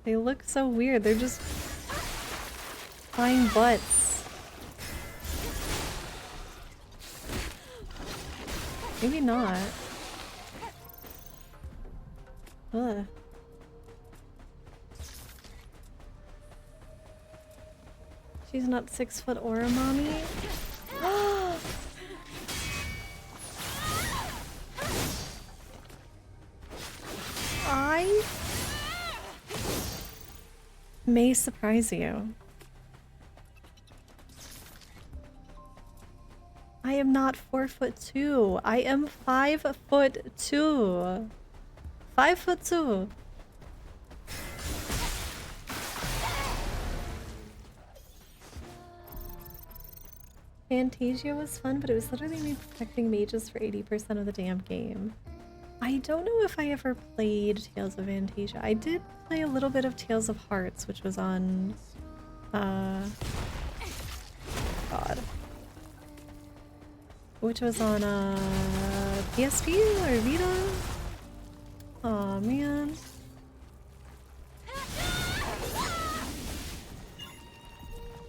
They look so weird. They're just flying butts. Maybe not. Ugh. She's not 6 foot or a mommy. I may surprise you. I am not 4'2". I am 5'2". 5'2". Fantasia was fun, but it was literally me protecting mages for 80% of the damn game. I don't know if I ever played Tales of Fantasia. I did play a little bit of Tales of Hearts, which was on God. Which was on PSP or Vita? Aw, man.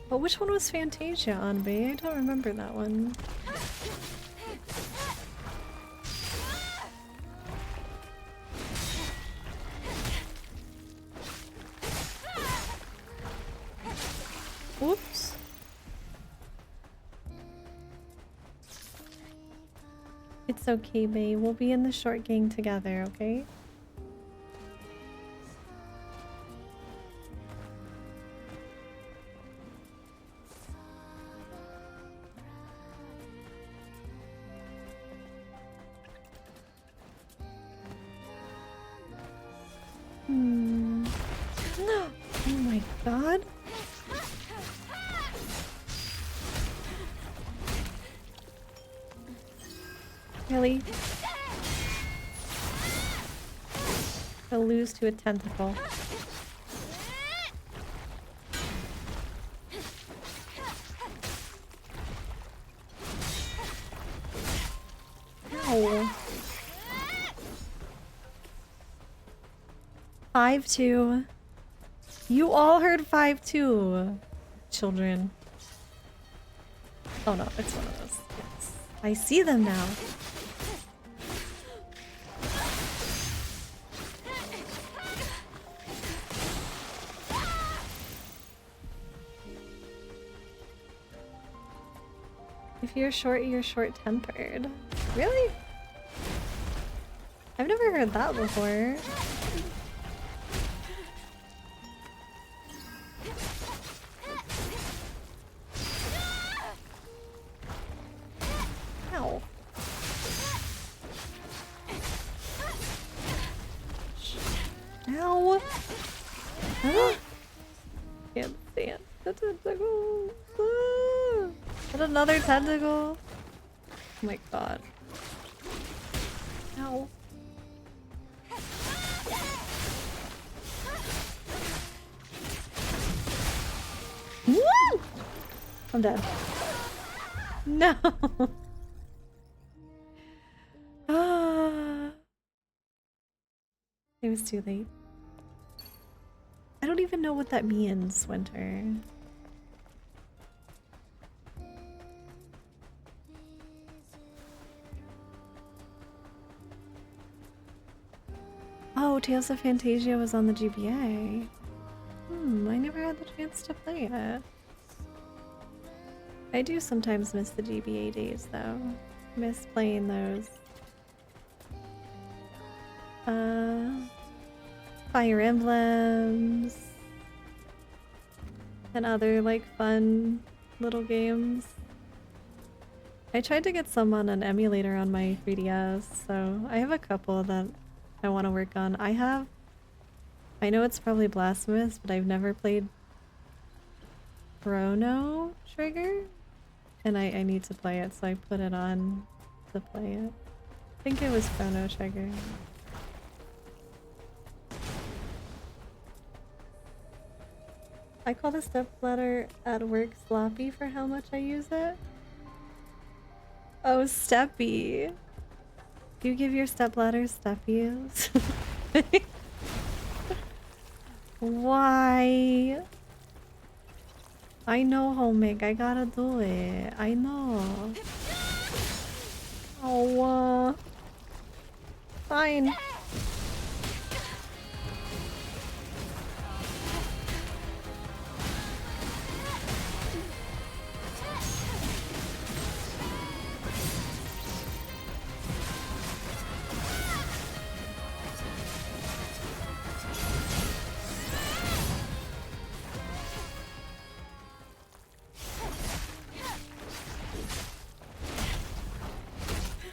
But which one was Fantasia on, Bay? I don't remember that one. Oops. It's okay, Bay. We'll be in the short gang together, okay? Oh my god. Really? I'll lose to a tentacle. Ow. 5'2". You all heard 5'2". Children. Oh no, it's one of those. Yes. I see them now. If you're short-tempered. Really? I've never heard that before. Ow. Ow. Ah. Can't stand the tentacles. Ah. And another tentacle. Oh my god. Ow. Woo! I'm dead. No. Ah. It was too late. I don't even know what that means, Winter. Oh, Tales of Fantasia was on the GBA. I never had the chance to play it. I do sometimes miss the GBA days, though. Miss playing those. Fire Emblems. And other, like, fun little games. I tried to get some on an emulator on my 3DS, so I have a couple that I want to work on. I know it's probably blasphemous, but I've never played Chrono Trigger, and I need to play it, so I put it on to play it. I think it was Chrono Trigger. I call the stepladder at work sloppy for how much I use it. Oh, steppy. You give your stepladder steppies? Why? I know, homie. I gotta do it. I know. Oh, fine.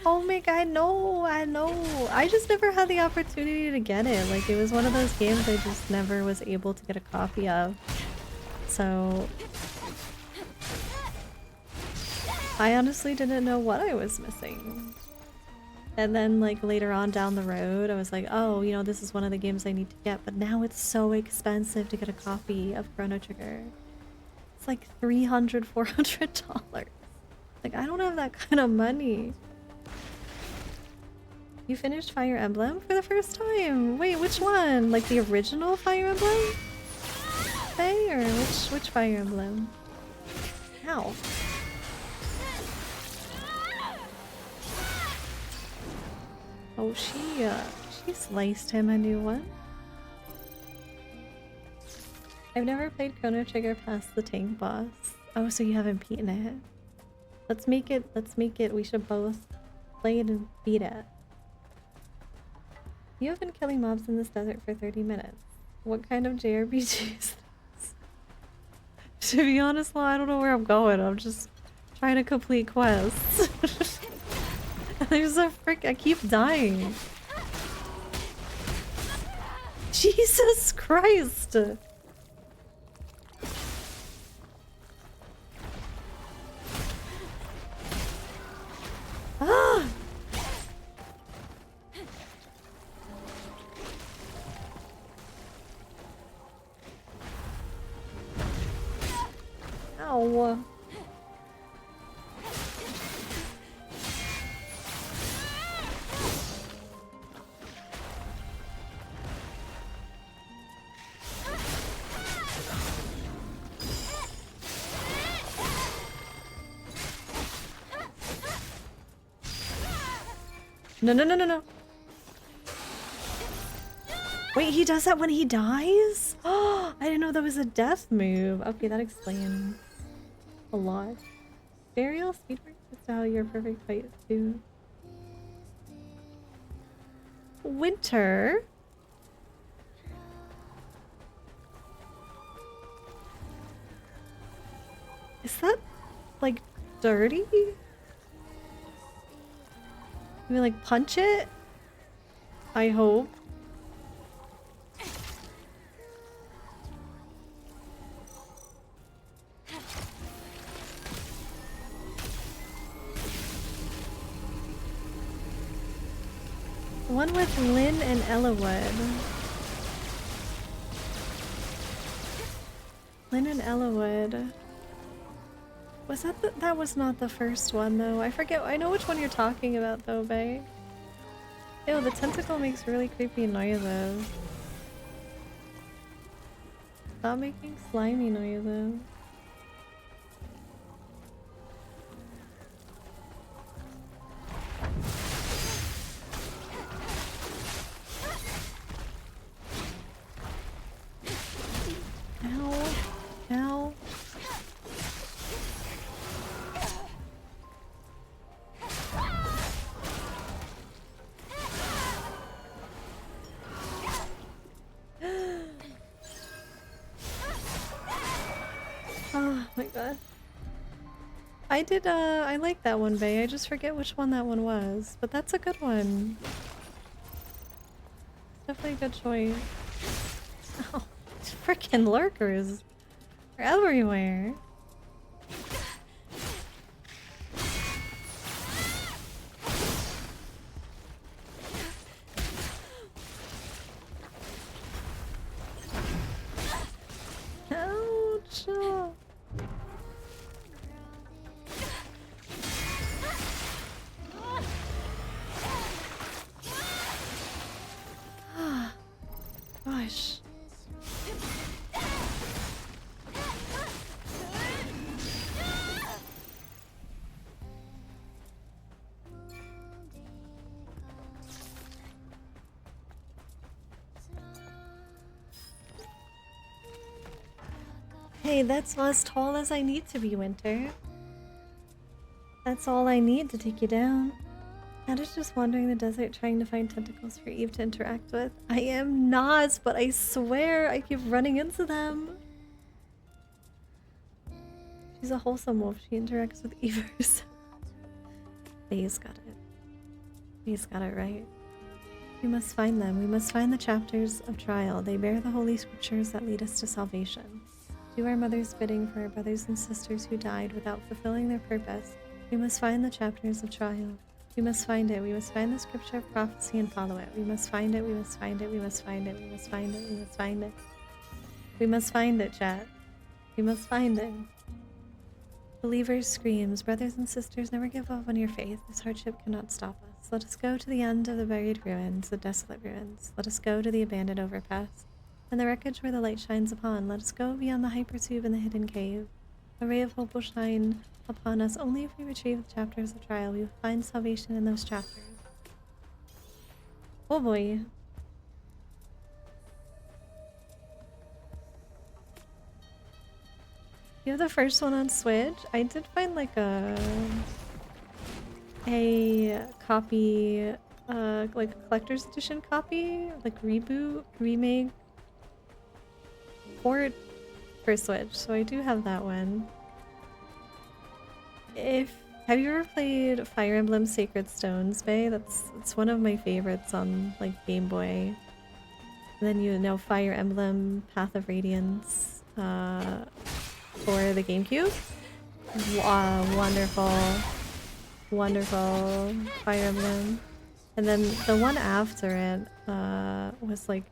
Oh my god, I know. I just never had the opportunity to get it. Like, it was one of those games I just never was able to get a copy of. So I honestly didn't know what I was missing. And then, like, later on down the road, I was like, oh, you know, this is one of the games I need to get. But now it's so expensive to get a copy of Chrono Trigger. It's like $300, $400. Like, I don't have that kind of money. You finished Fire Emblem for the first time? Wait, which one? Like the original Fire Emblem? Hey, or which Fire Emblem? How? Oh, she sliced him a new one. I've never played Chrono Trigger past the tank boss. Oh, so you haven't beaten it. Let's make it, we should both play it and beat it. You have been killing mobs in this desert for 30 minutes. What kind of JRPG is this? To be honest, I don't know where I'm going. I'm just trying to complete quests. There's a frick, I keep dying. Jesus Christ! Ah! Ow. No. Wait, he does that when he dies? Oh, I didn't know that was a death move. Okay, that explains a lot. Burial speedwork is how your perfect fight too. Winter? Is that like dirty? You mean like punch it? I hope. One with Lynn and Ellawood. Lynn and Ellawood. Was that that was not the first one though. I forget. I know which one you're talking about though, bae. Ew, the tentacle makes really creepy noises. Stop making slimy noises. Ow. Ow. Oh my god. I like that one, bae. I just forget which one that one was. But that's a good one. Definitely a good choice. Oh, freaking lurkers. They're everywhere. Ouch. Gosh. Hey, that's as tall as I need to be, Winter. That's all I need to take you down. Cat is just wandering the desert trying to find tentacles for Eve to interact with. I am not, but I swear I keep running into them. She's a wholesome wolf. She interacts with Eve herself. Faye's got it. Faye's got it right. We must find them. We must find the chapters of trial. They bear the holy scriptures that lead us to salvation. Do our mother's bidding for our brothers and sisters who died without fulfilling their purpose. We must find the chapters of trial. We must find it. We must find the scripture of prophecy and follow it. We must find it. We must find it. We must find it. We must find it. We must find it. We must find it, chat. We must find it. Believers screams, brothers and sisters, never give up on your faith. This hardship cannot stop us. Let us go to the end of the buried ruins, the desolate ruins. Let us go to the abandoned overpass, and the wreckage where the light shines upon. Let us go beyond the hypertube and the hidden cave. A ray of hope will shine upon us. Only if we retrieve the chapters of trial, we will find salvation in those chapters. Oh boy. You have the first one on Switch? I did find like a copy, like a collector's edition copy, like reboot, remake, port for Switch, so I do have that one. Have you ever played Fire Emblem Sacred Stones, Bae? It's one of my favorites on like Game Boy. And then you know Fire Emblem Path of Radiance for the GameCube. Wonderful. Wonderful Fire Emblem. And then the one after it was like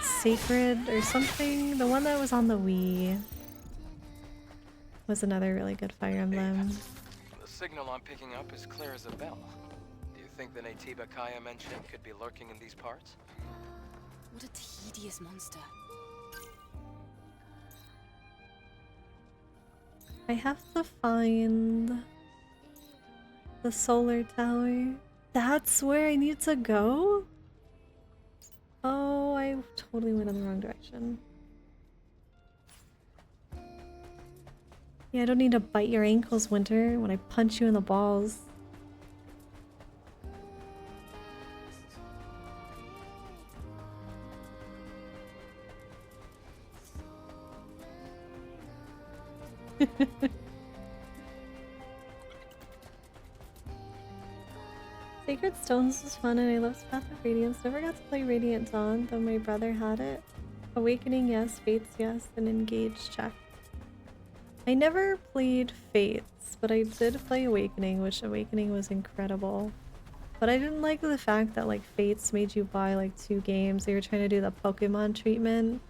Sacred or something. The one that was on the Wii was another really good Fire Emblem. The signal I'm picking up is clear as a bell. Do you think the Natiba Kaya mentioned could be lurking in these parts? What a tedious monster. I have to find the solar tower. That's where I need to go? Oh, I totally went in the wrong direction. Yeah, I don't need to bite your ankles, Winter, when I punch you in the balls. Sacred Stones was fun and I loved Path of Radiance. Never got to play Radiant Dawn, though my brother had it. Awakening, yes. Fates, yes. And Engage, check. I never played Fates, but I did play Awakening, which Awakening was incredible. But I didn't like the fact that like Fates made you buy like 2 games. They were trying to do the Pokemon treatment.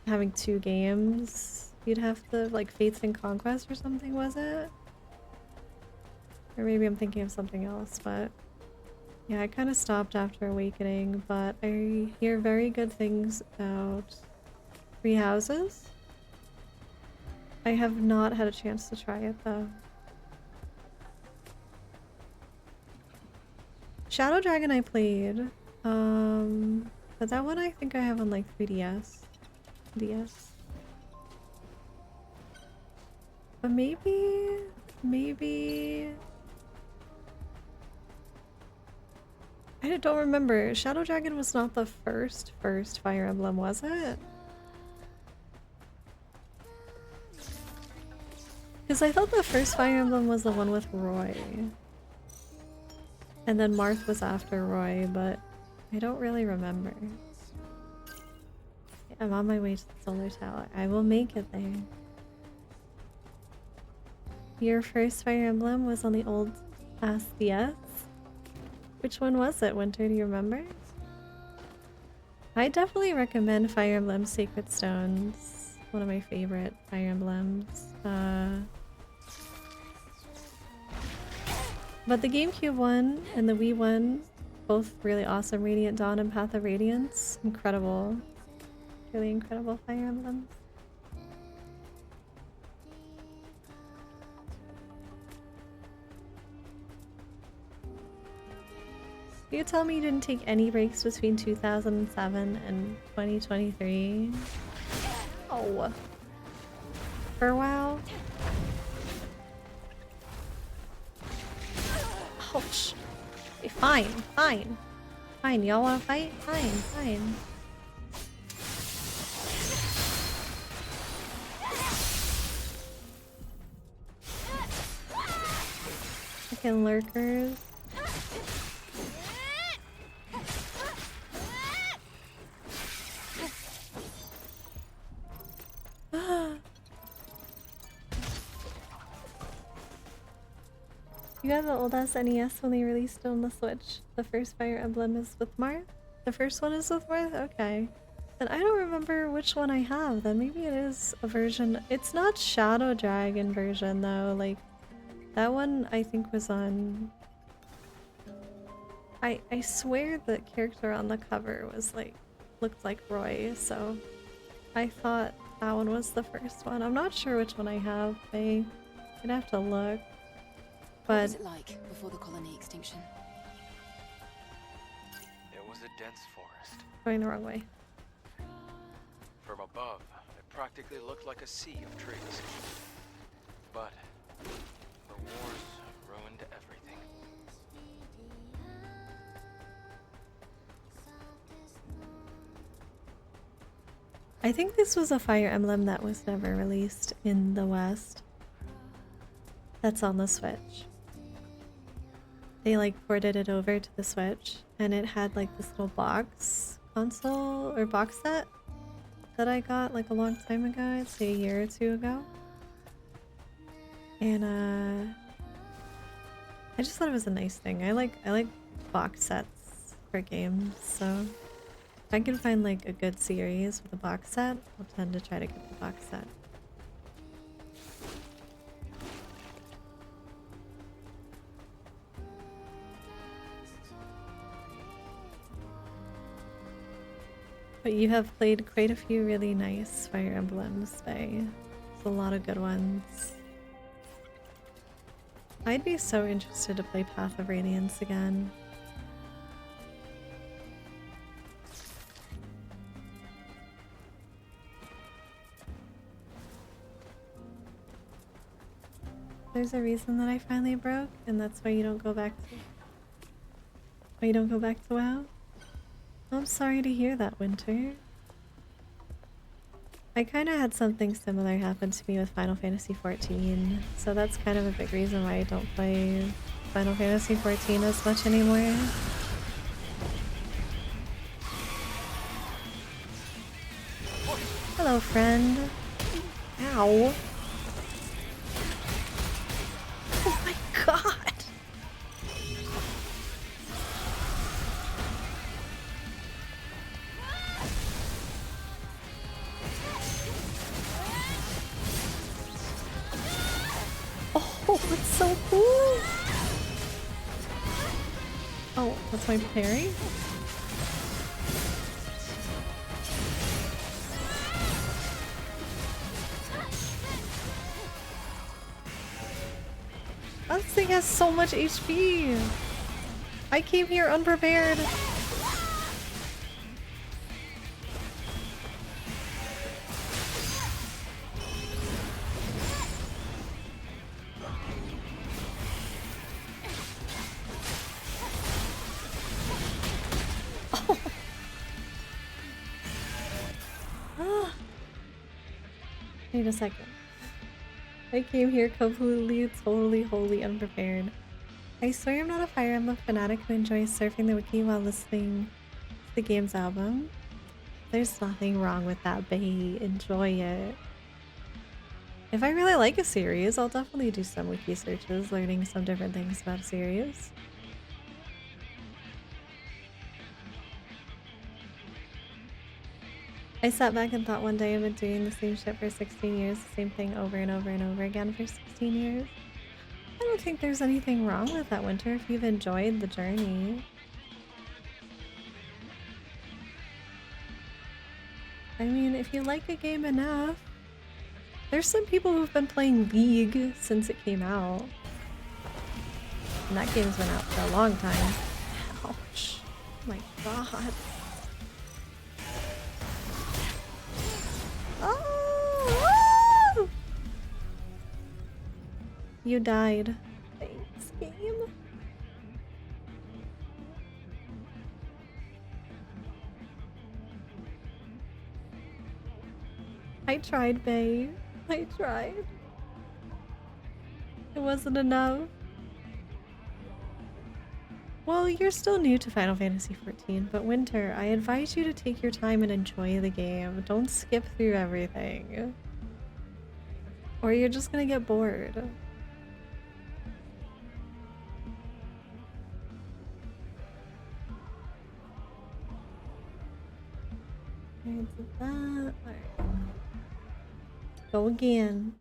Having 2 games. You'd have to like Fates and Conquest or something, was it? Or maybe I'm thinking of something else, but yeah, I kind of stopped after Awakening, but I hear very good things about Three Houses. I have not had a chance to try it though. Shadow Dragon I played, but that one I think I have on like 3DS. DS. But maybe... I don't remember. Shadow Dragon was not the first Fire Emblem, was it? Because I thought the first Fire Emblem was the one with Roy. And then Marth was after Roy, but I don't really remember. Yeah. I'm on my way to the solar tower. I will make it there. Your first Fire Emblem was on the old DS? Which one was it, Winter? Do you remember? I definitely recommend Fire Emblem Sacred Stones. One of my favorite Fire Emblems. But the GameCube one and the Wii one, both really awesome. Radiant Dawn and Path of Radiance. Incredible. Really incredible Fire Emblems. You tell me you didn't take any breaks between 2007 and 2023? Oh. For WoW? Ouch. Okay, fine, fine. Fine, y'all wanna fight? Fine, fine. Fucking lurkers. You got the old ass NES when they released it on the Switch. The first Fire Emblem is with Marth? The first one is with Marth? Okay. Then I don't remember which one I have. Then maybe it is a version. It's not Shadow Dragon version though. Like, that one I think was on... I swear the character on the cover was like, looked like Roy, so I thought that one was the first one. I'm not sure which one I have, I'd have to look. What But was it like before the colony extinction? It was a dense forest. going the wrong way. From above, it practically looked like a sea of trees. But the wars ruined everything. I think this was a Fire Emblem that was never released in the West. That's on the Switch. They like ported it over to the Switch and it had like this little box console or box set that I got like a long time ago, I'd say a year or two ago. And I just thought it was a nice thing. I like box sets for games, so if I can find like a good series with a box set, I'll tend to try to get the box set. But you have played quite a few really nice Fire Emblems, Faye. There's a lot of good ones. I'd be so interested to play Path of Radiance again. There's a reason that I finally broke, and that's why you don't go back to... Why you don't go back to WoW? I'm sorry to hear that, Winter. I kind of had something similar happen to me with Final Fantasy XIV, so that's kind of a big reason why I don't play Final Fantasy XIV as much anymore. Hello, friend. Ow. Oh my god! Oh, it's so cool! Oh, that's my parry? That thing has so much HP! I came here unprepared! Wait a second. I came here completely, totally, wholly unprepared. I swear I'm not a Fire Emblem fanatic who enjoys surfing the wiki while listening to the game's album. There's nothing wrong with that, bae. Enjoy it. If I really like a series, I'll definitely do some wiki searches, learning some different things about a series. I sat back and thought one day I've been doing the same shit for 16 years, the same thing over and over and over again for 16 years. I don't think there's anything wrong with that, Winter, if you've enjoyed the journey. I mean, if you like a game enough, there's some people who've been playing League since it came out. And that game's been out for a long time. Ouch. Oh my god. Oh! You died. Thanks, game. I tried, babe. I tried. It wasn't enough. Well, you're still new to Final Fantasy XIV, but Winter, I advise you to take your time and enjoy the game. Don't skip through everything. Or you're just gonna get bored. Alright, so that. Alright. Go again.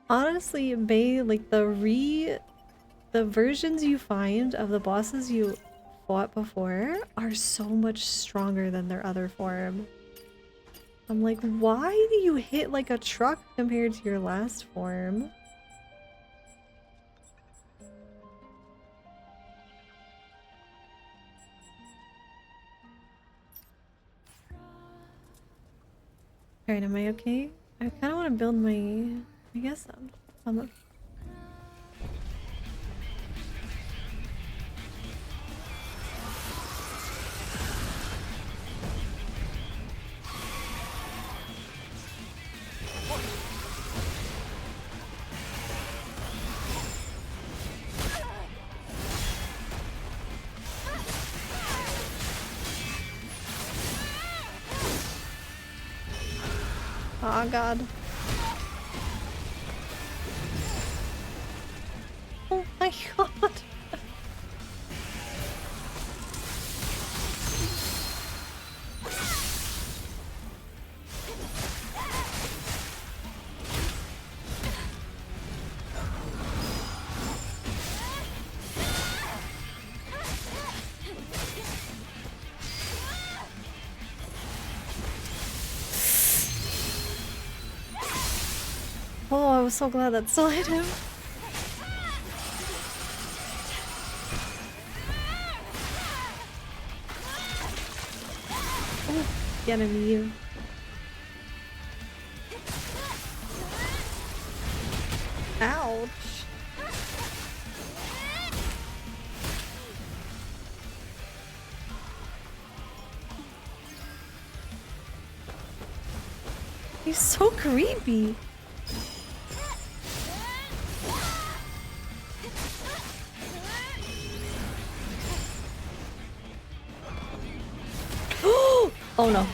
Honestly, Bae, like the versions you find of the bosses you fought before are so much stronger than their other form. I'm like, why do you hit like a truck compared to your last form? Alright, am I okay? I kind of want to build my... I guess I'm oh god. Oh my god. Oh, I was so glad that still hit him. Oh, get him, you. Ouch. He's so creepy. Oh no.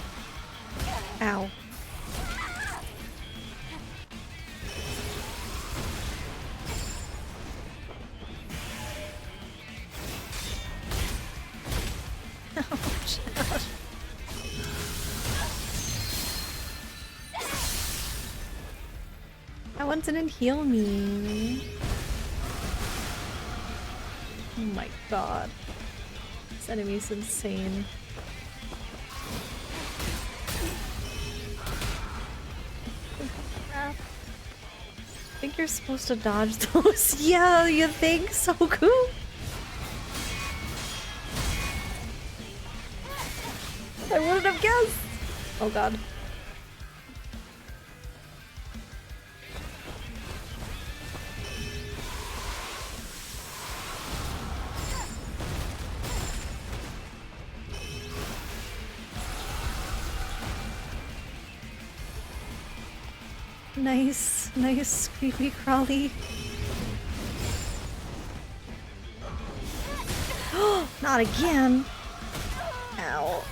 Ow. Ouch. Ouch. That one didn't heal me. Oh my god. This enemy is insane. I think you're supposed to dodge those. Yeah, you think? So cool. I wouldn't have guessed. Oh god. Nice, nice, creepy crawly. Not again. Ow.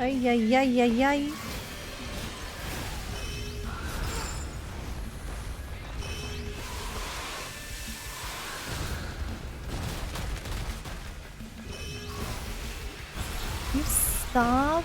Ay, ay, ay, ay, ay. You stop?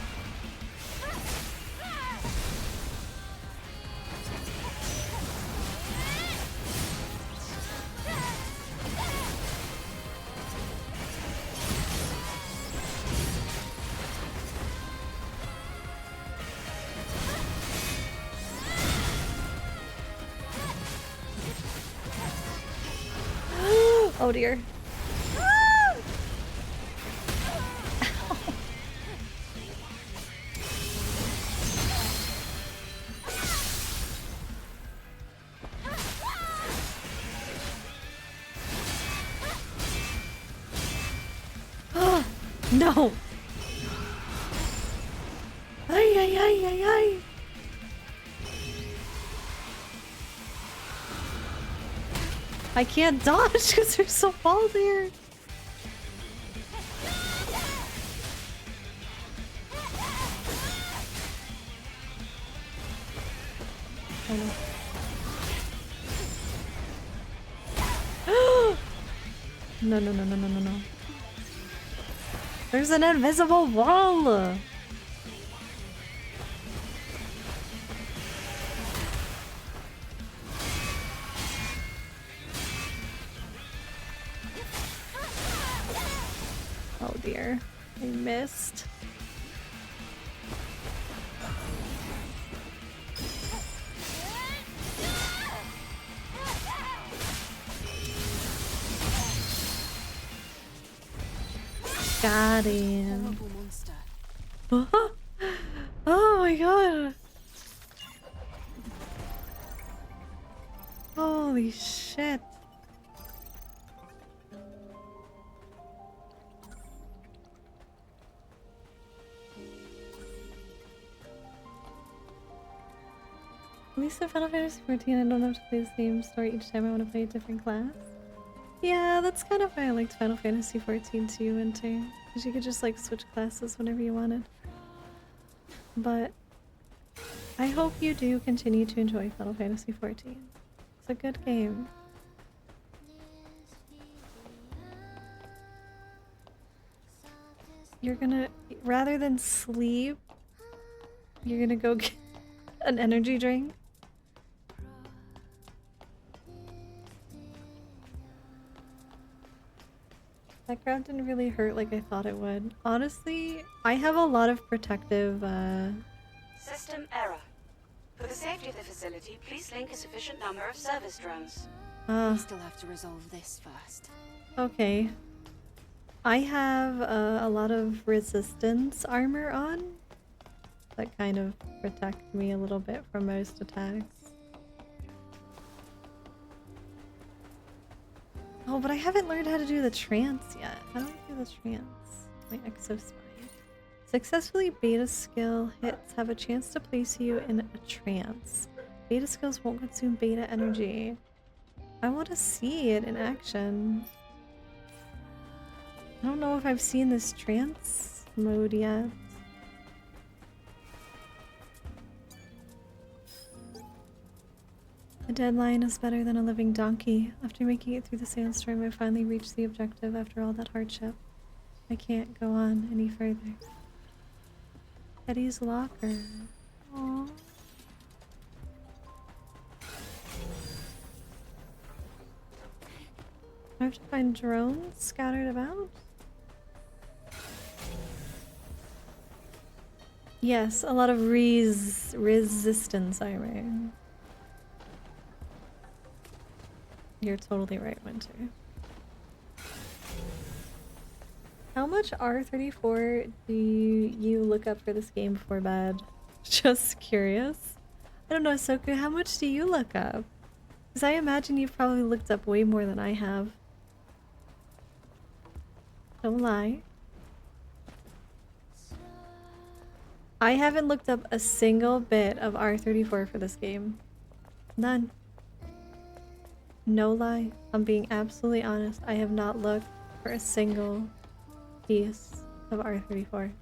Oh dear. No. Ay, ay, ay, ay, ay. I can't dodge because there's so balls here. No, no, no, no, no, no, no. There's an invisible wall. Oh dear, I missed. Got him. Oh my god. Holy shit. At least in Final Fantasy 14 I don't have to play the same story each time I want to play a different class. Yeah, that's kind of why I liked Final Fantasy 14 too, Winter. Because you could just like switch classes whenever you wanted. But I hope you do continue to enjoy Final Fantasy 14. It's a good game. You're gonna, rather than sleep, you're gonna go get an energy drink. That grab didn't really hurt like I thought it would. Honestly, I have a lot of protective, System error. For the safety of the facility, please link a sufficient number of service drones. We still have to resolve this first. Okay. I have a lot of resistance armor on that kind of protect me a little bit from most attacks. Oh, but I haven't learned how to do the trance yet. How do I do the trance? My exospine. Successfully beta skill hits have a chance to place you in a trance. Beta skills won't consume beta energy. I want to see it in action. I don't know if I've seen this trance mode yet. A deadline is better than a living donkey. After making it through the sandstorm, I finally reached the objective after all that hardship. I can't go on any further. Eddie's locker. Aww. I have to find drones scattered about? Yes, a lot of resistance armor. You're totally right, Winter. How much R34 do you look up for this game before bed? Just curious. I don't know, Soku, how much do you look up? Because I imagine you've probably looked up way more than I have. Don't lie. I haven't looked up a single bit of R34 for this game. None. No lie. I'm being absolutely honest. I have not looked for a single piece of R34.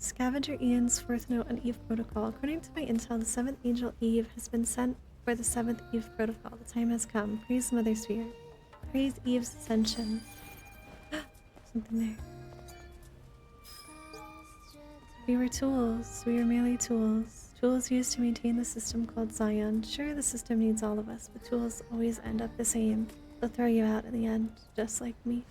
Scavenger Ian's fourth note on Eve Protocol. According to my intel, the seventh angel Eve has been sent for the seventh Eve Protocol. The time has come. Praise Mother Sphere. Praise Eve's ascension. Something there. We were tools. We were merely tools. Tools used to maintain the system called Zion. Sure, the system needs all of us, but tools always end up the same. They'll throw you out in the end, just like me.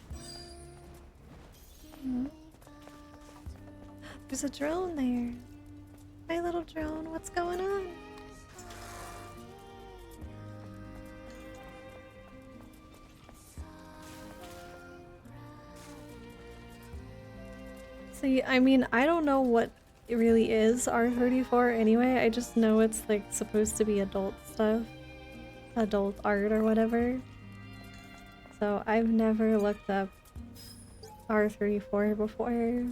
There's a drone there. My little drone, what's going on? See, I mean, I don't know what it really is R34 anyway. I just know it's like supposed to be adult stuff. Adult art or whatever. So I've never looked up R34 before.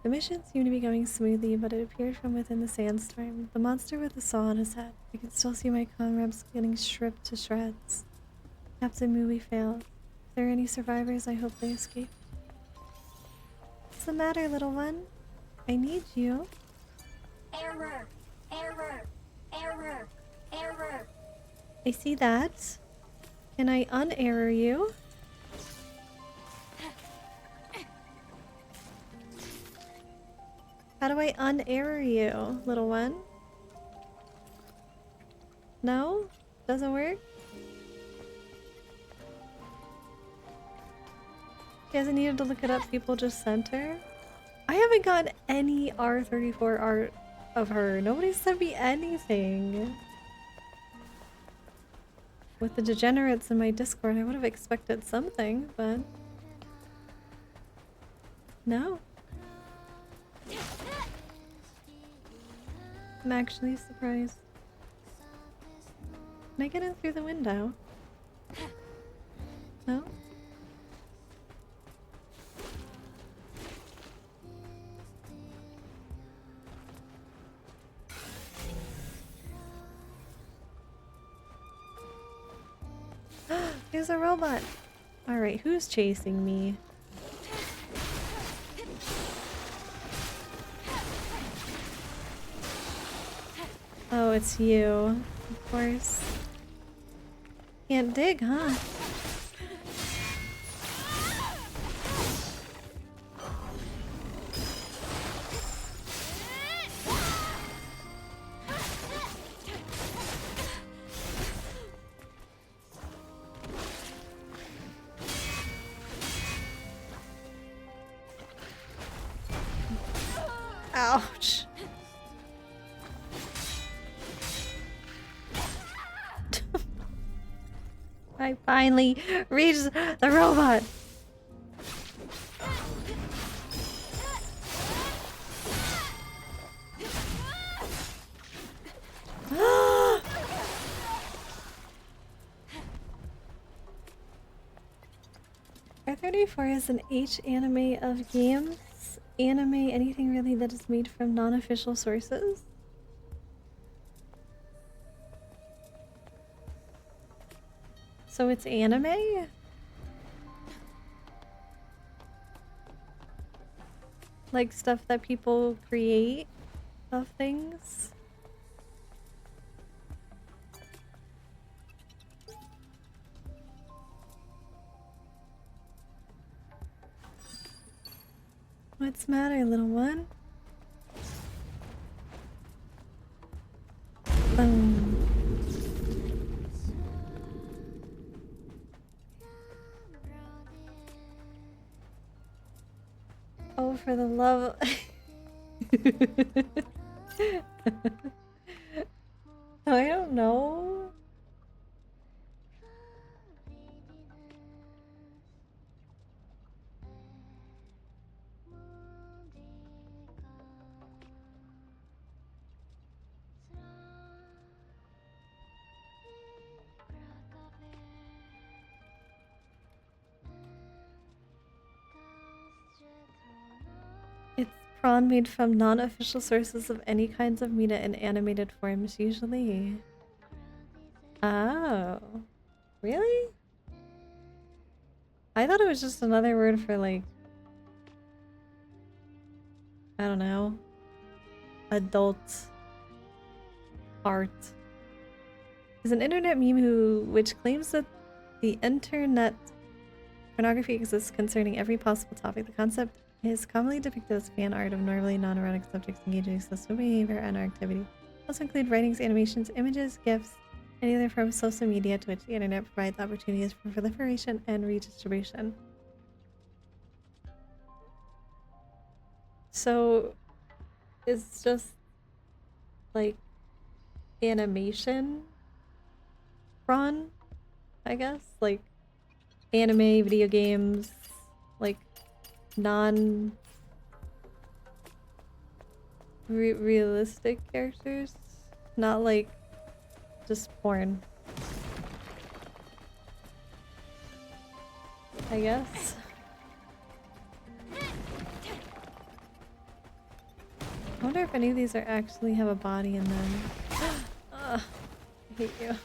The mission seemed to be going smoothly, but it appeared from within the sandstorm. The monster with the saw on his head. I can still see my comrades getting stripped to shreds. Captain Moo, we failed. If there are any survivors, I hope they escape. What's the matter, little one? I need you. Error! Error! Error! Error! I see that. Can I unerror you? How do I unerror you, little one? No? Doesn't work? He hasn't needed to look it up, people just sent her? I haven't gotten any R34 art of her. Nobody sent me anything. With the degenerates in my Discord, I would have expected something, but... no. I'm actually surprised. Can I get in through the window? No? There's a robot! Alright, who's chasing me? Oh, it's you. Of course. Can't dig, huh? Ouch. I finally reached the robot. R34 is an H anime of games. Anime, anything really that is made from non-official sources. So it's anime? Like stuff that people create of things? What's the matter, little one? Boom. Oh, for the love of... I don't know. It's prawn made from non-official sources of any kinds of media in animated forms, usually. Oh. Really? I thought it was just another word for, like... I don't know, adult art. Is an internet meme which claims that the internet pornography exists concerning every possible topic. The concept is commonly depicted as fan art of normally non-erotic subjects engaging in sexual behavior and activity. Also include writings, animations, images, GIFs, any other form of social media to which the internet provides opportunities for proliferation and redistribution. So it's just like animation run, I guess, like anime, video games, like realistic characters, not like just porn, I guess. I wonder if any of these are actually have a body in them. Ugh, I hate you.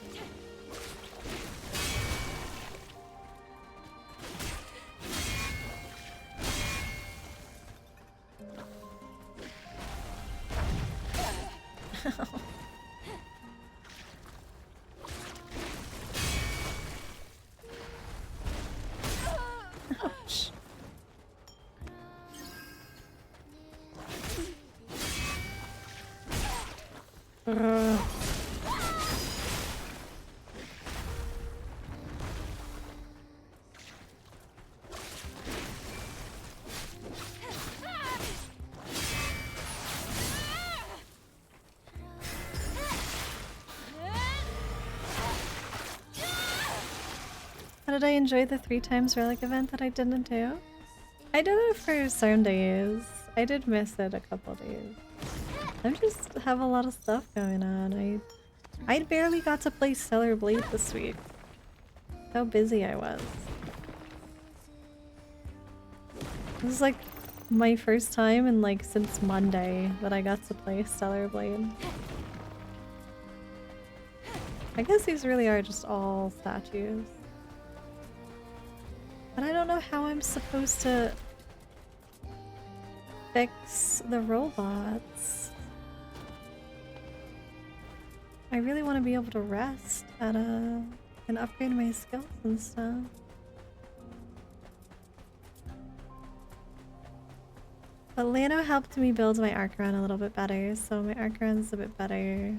Ouch. How did I enjoy the 3 times relic event that I didn't do? I did it for some days. I did miss it a couple days. I just have a lot of stuff going on. I barely got to play Stellar Blade this week. How busy I was. This is like my first time in like since Monday that I got to play Stellar Blade. I guess these really are just all statues. But I don't know how I'm supposed to fix the robots. I really want to be able to rest at and upgrade my skills and stuff. But Lano helped me build my Archeron a little bit better, so my Archeron's a bit better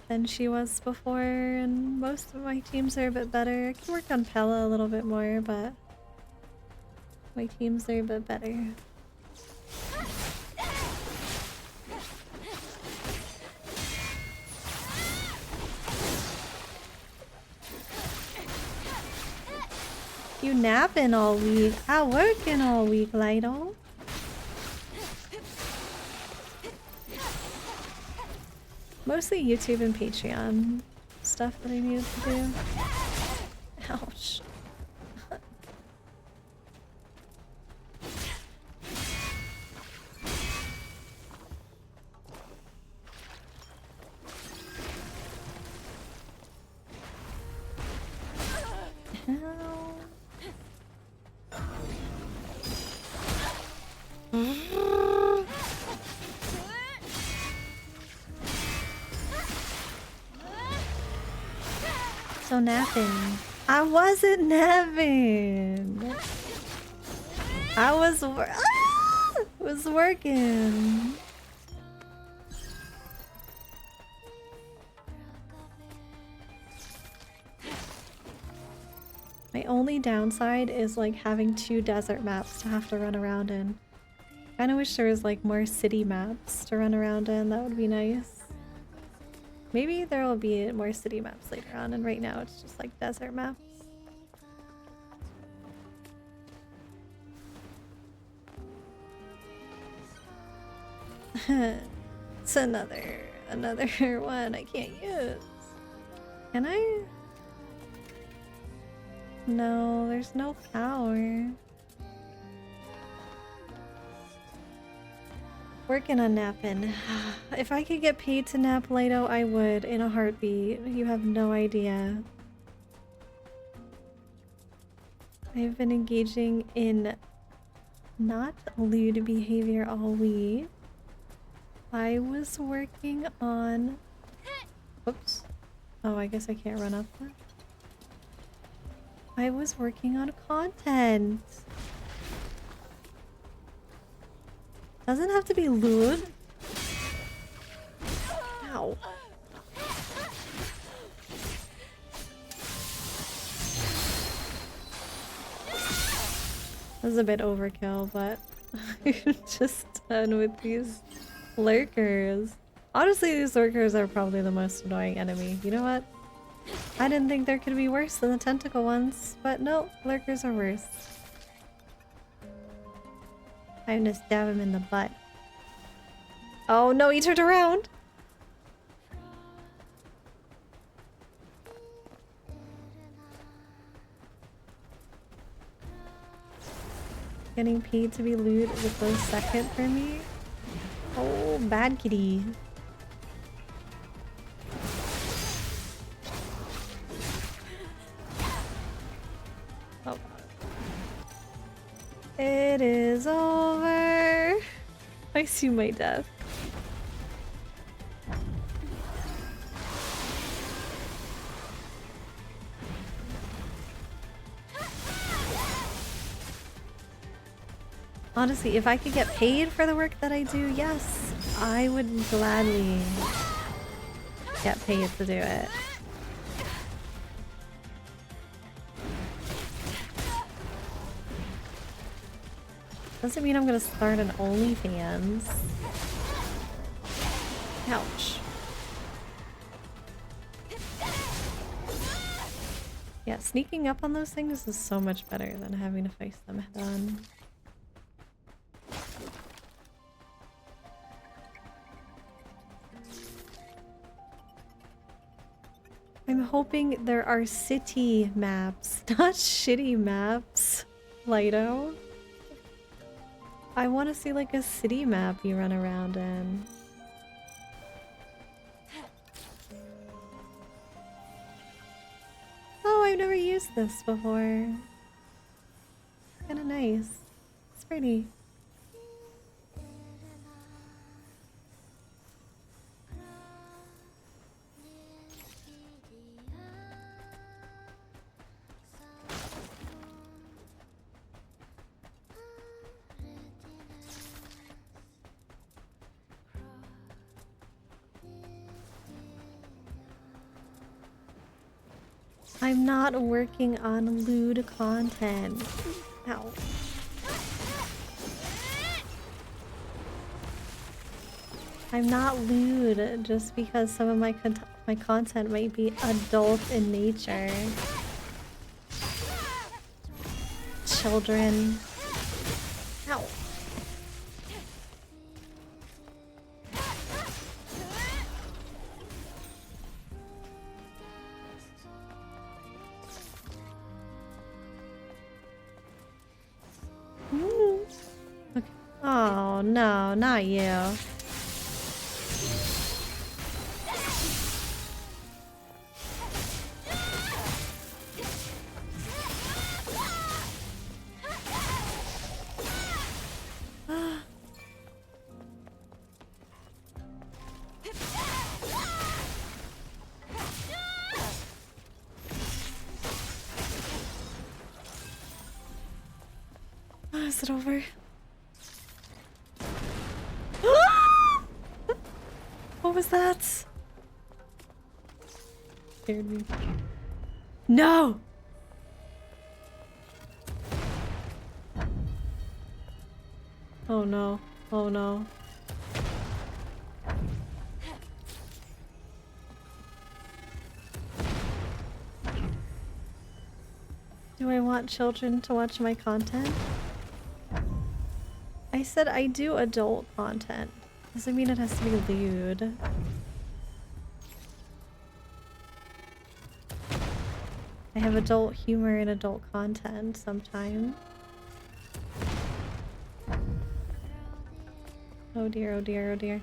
than she was before, and most of my teams are a bit better. I can work on Pella a little bit more, but my teams are a bit better. You napping all week. I working all week, Lido. Mostly YouTube and Patreon stuff that I needed to do. Ouch. So napping. I wasn't napping. I was working. My only downside is like having 2 desert maps to have to run around in. Kinda wish there was like more city maps to run around in. That would be nice. Maybe there will be more city maps later on, and right now it's just like desert maps. It's another one I can't use. Can I? No, there's no power. Working on napping. If I could get paid to nap, Lido, I would in a heartbeat. You have no idea. I've been engaging in not lewd behavior all week. I was working on... Whoops. Oh, I guess I can't run up that. I was working on content. Doesn't have to be lewd. Ow. That was a bit overkill, but I'm just done with these lurkers. Honestly, these lurkers are probably the most annoying enemy. You know what? I didn't think there could be worse than the tentacle ones, but no, lurkers are worse. I'm gonna stab him in the butt. Oh no, he turned around! Getting paid to be lewd is a close second for me. Oh, bad kitty. Oh. It is over. I see my death. Honestly, if I could get paid for the work that I do, yes, I would gladly get paid to do it. Doesn't mean I'm gonna start an OnlyFans. Ouch. Yeah, sneaking up on those things is so much better than having to face them head on. I'm hoping there are city maps, not shitty maps, Lido. I want to see like a city map you run around in. Oh, I've never used this before. Kinda nice. It's pretty. I'm not working on lewd content. Ow. I'm not lewd just because some of my content might be adult in nature. Children. Ow. Okay. Oh no, not you. Is it over? What was that? Scared me. No! Oh no. Oh no. Do I want children to watch my content? I said I do adult content. Doesn't mean it has to be lewd. I have adult humor and adult content sometimes. Oh dear, oh dear, oh dear.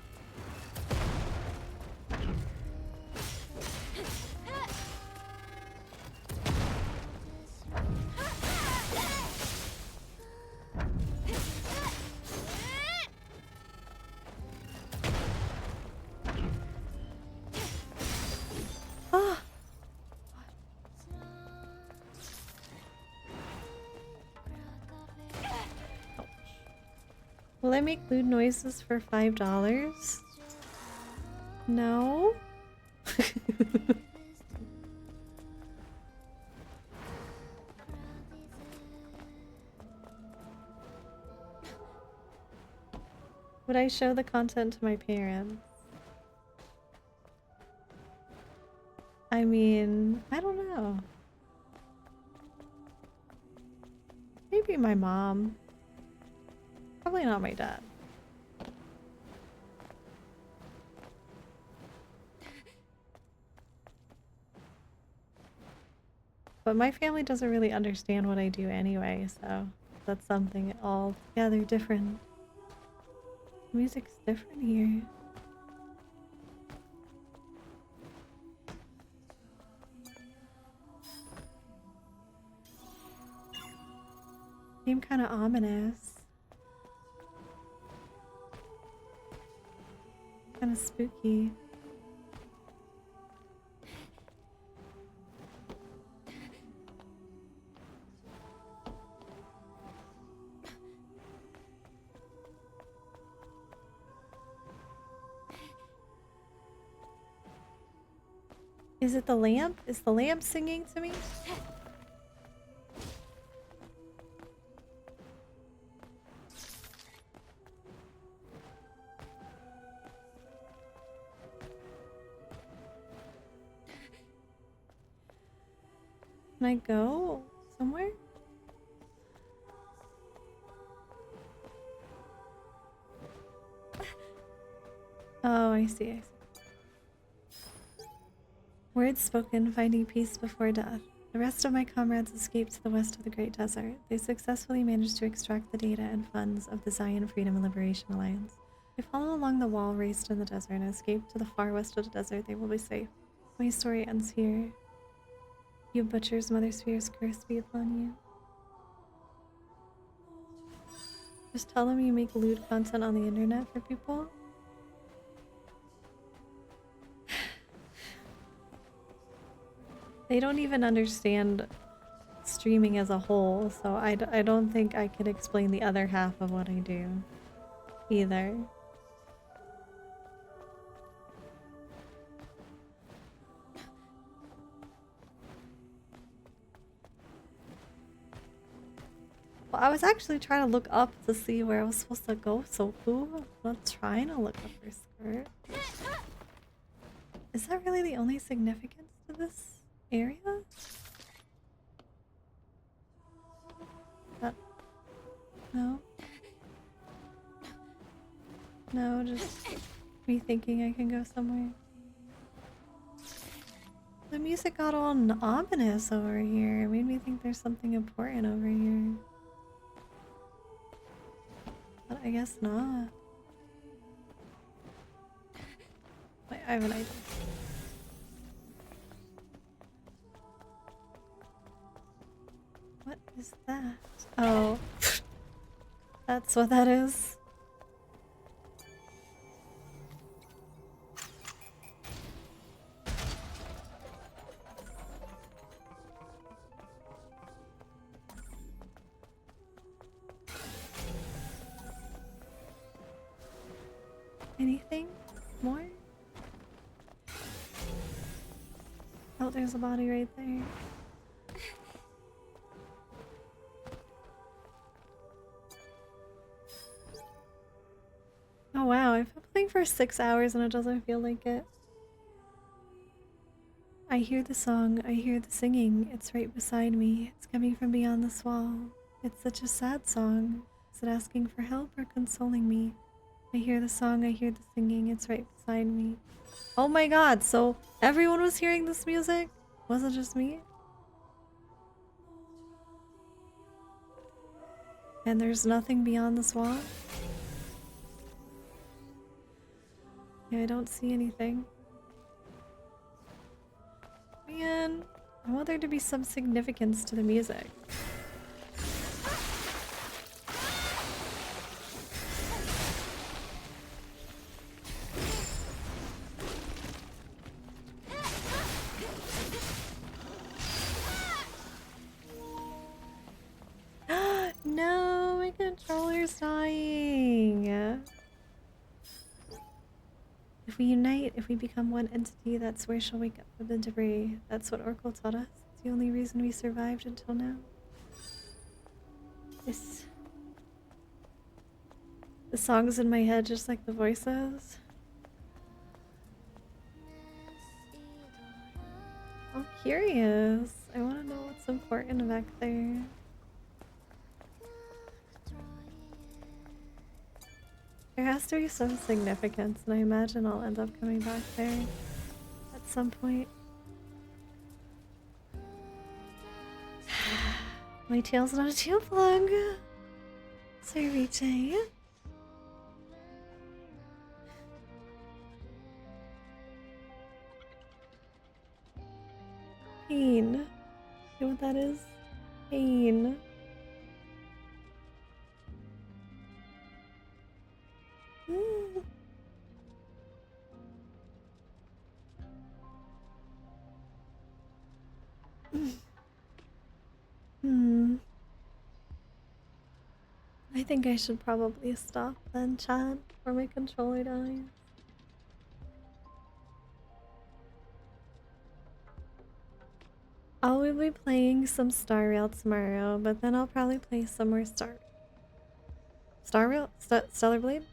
Will I make lewd noises for $5? No? Would I show the content to my parents? I mean, I don't know. Maybe my mom. Probably not my dad. But my family doesn't really understand what I do anyway, so that's something altogether different. Music's different here. Seem kind of ominous. Kind of spooky. Is it the lamp? Is the lamp singing to me? Can I go somewhere? Oh, I see, I see. Words spoken, finding peace before death. The rest of my comrades escaped to the west of the Great Desert. They successfully managed to extract the data and funds of the Zion Freedom and Liberation Alliance. They follow along the wall raised in the desert and escape to the far west of the desert. They will be safe. My story ends here. You butchers, Mother Sphere's curse be upon you. Just tell them you make lewd content on the internet for people. They don't even understand streaming as a whole, so I don't think I can explain the other half of what I do either. Well, I was actually trying to look up to see where I was supposed to go, so I'm not trying to look up her skirt. Is that really the only significance to this area? No? No, just me thinking I can go somewhere. The music got all ominous over here. It made me think there's something important over here. But I guess not. Wait, I have an idea. What is that? Oh. That's what that is. Anything more? Oh, there's a body right there. Oh wow, I've been playing for 6 hours and it doesn't feel like it. I hear the song, I hear the singing, it's right beside me, it's coming from beyond this wall. It's such a sad song. Is it asking for help or consoling me? I hear the song, I hear the singing, it's right beside me. Oh my god, so everyone was hearing this music? Wasn't just me? And there's nothing beyond this wall? Yeah, I don't see anything. Man, I want there to be some significance to the music. No, my controller's dying. If we unite, if we become one entity, that's where she'll wake up from the debris. That's what Oracle taught us. It's the only reason we survived until now. The songs in my head, just like the voices. I'm curious. I want to know what's important back there. There has to be some significance, and I imagine I'll end up coming back there at some point. My tail's not a tail plug. Ceviche. Pain. You know what that is? Pain. I think I should probably stop then, chat, before my controller dies. I will be playing some Star Rail tomorrow, but then I'll probably play some more Star Rail? Stellar Blade?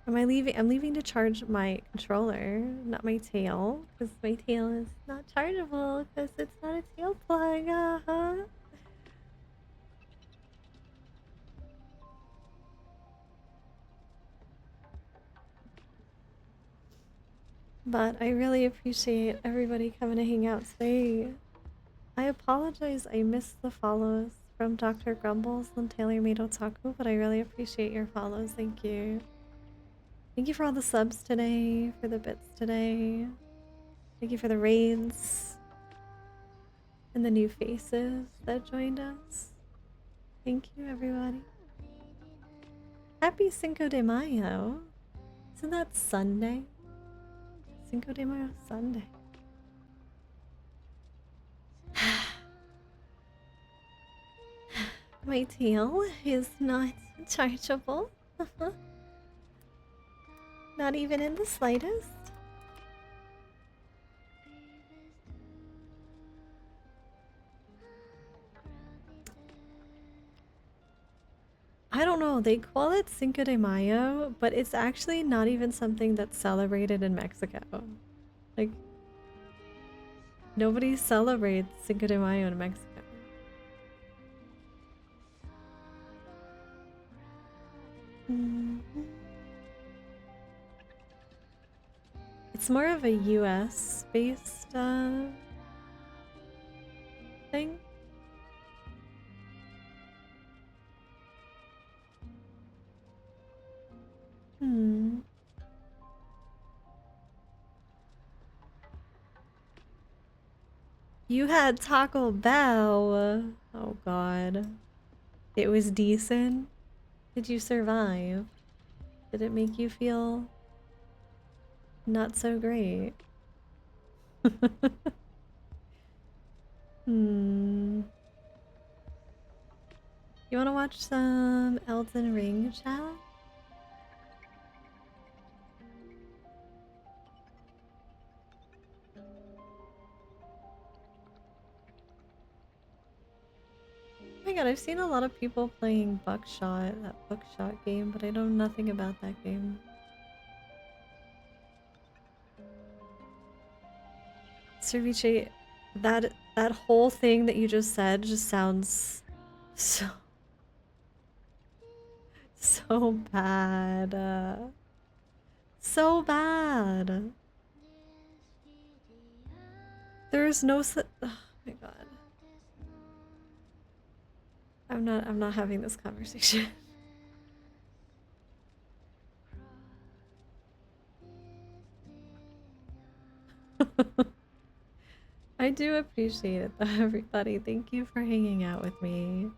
Am I leaving? I'm leaving to charge my controller, not my tail, because my tail is not chargeable because it's not a tail plug. But I really appreciate everybody coming to hang out today. I apologize I missed the follows from Dr. Grumbles and Taylor Made Otaku, but I really appreciate your follows. Thank you. Thank you for all the subs today, for the bits today. Thank you for the raids and the new faces that joined us. Thank you, everybody. Happy Cinco de Mayo. Isn't that Sunday? Cinco de Mayo Sunday. My tail is not chargeable. Not even in the slightest. I don't know, they call it Cinco de Mayo, but it's actually not even something that's celebrated in Mexico. Like, nobody celebrates Cinco de Mayo in Mexico. It's more of a US based thing. You had Taco Bell. Oh god. It was decent. Did you survive? Did it make you feel not so great? You want to watch some Elden Ring, chat? Oh my god, I've seen a lot of people playing Buckshot, that Buckshot game, but I know nothing about that game. Cerviche, that whole thing that you just said just sounds so bad. So bad. There's no oh my god. I'm not having this conversation. I do appreciate it though, everybody. Thank you for hanging out with me.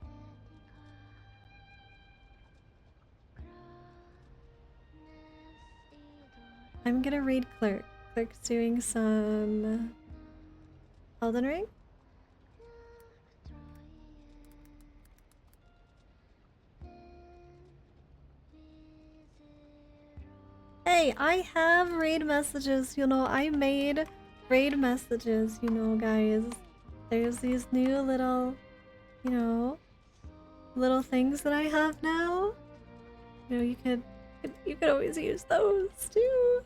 I'm gonna read Clerk. Clerk's doing some Elden Ring. Hey, I have raid messages, you know, I made raid messages, you know, guys. There's these new little, you know, little things that I have now. You know, you could always use those too.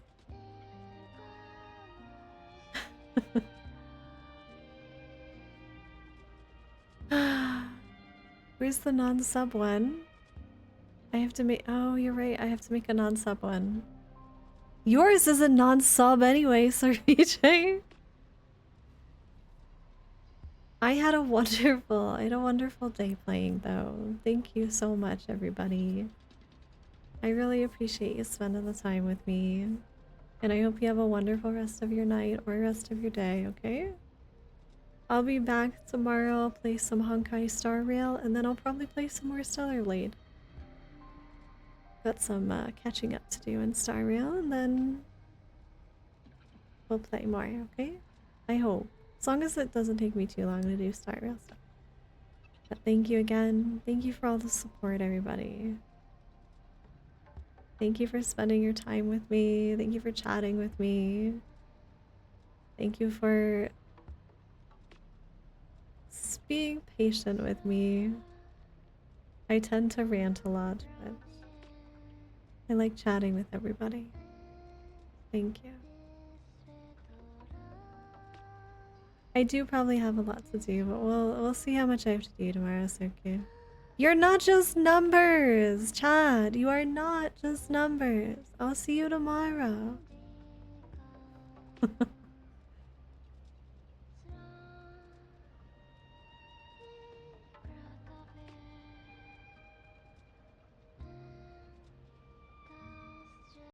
Where's the non-sub one? I have to make, oh, you're right, I have to make a non-sub one. Yours is a non-sub anyway, Sir BJ. I had a wonderful day playing though. Thank you so much, everybody. I really appreciate you spending the time with me. And I hope you have a wonderful rest of your night or rest of your day, okay? I'll be back tomorrow, I'll play some Honkai Star Rail, and then I'll probably play some more Stellar Blade. Got some catching up to do in Star Rail, and then we'll play more, okay? I hope. As long as it doesn't take me too long to do Star Rail stuff. But thank you again. Thank you for all the support, everybody. Thank you for spending your time with me. Thank you for chatting with me. Thank you for being patient with me. I tend to rant a lot, but I like chatting with everybody. Thank you. I do probably have a lot to do, but we'll see how much I have to do tomorrow, so okay. You're not just numbers, Chad. You are not just numbers. I'll see you tomorrow.